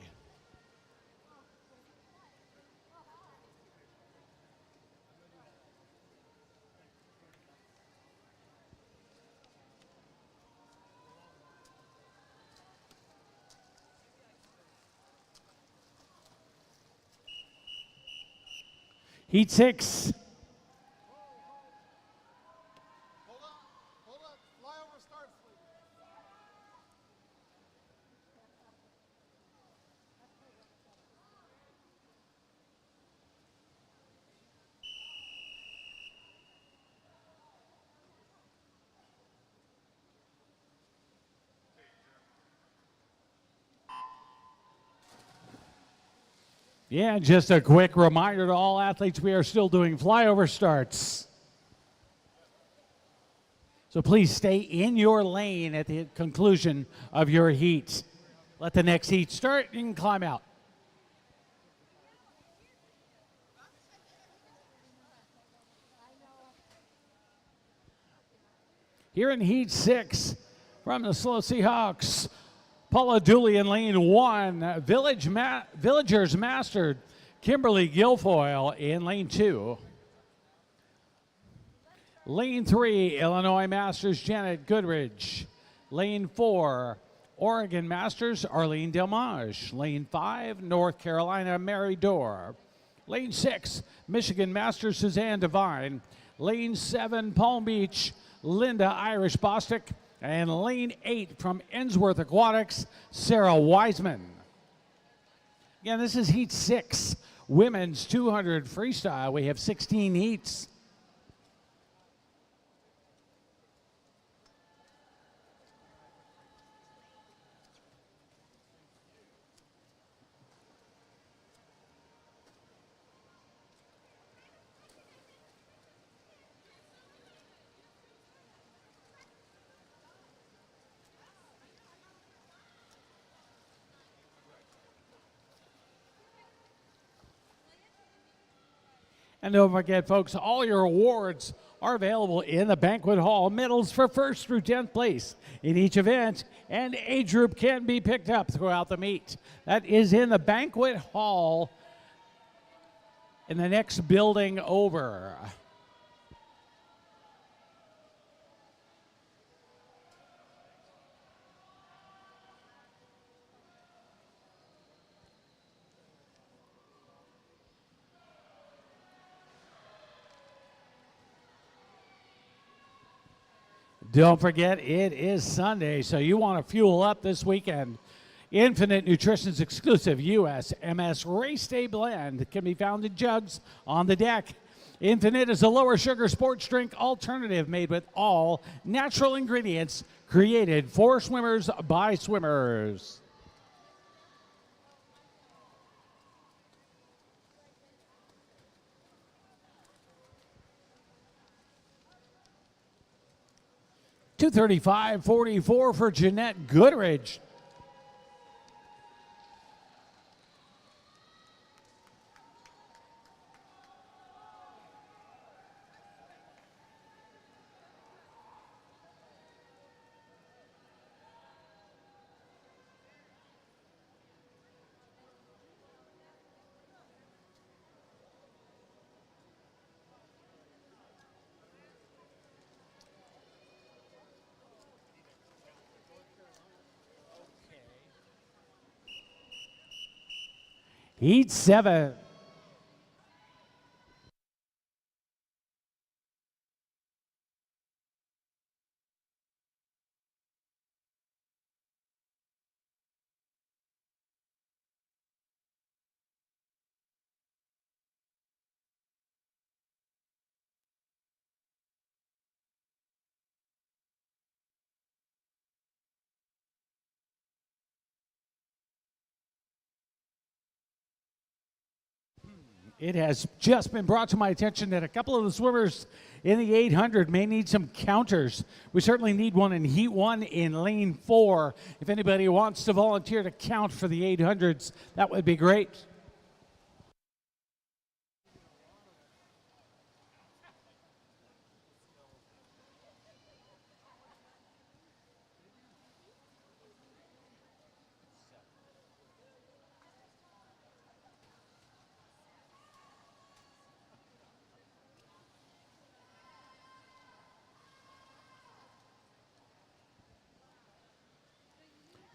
Heat 6. Hold up. Flyover start Yeah, just a quick reminder to all athletes, we are still doing flyover starts. So please stay in your lane at the conclusion of your heat. Let the next heat start and climb out. Here in heat 6 from the Slow Seahawks, Paula Dooley in lane 1, Villagers Mastered, Kimberly Guilfoyle in lane 2. Lane 3, Illinois Masters, Janet Goodridge. Lane 4, Oregon Masters, Arlene Delmage. Lane 5, North Carolina, Mary Dorr. Lane 6, Michigan Masters, Suzanne Devine. Lane 7, Palm Beach, Linda Irish Bostic. And lane 8 from Ensworth Aquatics, Sarah Wiseman. Again, this is heat 6, women's 200 freestyle. We have 16 heats. And don't forget, folks, all your awards are available in the banquet hall. Medals for 1st through 10th place in each event, and age group can be picked up throughout the meet. That is in the banquet hall in the next building over. Don't forget, it is Sunday, so you want to fuel up this weekend. Infinite Nutrition's exclusive USMS Race Day Blend can be found in jugs on the deck. Infinite is a lower sugar sports drink alternative made with all natural ingredients created for swimmers by swimmers. $235.44 for Jeanette Goodridge. Heat 7. It has just been brought to my attention that a couple of the swimmers in the 800 may need some counters. We certainly need one in Heat 1 in Lane 4. If anybody wants to volunteer to count for the 800s, that would be great.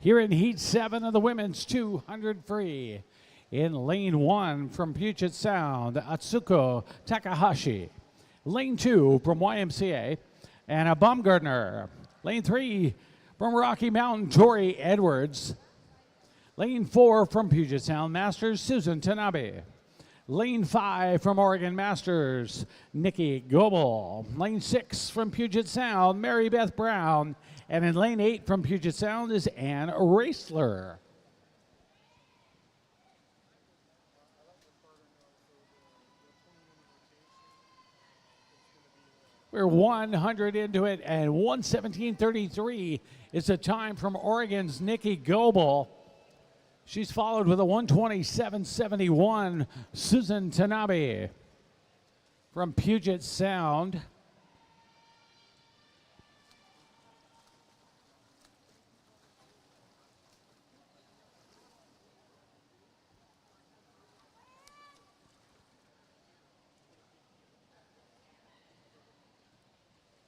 Here in Heat 7 of the women's 200 free. In Lane 1 from Puget Sound, Atsuko Takahashi. Lane 2 from YMCA, Anna Baumgartner. Lane 3 from Rocky Mountain, Tori Edwards. Lane 4 from Puget Sound Masters, Susan Tanabe. Lane 5 from Oregon Masters, Nikki Goebel. Lane 6 from Puget Sound, Mary Beth Brown. And in Lane 8 from Puget Sound is Ann Raisler. We're 100 into it, and 117.33 is the time from Oregon's Nikki Goebel. She's followed with a 127.71, Susan Tanabe from Puget Sound.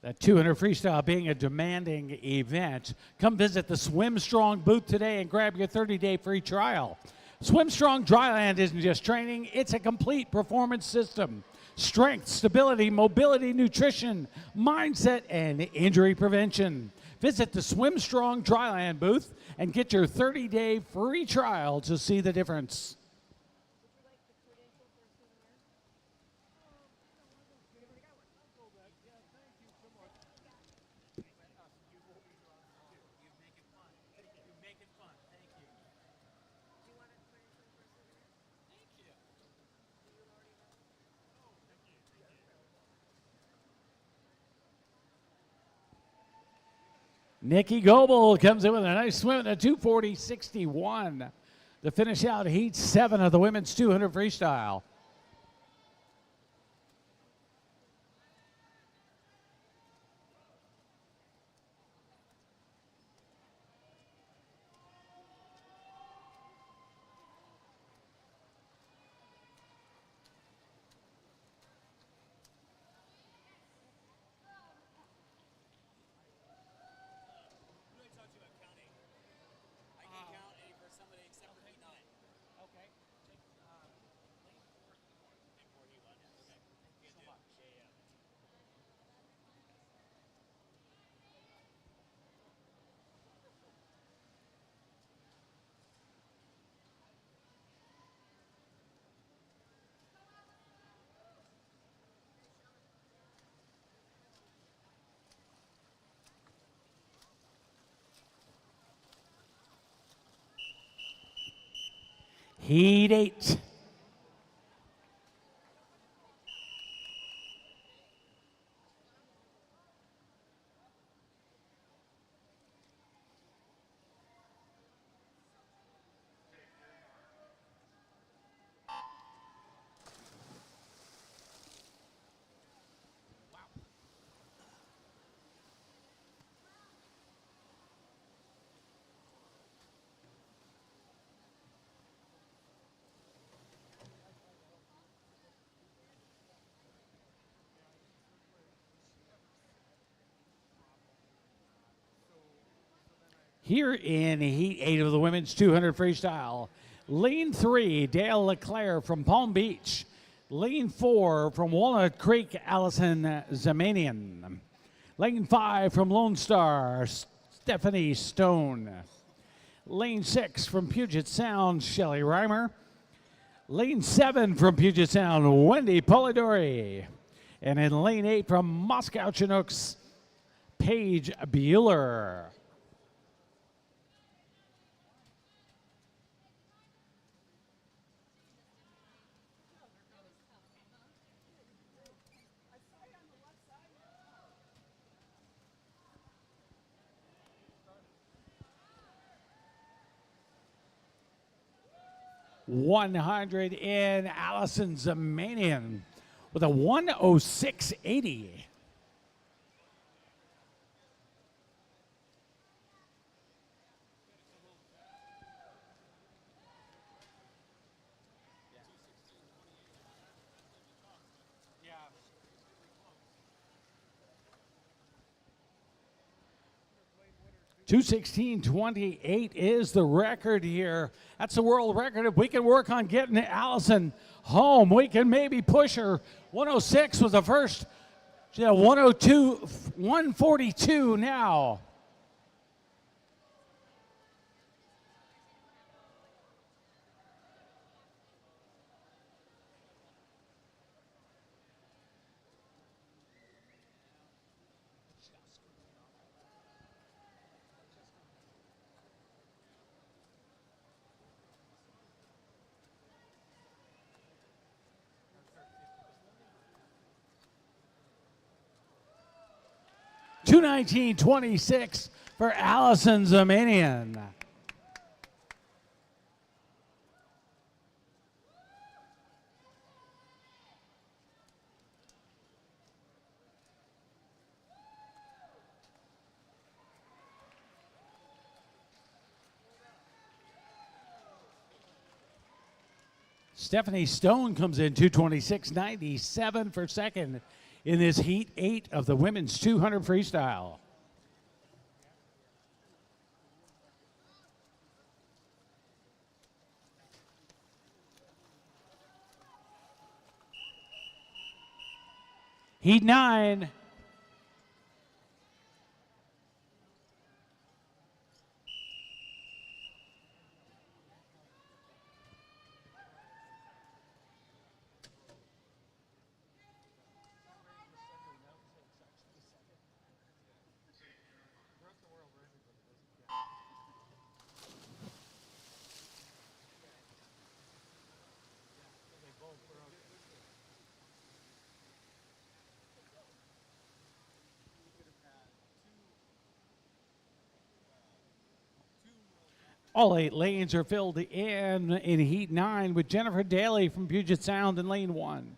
That 200 freestyle being a demanding event. Come visit the Swim Strong booth today and grab your 30-day free trial. Swim Strong Dryland isn't just training, it's a complete performance system. Strength, stability, mobility, nutrition, mindset, and injury prevention. Visit the Swim Strong Dryland booth and get your 30-day free trial to see the difference. Nikki Goebel comes in with a nice swim at a 240.61 to finish out Heat 7 of the women's 200 freestyle. Heat 8. Here in Heat 8 of the women's 200 freestyle, Lane 3, Dale LeClaire from Palm Beach. Lane 4 from Walnut Creek, Allison Zamanian. Lane 5 from Lone Star, Stephanie Stone. Lane 6 from Puget Sound, Shelly Reimer. Lane 7 from Puget Sound, Wendy Polidori. And in lane 8 from Moscow Chinooks, Paige Bueller. .100 in Allison Zamanian with a 106.80. .216.28 is the record here. That's the world record. If we can work on getting Allison home, we can maybe push her. 106 was the first. She had 102, 142 now. 219.26 for Allison Zamanian. Stephanie Stone comes in 226.97 for second in this Heat 8 of the women's 200 freestyle. Heat 9. All 8 lanes are filled in Heat 9 with Jennifer Daly from Puget Sound in lane 1.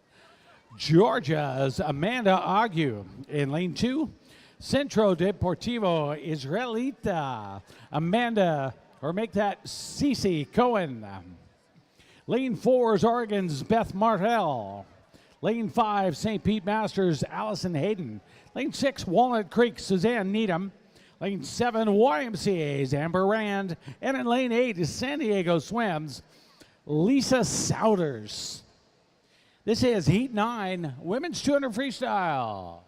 Georgia's Amanda Agu in lane 2. Centro Deportivo Israelita Amanda, or make that Cece Cohen. Lane 4 is Oregon's Beth Martell. Lane 5, St. Pete Masters Allison Hayden. Lane 6, Walnut Creek Suzanne Needham. Lane 7, YMCA's Amber Rand. And in lane 8 is San Diego Swims, Lisa Souders. This is Heat 9, Women's 200 Freestyle.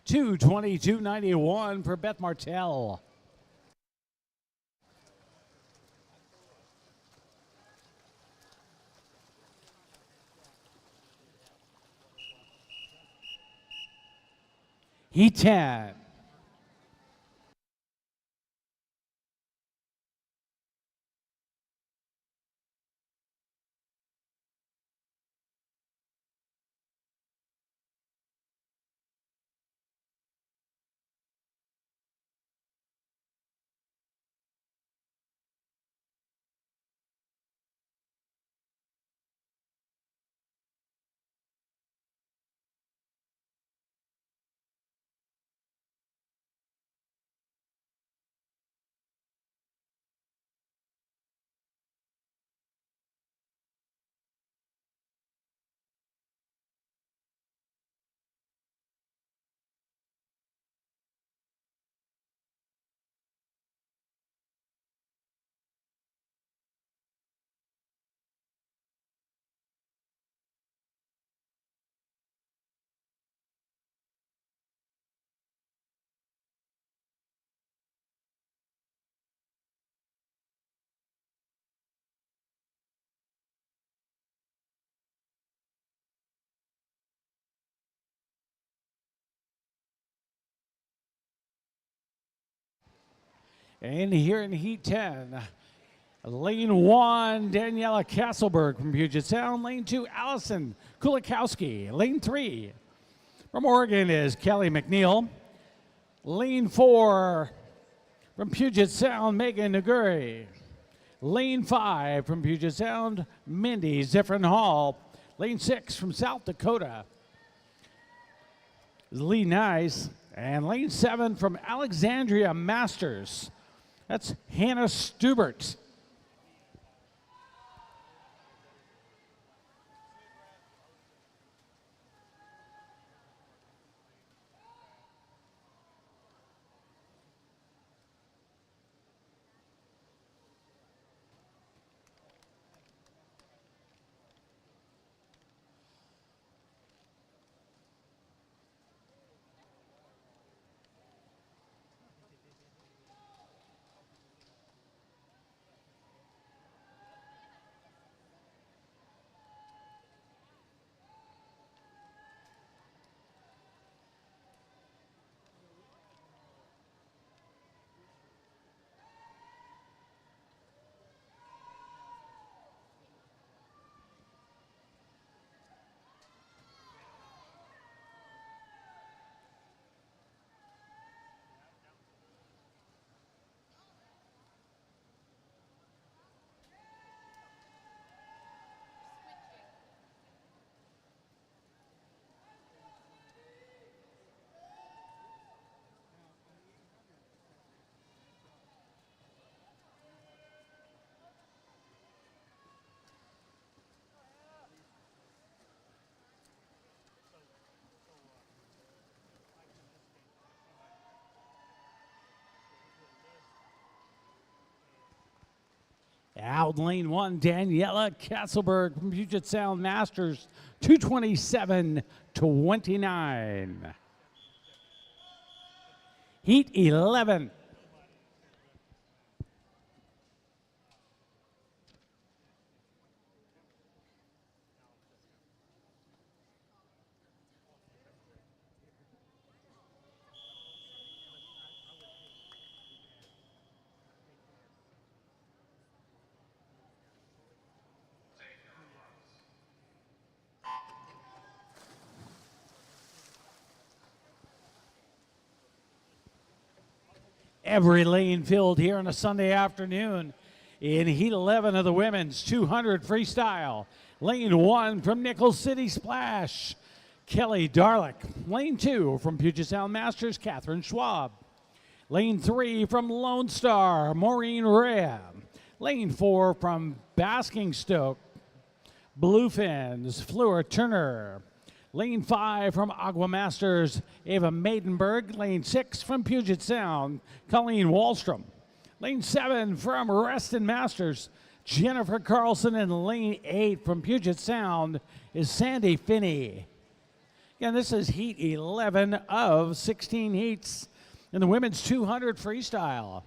$222.91 for Beth Martell. Heat 10. And here in Heat 10, Lane 1, Daniela Castleberg from Puget Sound. Lane 2, Allison Kulikowski. Lane 3, from Oregon is Kelly McNeil. Lane 4, from Puget Sound, Megan Naguri. Lane 5, from Puget Sound, Mindy Ziffrin Hall. Lane 6, from South Dakota, is Lee Nice. And lane 7, from Alexandria Masters, that's Hannah Stubert. Out lane 1, Daniela Castleberg from Puget Sound Masters, 227-29. Heat 11. Every lane filled here on a Sunday afternoon in Heat 11 of the women's 200 freestyle. Lane 1 from Nickel City Splash, Kelly Darlick. Lane 2 from Puget Sound Masters, Catherine Schwab. Lane 3 from Lone Star, Maureen Rea. Lane 4 from Basking-Stoke, Bluefins, Fleur Turner. Lane 5 from Agua Masters, Ava Maidenberg. Lane 6 from Puget Sound, Colleen Wallstrom. Lane 7 from Reston Masters, Jennifer Carlson. And lane 8 from Puget Sound is Sandy Finney. Again, this is Heat 11 of 16 heats in the women's 200 freestyle.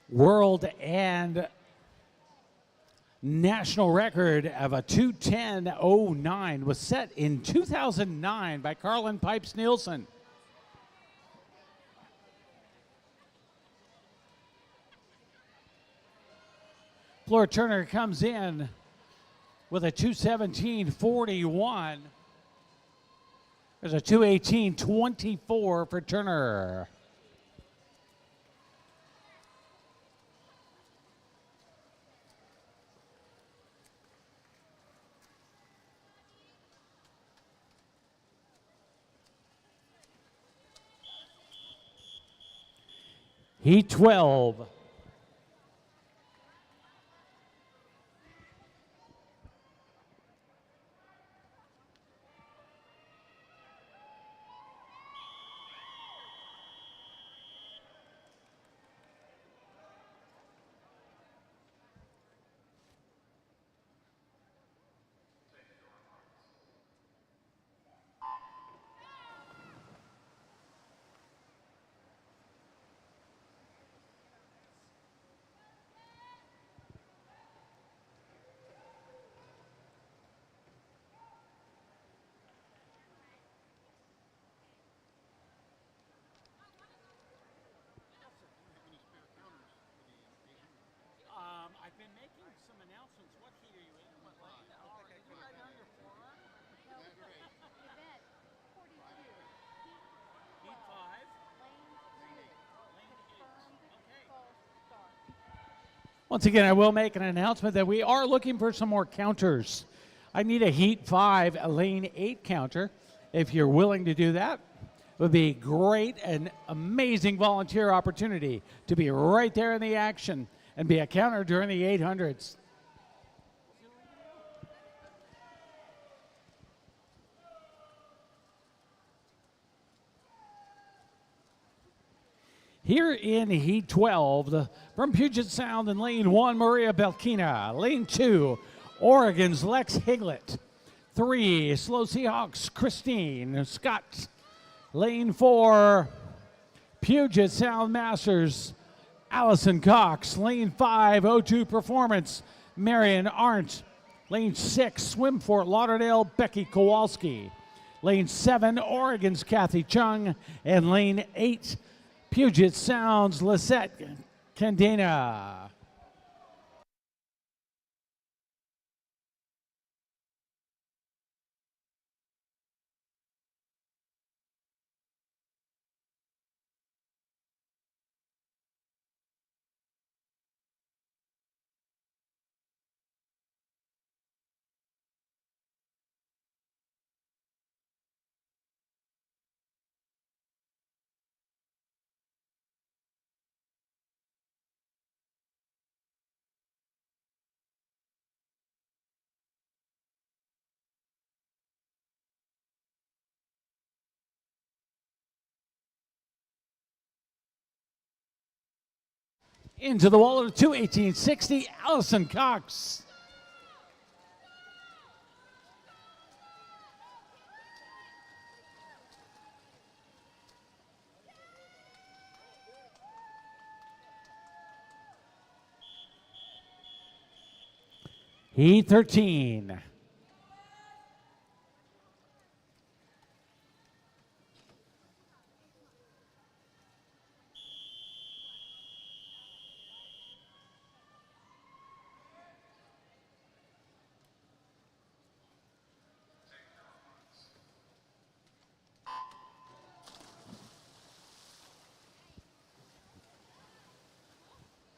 World and national record of a 2:10.09 was set in 2009 by Carlin Pipes Nielsen. Fleur Turner comes in with a 2:17.41. There's a 2:18.24 for Turner. Heat 12. I've been making some announcements. What heat are you in? What lane? Oh, did you write down your forearm? Event 42. Heat 5. Lane 3. Lane 8. Okay. False start. Once again, I will make an announcement that we are looking for some more counters. I need a Heat 5, a Lane 8 counter. If you're willing to do that, it would be great and amazing volunteer opportunity to be right there in the action and be a counter during the 800s. Here in Heat 12, from Puget Sound in Lane 1, Maria Belkina. Lane 2, Oregon's Lex Higlett. 3, Slow Seahawks, Christine Scott. Lane 4, Puget Sound Masters, Allison Cox. Lane 5, O2 Performance, Marion Arndt. Lane 6, Swim Fort Lauderdale, Becky Kowalski. Lane 7, Oregon's Kathy Chung. And Lane 8, Puget Sound's Lisette Candena. Into the wall of 2:18.60, Allison Cox. Heat 13.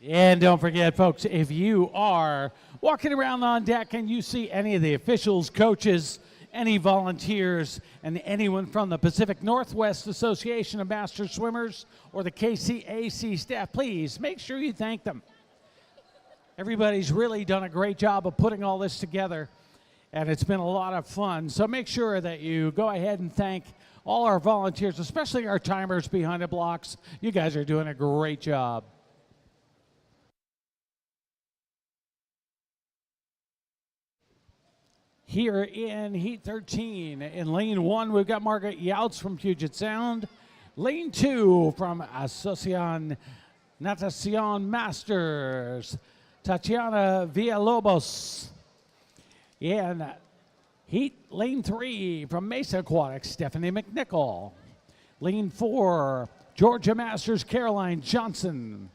And don't forget, folks, if you are walking around on deck and you see any of the officials, coaches, any volunteers, and anyone from the Pacific Northwest Association of Master Swimmers or the KCAC staff, please make sure you thank them. Everybody's really done a great job of putting all this together, and it's been a lot of fun. So make sure that you go ahead and thank all our volunteers, especially our timers behind the blocks. You guys are doing a great job. Here in Heat 13, in Lane 1, we've got Margaret Youts from Puget Sound. Lane 2 from Asociación Natación Masters, Tatiana Villalobos. In Lane 3 from Mesa Aquatics, Stephanie McNichol. Lane 4, Georgia Masters, Caroline Johnson.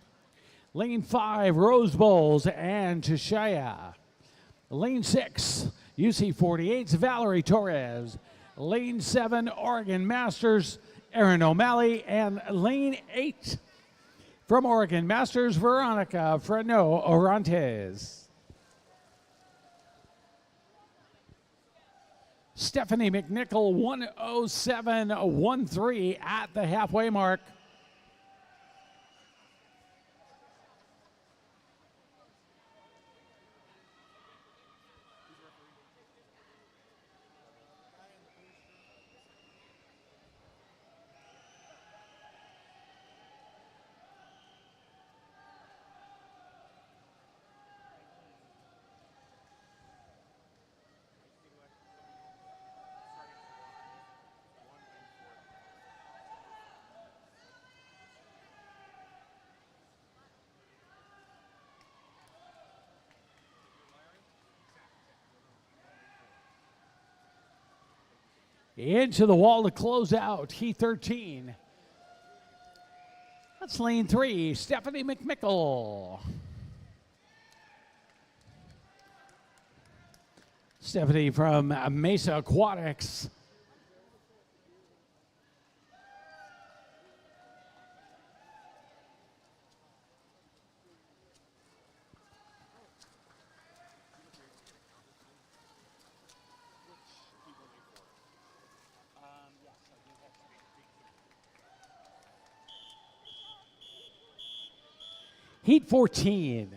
Lane 5, Rose Bowls and Tashaya. Lane 6, UC 48's Valerie Torres. Lane 7, Oregon Masters, Aaron O'Malley. And Lane 8, from Oregon Masters, Veronica Freno Orantes. Stephanie McNichol, 107.13 at the halfway mark. Into the wall to close out Heat 13. That's lane 3, Stephanie McMickle. Stephanie from Mesa Aquatics. Heat 14.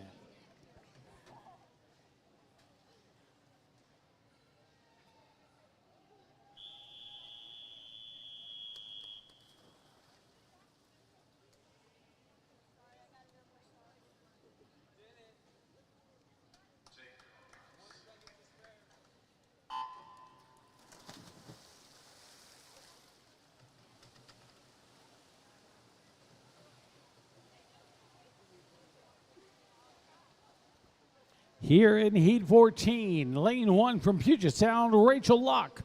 Here in Heat 14, lane 1 from Puget Sound, Rachel Locke.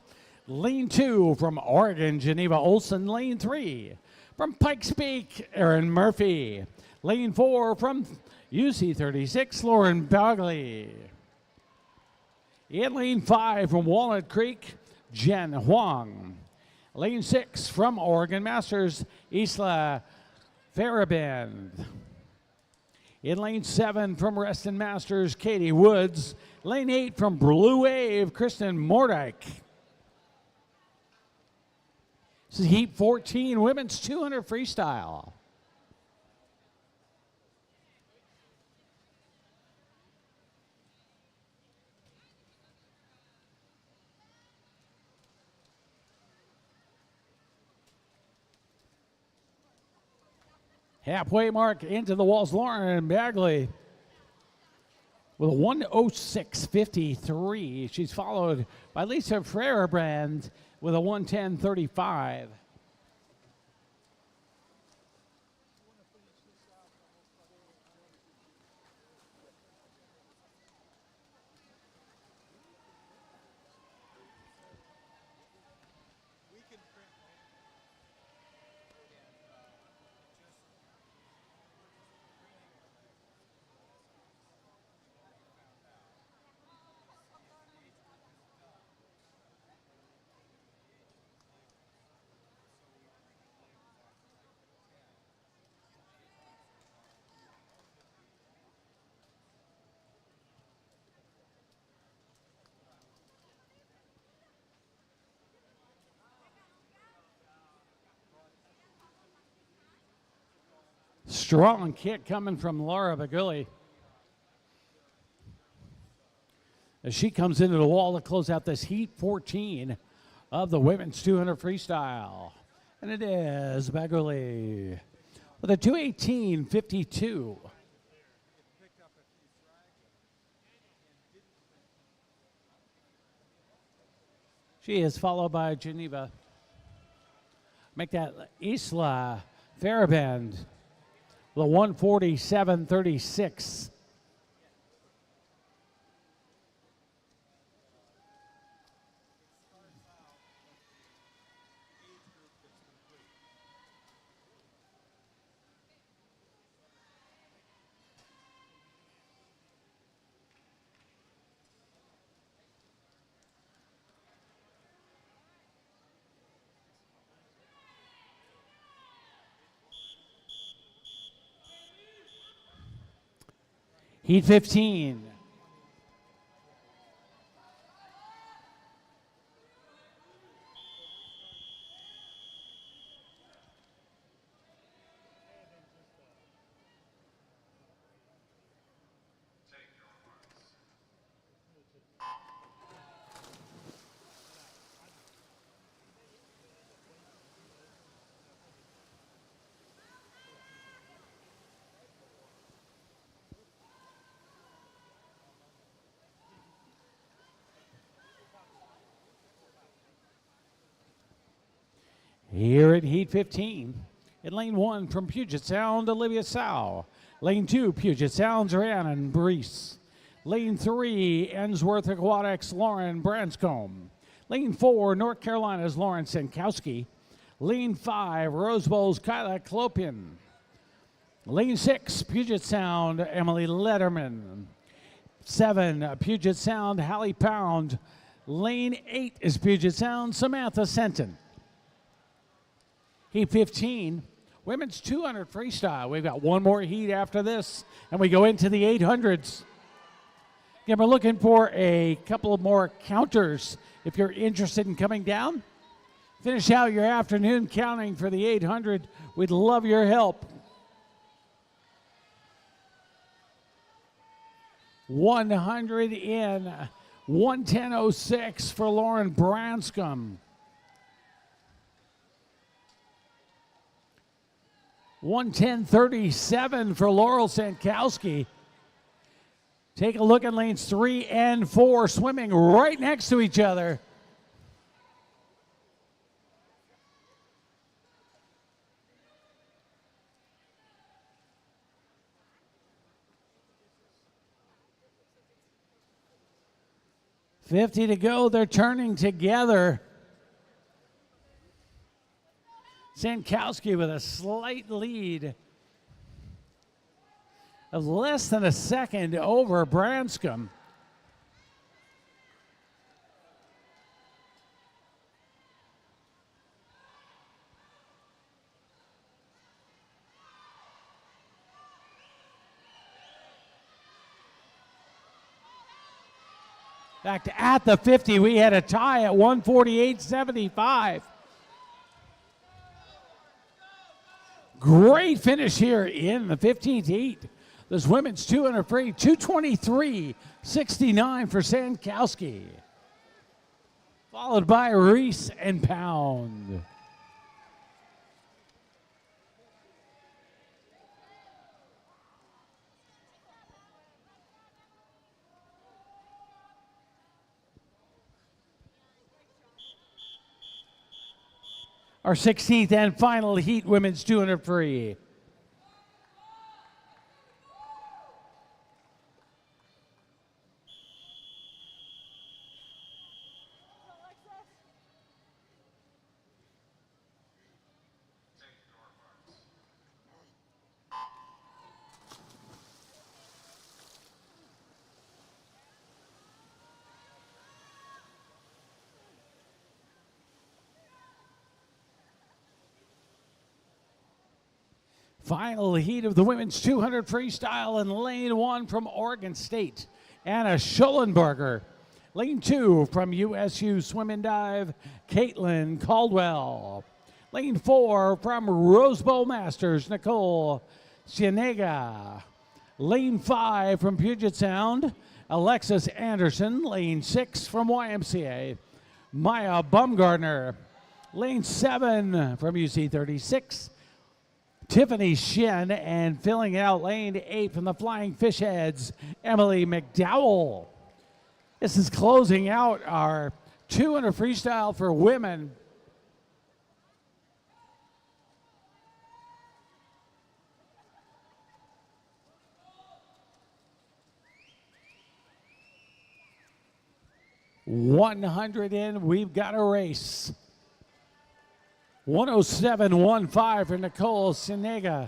Lane 2 from Oregon, Geneva Olson. Lane 3 from Pikes Peak, Aaron Murphy. Lane 4 from UC 36, Lauren Bagley. In lane 5 from Walnut Creek, Jen Huang. Lane 6 from Oregon Masters, Isla Farabend. In lane 7 from Reston Masters, Katie Woods. Lane 8 from Blue Wave, Kristen Mordike. This is Heat 14, women's 200 freestyle. Halfway mark into the walls, Lauren Bagley with a 1:06.53. She's followed by Lisa Frerebrand with a 1:10.35. Strong kick coming from Laura Bagulli as she comes into the wall to close out this Heat 14 of the women's 200 freestyle. And it is Bagulli with a 2:18.52. She is followed by Geneva. Make that Isla Farabend. The 1:47.36. Heat 15. Here at Heat 15, in lane 1 from Puget Sound, Olivia Sow. Lane 2, Puget Sound's Rhiannon Brees. Lane 3, Ensworth Aquatics, Lauren Branscombe. Lane 4, North Carolina's Lauren Senkowski. Lane 5, Rose Bowl's Kyla Klopian. Lane 6, Puget Sound, Emily Letterman. 7, Puget Sound, Hallie Pound. Lane 8 is Puget Sound, Samantha Senton. Heat 15, women's 200 freestyle. We've got one more heat after this, and we go into the 800s. Again, we're looking for a couple of more counters if you're interested in coming down. Finish out your afternoon counting for the 800. We'd love your help. 100 in, 110.06 for Lauren Branscombe. 110.37 for Laurel Sankowski. Take a look at lanes 3 and 4 swimming right next to each other. $50 to go. They're turning together. Sankowski with a slight lead of less than a second over Branscombe. In fact, at the 50, we had a tie at 148.75. Great finish here in the 15th heat. This women's 200 free, 223.69 for Sankowski. Followed by Reese and Pound. Our 16th and final heat, women's 200 free. Final heat of the women's 200 freestyle in lane 1 from Oregon State, Anna Schollenberger. Lane 2 from USU Swim and Dive, Caitlin Caldwell. Lane 4 from Rose Bowl Masters, Nicole Cienega. Lane 5 from Puget Sound, Alexis Anderson. Lane 6 from YMCA, Maya Bumgardner. Lane 7 from UC 36, Tiffany Shin, and filling out lane 8 from the Flying Fish Heads, Emily McDowell. This is closing out our 200 freestyle for women. $100 in, we've got a race. 107.15 for Nicole Sinega,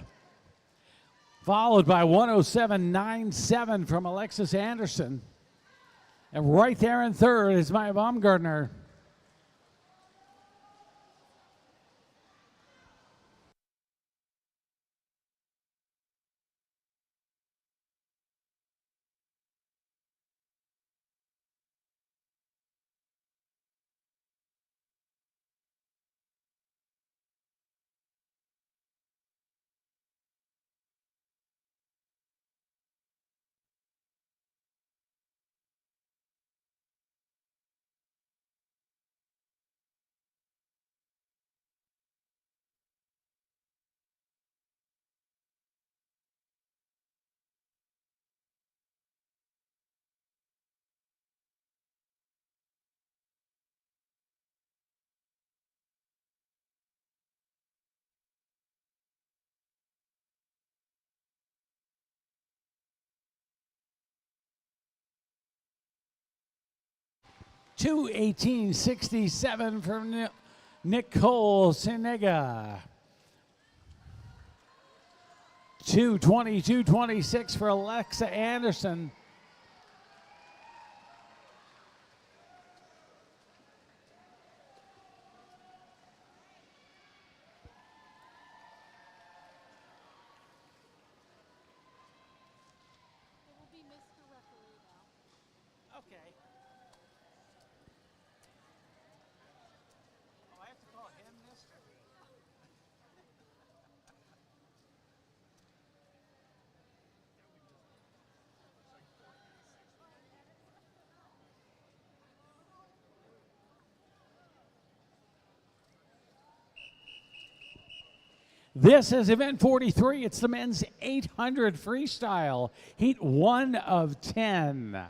followed by 107.97 from Alexis Anderson. And right there in third is Maya Baumgartner. 2:18.67 from Nicole Senega. 2:22.26 for Alexa Anderson. It will be Mr. Referee now. Okay. Oh, I have to call him Mister? This is event 43. It's the men's 800 freestyle, heat 1 of 10.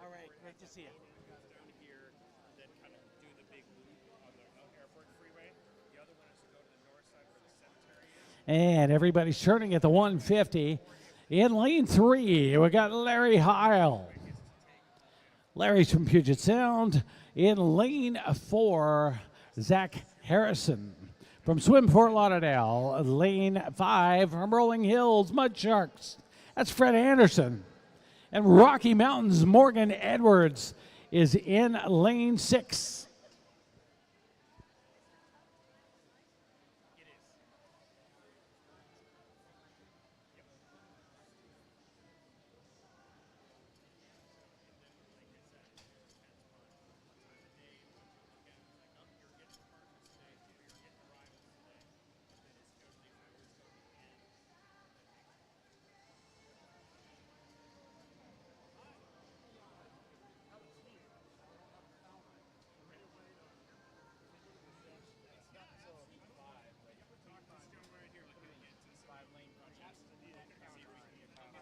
All right, great to see you. down here, then kind of do the big loop on the And everybody's turning at the 150. In lane 3, we got Larry Heil. Larry's from Puget Sound. In lane 4, Zach Harrison from Swim Fort Lauderdale. Lane 5 from Rolling Hills, Mud Sharks. That's Fred Anderson. And Rocky Mountains, Morgan Edwards is in lane 6.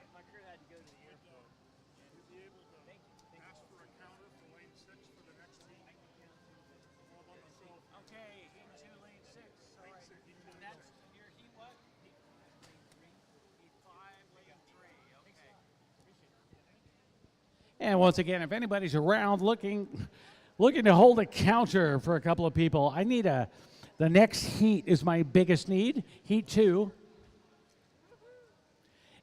My crew had to go to the airport. You'll be able to ask for a counter for lane 6 for the next heat. All by myself. Okay, heat 2, lane 6. All right. And that's your heat what? Heat 5, lane 3. Okay. And once again, if anybody's around looking to hold a counter for a couple of people, I need the next heat is my biggest need, heat 2.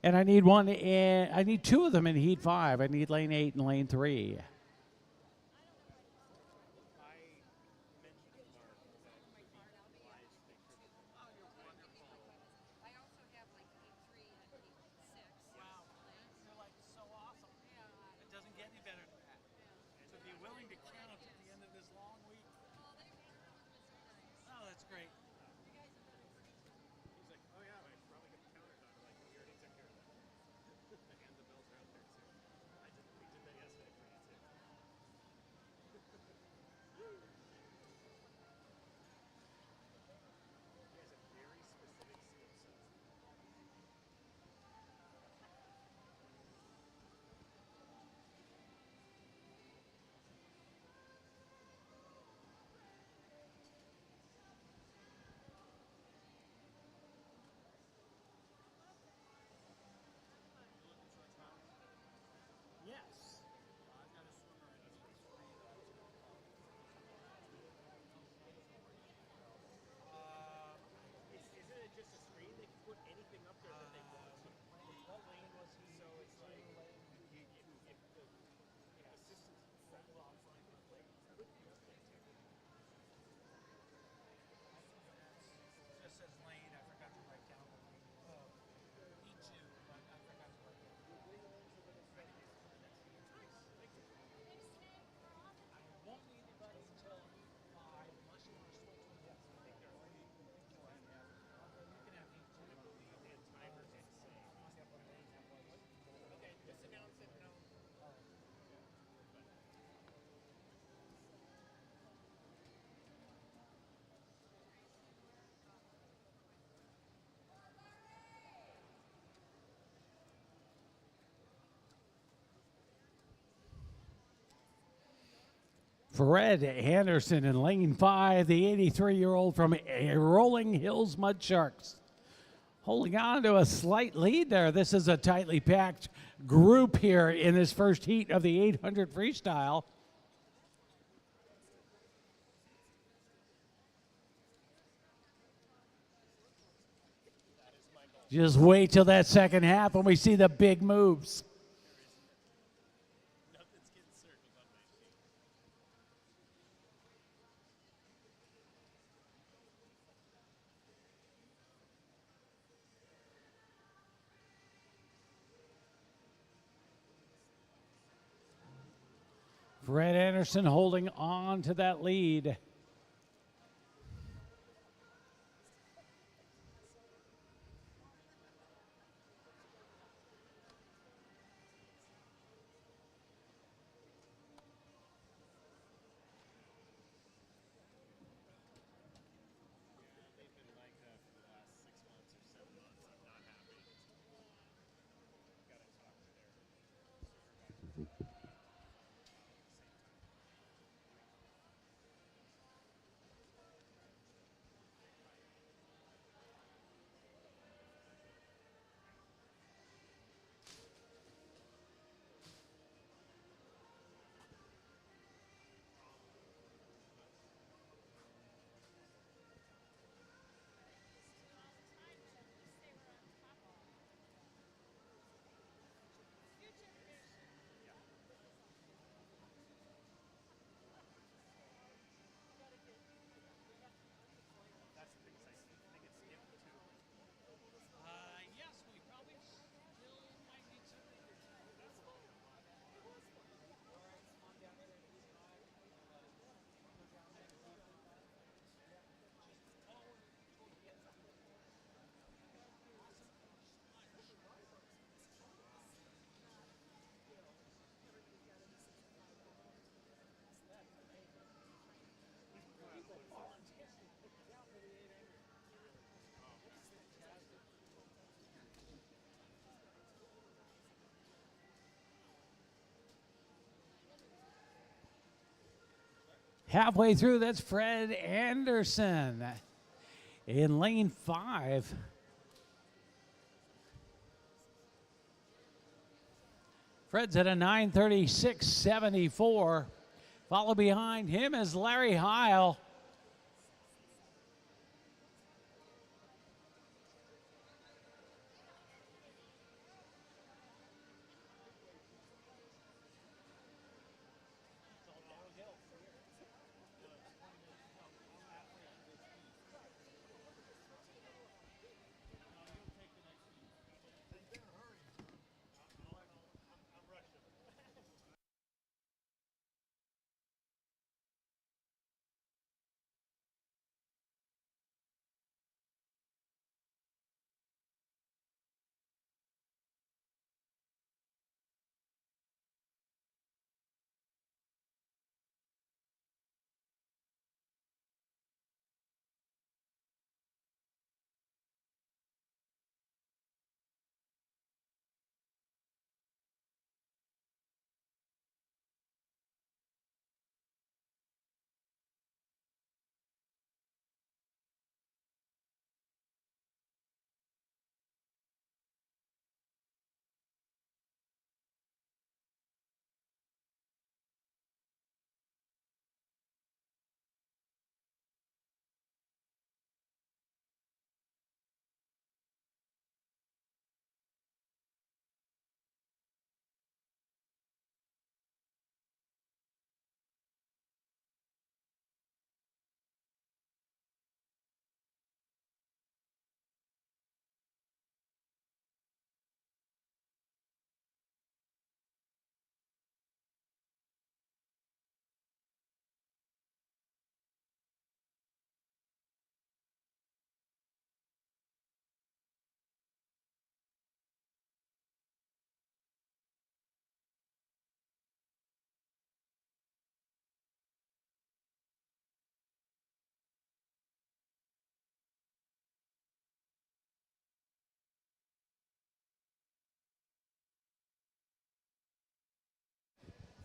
And I need I need 2 of them in heat 5. I need lane 8 and lane 3. You're like so awesome. It doesn't get any better than that. To be willing to count at the end of this long week. Oh, that's great. He's like, oh yeah, I probably get the counter done. Like, we already took care of that. And the bells are out there too. We did that yesterday for you too. He has a very specific swim set. Yes. I've got a swimmer in it. Isn't it just a screen? They can put anything up there that they want to. What lane was he? So it's like, if the assistants hold on for the plate, put the up there too. Just says lane. I forgot to write down the lane. Heat 2, but I forgot to write down. I won't need anybody until heat 5 unless you want to switch with yes. Okay, you can have heat 2. And timers insane. Okay, just announce it. No. Fred Anderson in lane 5, the 83-year-old from Rolling Hills Mud Sharks. Holding on to a slight lead there. This is a tightly packed group here in this first heat of the 800 freestyle. Just wait till that second half when we see the big moves. Nothing's getting circled on my sheet. Fred Anderson holding on to that lead. They've been like that for the last 6 months or 7 months. I'm not happy. Got to talk to their supervisor. Halfway through, that's Fred Anderson in lane 5. Fred's at a 9:36.74. Follow behind him is Larry Heil.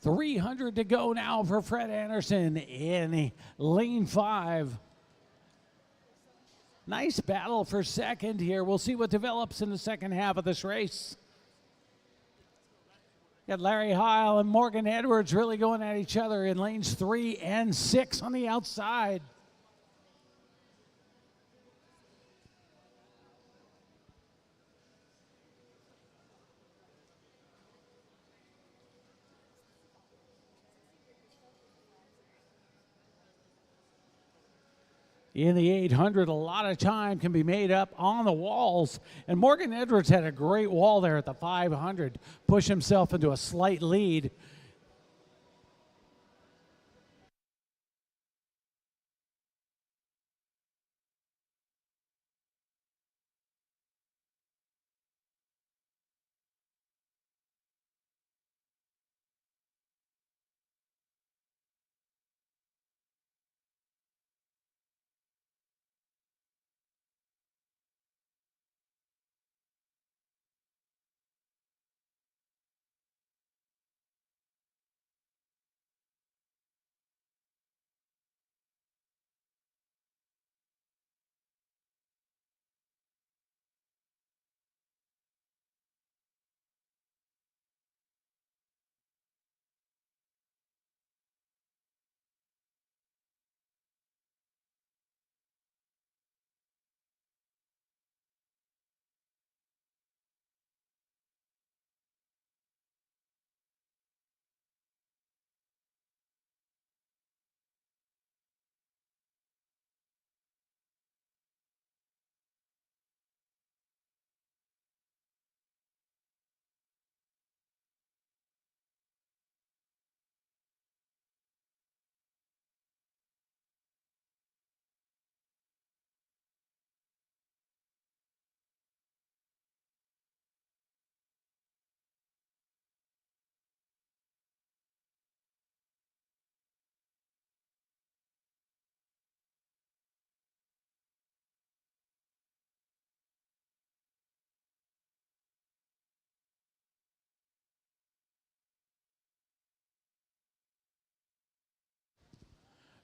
.300 to go now for Fred Anderson in lane 5. Nice battle for second here. We'll see what develops in the second half of this race. Got Larry Heil and Morgan Edwards really going at each other in lanes 3 and 6 on the outside. In the 800, a lot of time can be made up on the walls. And Morgan Edwards had a great wall there at the 500, push himself into a slight lead.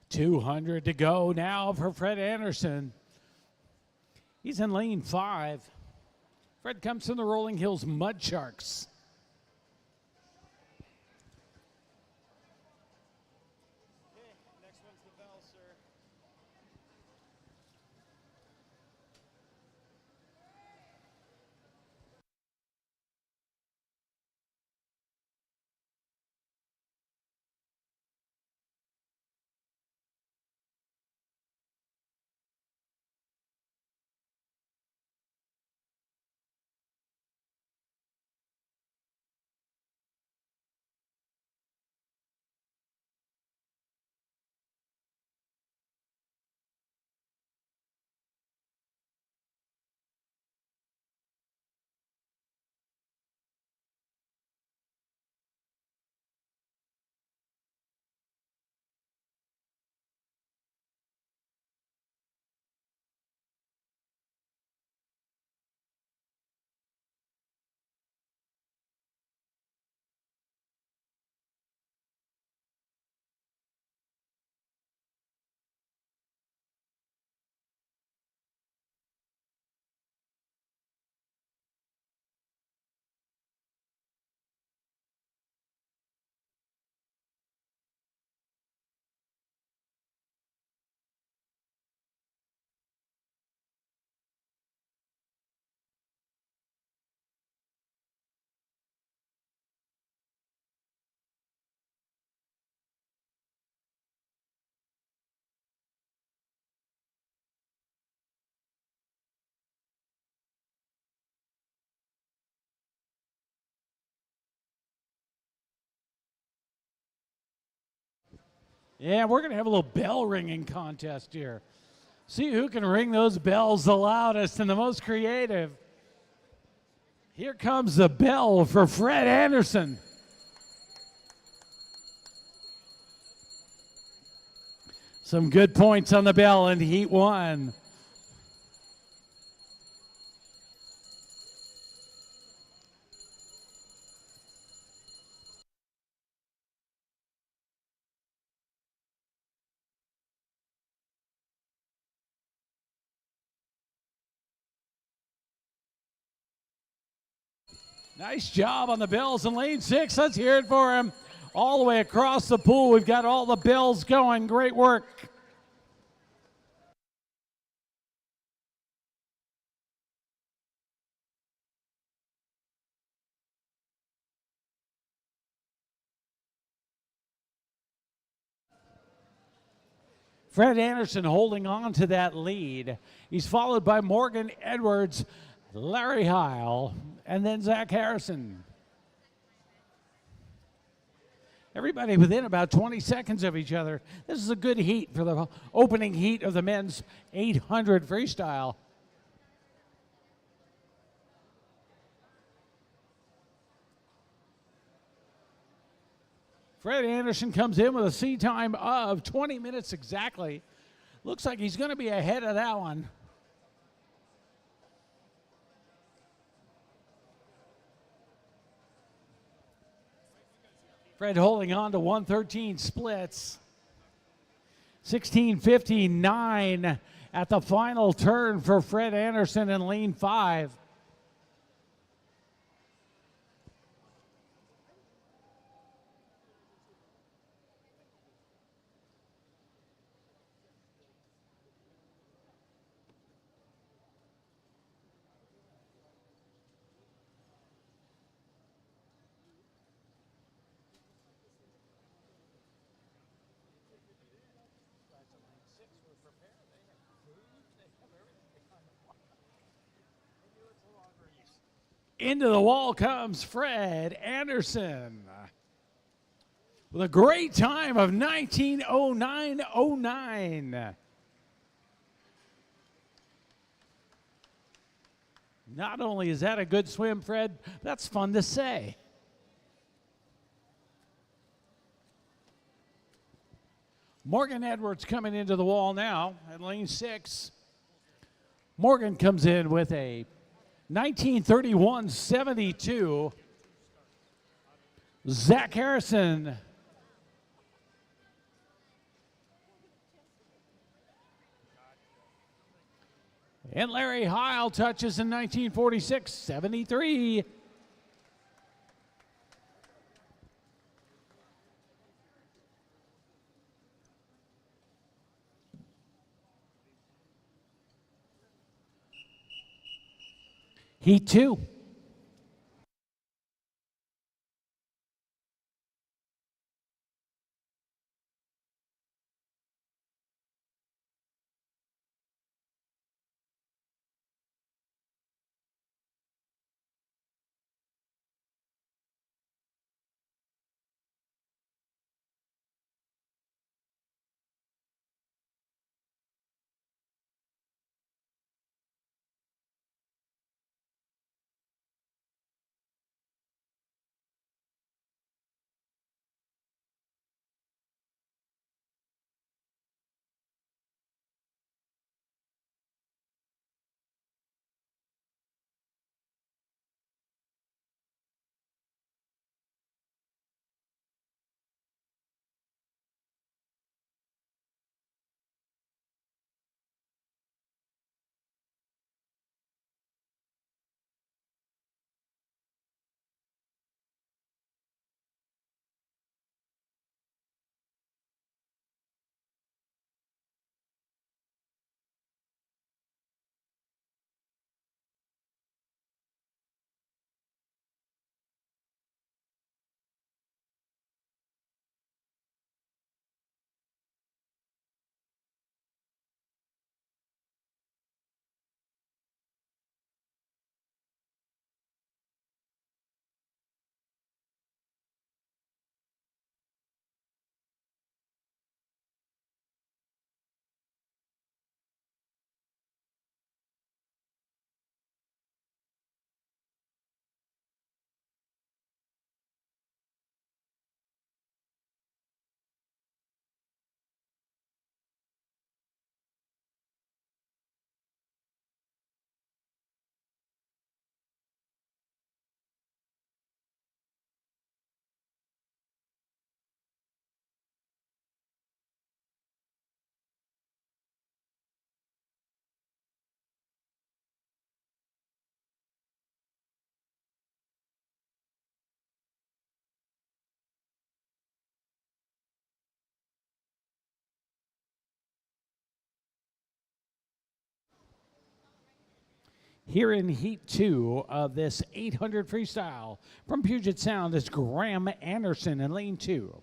200 to go now for Fred Anderson. He's in lane 5. Fred comes from the Rolling Hills Mud Sharks. Okay, next one's the bell, sir. Yeah, we're going to have a little bell ringing contest here. See who can ring those bells the loudest and the most creative. Here comes the bell for Fred Anderson. Some good points on the bell in Heat 1. Nice job on the bells in lane 6. Let's hear it for him. All the way across the pool, we've got all the bells going. Great work. Fred Anderson holding on to that lead. He's followed by Morgan Edwards, Larry Heil, and then Zach Harrison. Everybody within about 20 seconds of each other. This is a good heat for the opening heat of the men's 800 freestyle. Fred Anderson comes in with a sea time of 20 minutes exactly. Looks like he's going to be ahead of that one. Fred holding on to 113 splits. 16:59 at the final turn for Fred Anderson in lane 5. Into the wall comes Fred Anderson with a great time of 19:09.09. Not only is that a good swim, Fred, that's fun to say. Morgan Edwards coming into the wall now at lane 6. Morgan comes in with a 19:31.72. Zach Harrison And Larry Heil touches in 1946, 73. Heat 2. Here in Heat 2 of this 800 freestyle from Puget Sound is Graham Anderson in lane 2.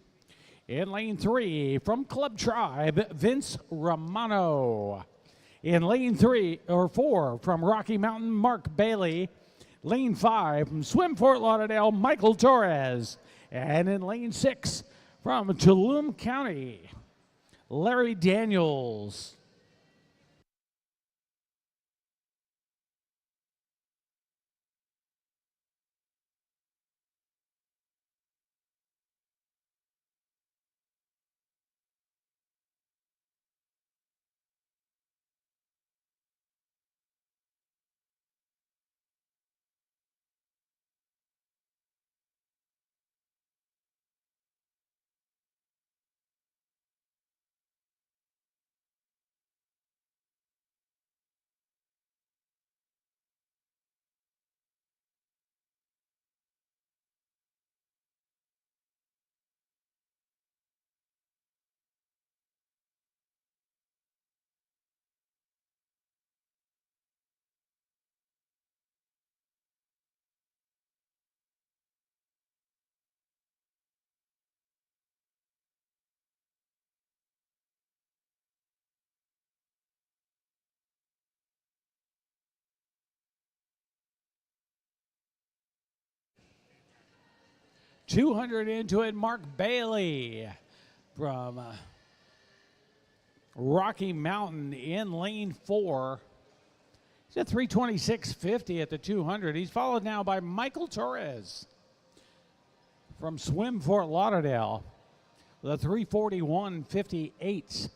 In lane 3 from Club Tribe, Vince Romano. In lane 4 from Rocky Mountain, Mark Bailey. Lane 5 from Swim Fort Lauderdale, Michael Torres. And in lane 6 from Tulum County, Larry Daniels. .200 into it, Mark Bailey from Rocky Mountain in lane 4. He's at 326.50 at the 200. He's followed now by Michael Torres from Swim Fort Lauderdale with a 341.58.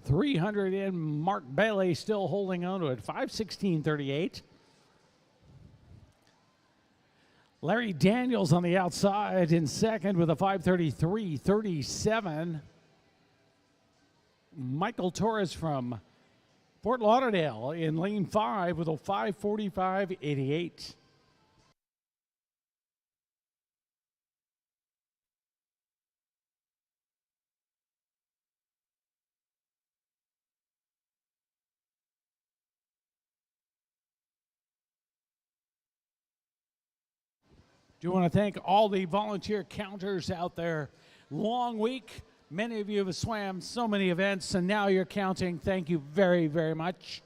300 in. Mark Bailey still holding on to it. 5:16.38. Larry Daniels on the outside in second with a 5:33.37. Michael Torres from Fort Lauderdale in lane 5 with a 5:45.88. Do want to thank all the volunteer counters out there. Long week. Many of you have swam so many events, and now you're counting. Thank you very, very much.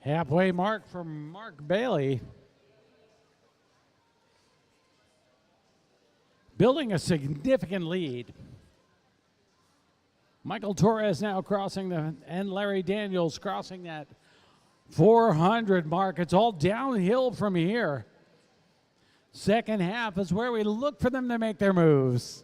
Halfway mark for Mark Bailey. Building a significant lead. Michael Torres now crossing and Larry Daniels crossing that 400 mark. It's all downhill from here. Second half is where we look for them to make their moves.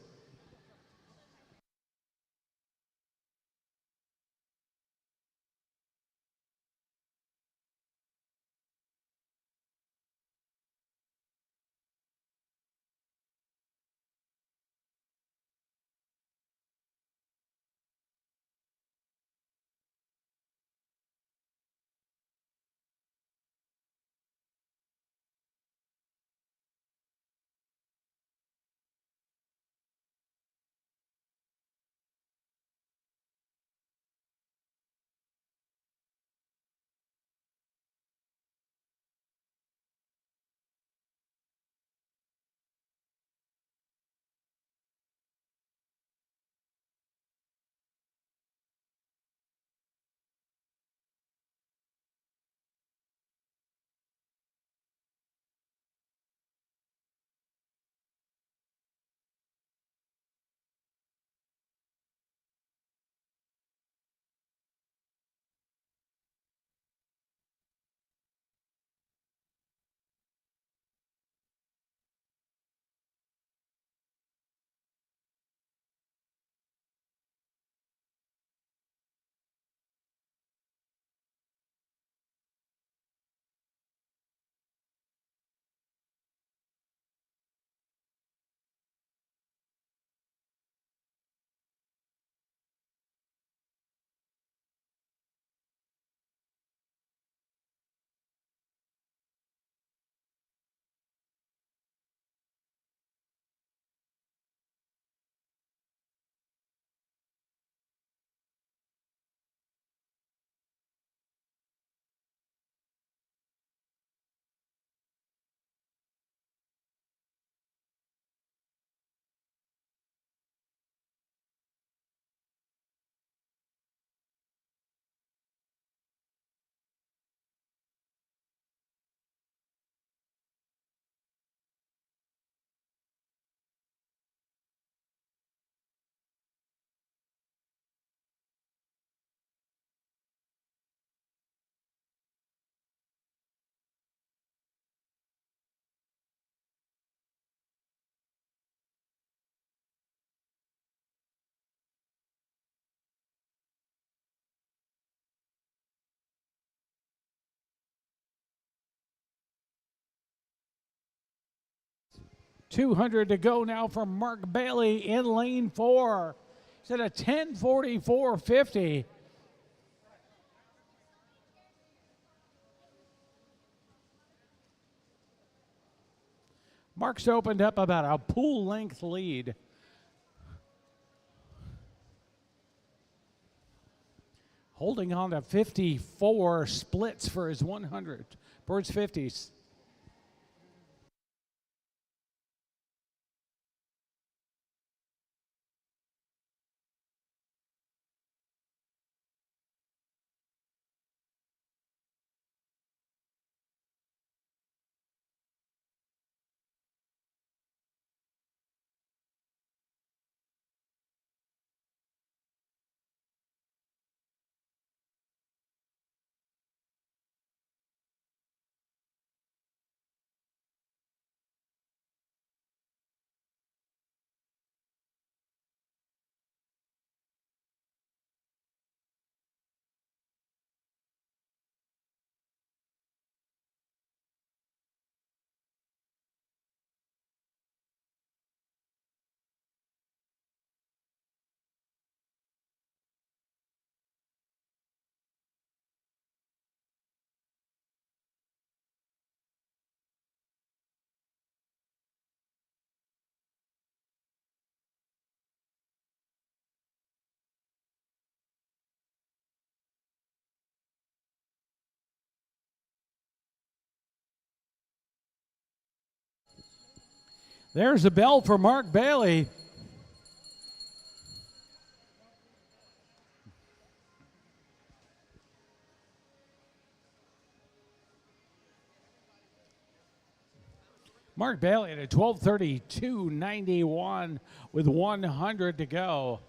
.200 to go now for Mark Bailey in lane 4. He's at a 10:44.50. Mark's opened up about a pool length lead. Holding on to 54 splits for his 100. Birds 50s. There's a bell for Mark Bailey. Mark Bailey at a 12:32.91 with 100 to go.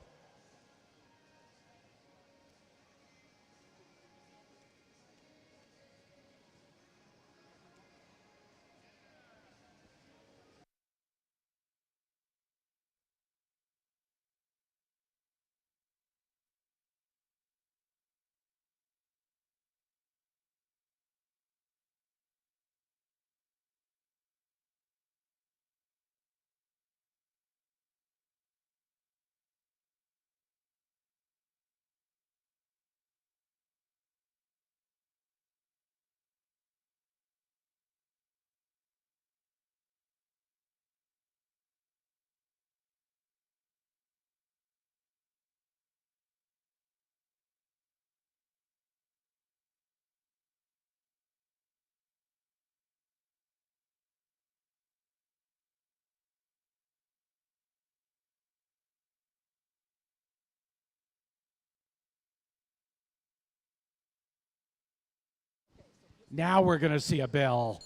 Now we're going to see a bell.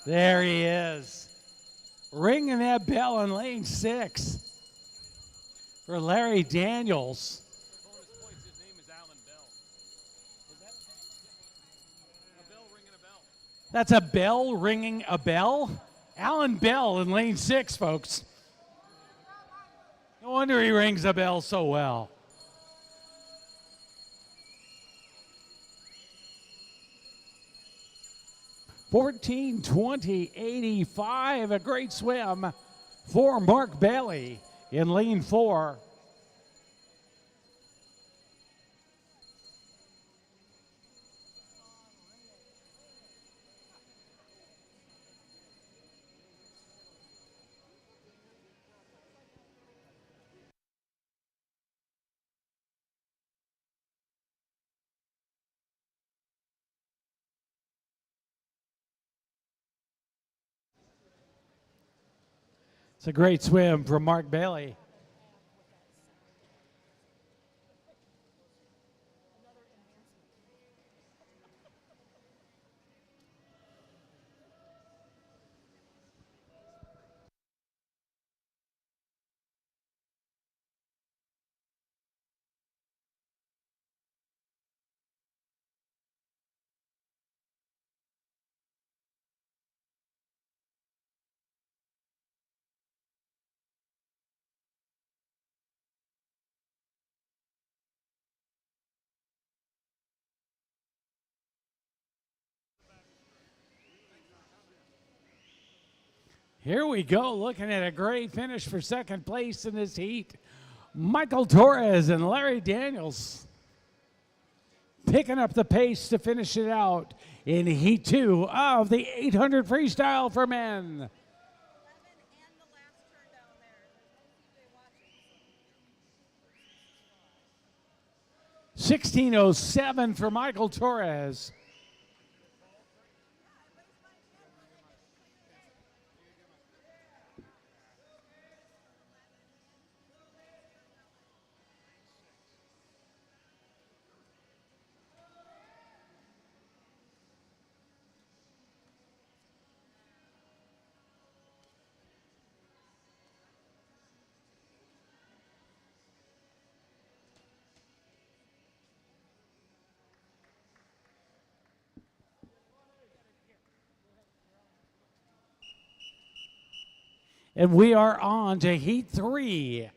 There he is. Ringing that bell in lane 6 for Larry Daniels. Bonus points. His name is Alan Bell. Is that a bell ringing a bell? That's a bell ringing a bell. Alan Bell in lane 6, folks. No wonder he rings a bell so well. (14:20.85), a great swim for Mark Bailey in lane 4. It's a great swim from Mark Bailey. Here we go, looking at a great finish for second place in this heat. Michael Torres and Larry Daniels picking up the pace to finish it out in Heat 2 of the 800 freestyle for men. 11 and the last turn down there. There's no CJ watching. 16:07 for Michael Torres. And we are on to Heat 3.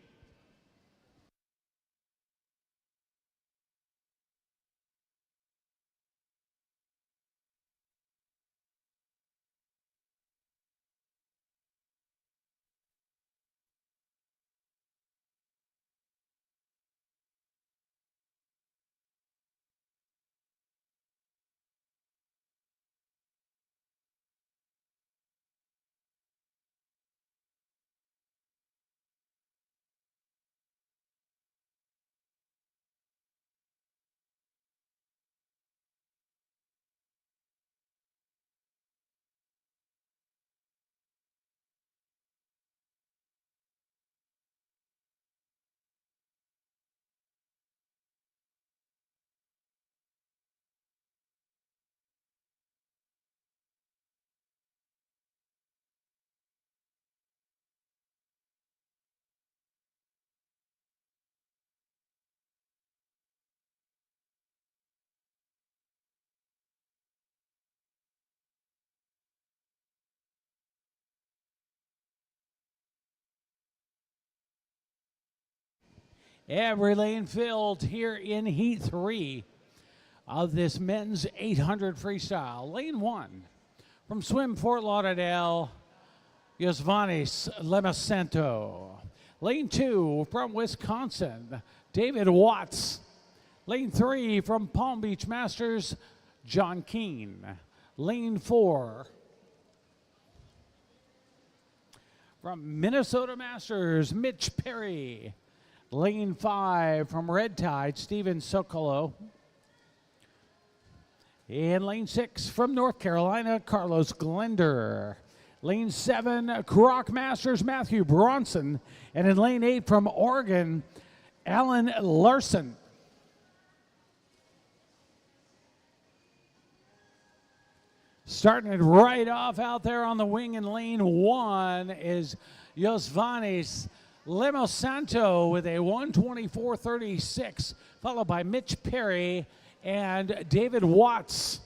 Every lane filled here in Heat 3 of this men's 800 freestyle. Lane 1 from Swim Fort Lauderdale, Yosvanis Lemasanto. Lane 2 from Wisconsin, David Watts. Lane 3 from Palm Beach Masters, John Keene. Lane 4 from Minnesota Masters, Mitch Perry. Lane 5 from Red Tide, Steven Socolo. And lane 6 from North Carolina, Carlos Glender. Lane 7, Croc Masters, Matthew Bronson. And in lane 8 from Oregon, Alan Larson. Starting it right off out there on the wing in lane 1 is Yosvanis Lemosanto with a 124.36, followed by Mitch Perry and David Watts.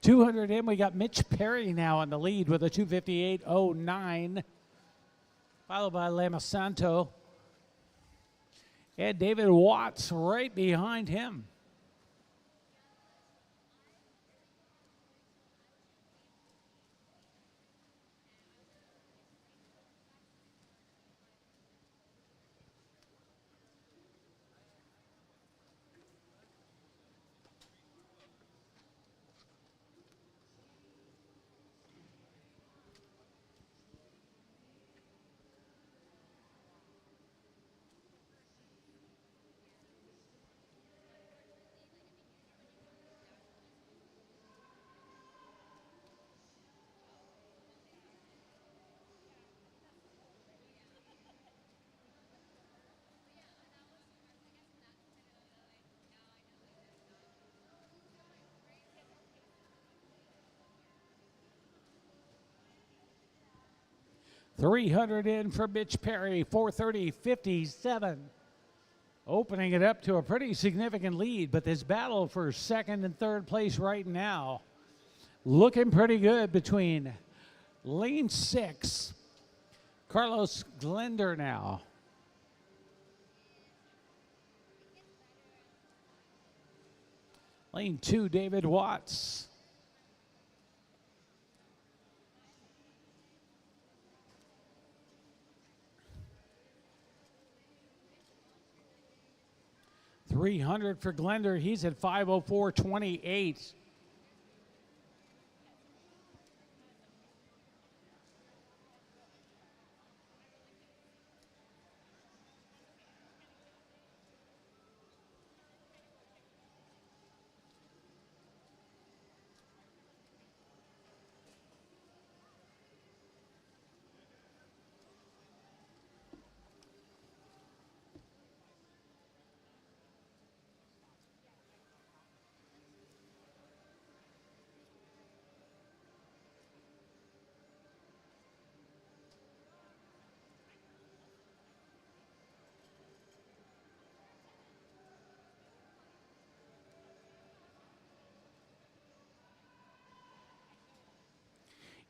.200 in, we got Mitch Perry now in the lead with a 258.09, followed by Lemasanto. And David Watts right behind him. 300 in for Mitch Perry, 4:30.57. Opening it up to a pretty significant lead, but this battle for second and third place right now looking pretty good between lane 6, Carlos Glender now. Lane 2, David Watts. $300 for Glender. He's at 5:04.28.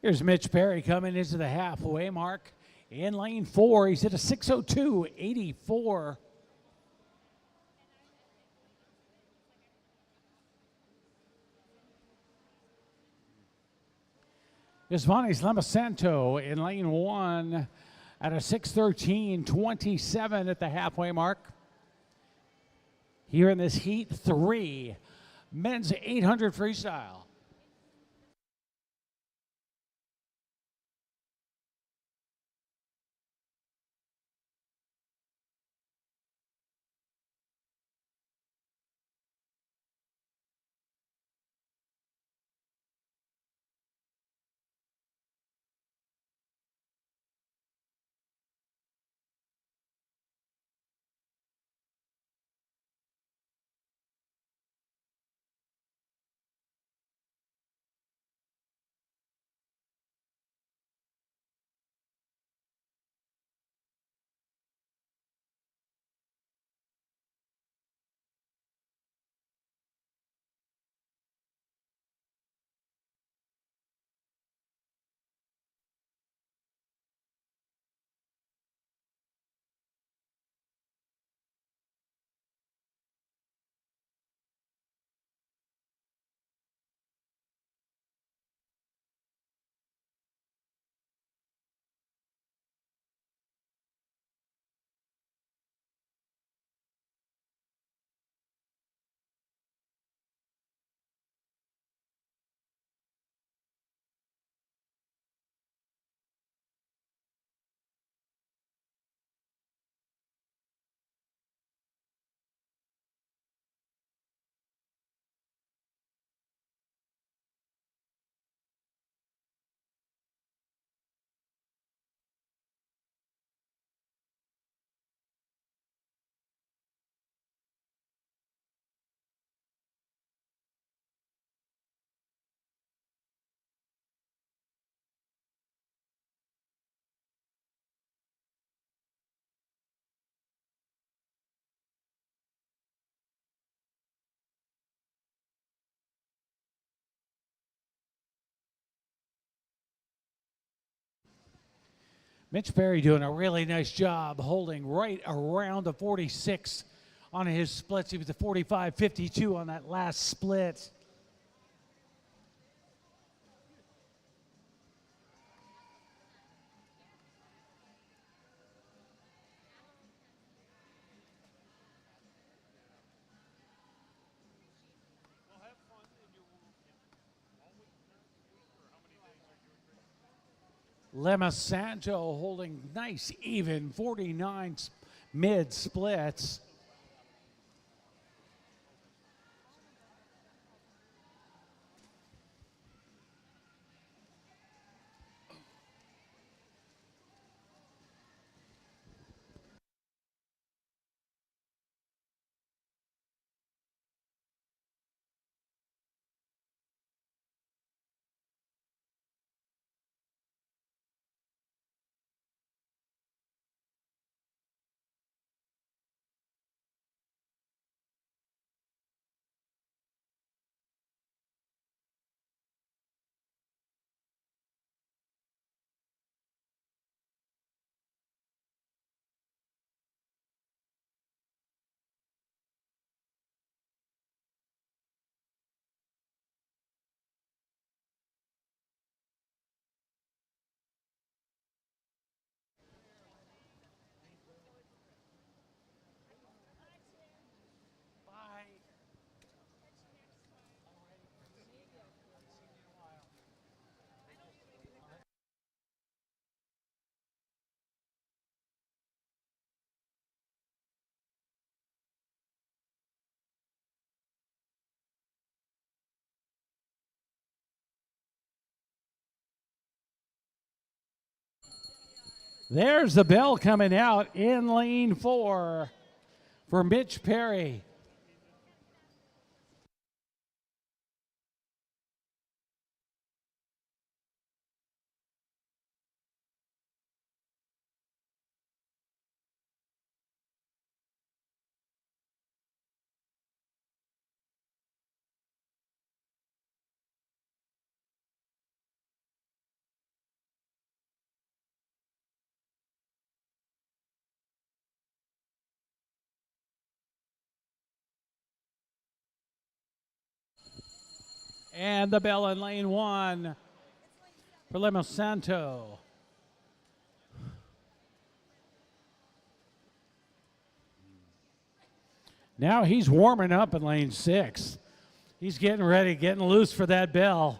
Here's Mitch Perry coming into the halfway mark in lane 4. He's at a 6:02.84. Gisvanis Lamasanto in lane 1 at a 6:13.27 at the halfway mark. Here in this heat 3, men's 800 freestyle. Mitch Perry doing a really nice job holding right around the 46 on his splits. He was a 45.52 on that last split. Well, have fun in your all week next week, or how many days are you in Greece? Lemasanto holding nice even 49 mid splits. There's the bell coming out in lane 4 for Mitch Perry. And the bell in lane 1 for Lemos Santo. Now he's warming up in lane 6. He's getting ready, getting loose for that bell.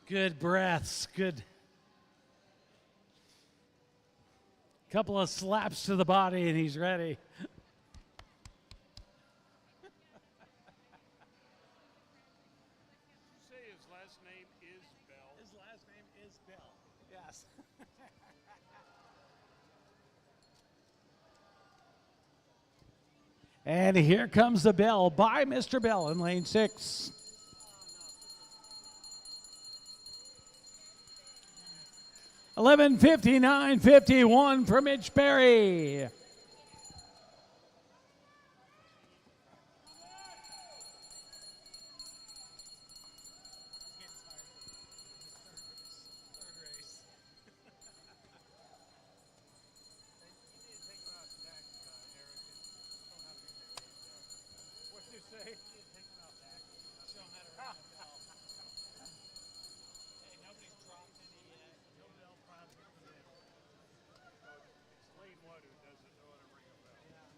Good breaths, good. Couple of slaps to the body and he's ready. Say his last name is Bell. His last name is Bell. Yes. And here comes the bell by Mr. Bell in lane 6. $11:59.51 for Mitch Perry. What'd you say? Show him how to ring a bell. Hey, nobody's dropped any yet. No bell probably for them. It's Lane 1 who doesn't know how to ring a bell.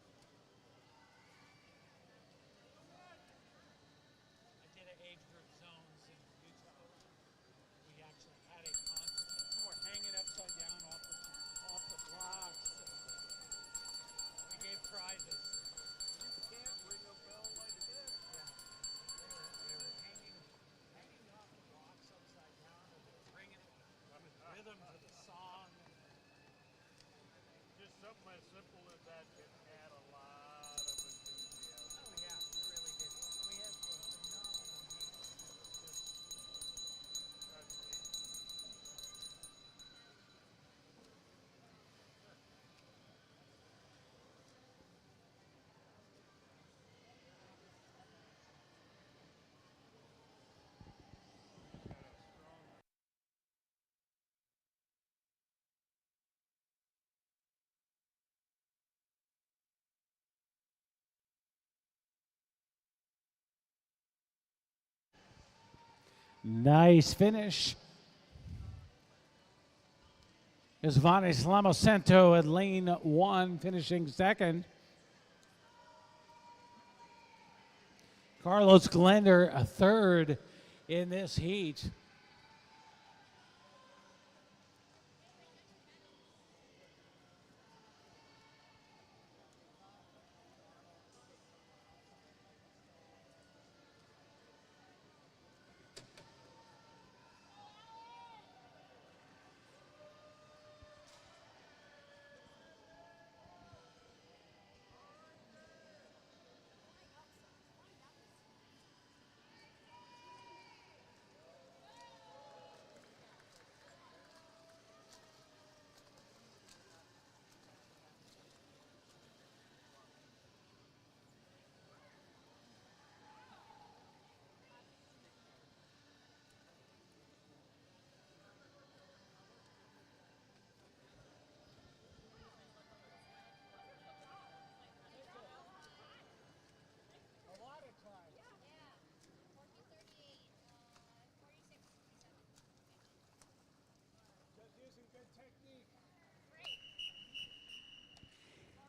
I did an age group zones in Utah. We actually had a concert. We were hanging upside down off the blocks. We gave prizes. You can't ring a bell like that. Yeah. They were hanging off the blocks upside down and they were ringing rhythm to the song. Just something as simple as that can add a lot of enthusiasm. Oh yeah, it really did. We had a phenomenal meet. That's neat. Nice finish. Is Vanes Lamosento at lane 1, finishing second. Carlos Glender, a third in this heat.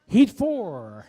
Heat 4.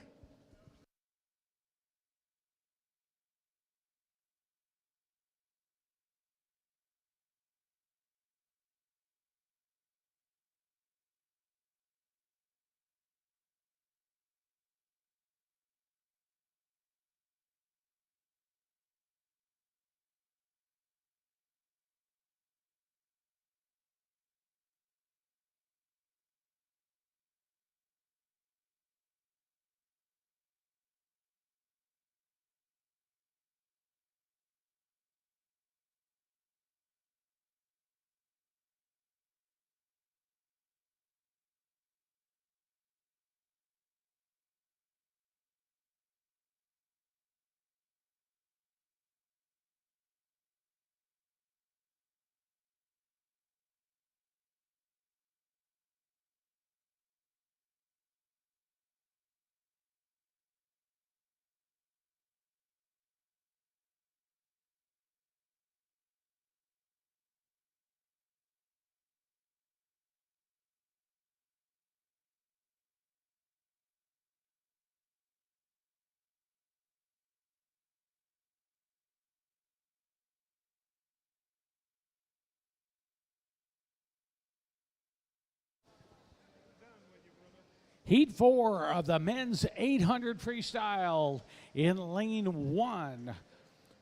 Heat 4 of the men's 800 freestyle in lane 1.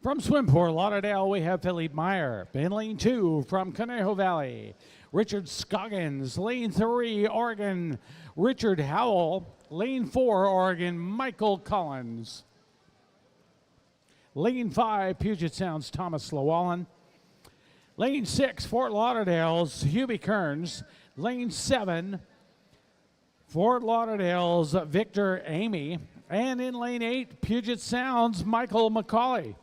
From Swimport, Lauderdale, we have Philippe Meyer. In lane 2 from Conejo Valley, Richard Scoggins. Lane 3, Oregon, Richard Howell. Lane 4, Oregon, Michael Collins. Lane 5, Puget Sound's Thomas Llewellyn. Lane 6, Fort Lauderdale's Hubie Kearns. Lane 7, Fort Lauderdale's Victor Amy. And in lane 8, Puget Sound's Michael McCauley.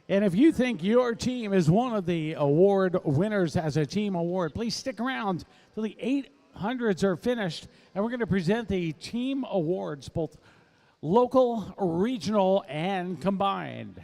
And if you think your team is one of the award winners as a team award, please stick around till the 800s are finished, and we're going to present the team awards, both local, regional, and combined.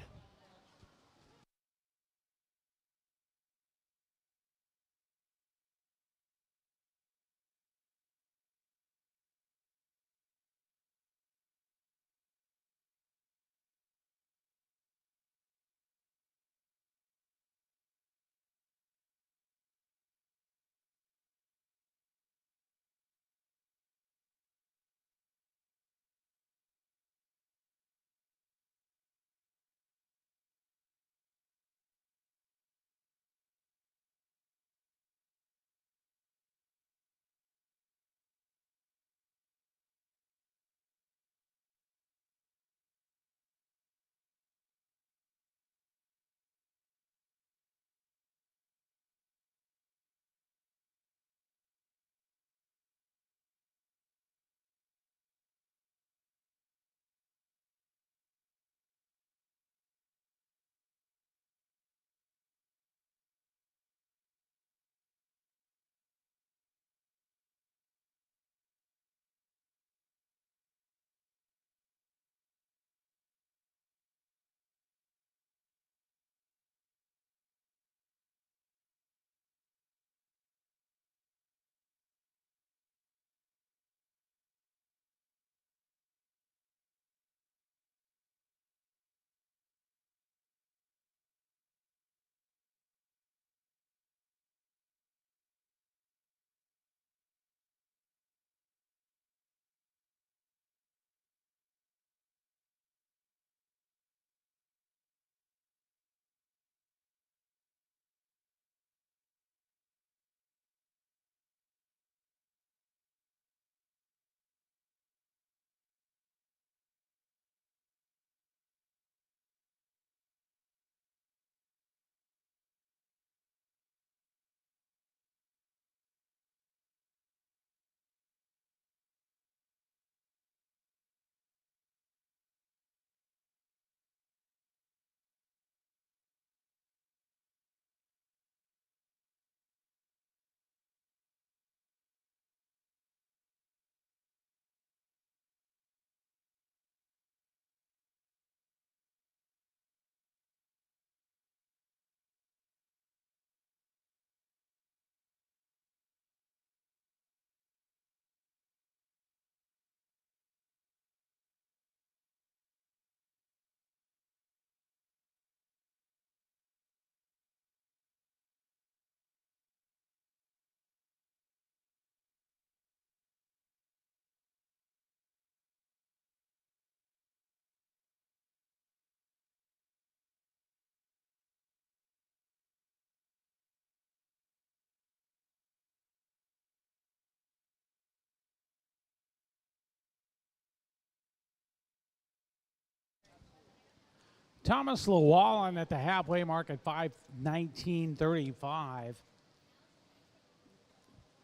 Thomas Llewellyn at the halfway mark at 5:19:35.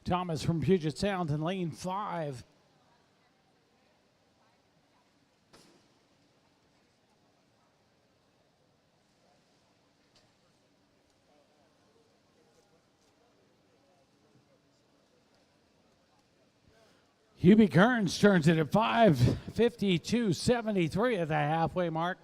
Thomas from Puget Sound in lane 5. Hubie Kearns turns it at 5:52.73 at the halfway mark.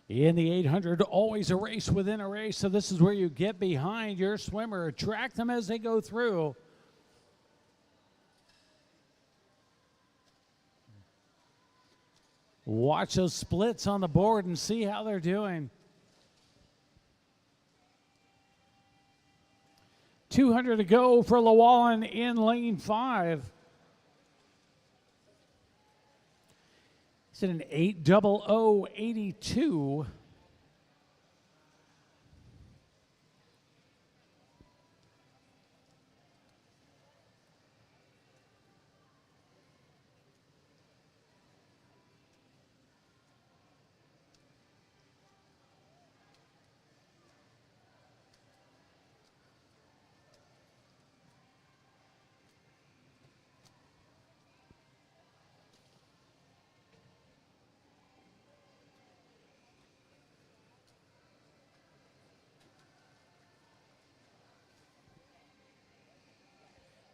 In the 800, always a race within a race, so this is where you get behind your swimmer, track them as they go through. Watch those splits on the board and see how they're doing. 200 to go for Llewellyn in lane 5. It's at an 8:00.82.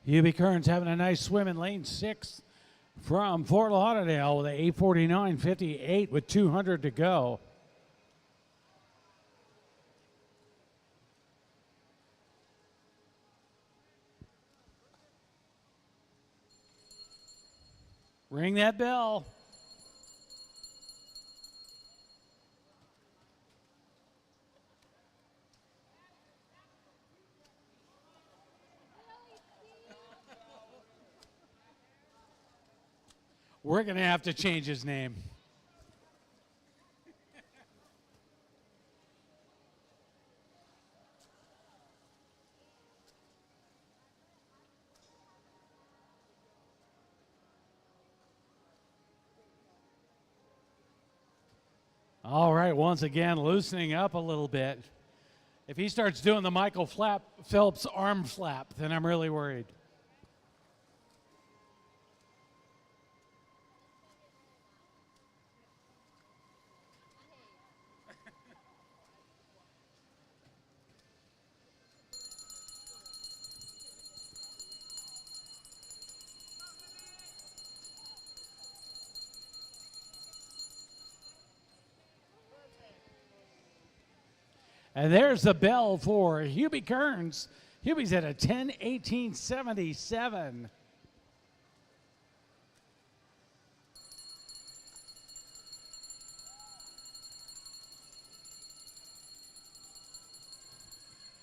Hubie Kearns having a nice swim in lane 6 from Fort Lauderdale with a 8:49.58 with 200 to go. Ring that bell. We're going to have to change his name. All right, once again, loosening up a little bit. If he starts doing the Michael Phelps arm flap, then I'm really worried. And there's the bell for Hubie Kearns. Hubie's at a 10:18.77.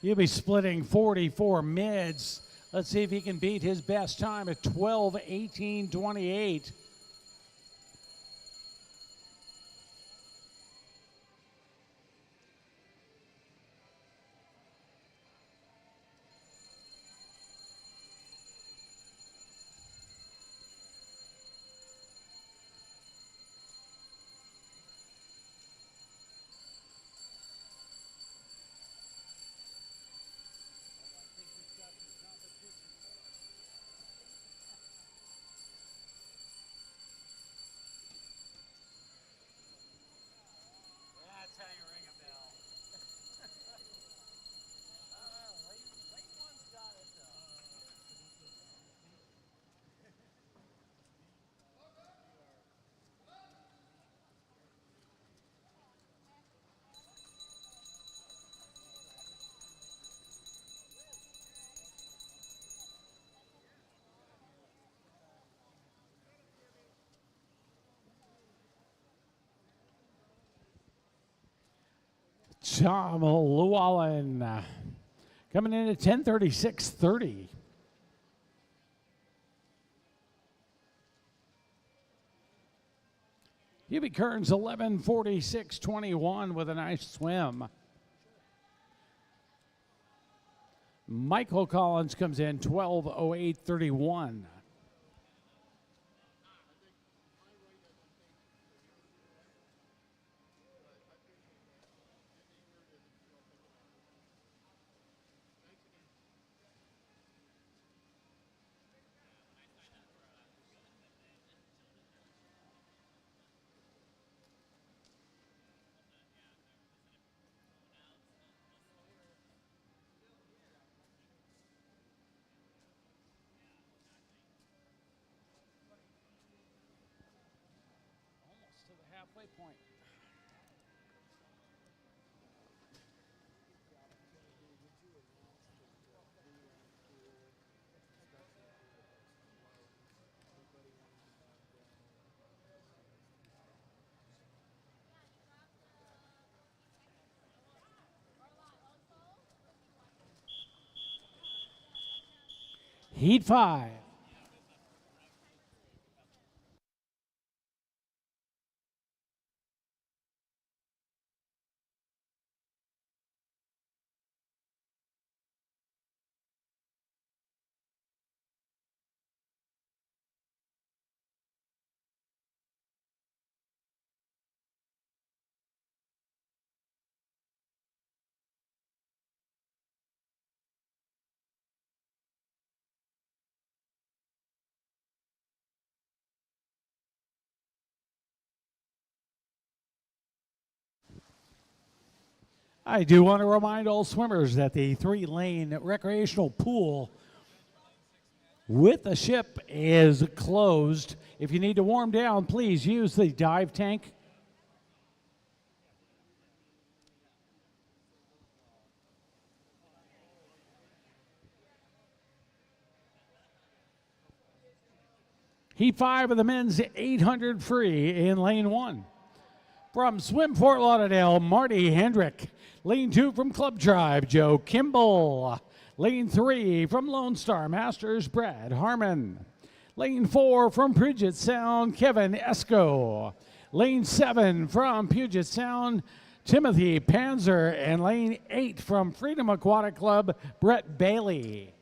Hubie splitting 44 mids. Let's see if he can beat his best time at 12:18.28. Tom Llewellyn coming in at 10:36.30. Hubie Kearns 11:46.21 with a nice swim. Michael Collins comes in 12:08.31. Almost to the halfway point. Heat 5. I do want to remind all swimmers that the 3-lane recreational pool with the ship is closed. If you need to warm down, please use the dive tank. Heat 5 of the men's 800 free in lane 1. From Swim Fort Lauderdale, Marty Hendrick. Lane 2 from Club Tribe, Joe Kimball. Lane 3 from Lone Star Masters, Brad Harmon. Lane 4 from Puget Sound, Kevin Esco. Lane 7 from Puget Sound, Timothy Panzer. And lane 8 from Freedom Aquatic Club, Brett Bailey.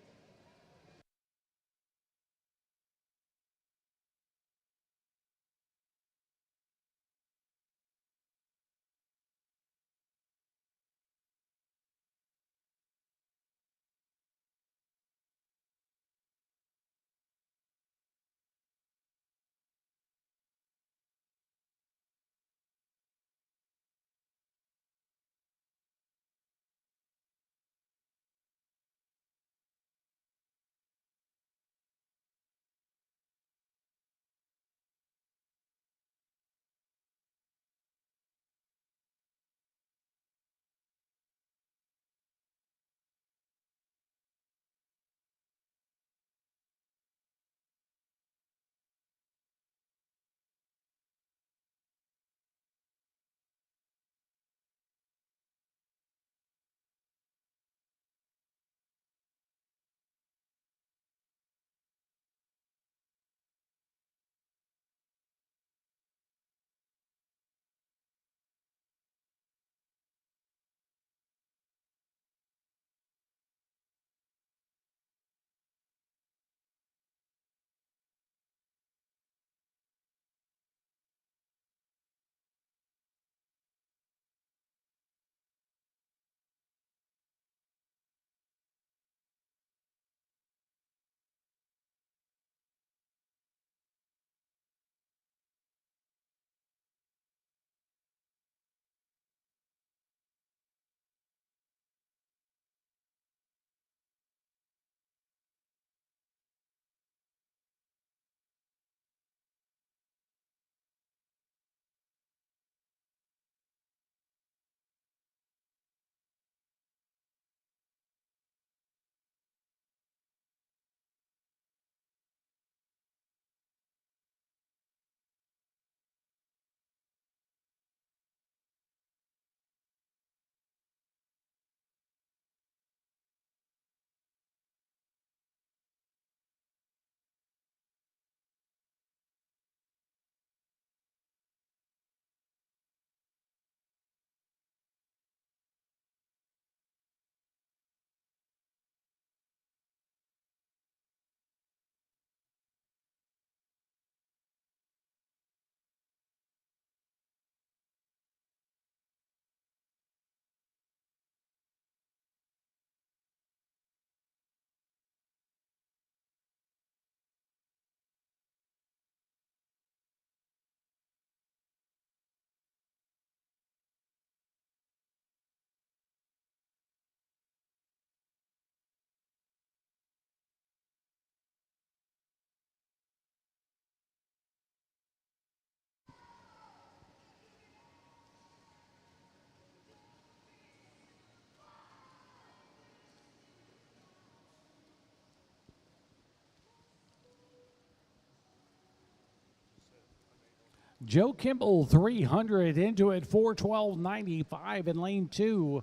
Joe Kimball, 300 into it, 412.95 in lane 2.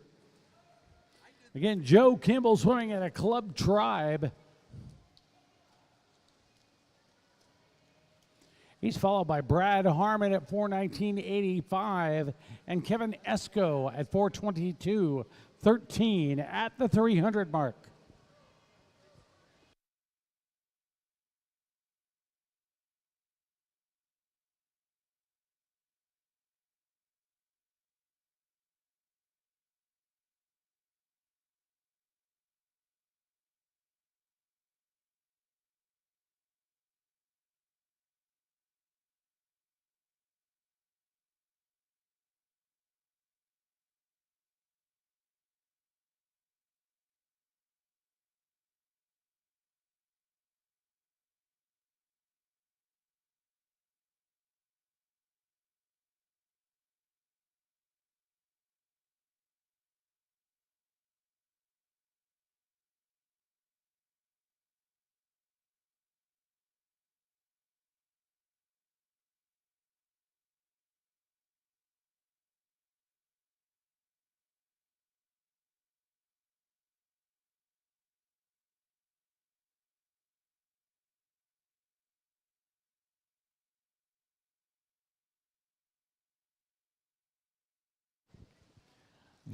Again, Joe Kimball swimming at a Club Tribe. He's followed by Brad Harmon at 419.85 and Kevin Esco at 422.13 at the 300 mark.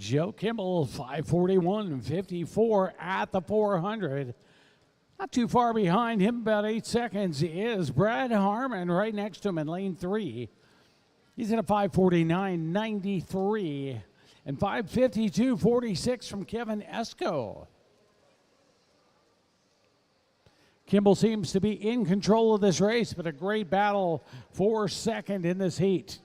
Joe Kimball, 541.54 at the 400. Not too far behind him, about 8 seconds, is Brad Harmon right next to him in lane 3. He's at a 549.93 and 552.46 from Kevin Esco. Kimball seems to be in control of this race, but a great battle for second in this heat.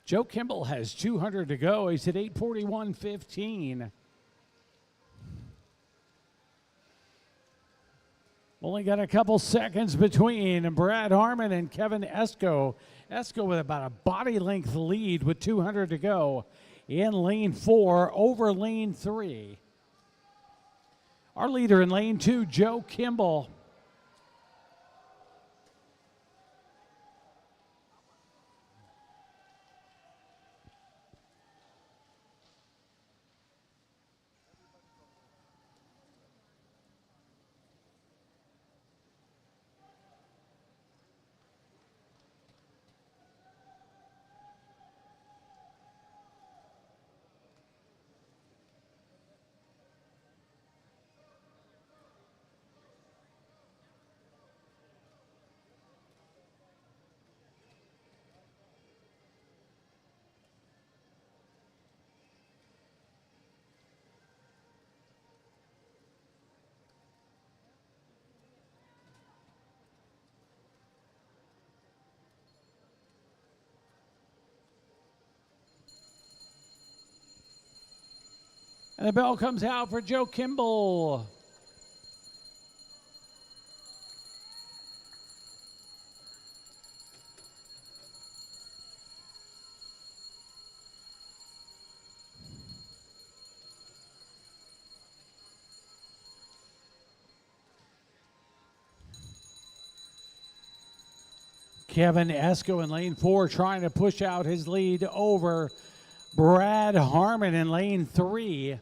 Joe Kimball has 200 to go. He's at 841.15. Only got a couple seconds between Brad Harmon and Kevin Esco. Esco with about a body length lead with 200 to go in lane 4 over lane 3. Our leader in lane 2, Joe Kimball. And the bell comes out for Joe Kimball. Kevin Esco in lane 4 trying to push out his lead over Brad Harmon in lane 3.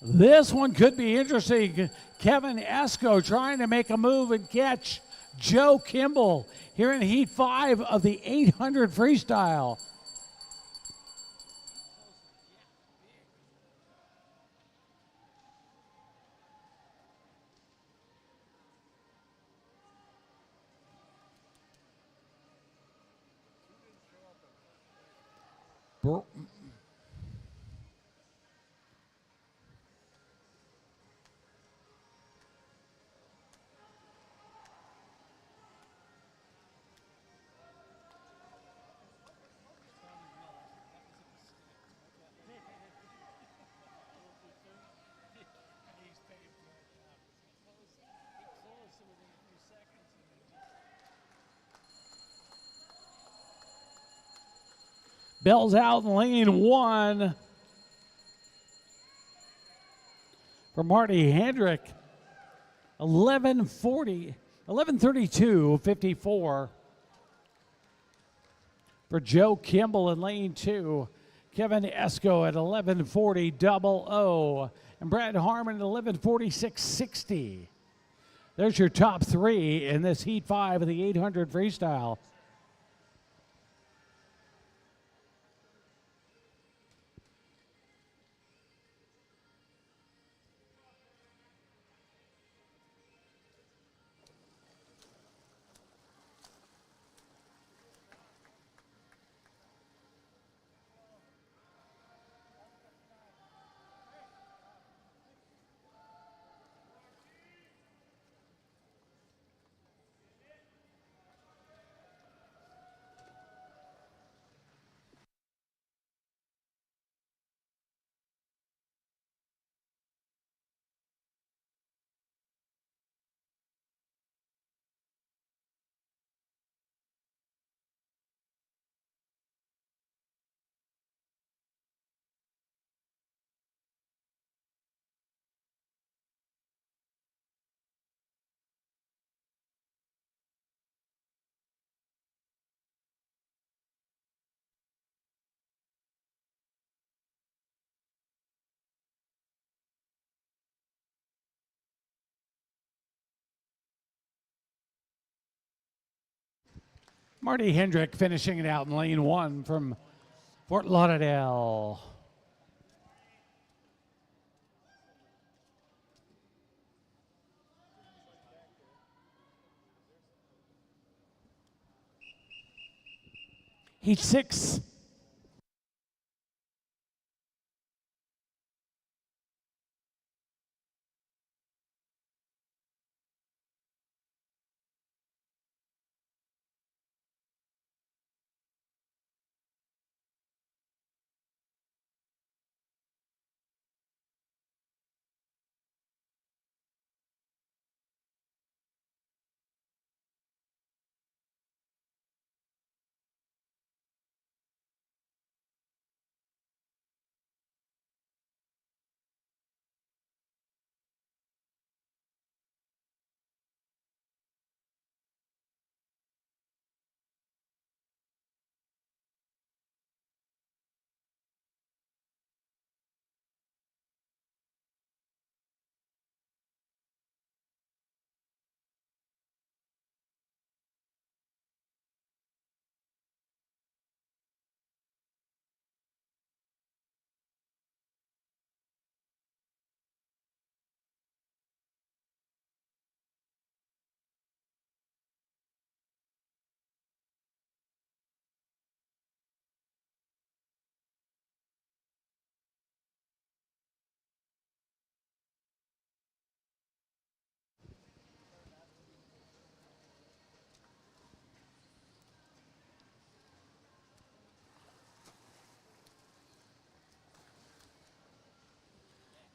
This one could be interesting. Kevin Esco trying to make a move and catch Joe Kimball here in Heat 5 of the 800 freestyle. Bell's out in lane 1 for Marty Hendrick. 11:32:54 for Joe Kimball in lane 2. Kevin Esco at 11:40:00 and Brad Harmon at 11:46:60. There's your top 3 in this Heat 5 of the 800 freestyle. Marty Hendrick finishing it out in lane 1 from Fort Lauderdale. Heat 6.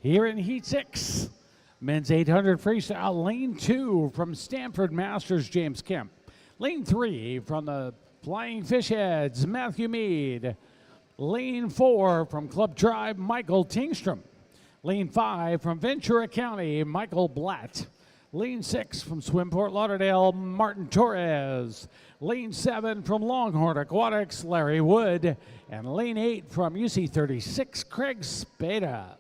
Here in Heat 6, men's 800 freestyle, lane 2 from Stanford Masters, James Kemp. Lane 3 from the Flying Fish Heads, Matthew Mead. Lane 4 from Club Tribe, Michael Tingstrom. Lane 5 from Ventura County, Michael Blatt. Lane 6 from Swimport Lauderdale, Martin Torres. Lane 7 from Longhorn Aquatics, Larry Wood. And lane 8 from UC 36, Craig Spada.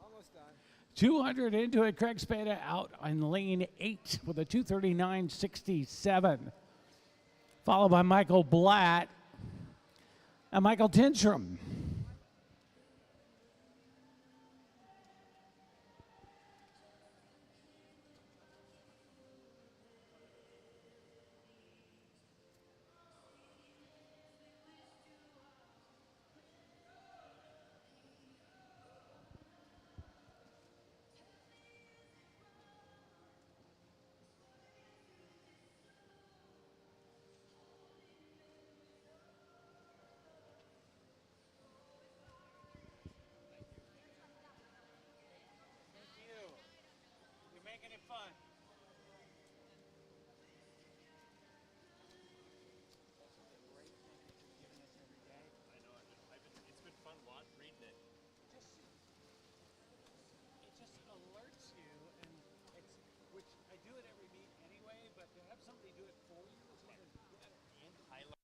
Almost done. 200 into it, Craig Spada out on lane 8 with a 239.67. Followed by Michael Blatt and Michael Tingstrom. Thank you. You're making it fun. I know. It's been fun reading it. It just alerts you, and it's which I do it every meet anyway. But to have somebody do it for you is even better. And highlight.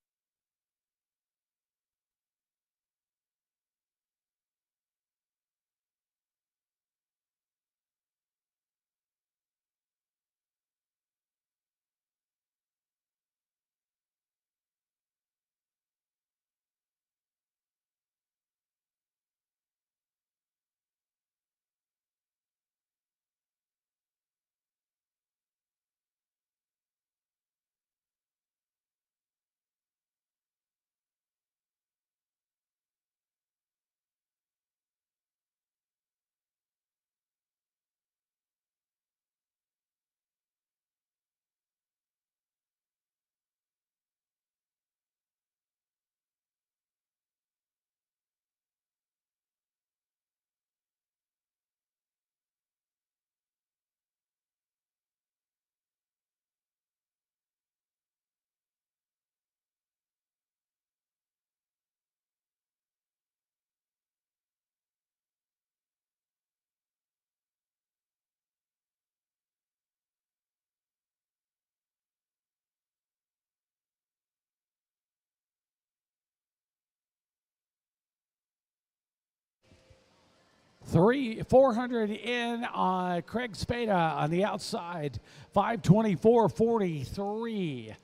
Three, 400 in on Craig Spada on the outside, 524.43.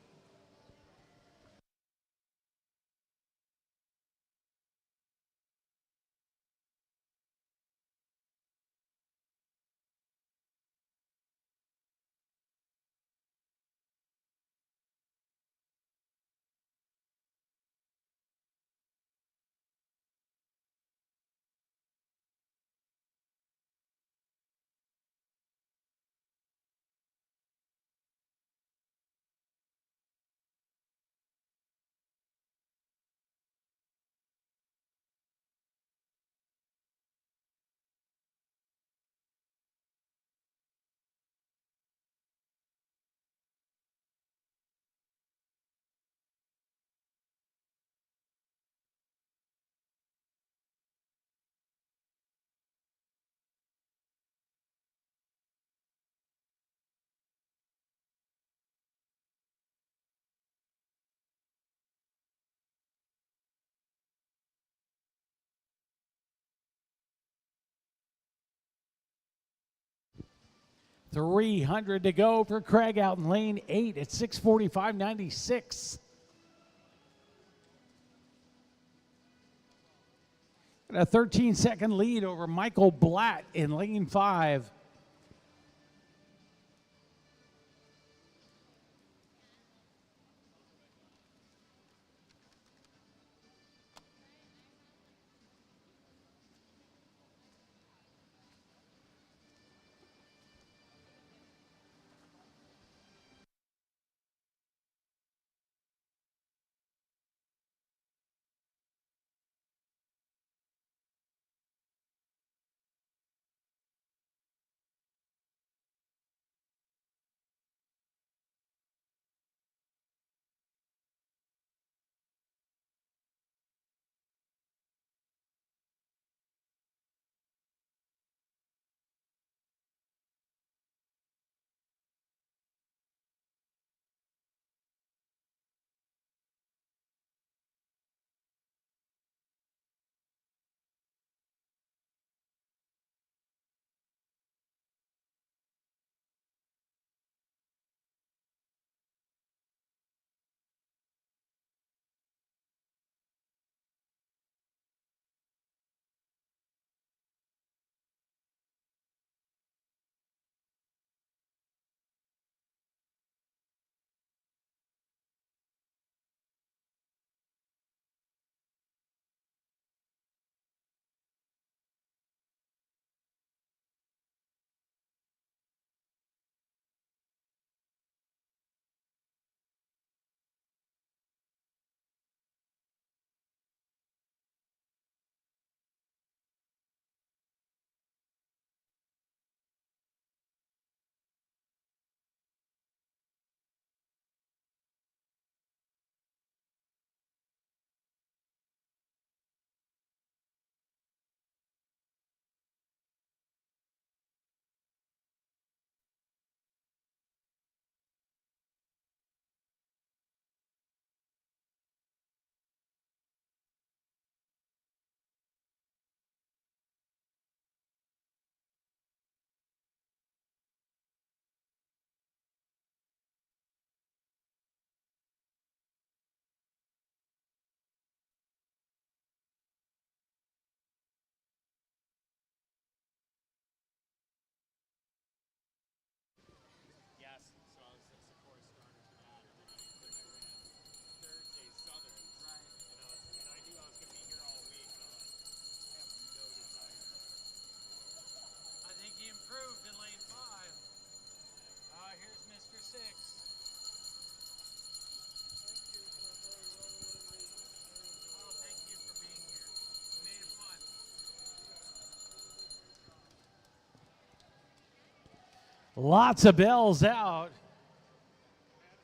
300 to go for Craig out in lane 8 at 6:45.96. And a 13-second lead over Michael Blatt in lane 5. Yes, so I was a support starter for that, and then I ran Thursday Southerns, right? And I knew I was going to be here all week, and I'm like, I have no desire. I think he improved in lane 5. Here's Mr. 6. Oh, thank you for being here. You made it fun. Lots of bells out. Man,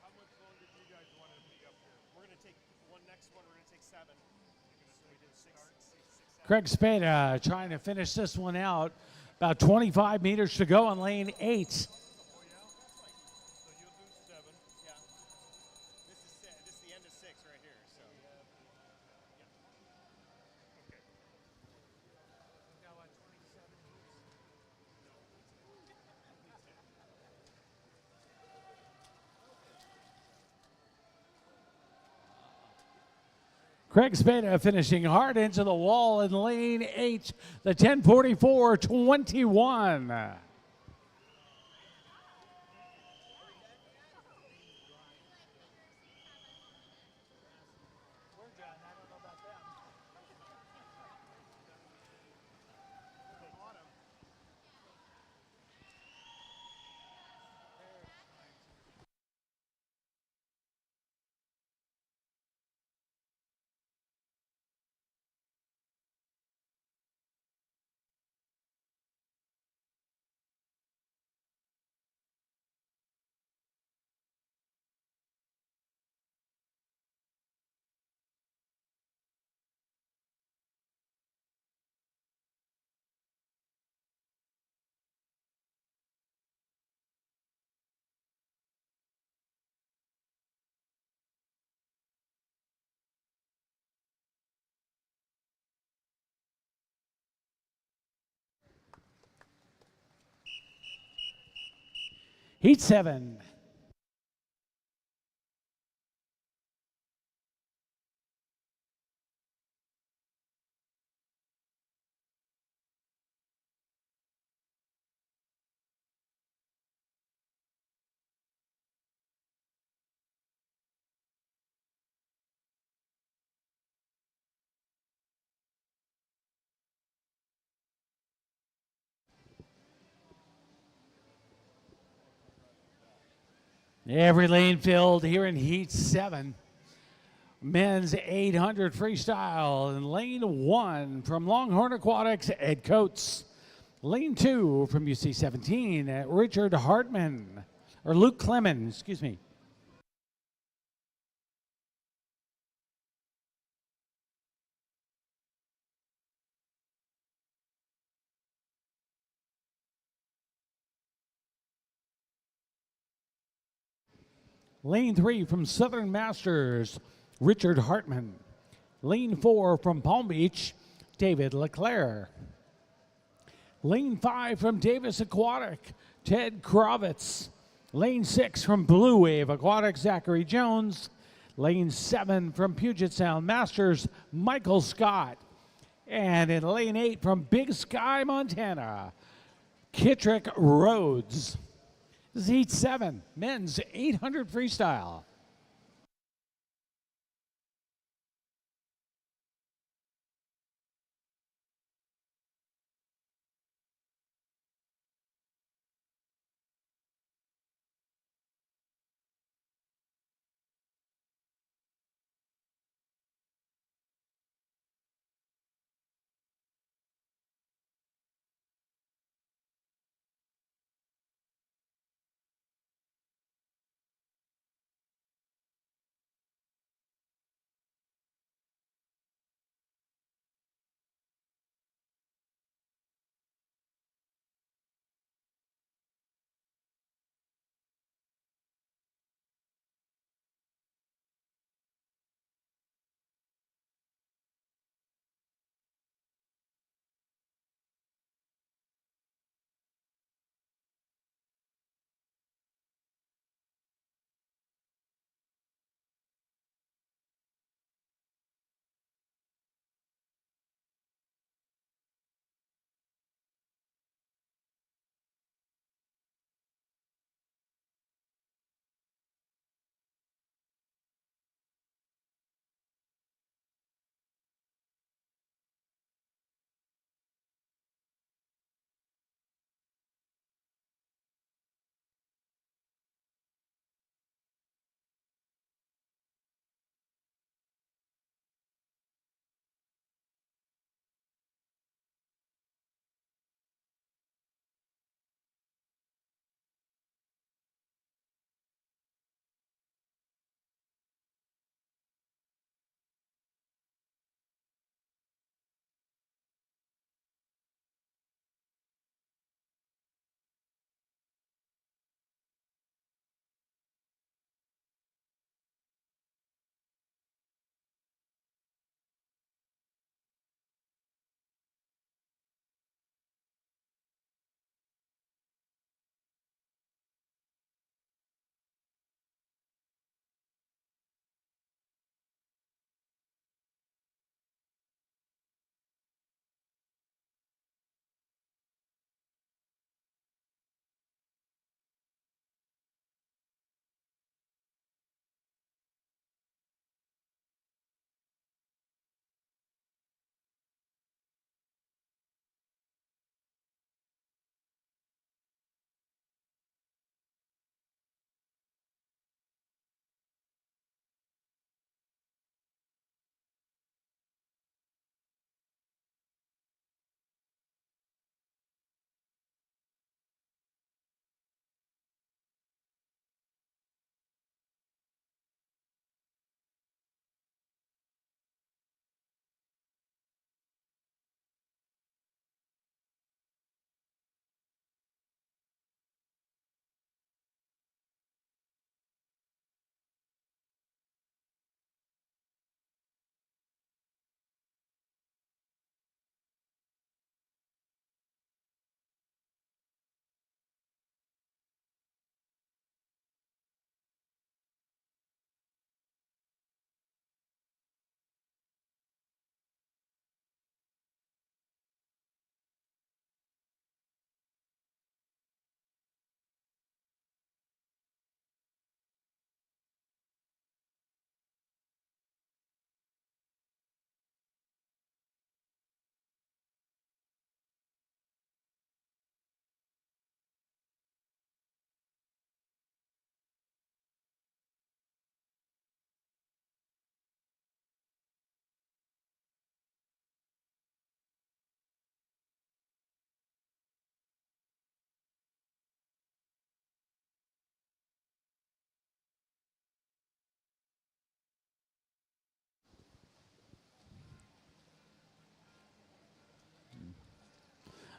how much longer do you guys want to be up here? We're going to take next one, we're going to take 7. So we did 6, 7. Craig Spada trying to finish this one out. About 25 meters to go in lane 8. Oh, yeah? So you'll do 7. Yeah. This is the end of 6 right here, so. Yeah. Okay. We've got, what, 27 minutes? Craig Spada finishing hard into the wall in lane 8, the 10:44.21. Heat 7. Every lane filled here in Heat 7. Men's 800 freestyle in lane 1 from Longhorn Aquatics, Ed Coates. Lane 2 from UC 17, Richard Hartman, or Luke Clemens, excuse me. Lane 3 from Southern Masters, Richard Hartman. Lane 4 from Palm Beach, David LeClaire. Lane 5 from Davis Aquatic, Ted Kravitz. Lane 6 from Blue Wave Aquatic, Zachary Jones. Lane 7 from Puget Sound Masters, Michael Scott. And in lane 8 from Big Sky, Montana, Kittrick Rhodes. This is Heat 7, men's 800 freestyle.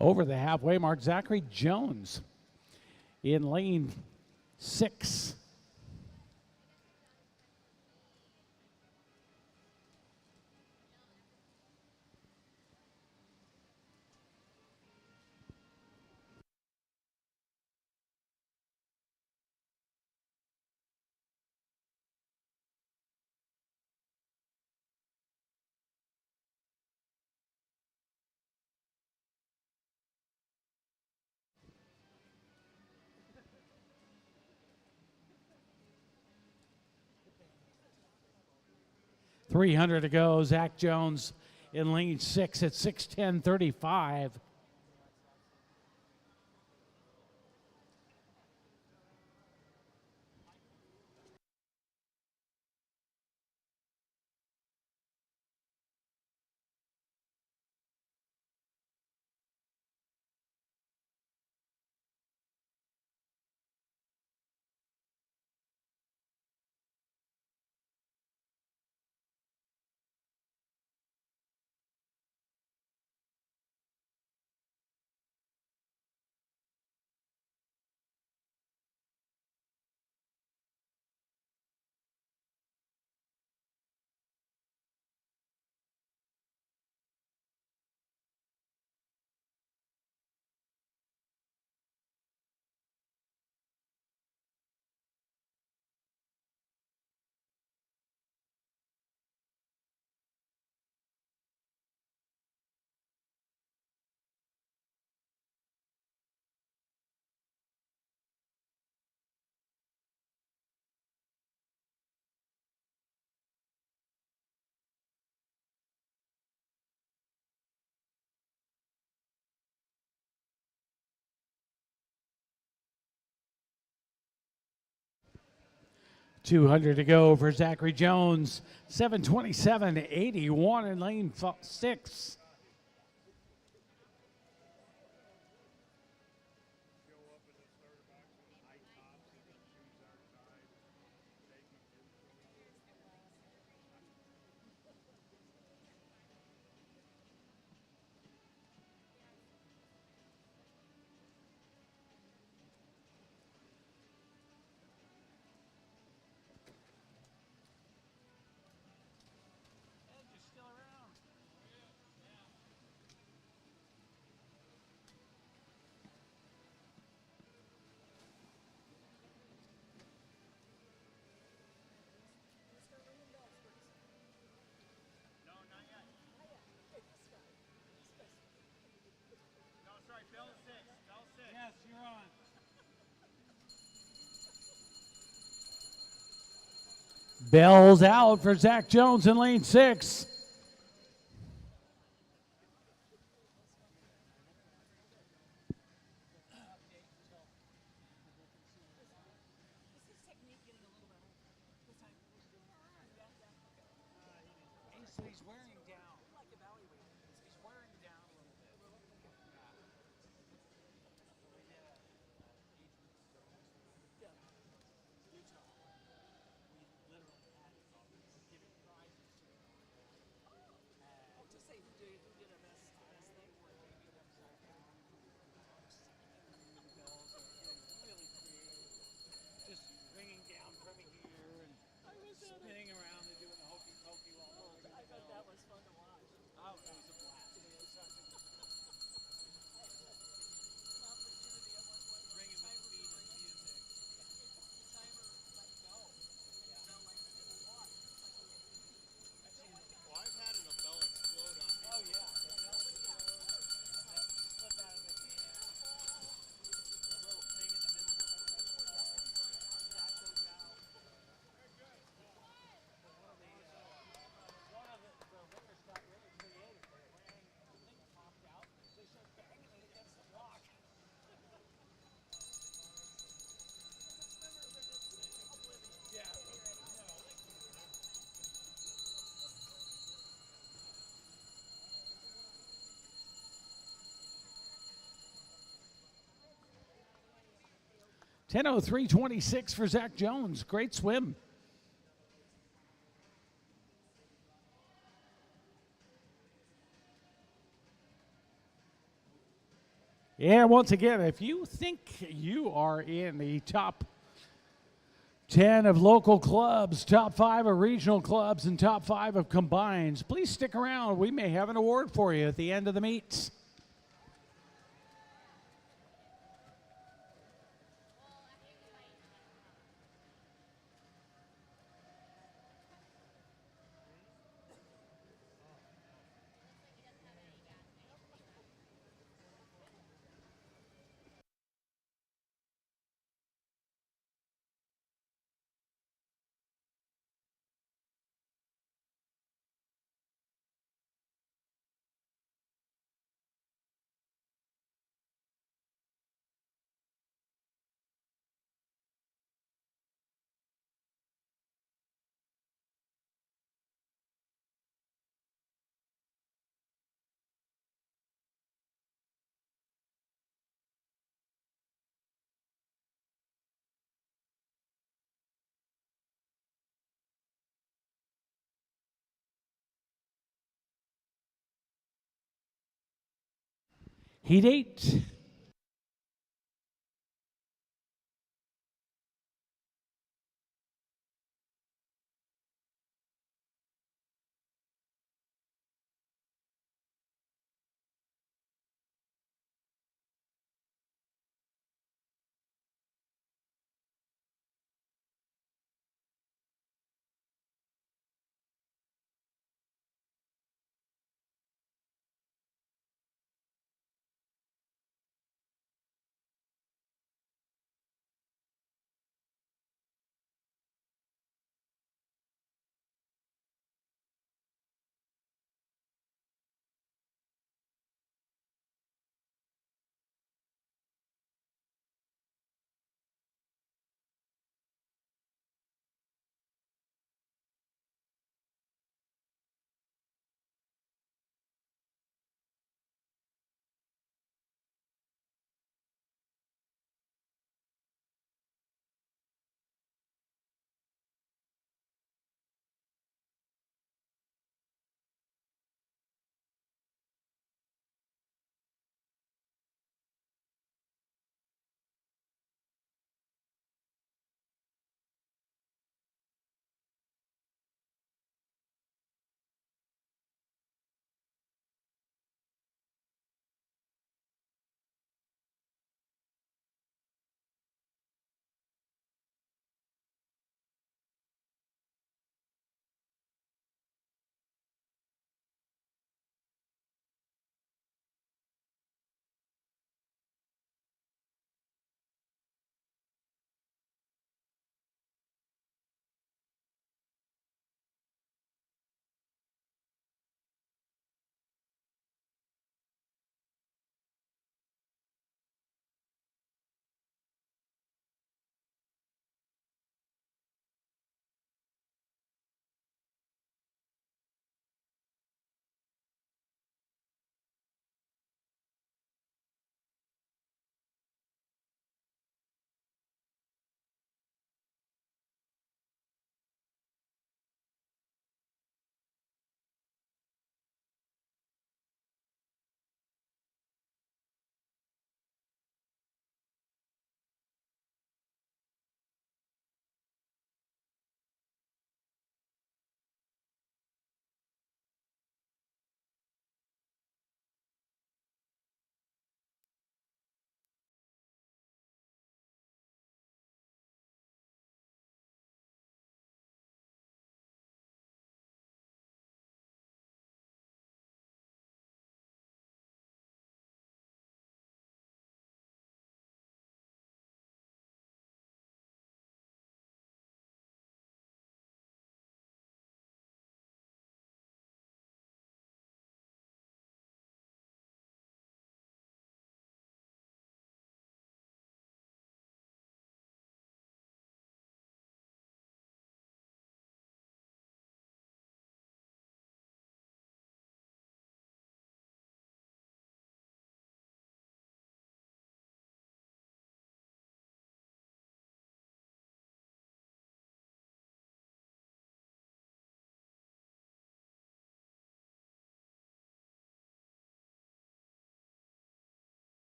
Over the halfway mark, Zachary Jones in lane 6. .300 to go. Zach Jones in lane 6 at 6:10:35. .200 to go for Zachary Jones. 7:27:81 in lane 6. No, not yet. No, sorry, bell 6. Bell 6. Yes, you're on. Bells out for Zach Jones in lane 6. He's wearing down. He's wearing down a little bit. Just ringing down from here and spinning around and doing the hokey pokey while holding the bell. That was fun to watch. Oh, it was a blast. Ringing with the beat of the music. Well, I've had a bell explode on me. Oh yeah, the bell would slip out of the hand. The little thing in the middle, whatever that's called. That goes out. One of the ringers got really creative. They rang, the thing popped out. They started banging it against the block. Yeah. No, like, 10:03:26 for Zach Jones. Great swim. And once again, if you think you are in the top 10 of local clubs, top 5 of regional clubs, and top 5 of combines, please stick around. We may have an award for you at the end of the meet. Heat 8.